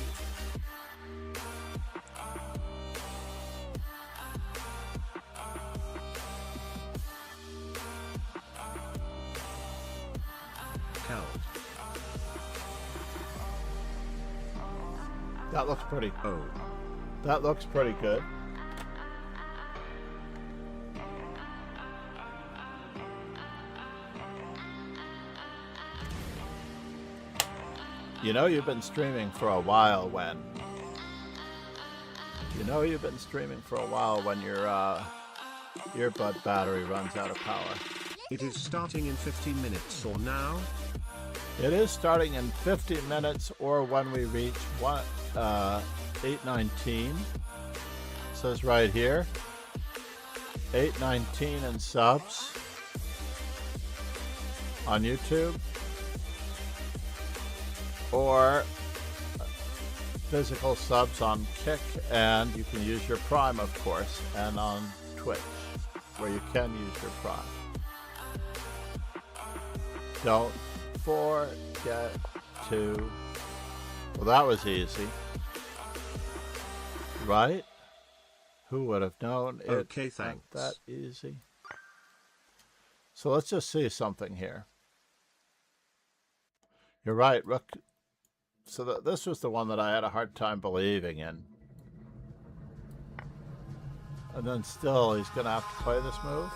that looks pretty. Oh, that looks pretty good. You know you've been streaming for a while when. You know you've been streaming for a while when your earbud battery runs out of power.
It is starting in 15 minutes or now?
It is starting in 50 minutes or when we reach 819. It says right here 819 in subs on YouTube, or physical subs on Kick, and you can use your Prime, of course, and on Twitch, where you can use your Prime. Don't forget to... Well, that was easy. Right? Who would have known it?
Okay, thanks.
That easy. So let's just see something here. You're right, Rook. So this was the one that I had a hard time believing in. And then still, he's going to have to play this move.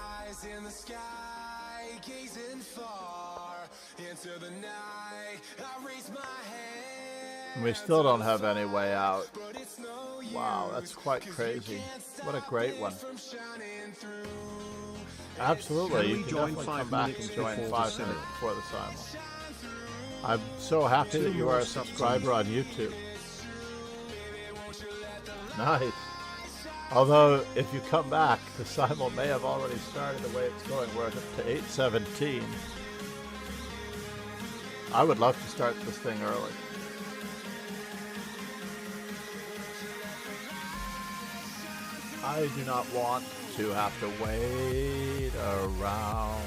And we still don't have any way out. Wow, that's quite crazy. What a great one. Absolutely, you can definitely come back and join 5 minutes before the Simul. I'm so happy that you are a subscriber on YouTube. Nice. Although, if you come back, the Simul may have already started the way it's going. We're up to 8:17. I would love to start this thing early. I do not want to have to wait around.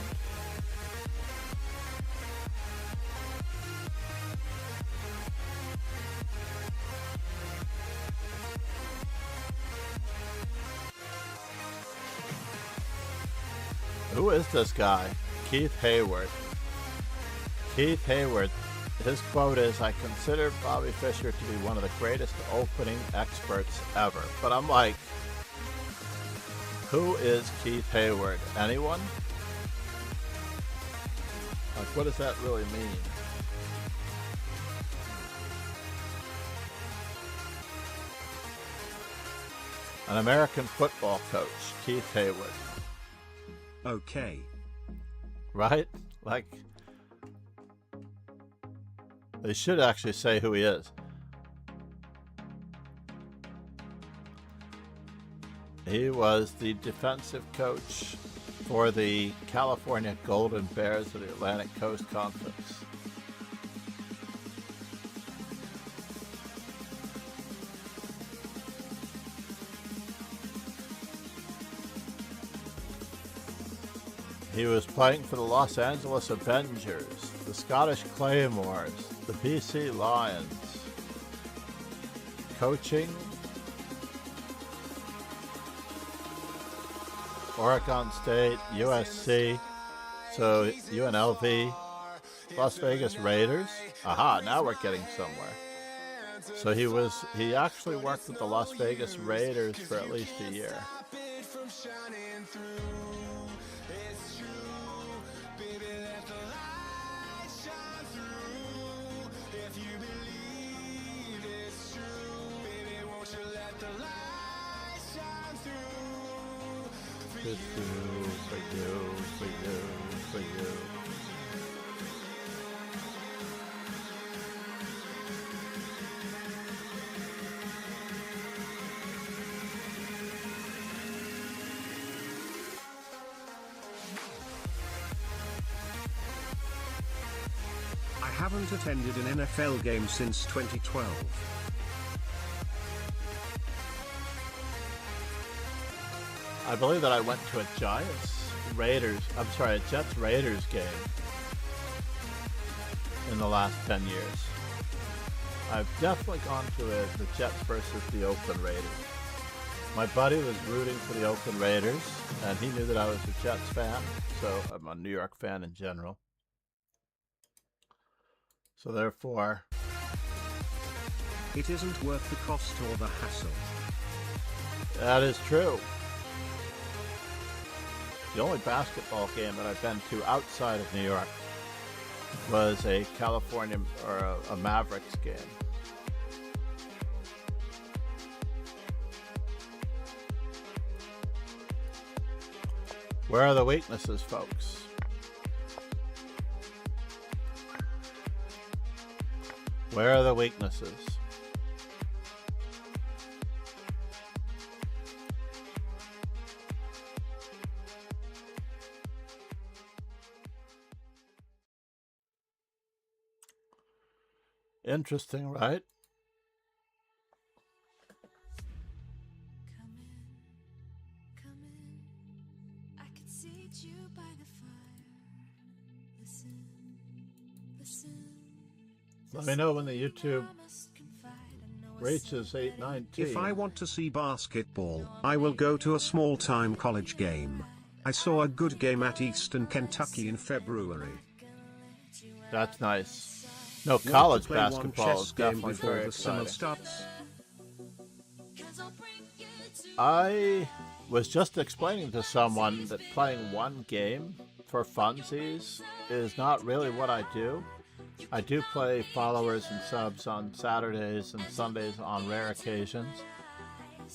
Who is this guy? Keith Hayward. Keith Hayward, his quote is, "I consider Bobby Fischer to be one of the greatest opening experts ever." But I'm like, who is Keith Hayward? Anyone? Like, what does that really mean? An American football coach, Keith Hayward.
Okay.
Right? Like, they should actually say who he is. He was the defensive coach for the California Golden Bears of the Atlantic Coast Conference. He was playing for the Los Angeles Avengers, the Scottish Claymores, the BC Lions, coaching Oregon State, USC, so UNLV, Las Vegas Raiders. Aha, now we're getting somewhere. So he actually worked with the Las Vegas Raiders for at least a year. For you.
I haven't attended an NFL game since 2012.
I believe that I went to a Jets Raiders game in the last 10 years. I've definitely gone to the Jets versus the Oakland Raiders. My buddy was rooting for the Oakland Raiders, and he knew that I was a Jets fan, so I'm a New York fan in general. So therefore,
it isn't worth the cost or the hassle.
That is true. The only basketball game that I've been to outside of New York was a California or a Mavericks game. Where are the weaknesses, folks? Where are the weaknesses? Interesting, right?
Come in. I can seat you by the fire. Listen.
Let me know when the YouTube reaches 819.
If I want to see basketball, I will go to a small-time college game. I saw a good game at Eastern Kentucky in February.
That's nice. No, college basketball is definitely very
the summer
exciting.
starts.
I was just explaining to someone that playing one game for funsies is not really what I do. I do play followers and subs on Saturdays and Sundays on rare occasions.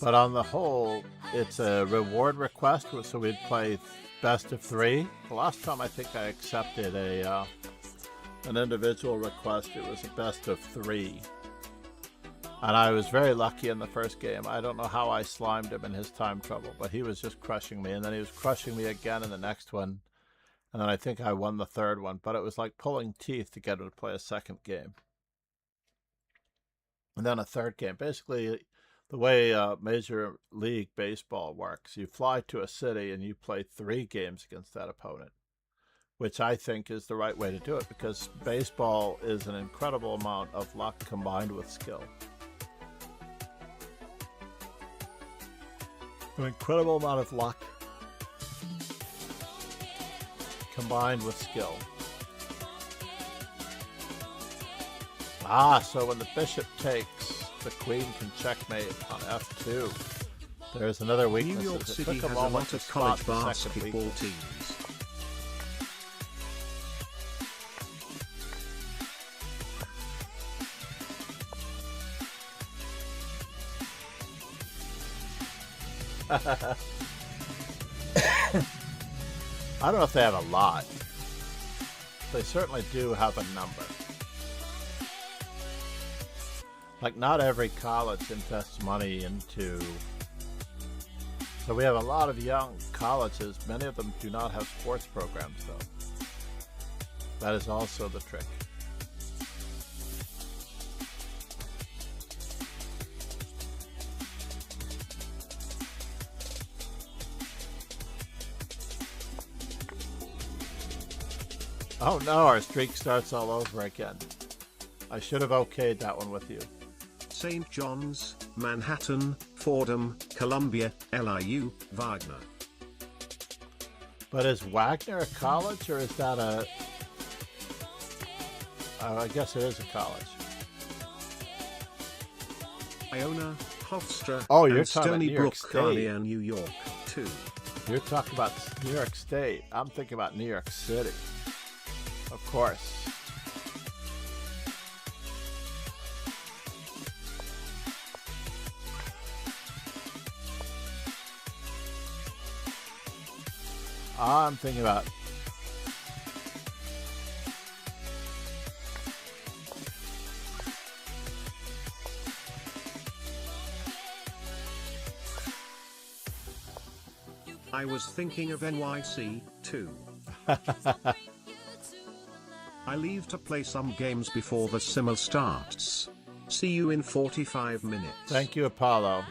But on the whole, it's a reward request, so we'd play best of 3. The last time I think I accepted an individual request, it was a best of 3. And I was very lucky in the first game. I don't know how I slimed him in his time trouble, but he was just crushing me. And then he was crushing me again in the next one. And then I think I won the third one, but it was like pulling teeth to get him to play a second game. And then a third game. Basically, the way Major League Baseball works, you fly to a city and you play 3 games against that opponent, which I think is the right way to do it, because baseball is an incredible amount of luck combined with skill. An incredible amount of luck combined with skill. So when the bishop takes, the queen can checkmate on f2. There's another weakness.
New York City has a lot of college basketball teams.
I don't know if they have a lot. They certainly do have a number. Like, not every college invests money into... So we have a lot of young colleges. Many of them do not have sports programs, though. That is also the trick. Oh no, our streak starts all over again. I should have okayed that one with you.
St. John's, Manhattan, Fordham, Columbia, LIU, Wagner.
But is Wagner a college, or is that a... I guess it is a college.
Iona, Hofstra,
oh, you're
and
talking about
Stony
New York
Brook,
State.
Carnegie, New York, too.
You're talking about New York State. I'm thinking about New York City. Of course. I'm thinking about...
I was thinking of NYC, too. I leave to play some games before the Simul starts. See you in 45 minutes.
Thank you, Apollo.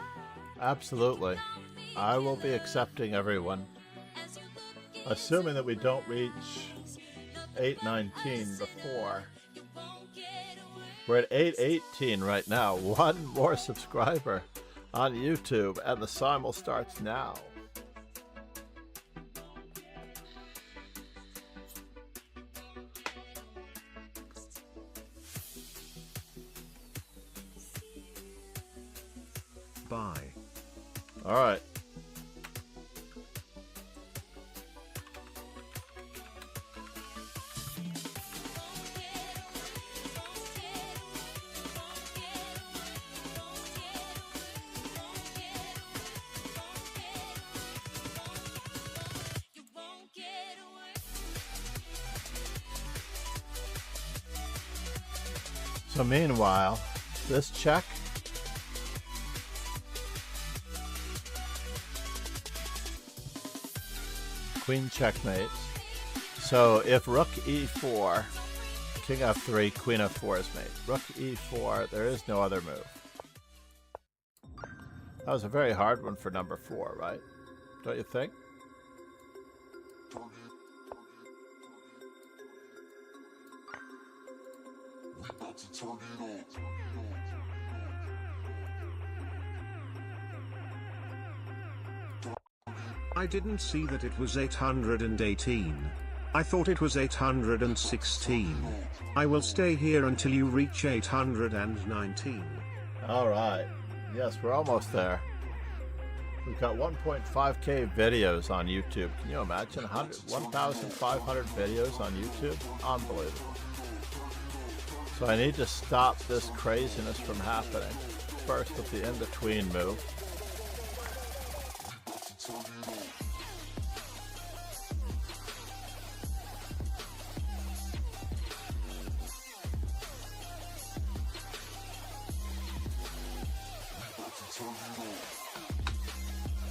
Absolutely. I will be accepting everyone. Assuming that we don't reach 819 before. We're at 818 right now. One more subscriber on YouTube, and the Simul starts now.
Bye.
All right. So meanwhile, this check queen checkmates. So if rook e4, king f3, queen f4 is mate. Rook e4, there is no other move. That was a very hard one for number 4, right? Don't you think?
I didn't see that it was 818. I thought it was 816. I will stay here until you reach 819.
Alright. Yes, we're almost there. We've got 1.5k videos on YouTube. Can you imagine 1,500 videos on YouTube? Unbelievable. So I need to stop this craziness from happening. First with the in-between move.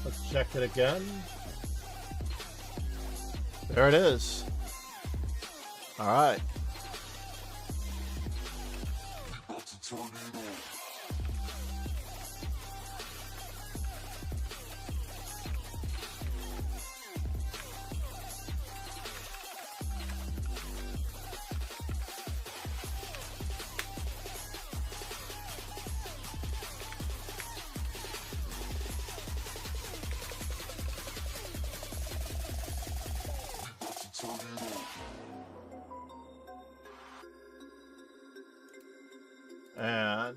Let's check it again. There it is. All right. And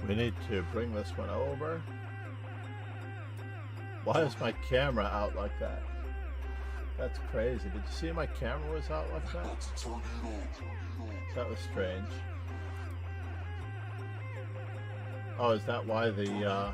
we need to bring this one over. Why is my camera out like that? That's crazy. Did you see my camera was out like that? That was strange. Oh, is that why the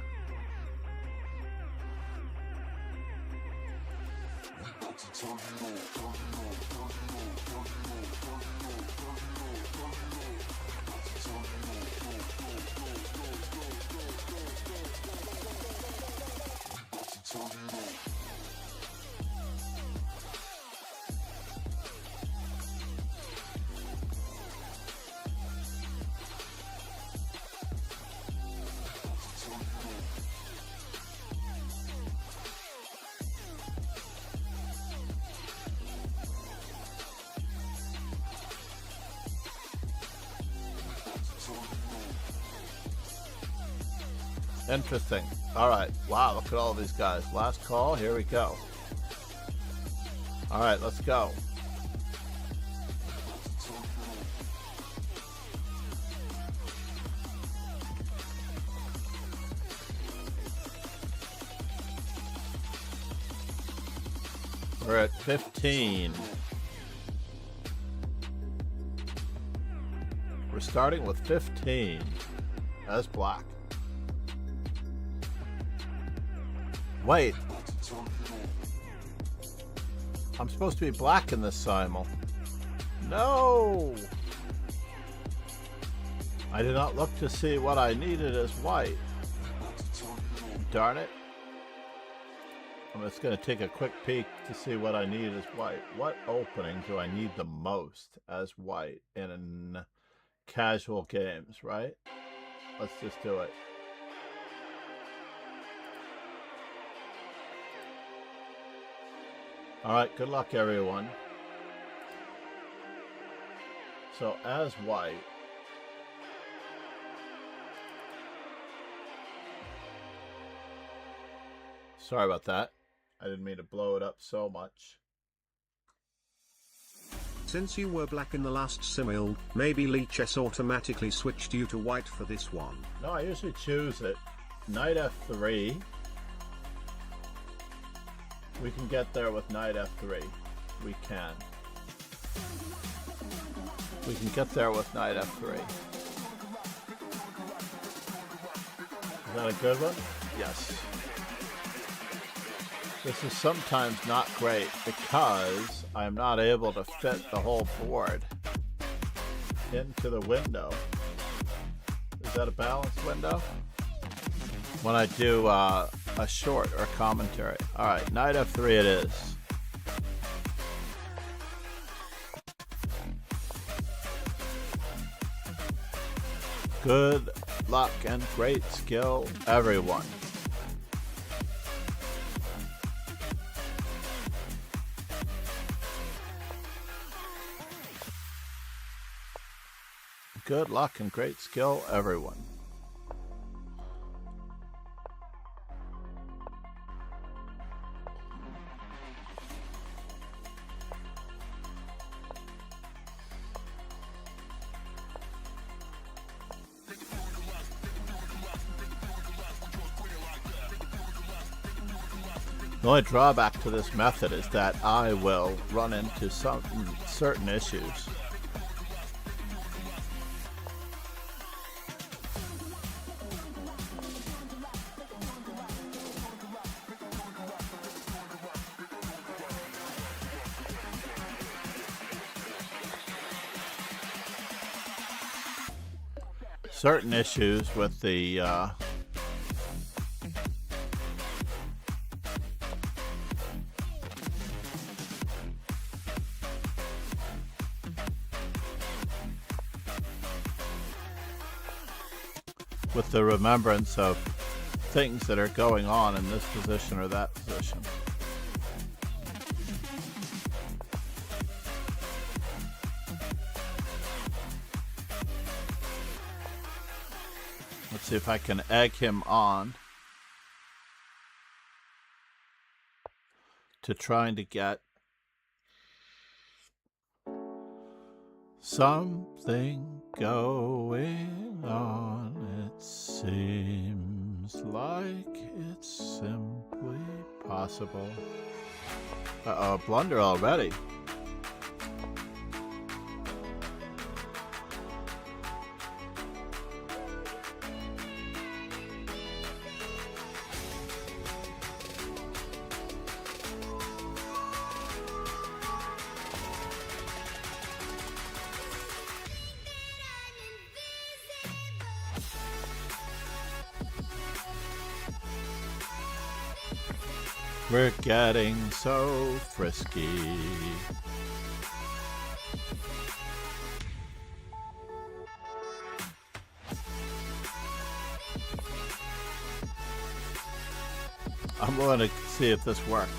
Interesting. All right. Wow, look at all these guys. Last call. Here we go. All right, let's go. We're at 15. We're starting with 15 as black. Wait. I'm supposed to be black in this simul. No! I did not look to see what I needed as white. Darn it. I'm just going to take a quick peek to see what I need as white. What opening do I need the most as white in casual games, right? Let's just do it. Alright, good luck everyone. So as white, sorry about that. I didn't mean to blow it up so much.
Since you were black in the last simul, maybe Lichess automatically switched you to white for this one.
No, I usually choose it. Knight f3. We can get there with knight f3. We can. We can get there with knight f3. Is that a good one? Yes. This is sometimes not great because I'm not able to fit the whole board into the window. Is that a balanced window? When I do a short or commentary. Alright, knight f3 it is. Good luck and great skill, everyone. Good luck and great skill, everyone. The only drawback to this method is that I will run into some certain issues. Certain issues with the remembrance of things that are going on in this position or that position. Let's see if I can egg him on to trying to get something going on. It seems like it's simply possible. Uh-oh, blunder already. We're getting so frisky. I'm going to see if this works.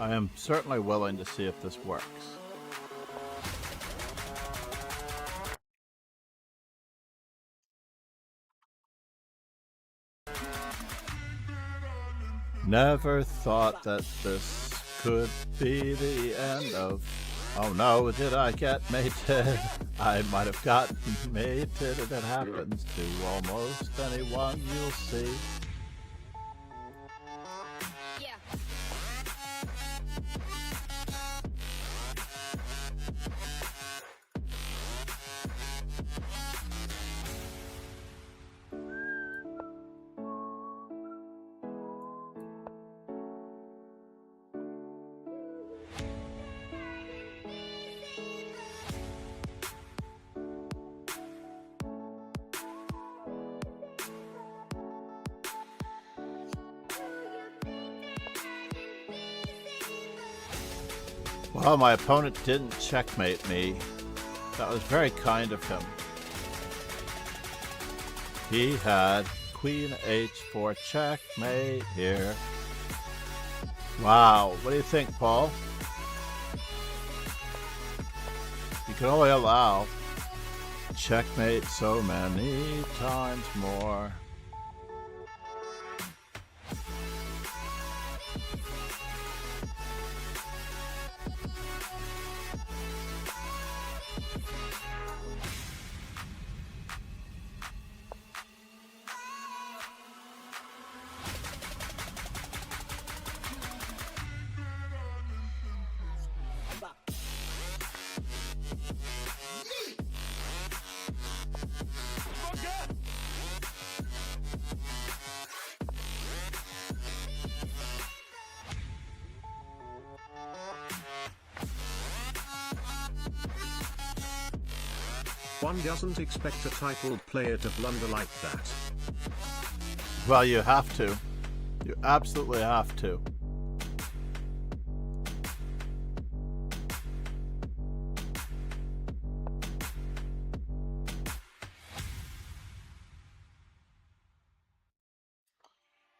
I am certainly willing to see if this works. Never thought that this could be the end of. Oh no, did I get mated? I might have gotten mated. It happens to almost anyone you'll see. Well, my opponent didn't checkmate me. That was very kind of him. He had Queen H4 checkmate here. Wow, what do you think, Paul? You can only allow checkmate so many times more.
One doesn't expect a titled player to blunder like that.
Well, you have to. You absolutely have to.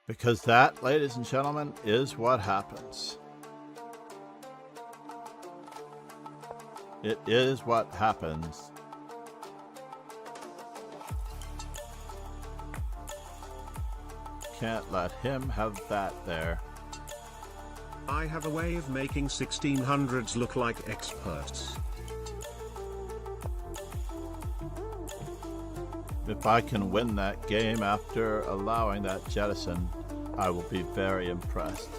Because that, ladies and gentlemen, is what happens. It is what happens. Can't let him have that there.
I have a way of making 1600s look like experts.
If I can win that game after allowing that jettison, I will be very impressed.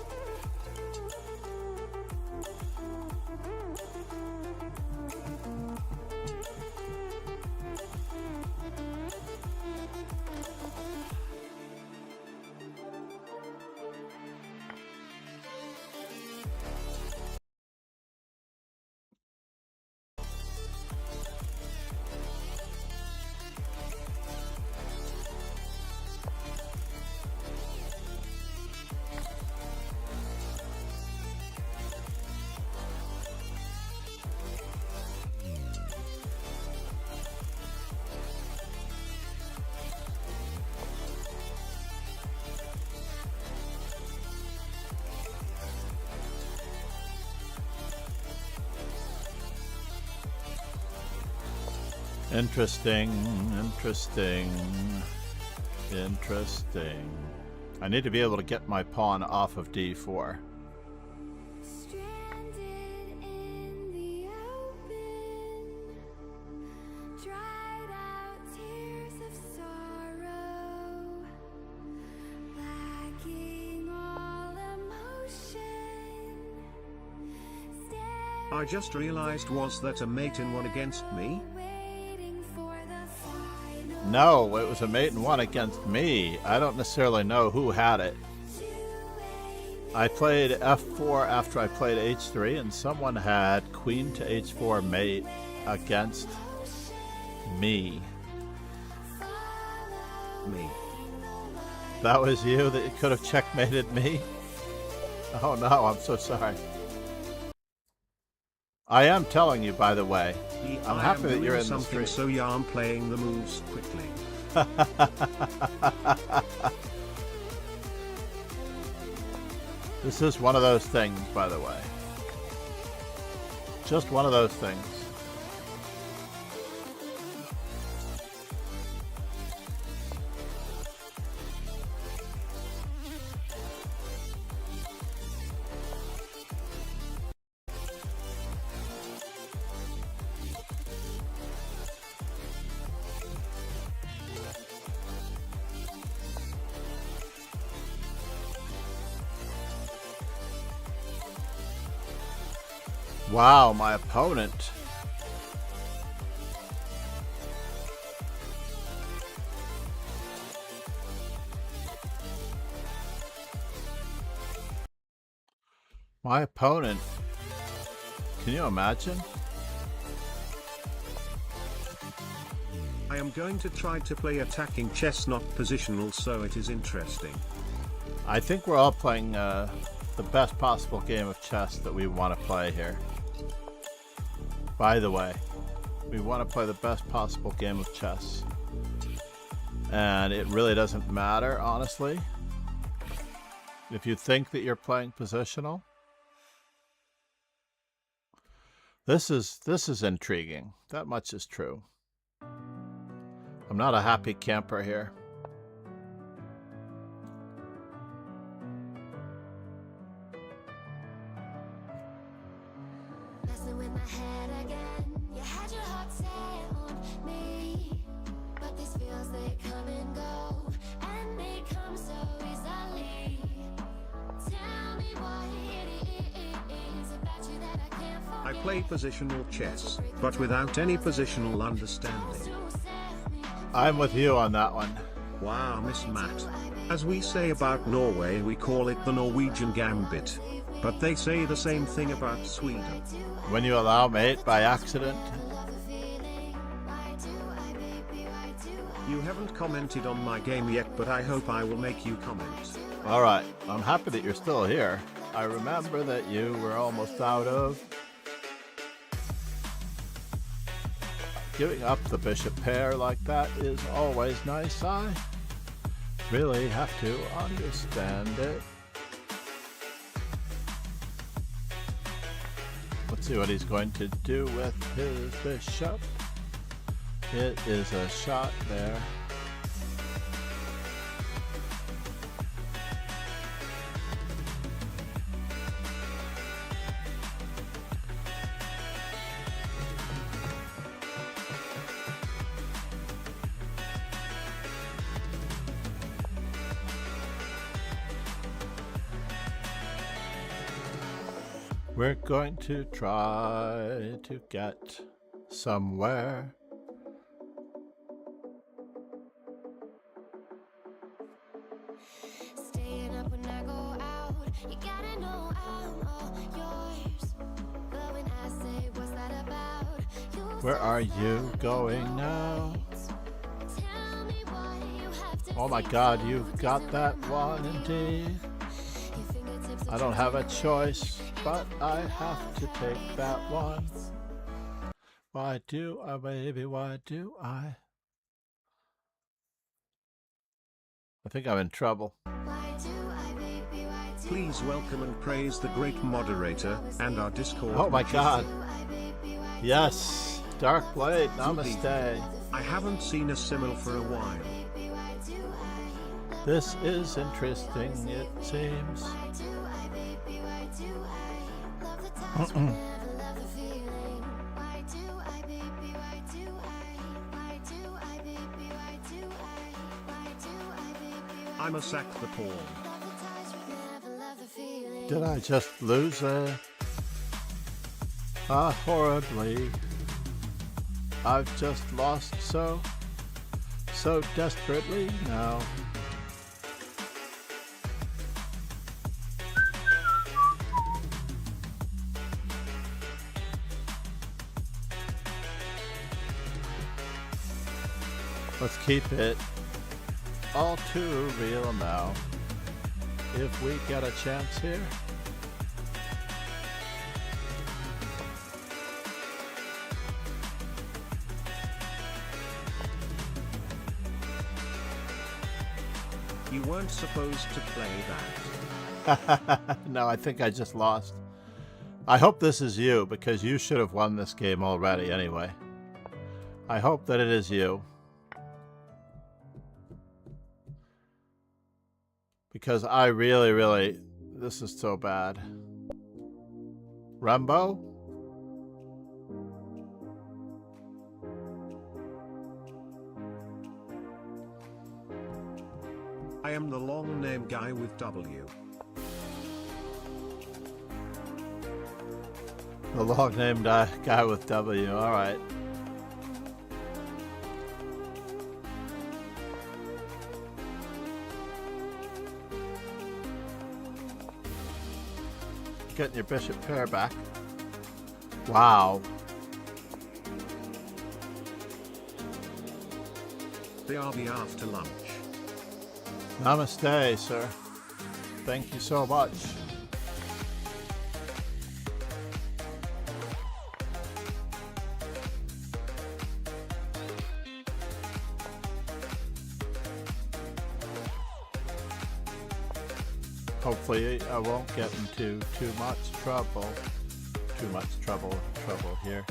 Interesting. I need to be able to get my pawn off of d4.
I just realized, was that a mate in one against me?
No, it was a mate in one against me. I don't necessarily know who had it. I played f4 after I played h3, and someone had queen to h4 mate against me.
Me.
That was you that could have checkmated me? Oh no, I'm so sorry. I am telling you, by the way. I'm happy that you're in the street.
So yeah, I'm playing the moves quickly.
This is one of those things, by the way. Just one of those things. Wow, my opponent. My opponent. Can you imagine?
I am going to try to play attacking chess, not positional, so it is interesting.
I think we're all playing the best possible game of chess that we want to play here. By the way, we want to play the best possible game of chess. And it really doesn't matter, honestly, if you think that you're playing positional. This is intriguing. That much is true. I'm not a happy camper here.
Messing with my head again. You had your heart set on me, but these feels, they come and go, and they come so easily. Tell me what it is about you that I can't
I
forget.
play positional chess, but without any positional understanding.
I'm with you on that one.
Wow, Miss Matt. As we say about Norway, we call it the Norwegian gambit. But they say the same thing about Sweden.
When you allow mate by accident.
You haven't commented on my game yet, but I hope I will make you comment.
Alright, I'm happy that you're still here. I remember that you were almost out of. Giving up the bishop pair like that is always nice. I really have to understand it. Let's see what he's going to do with his bishop. It is a shot there. We're going to try to get somewhere.
Staying up when I go out, you gotta know I'm all yours. But when I say what's that about, you
Where are you going now?
tell me what you have to
Oh my God, you've got that one indeed. I don't have a choice, but I have to take that one. Why do I, baby, why do I? I think I'm in trouble.
Please welcome and praise the great moderator and our Discord.
Oh my God. Yes, Dark Blade, namaste.
I haven't seen a Simul for a while.
This is interesting, it seems.
I must sack the pawn.
Did I just lose horribly? I've just lost so desperately now. Let's keep it all too real now. If we get a chance here.
You weren't supposed to play that.
No, I think I just lost. I hope this is you, because you should have won this game already anyway. I hope that it is you. Because I really, this is so bad. Rumbo?
I am the long name guy with W.
The long named guy with W. All right. Getting your bishop pair back. Wow.
BRB after lunch.
Namaste, sir. Thank you so much. Hopefully I won't get into too much trouble. Too much trouble here.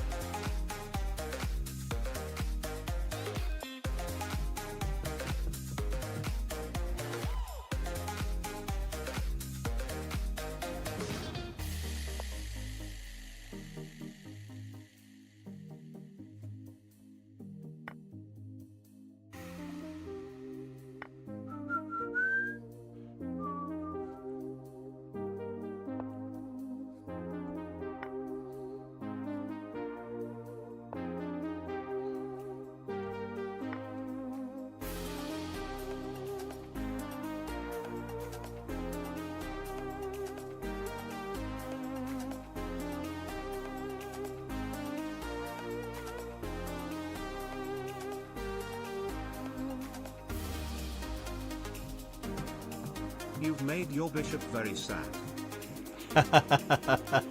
You've made your bishop very sad.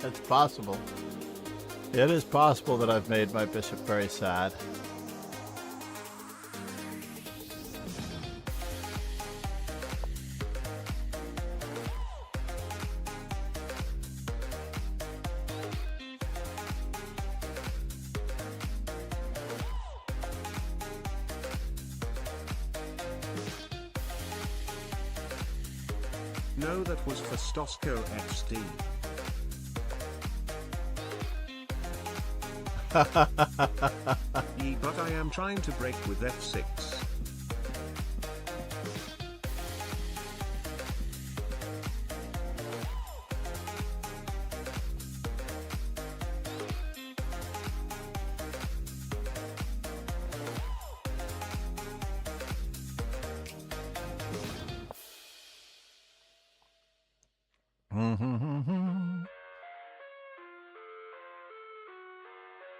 It's possible. It is possible that I've made my bishop very sad.
No, that was for Stosko XD. But I am trying to break with F6.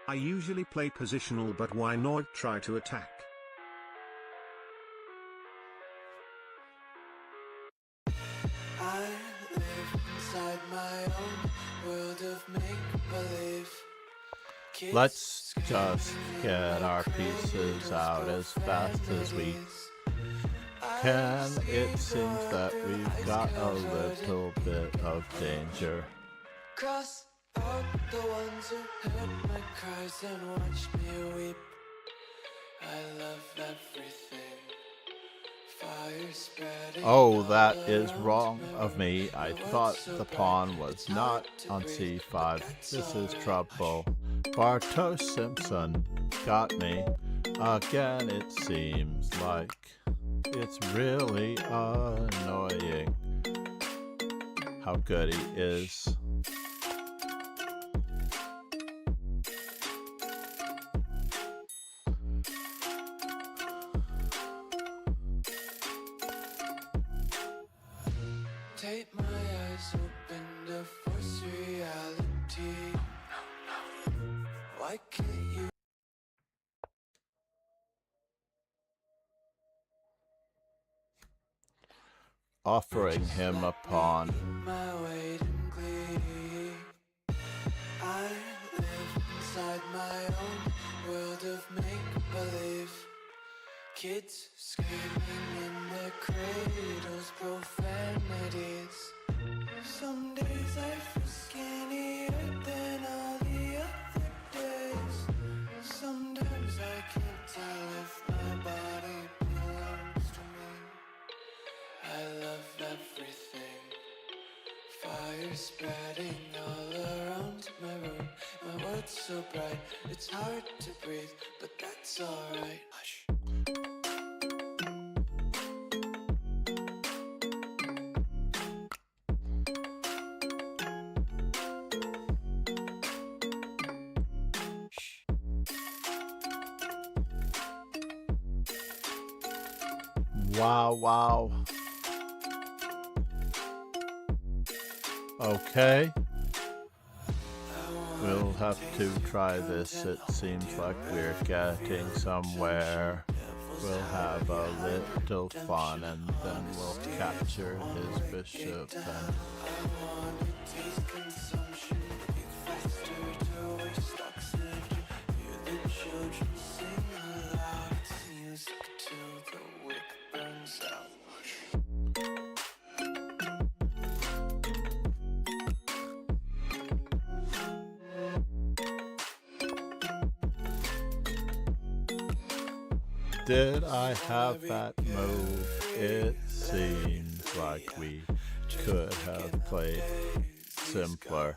I usually play positional, but why not try to attack?
I live inside my own world of make-believe.
Let's just get our pieces out as fast as we can. It seems that we've got a little bit of danger.
Cross out the ones who heard my cries and watched me weep. I love everything. Fire spreading.
Oh, that is wrong of me. I thought the pawn was not on c5. This is trouble. Bartosz Simpson got me. Again, it seems like it's really annoying how good he is.
Take my eyes open to force reality. Why can't you?
Offering him a pawn.
My weight in glee. I live inside my own world of make-believe. Kids screaming in their cradles, profanities. Some days I feel skinnier than all the other days. Sometimes I can't tell if my body belongs to me. I love everything. Fire spreading all around my room. My world's so bright, it's hard to breathe, but that's alright. Hush.
Wow, wow. Okay. We'll have to try this. It seems like we're getting somewhere. We'll have a little fun and then we'll capture his bishop and did I have that move? It seems like we could have played simpler.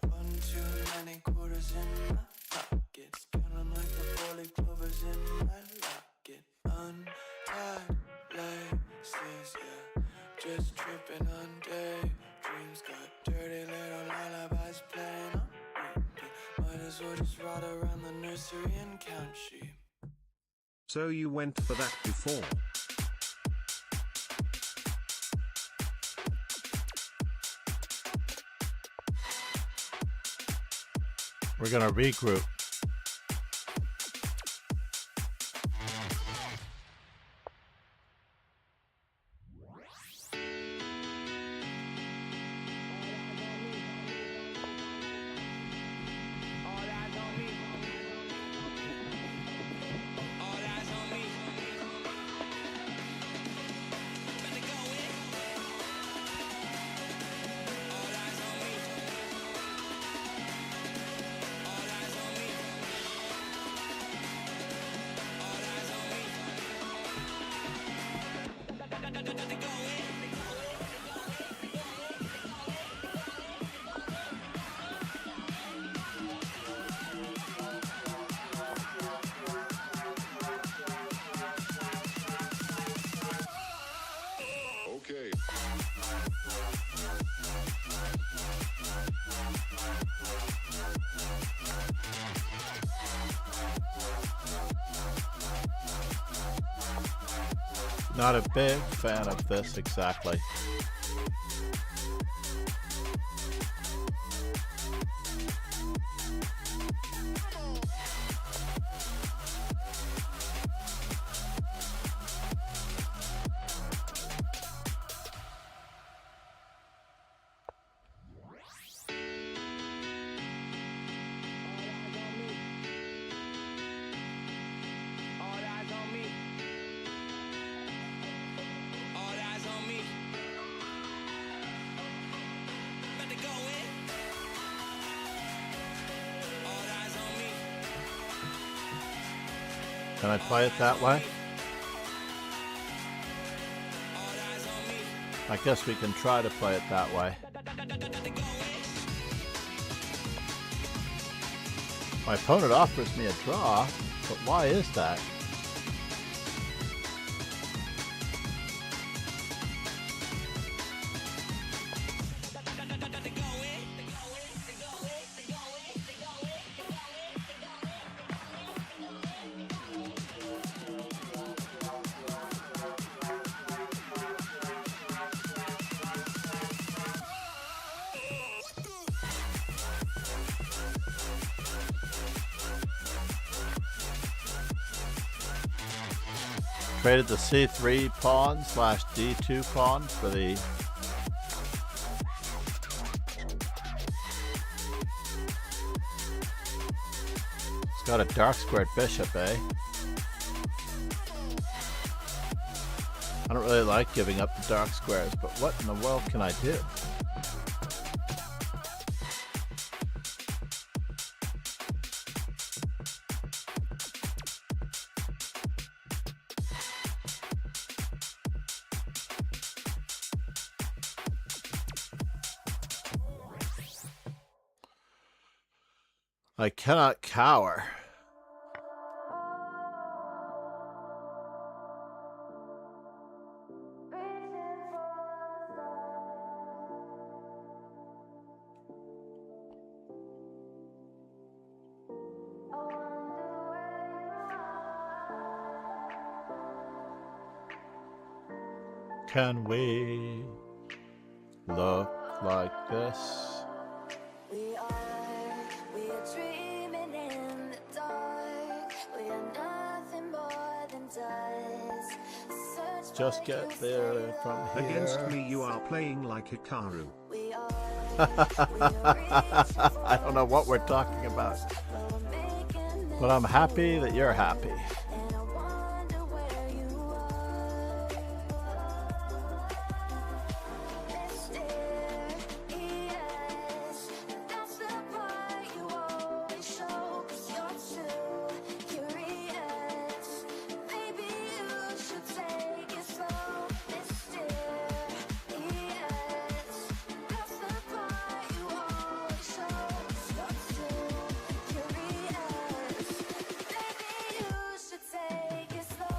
Just tripping on day dreams, got dirty little lullabies playing on repeat. Might as well just ride around the nursery and count sheep.
So you went for that before?
We're gonna regroup. Not a big fan of this exactly. Can I play it that way? I guess we can try to play it that way. My opponent offers me a draw, but why is that? Traded the C3 pawn slash D2 pawn for the it's got a dark squared bishop, eh? I don't really like giving up the dark squares, but what in the world can I do? I cannot cower. can we look like this?
We are dreaming in the dark. We are nothing more than dust. Search
Just
for
get
you,
there
stay
from
lost.
here.
Against me you are playing like Hikaru.
We are reaching for
I don't know what we're talking about,
but we're making
but I'm happy that you're happy.
and I wonder where you are. Mysterious, that's the part you always show. 'Cause you're too curious. Maybe you should take it slow. Mysterious, that's the part you always show. 'Cause you're too curious. Maybe you should take it slow.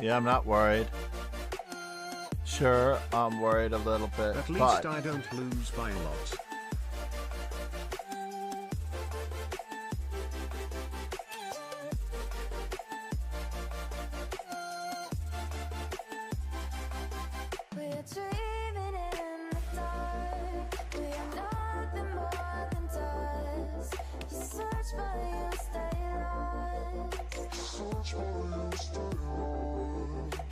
Yeah, I'm not worried. Sure, I'm worried a little bit,
At least
but
I don't lose by a lot.
We're dreaming in the dark. We are nothing more than dust. You search but you stay lost.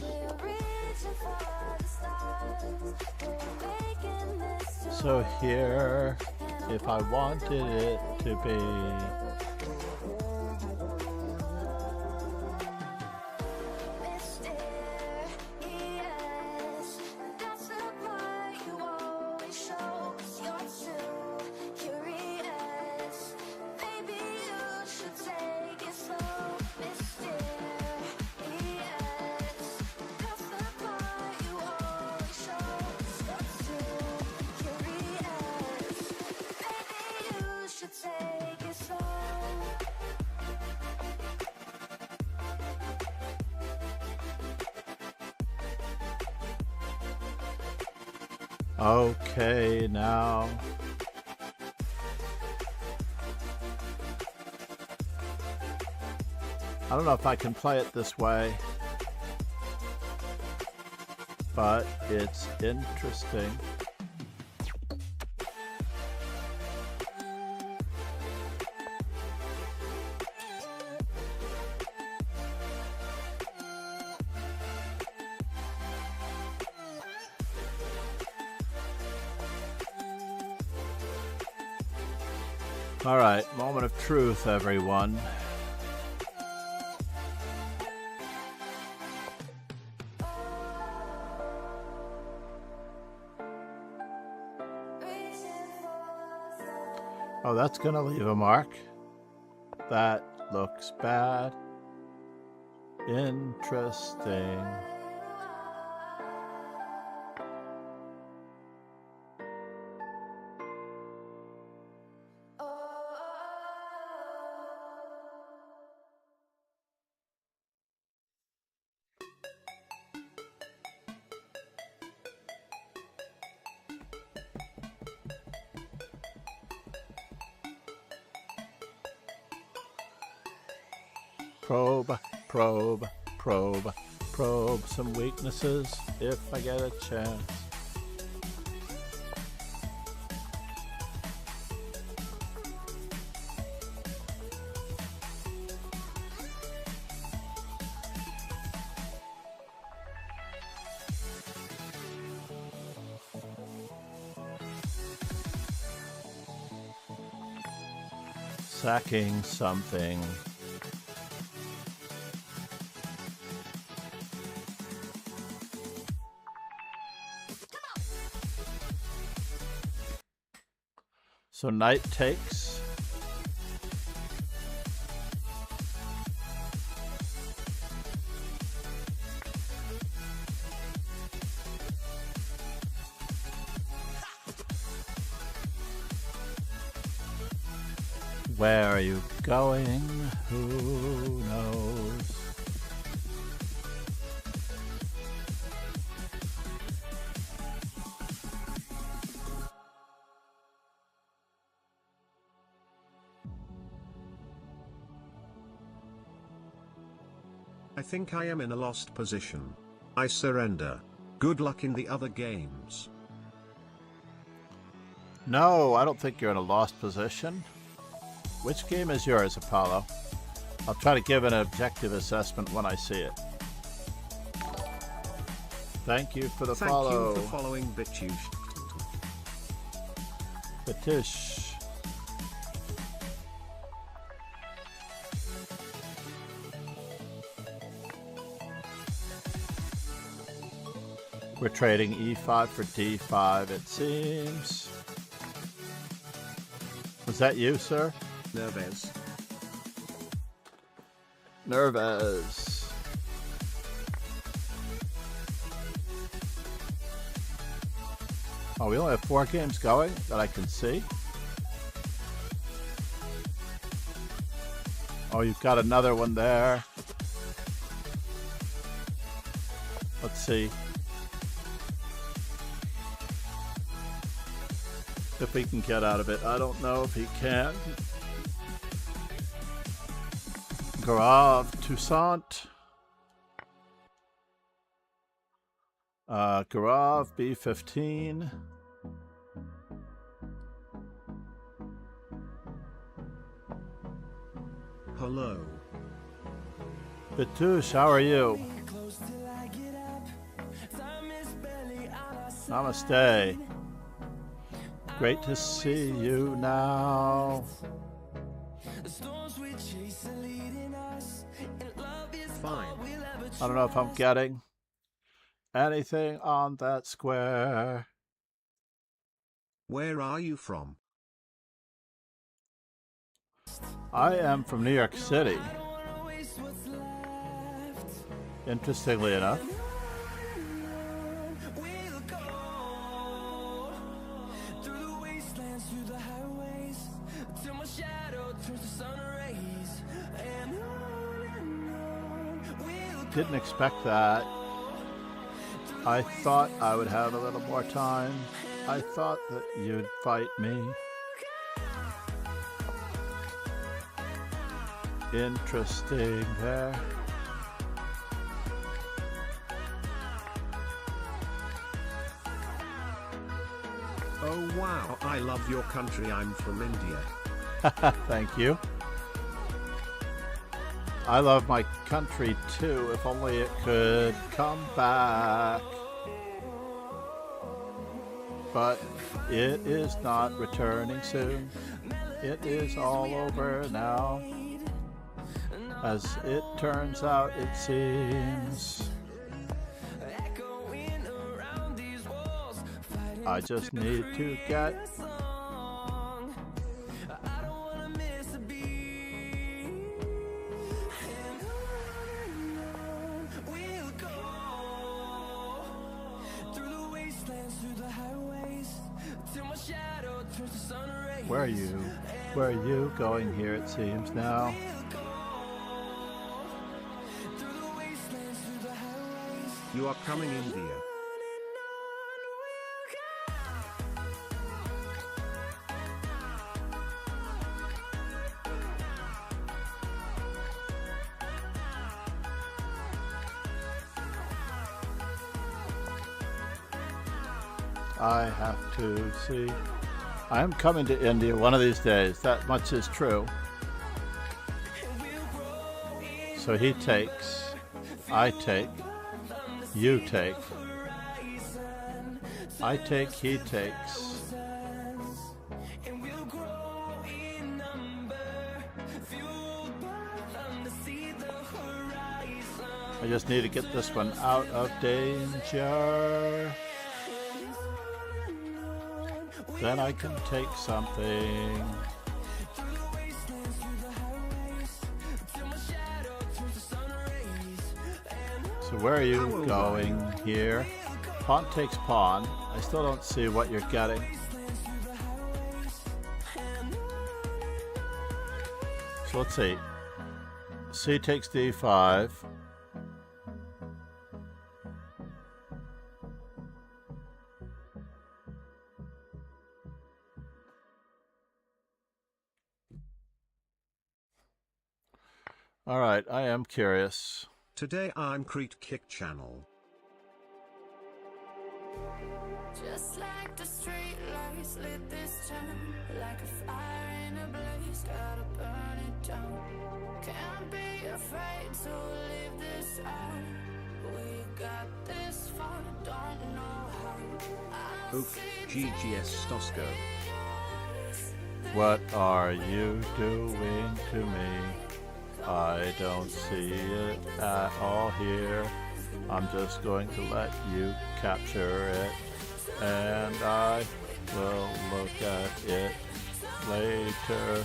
We're reaching for the stars. We're making this too
so here, if I wanted it to be.
mysterious. That's the part you always show. 'Cause you're too curious. Maybe you should take it slow. Mysterious. That's the part you always show. 'Cause you're too curious. Maybe you should take it slow.
Okay, now. I don't know if I can play it this way, but it's interesting. All right, moment of truth, everyone. Oh, that's gonna leave a mark. That looks bad. Interesting. Probe, probe, probe, probe some weaknesses if I get a chance. Sacking something. So knight takes. Where are you going? Who knows?
I think I am in a lost position. I surrender. Good luck in the other games.
No, I don't think you're in a lost position. Which game is yours, Apollo? I'll try to give an objective assessment when I see it. Thank you for the follow.
Thank you for following Bitush.
Bitush. We're trading E5 for D5, it seems. Was that you, sir?
Nervez.
Nervez. Oh, we only have 4 games going that I can see. Oh, you've got another one there. Let's see if he can get out of it. I don't know if he can. Gaurav Toussaint. Gaurav B15.
Hello.
Bitush, how are you? Namaste. Great to see you now.
Fine.
I don't know if I'm getting anything on that square.
Where are you from?
I am from New York City. Interestingly enough. Didn't expect that. I thought I would have a little more time. I thought that you'd fight me. Interesting there.
Oh wow, I love your country. I'm from India.
Thank you. I love my country too, if only it could come back. But it is not returning soon. It is all over now. As it turns out, it seems. I just need to get Where are you? Where are you going here, it seems now?
You are coming India.
I have to see. I am coming to India one of these days. That much is true. So he takes, I take, you take. I take, he takes. I just need to get this one out of danger. Then I can take something. So where are you going here? Pawn takes pawn. I still don't see what you're getting. So let's see. C takes d5. All right, I am curious.
Today I'm Crete Kick Channel.
Just like the street lights lit this town, like a fire in a blaze, gotta burn it down. Can't be afraid to leave this out. We got this far, don't know how.
Oof, GGS Stosko.
What are you doing to me? I don't see it at all here. I'm just going to let you capture it, and I will look at it later.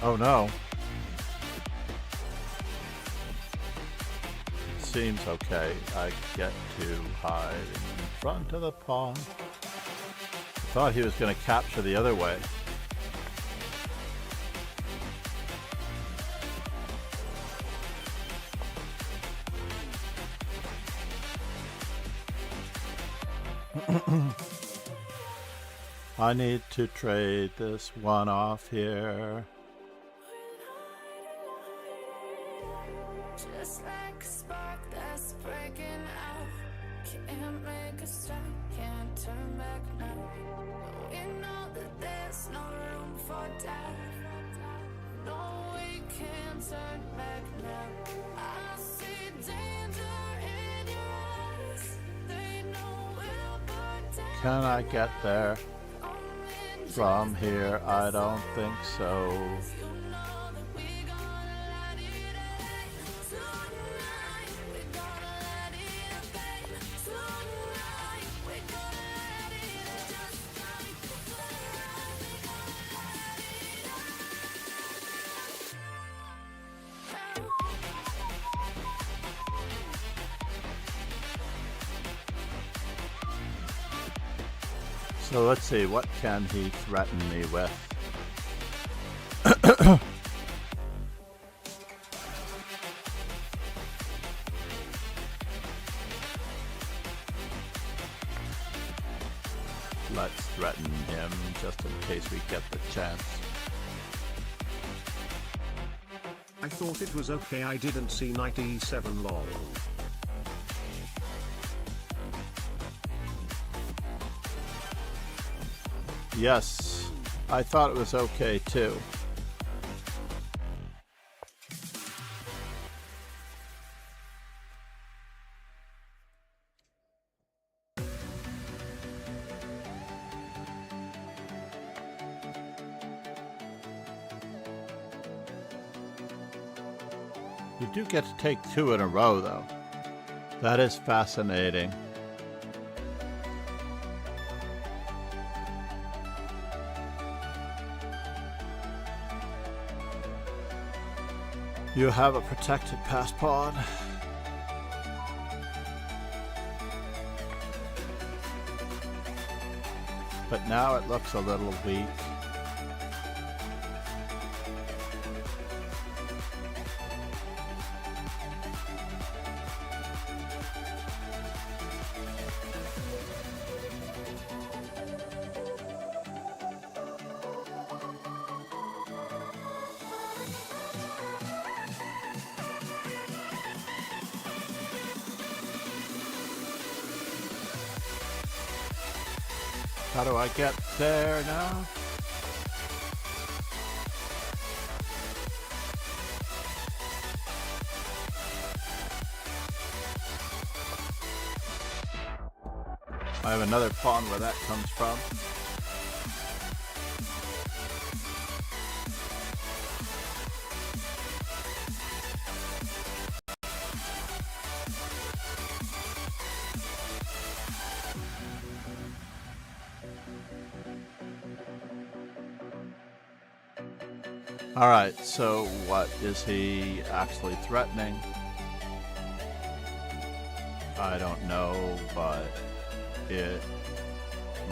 Oh no. It seems okay. I get to hide in front of the pawn. I thought he was going to capture the other way. I need to trade this one off here.
Just like a spark that's breaking out. Can't make a stop, can't turn back now. We know that there's no room for doubt. No, we can't turn back now. I see danger in your eyes. They know we'll burn down.
Can I get there from here? I don't think so. So let's see, what can he threaten me with? Let's threaten him just in case we get the chance.
I thought it was okay, I didn't see knight e7 lol.
Yes, I thought it was okay too. You do get to take two in a row though. That is fascinating. You have a protected pass pawn. But now it looks a little weak. How do I get there now? I have another pawn where that comes from. All right, so what is he actually threatening? I don't know, but it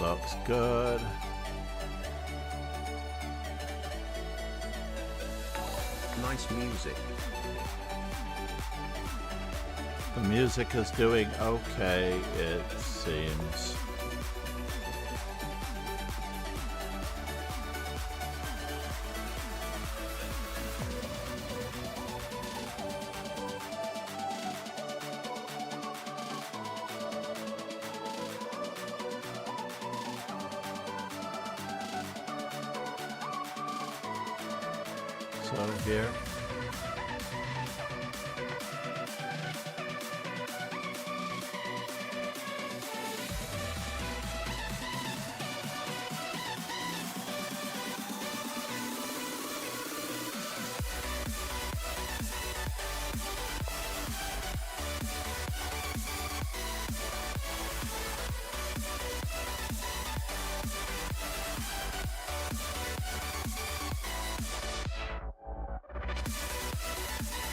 looks good.
Nice music.
The music is doing okay, it seems. So here.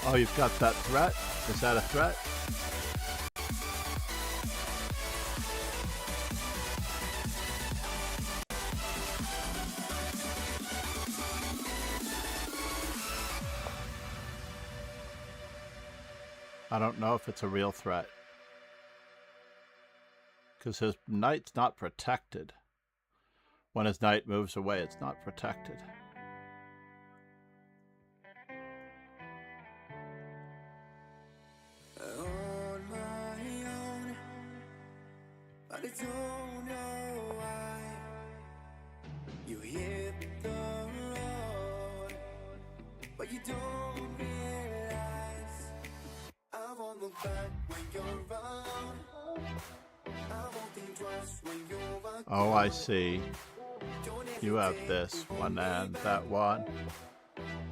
Oh, you've got that threat? Is that a threat? I don't know if it's a real threat. Because his knight's not protected. When his knight moves away, it's not protected.
But I don't know why you hit the road, but you don't realize I won't look back when you're around. I won't think twice when you're.
Oh, I see. You have this one and that one.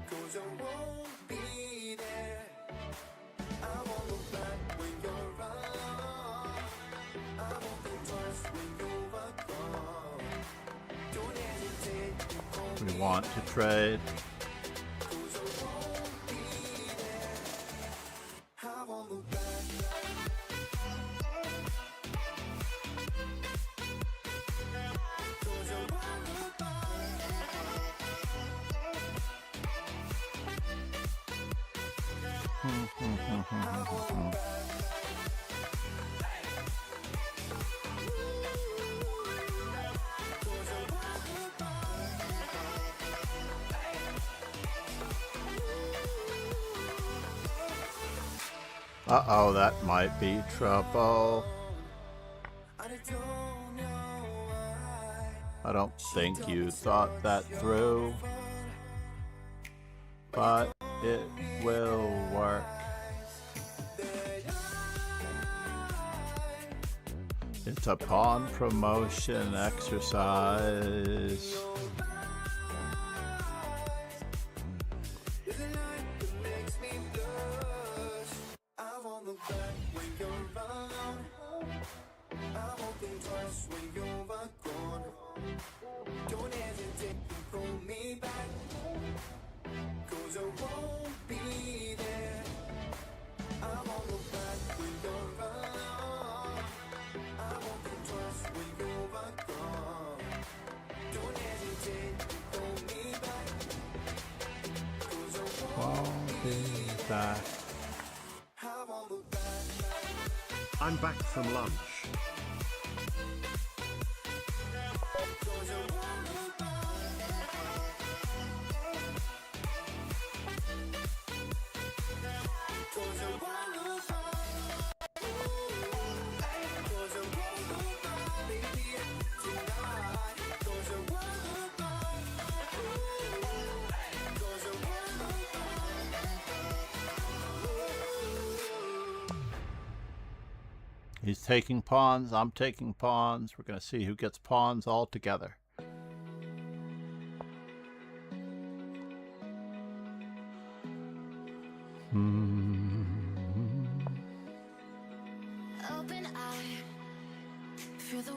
Cause I won't be there. I won't look back when you're around. I won't think twice when you're gone. Don't hesitate to call
We
me
want to trade.
cause I won't be there. I won't look back. Cause I won't look back.
Uh-oh, that might be trouble. I don't think you thought that through, but it will work. It's a pawn promotion exercise. Won't be back.
I'm back from lunch.
He's taking pawns, I'm taking pawns. We're going to see who gets pawns all together.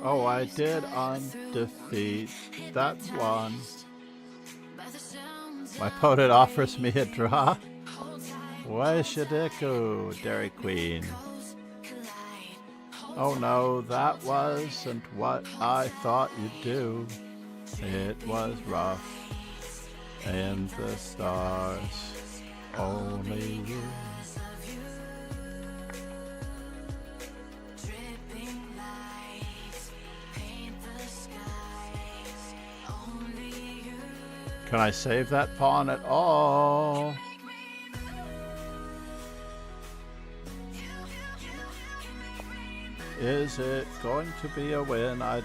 Oh, I did undefeat that one. My opponent offers me a draw. Why should it go, Dairy Queen? Oh no, that wasn't what I thought you'd do. It was rough in the stars, only you. Can I save that pawn at all? Is it going to be a win? I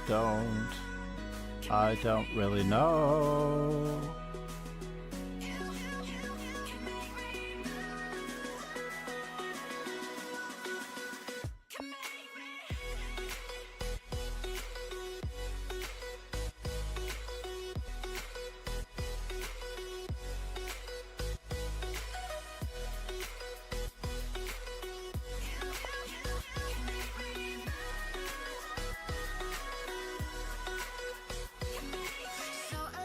don't really know.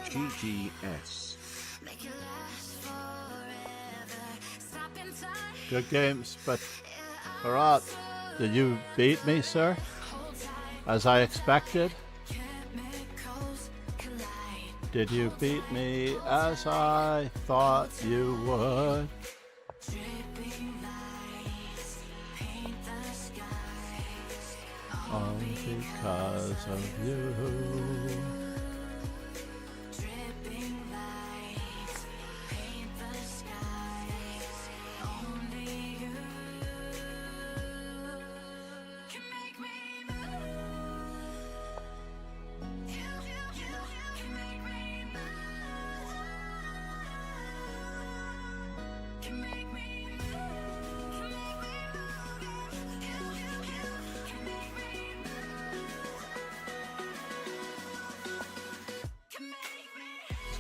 GGS.
Good games, but Barat, did you beat me, sir? As I expected? Did you beat me as I thought you would? Only because of you.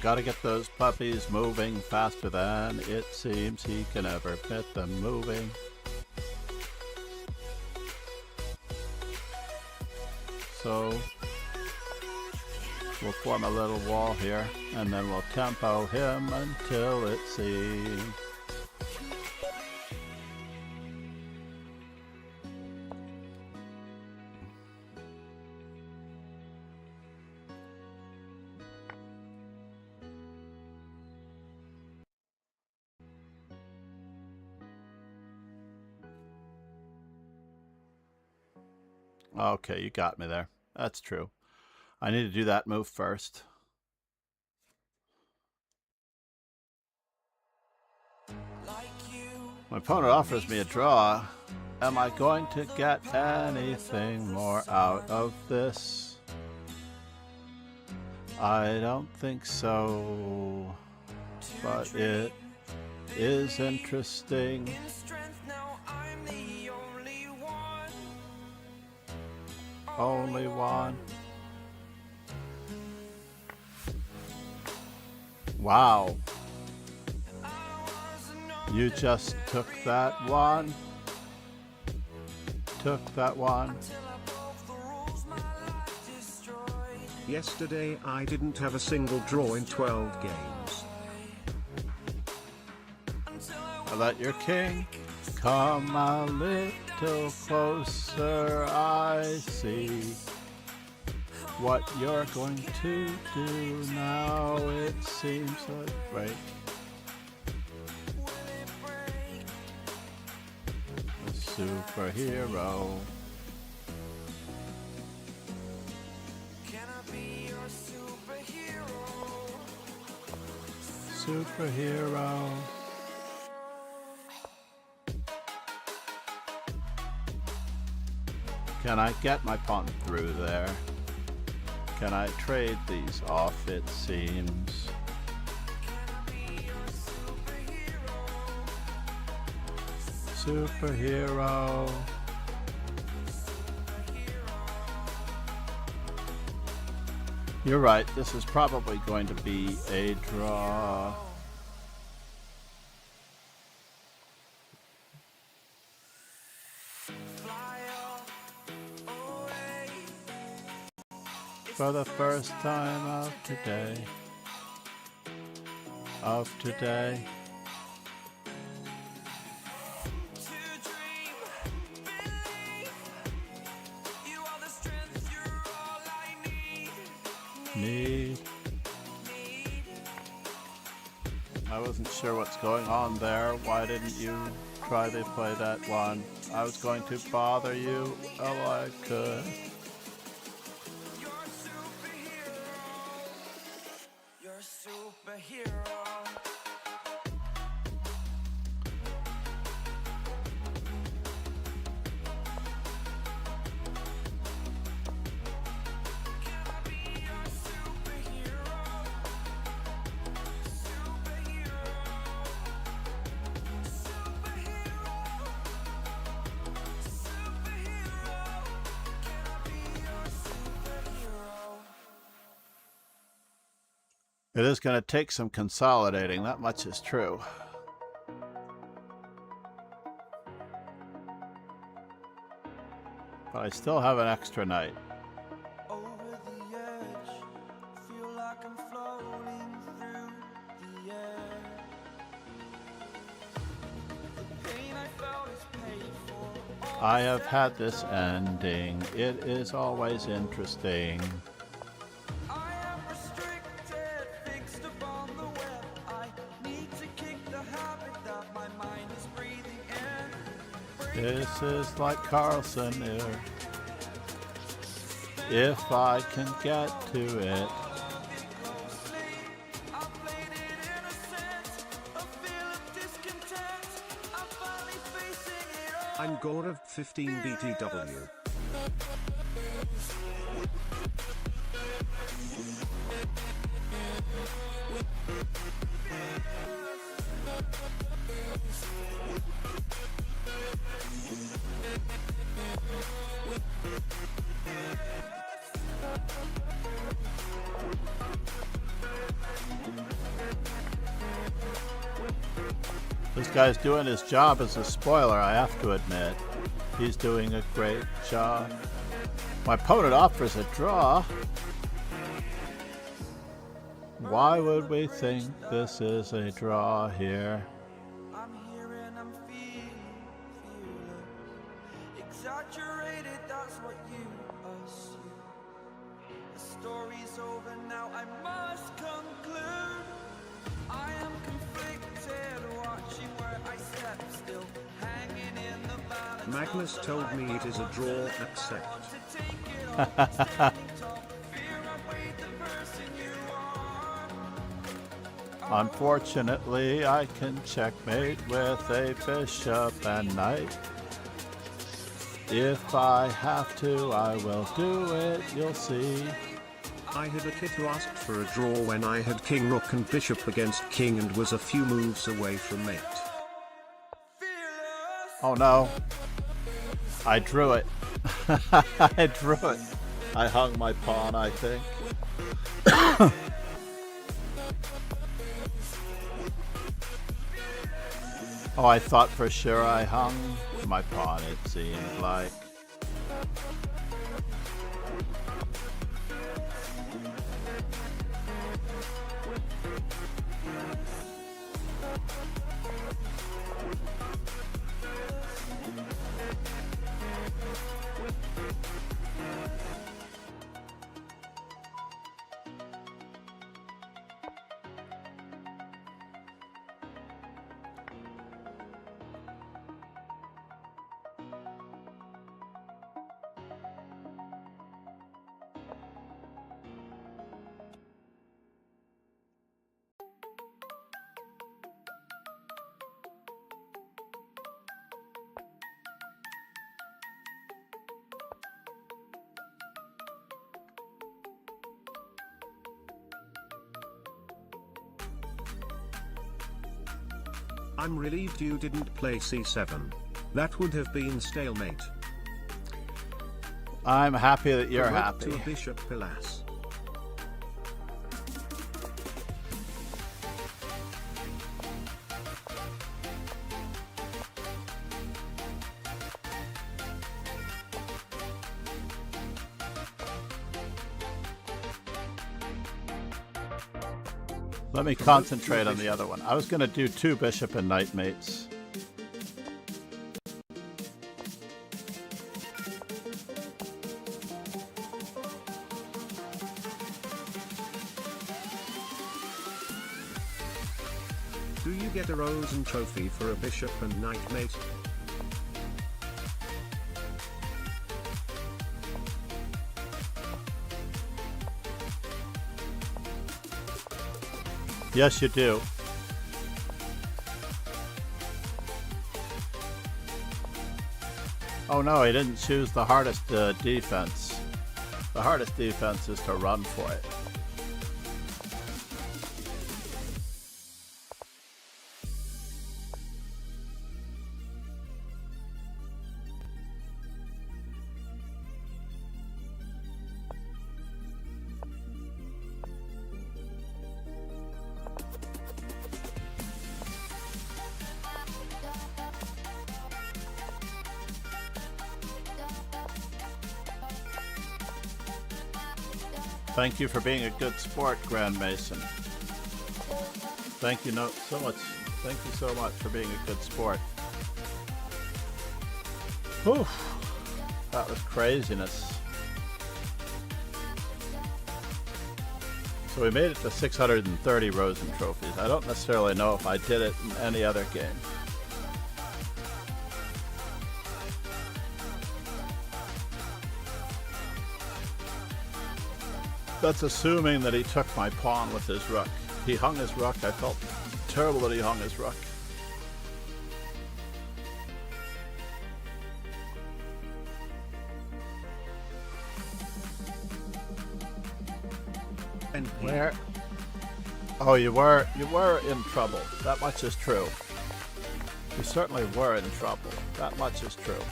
Got to get those puppies moving faster than it seems he can ever get them moving. So we'll form a little wall here, and then we'll tempo him until it seems. Okay, you got me there. That's true. I need to do that move first. My opponent offers me a draw. Am I going to get anything more out of this? I don't think so, but it is interesting. Only one. Wow. You just took that one. Took that one.
Yesterday I didn't have a single draw in 12 games.
I let your king come a little closer. I see what you're going to do now. It seems like right. A superhero. Superhero. Can I get my pawn through there? Can I trade these off, it seems? Superhero. You're right, this is probably going to be a draw. For the first time of today. I wasn't sure what's going on there. Why didn't you try to play that one? I was going to bother you all I could. It is going to take some consolidating, that much is true. But I still have an extra knight.
Over the edge, feel like I'm floating through the air. The pain I felt is paid for.
I have had this ending. It is always interesting.
I am restricted, fixed upon the web. I need to kick the habit that my mind is breathing in.
This is like Carlson here. If I can get to it.
I'm Gaurav 15 BTW.
This guy's doing his job as a spoiler, I have to admit. He's doing a great job. My opponent offers a draw. Why would we think this is a draw here?
I'm here and I'm feeling exaggerated, that's what you assume. The story's over now, I must conclude. I am conflicted, watching where I step still, hanging in the balance.
Magnus told me it is a draw, accept.
Unfortunately, I can checkmate with a bishop and knight. If I have to, I will do it, you'll see.
I had a kid who asked for a draw when I had king, rook and bishop against king and was a few moves away from mate.
Oh no. I drew it. I drew it. I hung my pawn, I think. Oh, I thought for sure I hung my pawn, it seemed like.
I'm relieved you didn't play c7. That would have been stalemate.
I'm happy that you're
Correct
happy.
To Bishop Pilas.
Let me concentrate on the other one. I was going to do 2 bishop and knight mates.
Do you get a rose and trophy for a bishop and knight mate?
Yes, you do. Oh no, he didn't choose the hardest defense. The hardest defense is to run for it. Thank you for being a good sport, Grand Mason. Thank you so much. Thank you so much for being a good sport. Whew. That was craziness. So we made it to 630 Rosen trophies. I don't necessarily know if I did it in any other game. That's assuming that he took my pawn with his rook. He hung his rook. I felt terrible that he hung his rook.
And
where? Oh, you were in trouble. That much is true. You certainly were in trouble. That much is true.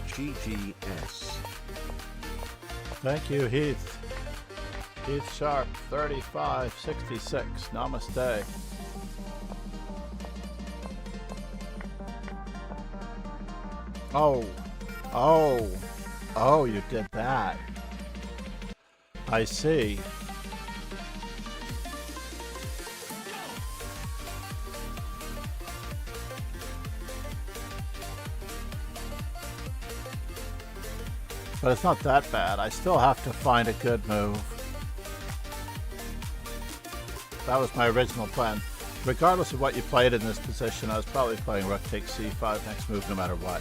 GGS.
Thank you, Heath. Heath Sharp, 3566. Namaste. Oh, you did that. I see. But it's not that bad. I still have to find a good move. That was my original plan. Regardless of what you played in this position, I was probably playing rook takes c5 next move no matter what.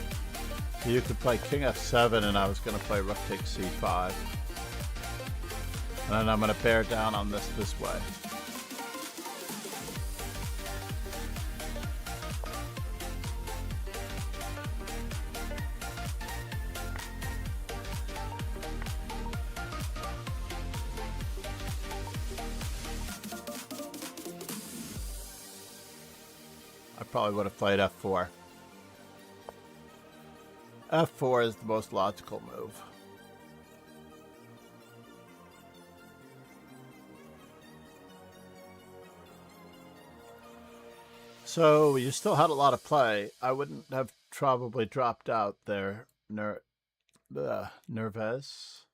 So you could play king f7 and I was going to play rook takes c5. And then I'm going to bear down on this way. Probably would have played f4. f4 is the most logical move. So you still had a lot of play. I wouldn't have probably dropped out there. Nervous.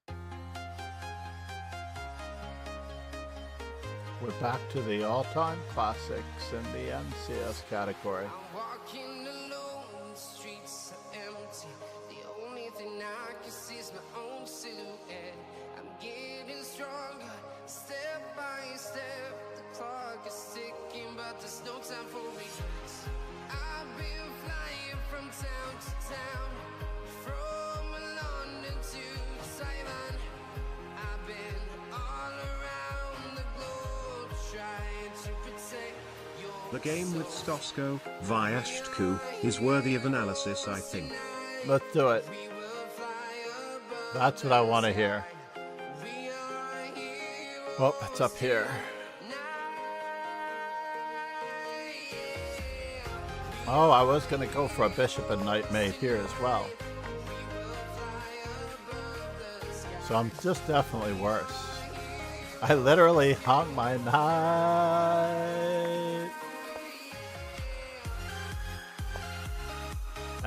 We're back to the all-time classics in the NCS category.
I'm walking alone, the streets are empty. The only thing I can see is my own silhouette. I'm getting stronger, step by step. The clock is ticking, but there's no time for regrets. I've been flying from town to town, from London to Taiwan. I've been all around the globe trying to protect your
The game with Stosko, Vyashtku, is worthy of analysis, I think.
Let's do it. That's what I want to hear. Oh, it's up here. Oh, I was going to go for a bishop and knight mate here as well. So I'm just definitely worse. I literally hung my knight.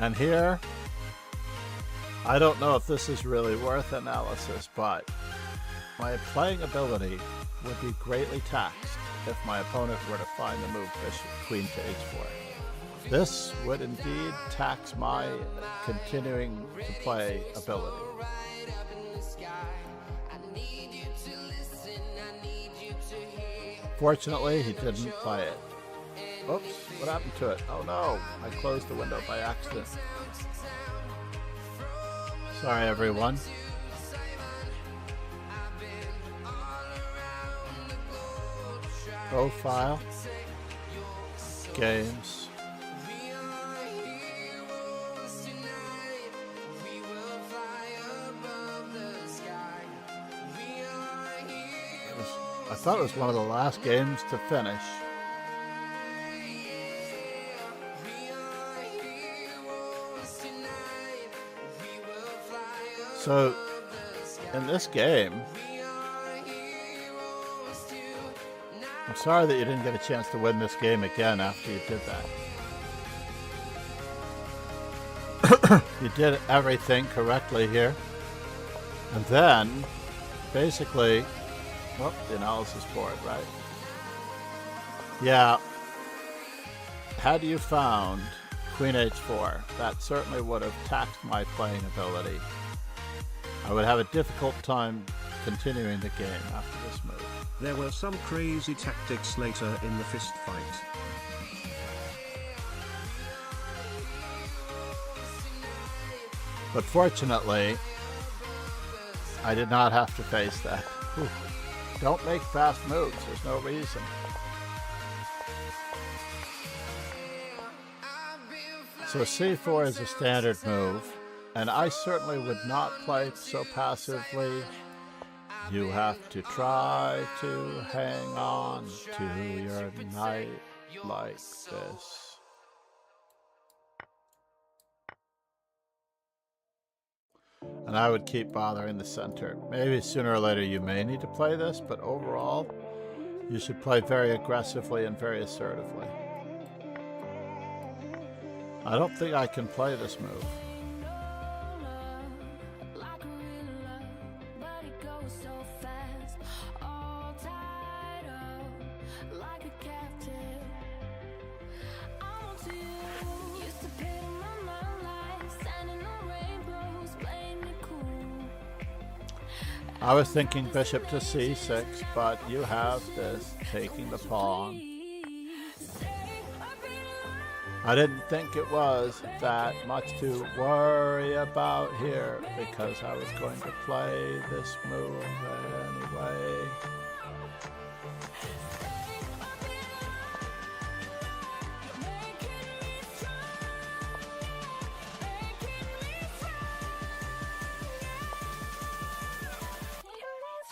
And here, I don't know if this is really worth analysis, but my playing ability would be greatly taxed if my opponent were to find the move bishop queen to h4. This would indeed tax my continuing to play ability. Fortunately, he didn't play it. Oops, what happened to it? Oh no, I closed the window by accident. Sorry everyone. Profile. Games. I thought it was one of the last games to finish. So, in this game, I'm sorry that you didn't get a chance to win this game again after you did that. You did everything correctly here. And then, basically, well, the analysis board, right? Yeah. Had you found Queen H4, that certainly would have taxed my playing ability. I would have a difficult time continuing the game after this move.
There were some crazy tactics later in the fist fight.
But fortunately, I did not have to face that. Ooh. Don't make fast moves, there's no reason. So C4 is a standard move, and I certainly would not play so passively. You have to try to hang on to your knight like this. And I would keep bothering the center. Maybe sooner or later you may need to play this, but overall, you should play very aggressively and very assertively. I don't think I can play this move. I was thinking bishop to c6, but you have this taking the pawn. I didn't think it was that much to worry about here because I was going to play this move anyway.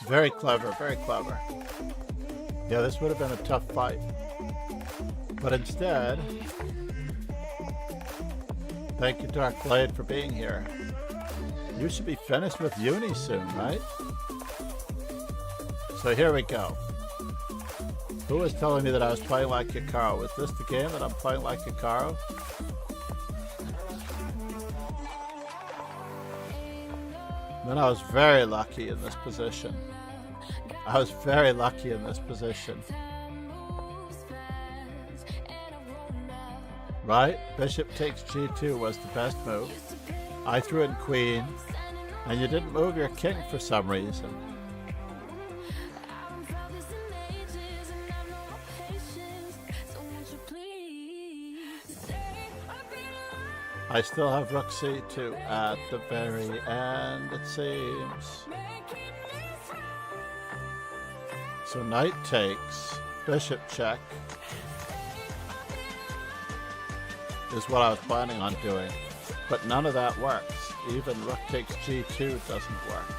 Very clever, very clever. Yeah, this would have been a tough fight. But instead, thank you, Dark Blade, for being here. You should be finished with uni soon, right? So here we go. Who was telling me that I was playing like Hikaru? Was this the game that I'm playing like Hikaru? Then I was very lucky in this position. I was very lucky in this position. Right? Bishop takes g2 was the best move. I threw in queen, and you didn't move your king for some reason. I still have rook c2 at the very end, it seems. So knight takes, bishop check is what I was planning on doing, but none of that works. Even rook takes g2 doesn't work.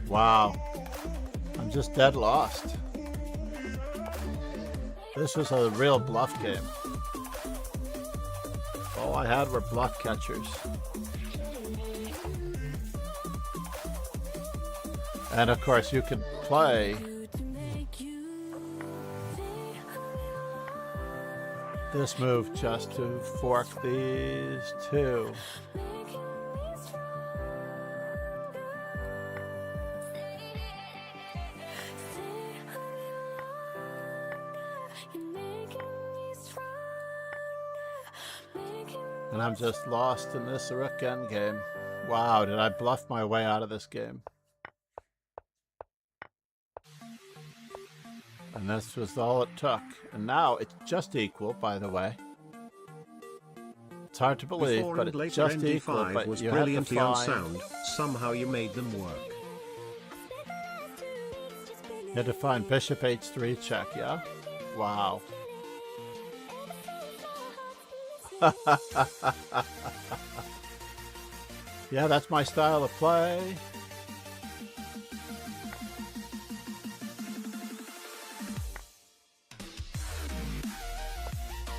Wow, I'm just dead lost. This was a real bluff game. All I had were bluff catchers. And of course you could play this move just to fork these two. And I'm just lost in this rook endgame. Wow, did I bluff my way out of this game? And this was all it took. And now it's just equal, by the way. It's hard to believe, but it's just equal. But
was
you
brilliantly
had
on
to find,
sound. Somehow you made them work.
you had to find bishop h3 check, yeah? Wow. Yeah, that's my style of play.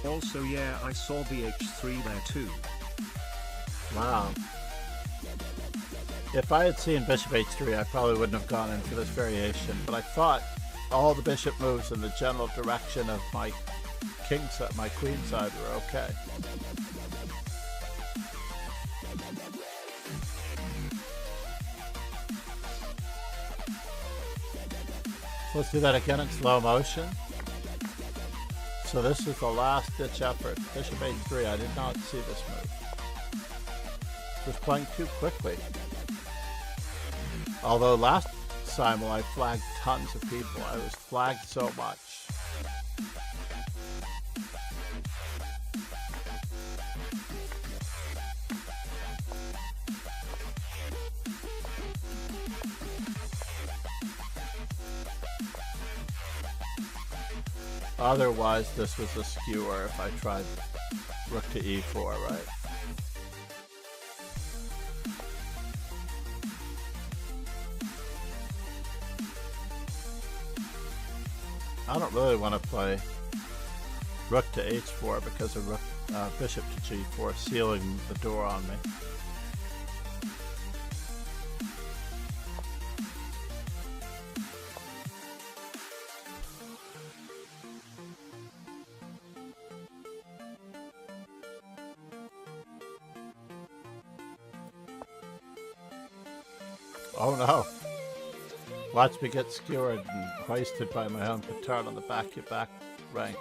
Also, yeah, I saw the h3 there too.
Wow. If I had seen bishop h3, I probably wouldn't have gone in for this variation, but I thought all the bishop moves in the general direction of my king side, my queen side were okay. Let's do that again in slow motion. So this is the last ditch effort. Bishop h3. I did not see this move. Just playing too quickly. Although last Simul I flagged tons of people. I was flagged so much. Otherwise, this was a skewer if I tried rook to e4, right? I don't really want to play rook to h4 because of bishop to g4 sealing the door on me. Oh no. Watch me get skewered and hoisted by my own petard on the back-to-back rank.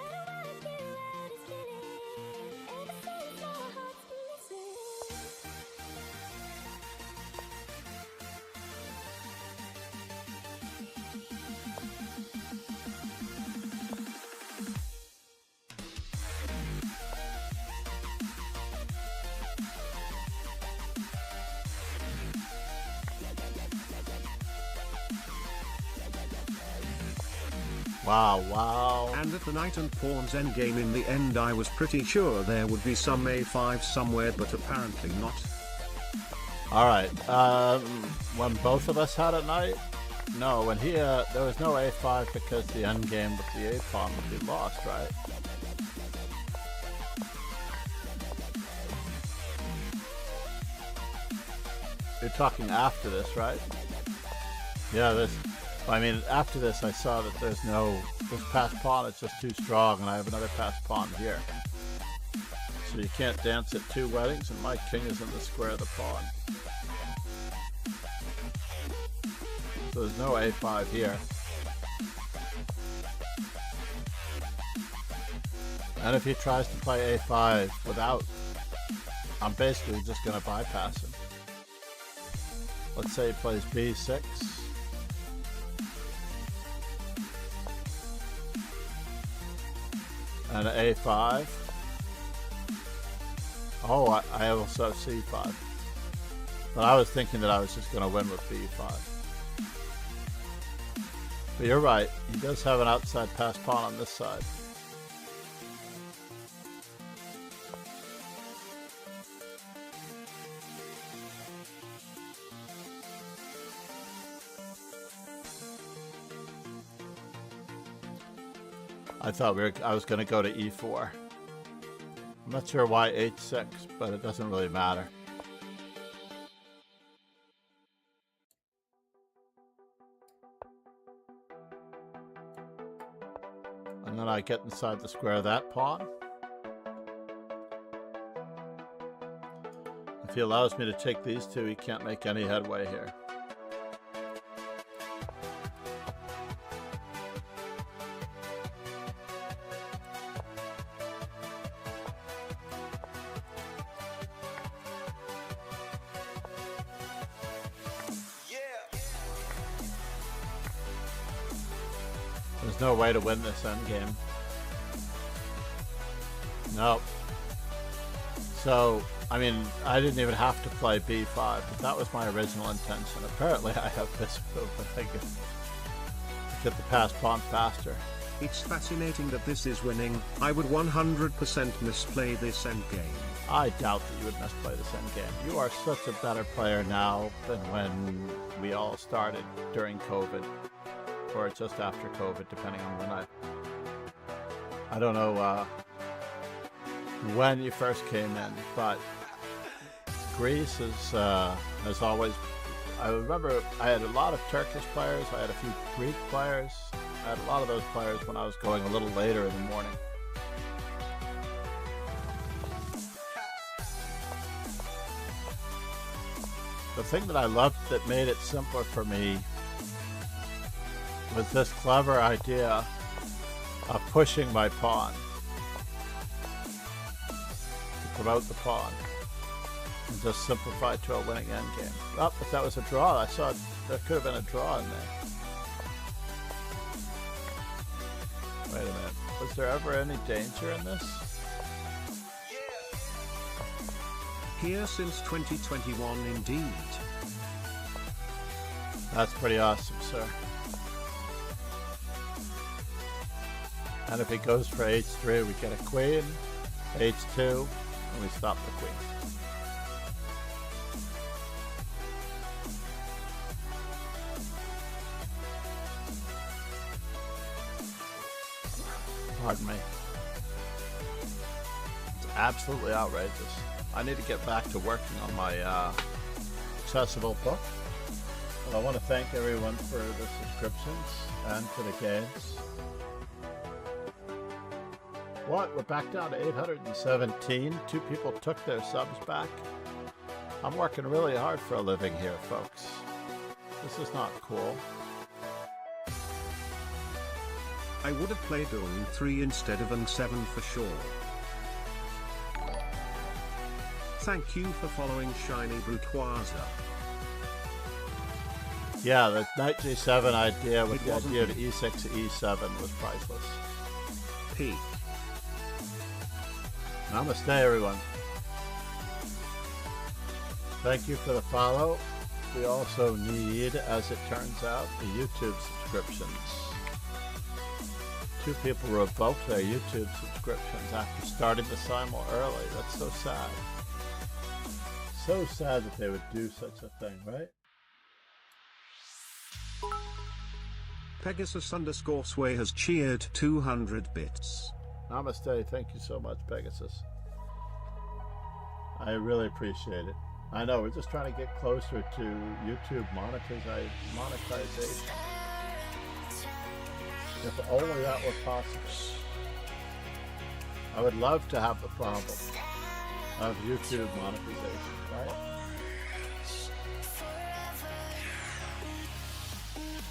Wow.
And at the knight and pawns endgame in the end I was pretty sure there would be some a5 somewhere, but apparently not.
Alright, when both of us had a knight? No, when he, there was no a5 because the endgame with the a-pawn would be lost, right? You're talking after this, right? Yeah, I mean, after this I saw that there's no, this passed pawn is just too strong and I have another passed pawn here. So you can't dance at two weddings and my king is in the square of the pawn. So there's no a5 here. And if he tries to play a5 without, I'm basically just going to bypass him. Let's say he plays b6. And a5. Oh, I also have c5. But I was thinking that I was just going to win with b5. But you're right, he does have an outside passed pawn on this side. I thought I was going to go to e4. I'm not sure why h6, but it doesn't really matter. And then I get inside the square of that pawn. If he allows me to take these two, he can't make any headway here. There's no way to win this endgame. Nope. So, I mean, I didn't even have to play b5, but that was my original intention. Apparently I have this move, but I can get the passed pawn faster.
It's fascinating that this is winning. I would 100% misplay this endgame.
I doubt that you would misplay this endgame. You are such a better player now than when we all started during COVID. Or just after COVID, depending on when I don't know when you first came in, but Greece is has always. I remember I had a lot of Turkish players. I had a few Greek players. I had a lot of those players when I was going a little later in the morning. The thing that I loved that made it simpler for me was this clever idea of pushing my pawn to promote the pawn and just simplify to a winning endgame. Oh, but that was a draw. I saw there could have been a draw in there. Wait a minute. Was there ever any danger in this?
Here since 2021 indeed.
That's pretty awesome, sir. And if he goes for h3, we get a queen, h2, and we stop the queen. Pardon me. It's absolutely outrageous. I need to get back to working on my accessible book. But I want to thank everyone for the subscriptions and for the games. What? We're back down to 817. 2 people took their subs back. I'm working really hard for a living here, folks. This is not cool.
I would have played N3 instead of N7 for sure. Thank you for following Shiny Brutoise.
Yeah, the knight g7 idea with the idea of e6, e7 was priceless.
Peak.
Namaste, everyone. Thank you for the follow. We also need, as it turns out, the YouTube subscriptions. 2 people revoked their YouTube subscriptions after starting the Simul early. That's so sad. So sad that they would do such a thing, right?
Pegasus_Sway has cheered 200 bits.
Namaste. Thank you so much, Pegasus. I really appreciate it. I know, we're just trying to get closer to YouTube monetization. If only that were possible. I would love to have the problem of YouTube monetization, right?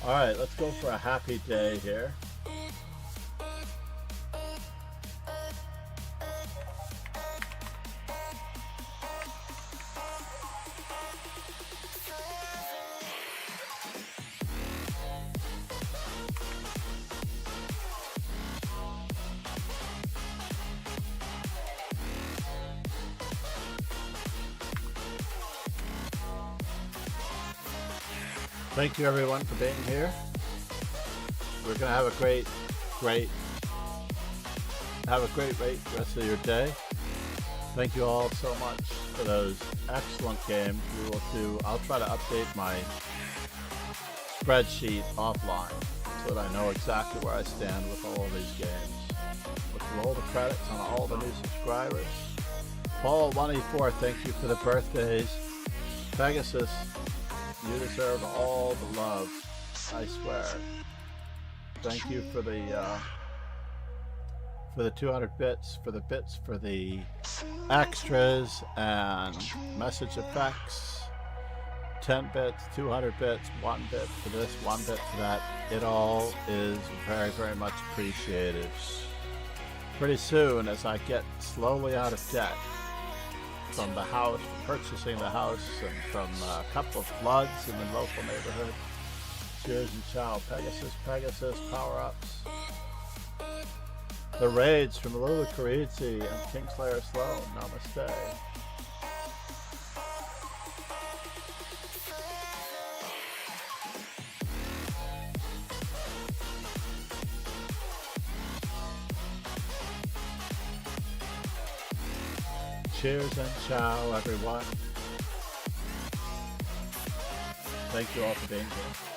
Alright, let's go for a happy day here. Thank you everyone for being here. We're gonna have a great rest of your day. Thank you all so much for those excellent games. I'll try to update my spreadsheet offline so that I know exactly where I stand with all of these games. With all the credits on all the new subscribers. Paul184, thank you for the birthdays. Pegasus, you deserve all the love, I swear. Thank you for the 200 bits, for the extras and message effects. 10 bits, 200 bits, 1 bit for this, 1 bit for that. It all is very, very much appreciated. Pretty soon, as I get slowly out of debt from the house, purchasing the house, and from a couple of floods in the local neighborhood. Cheers and ciao. Pegasus, power-ups. The raids from Lulu Karizi and Kingslayer Sloan. Namaste. Cheers and ciao, everyone. Thank you all for being here.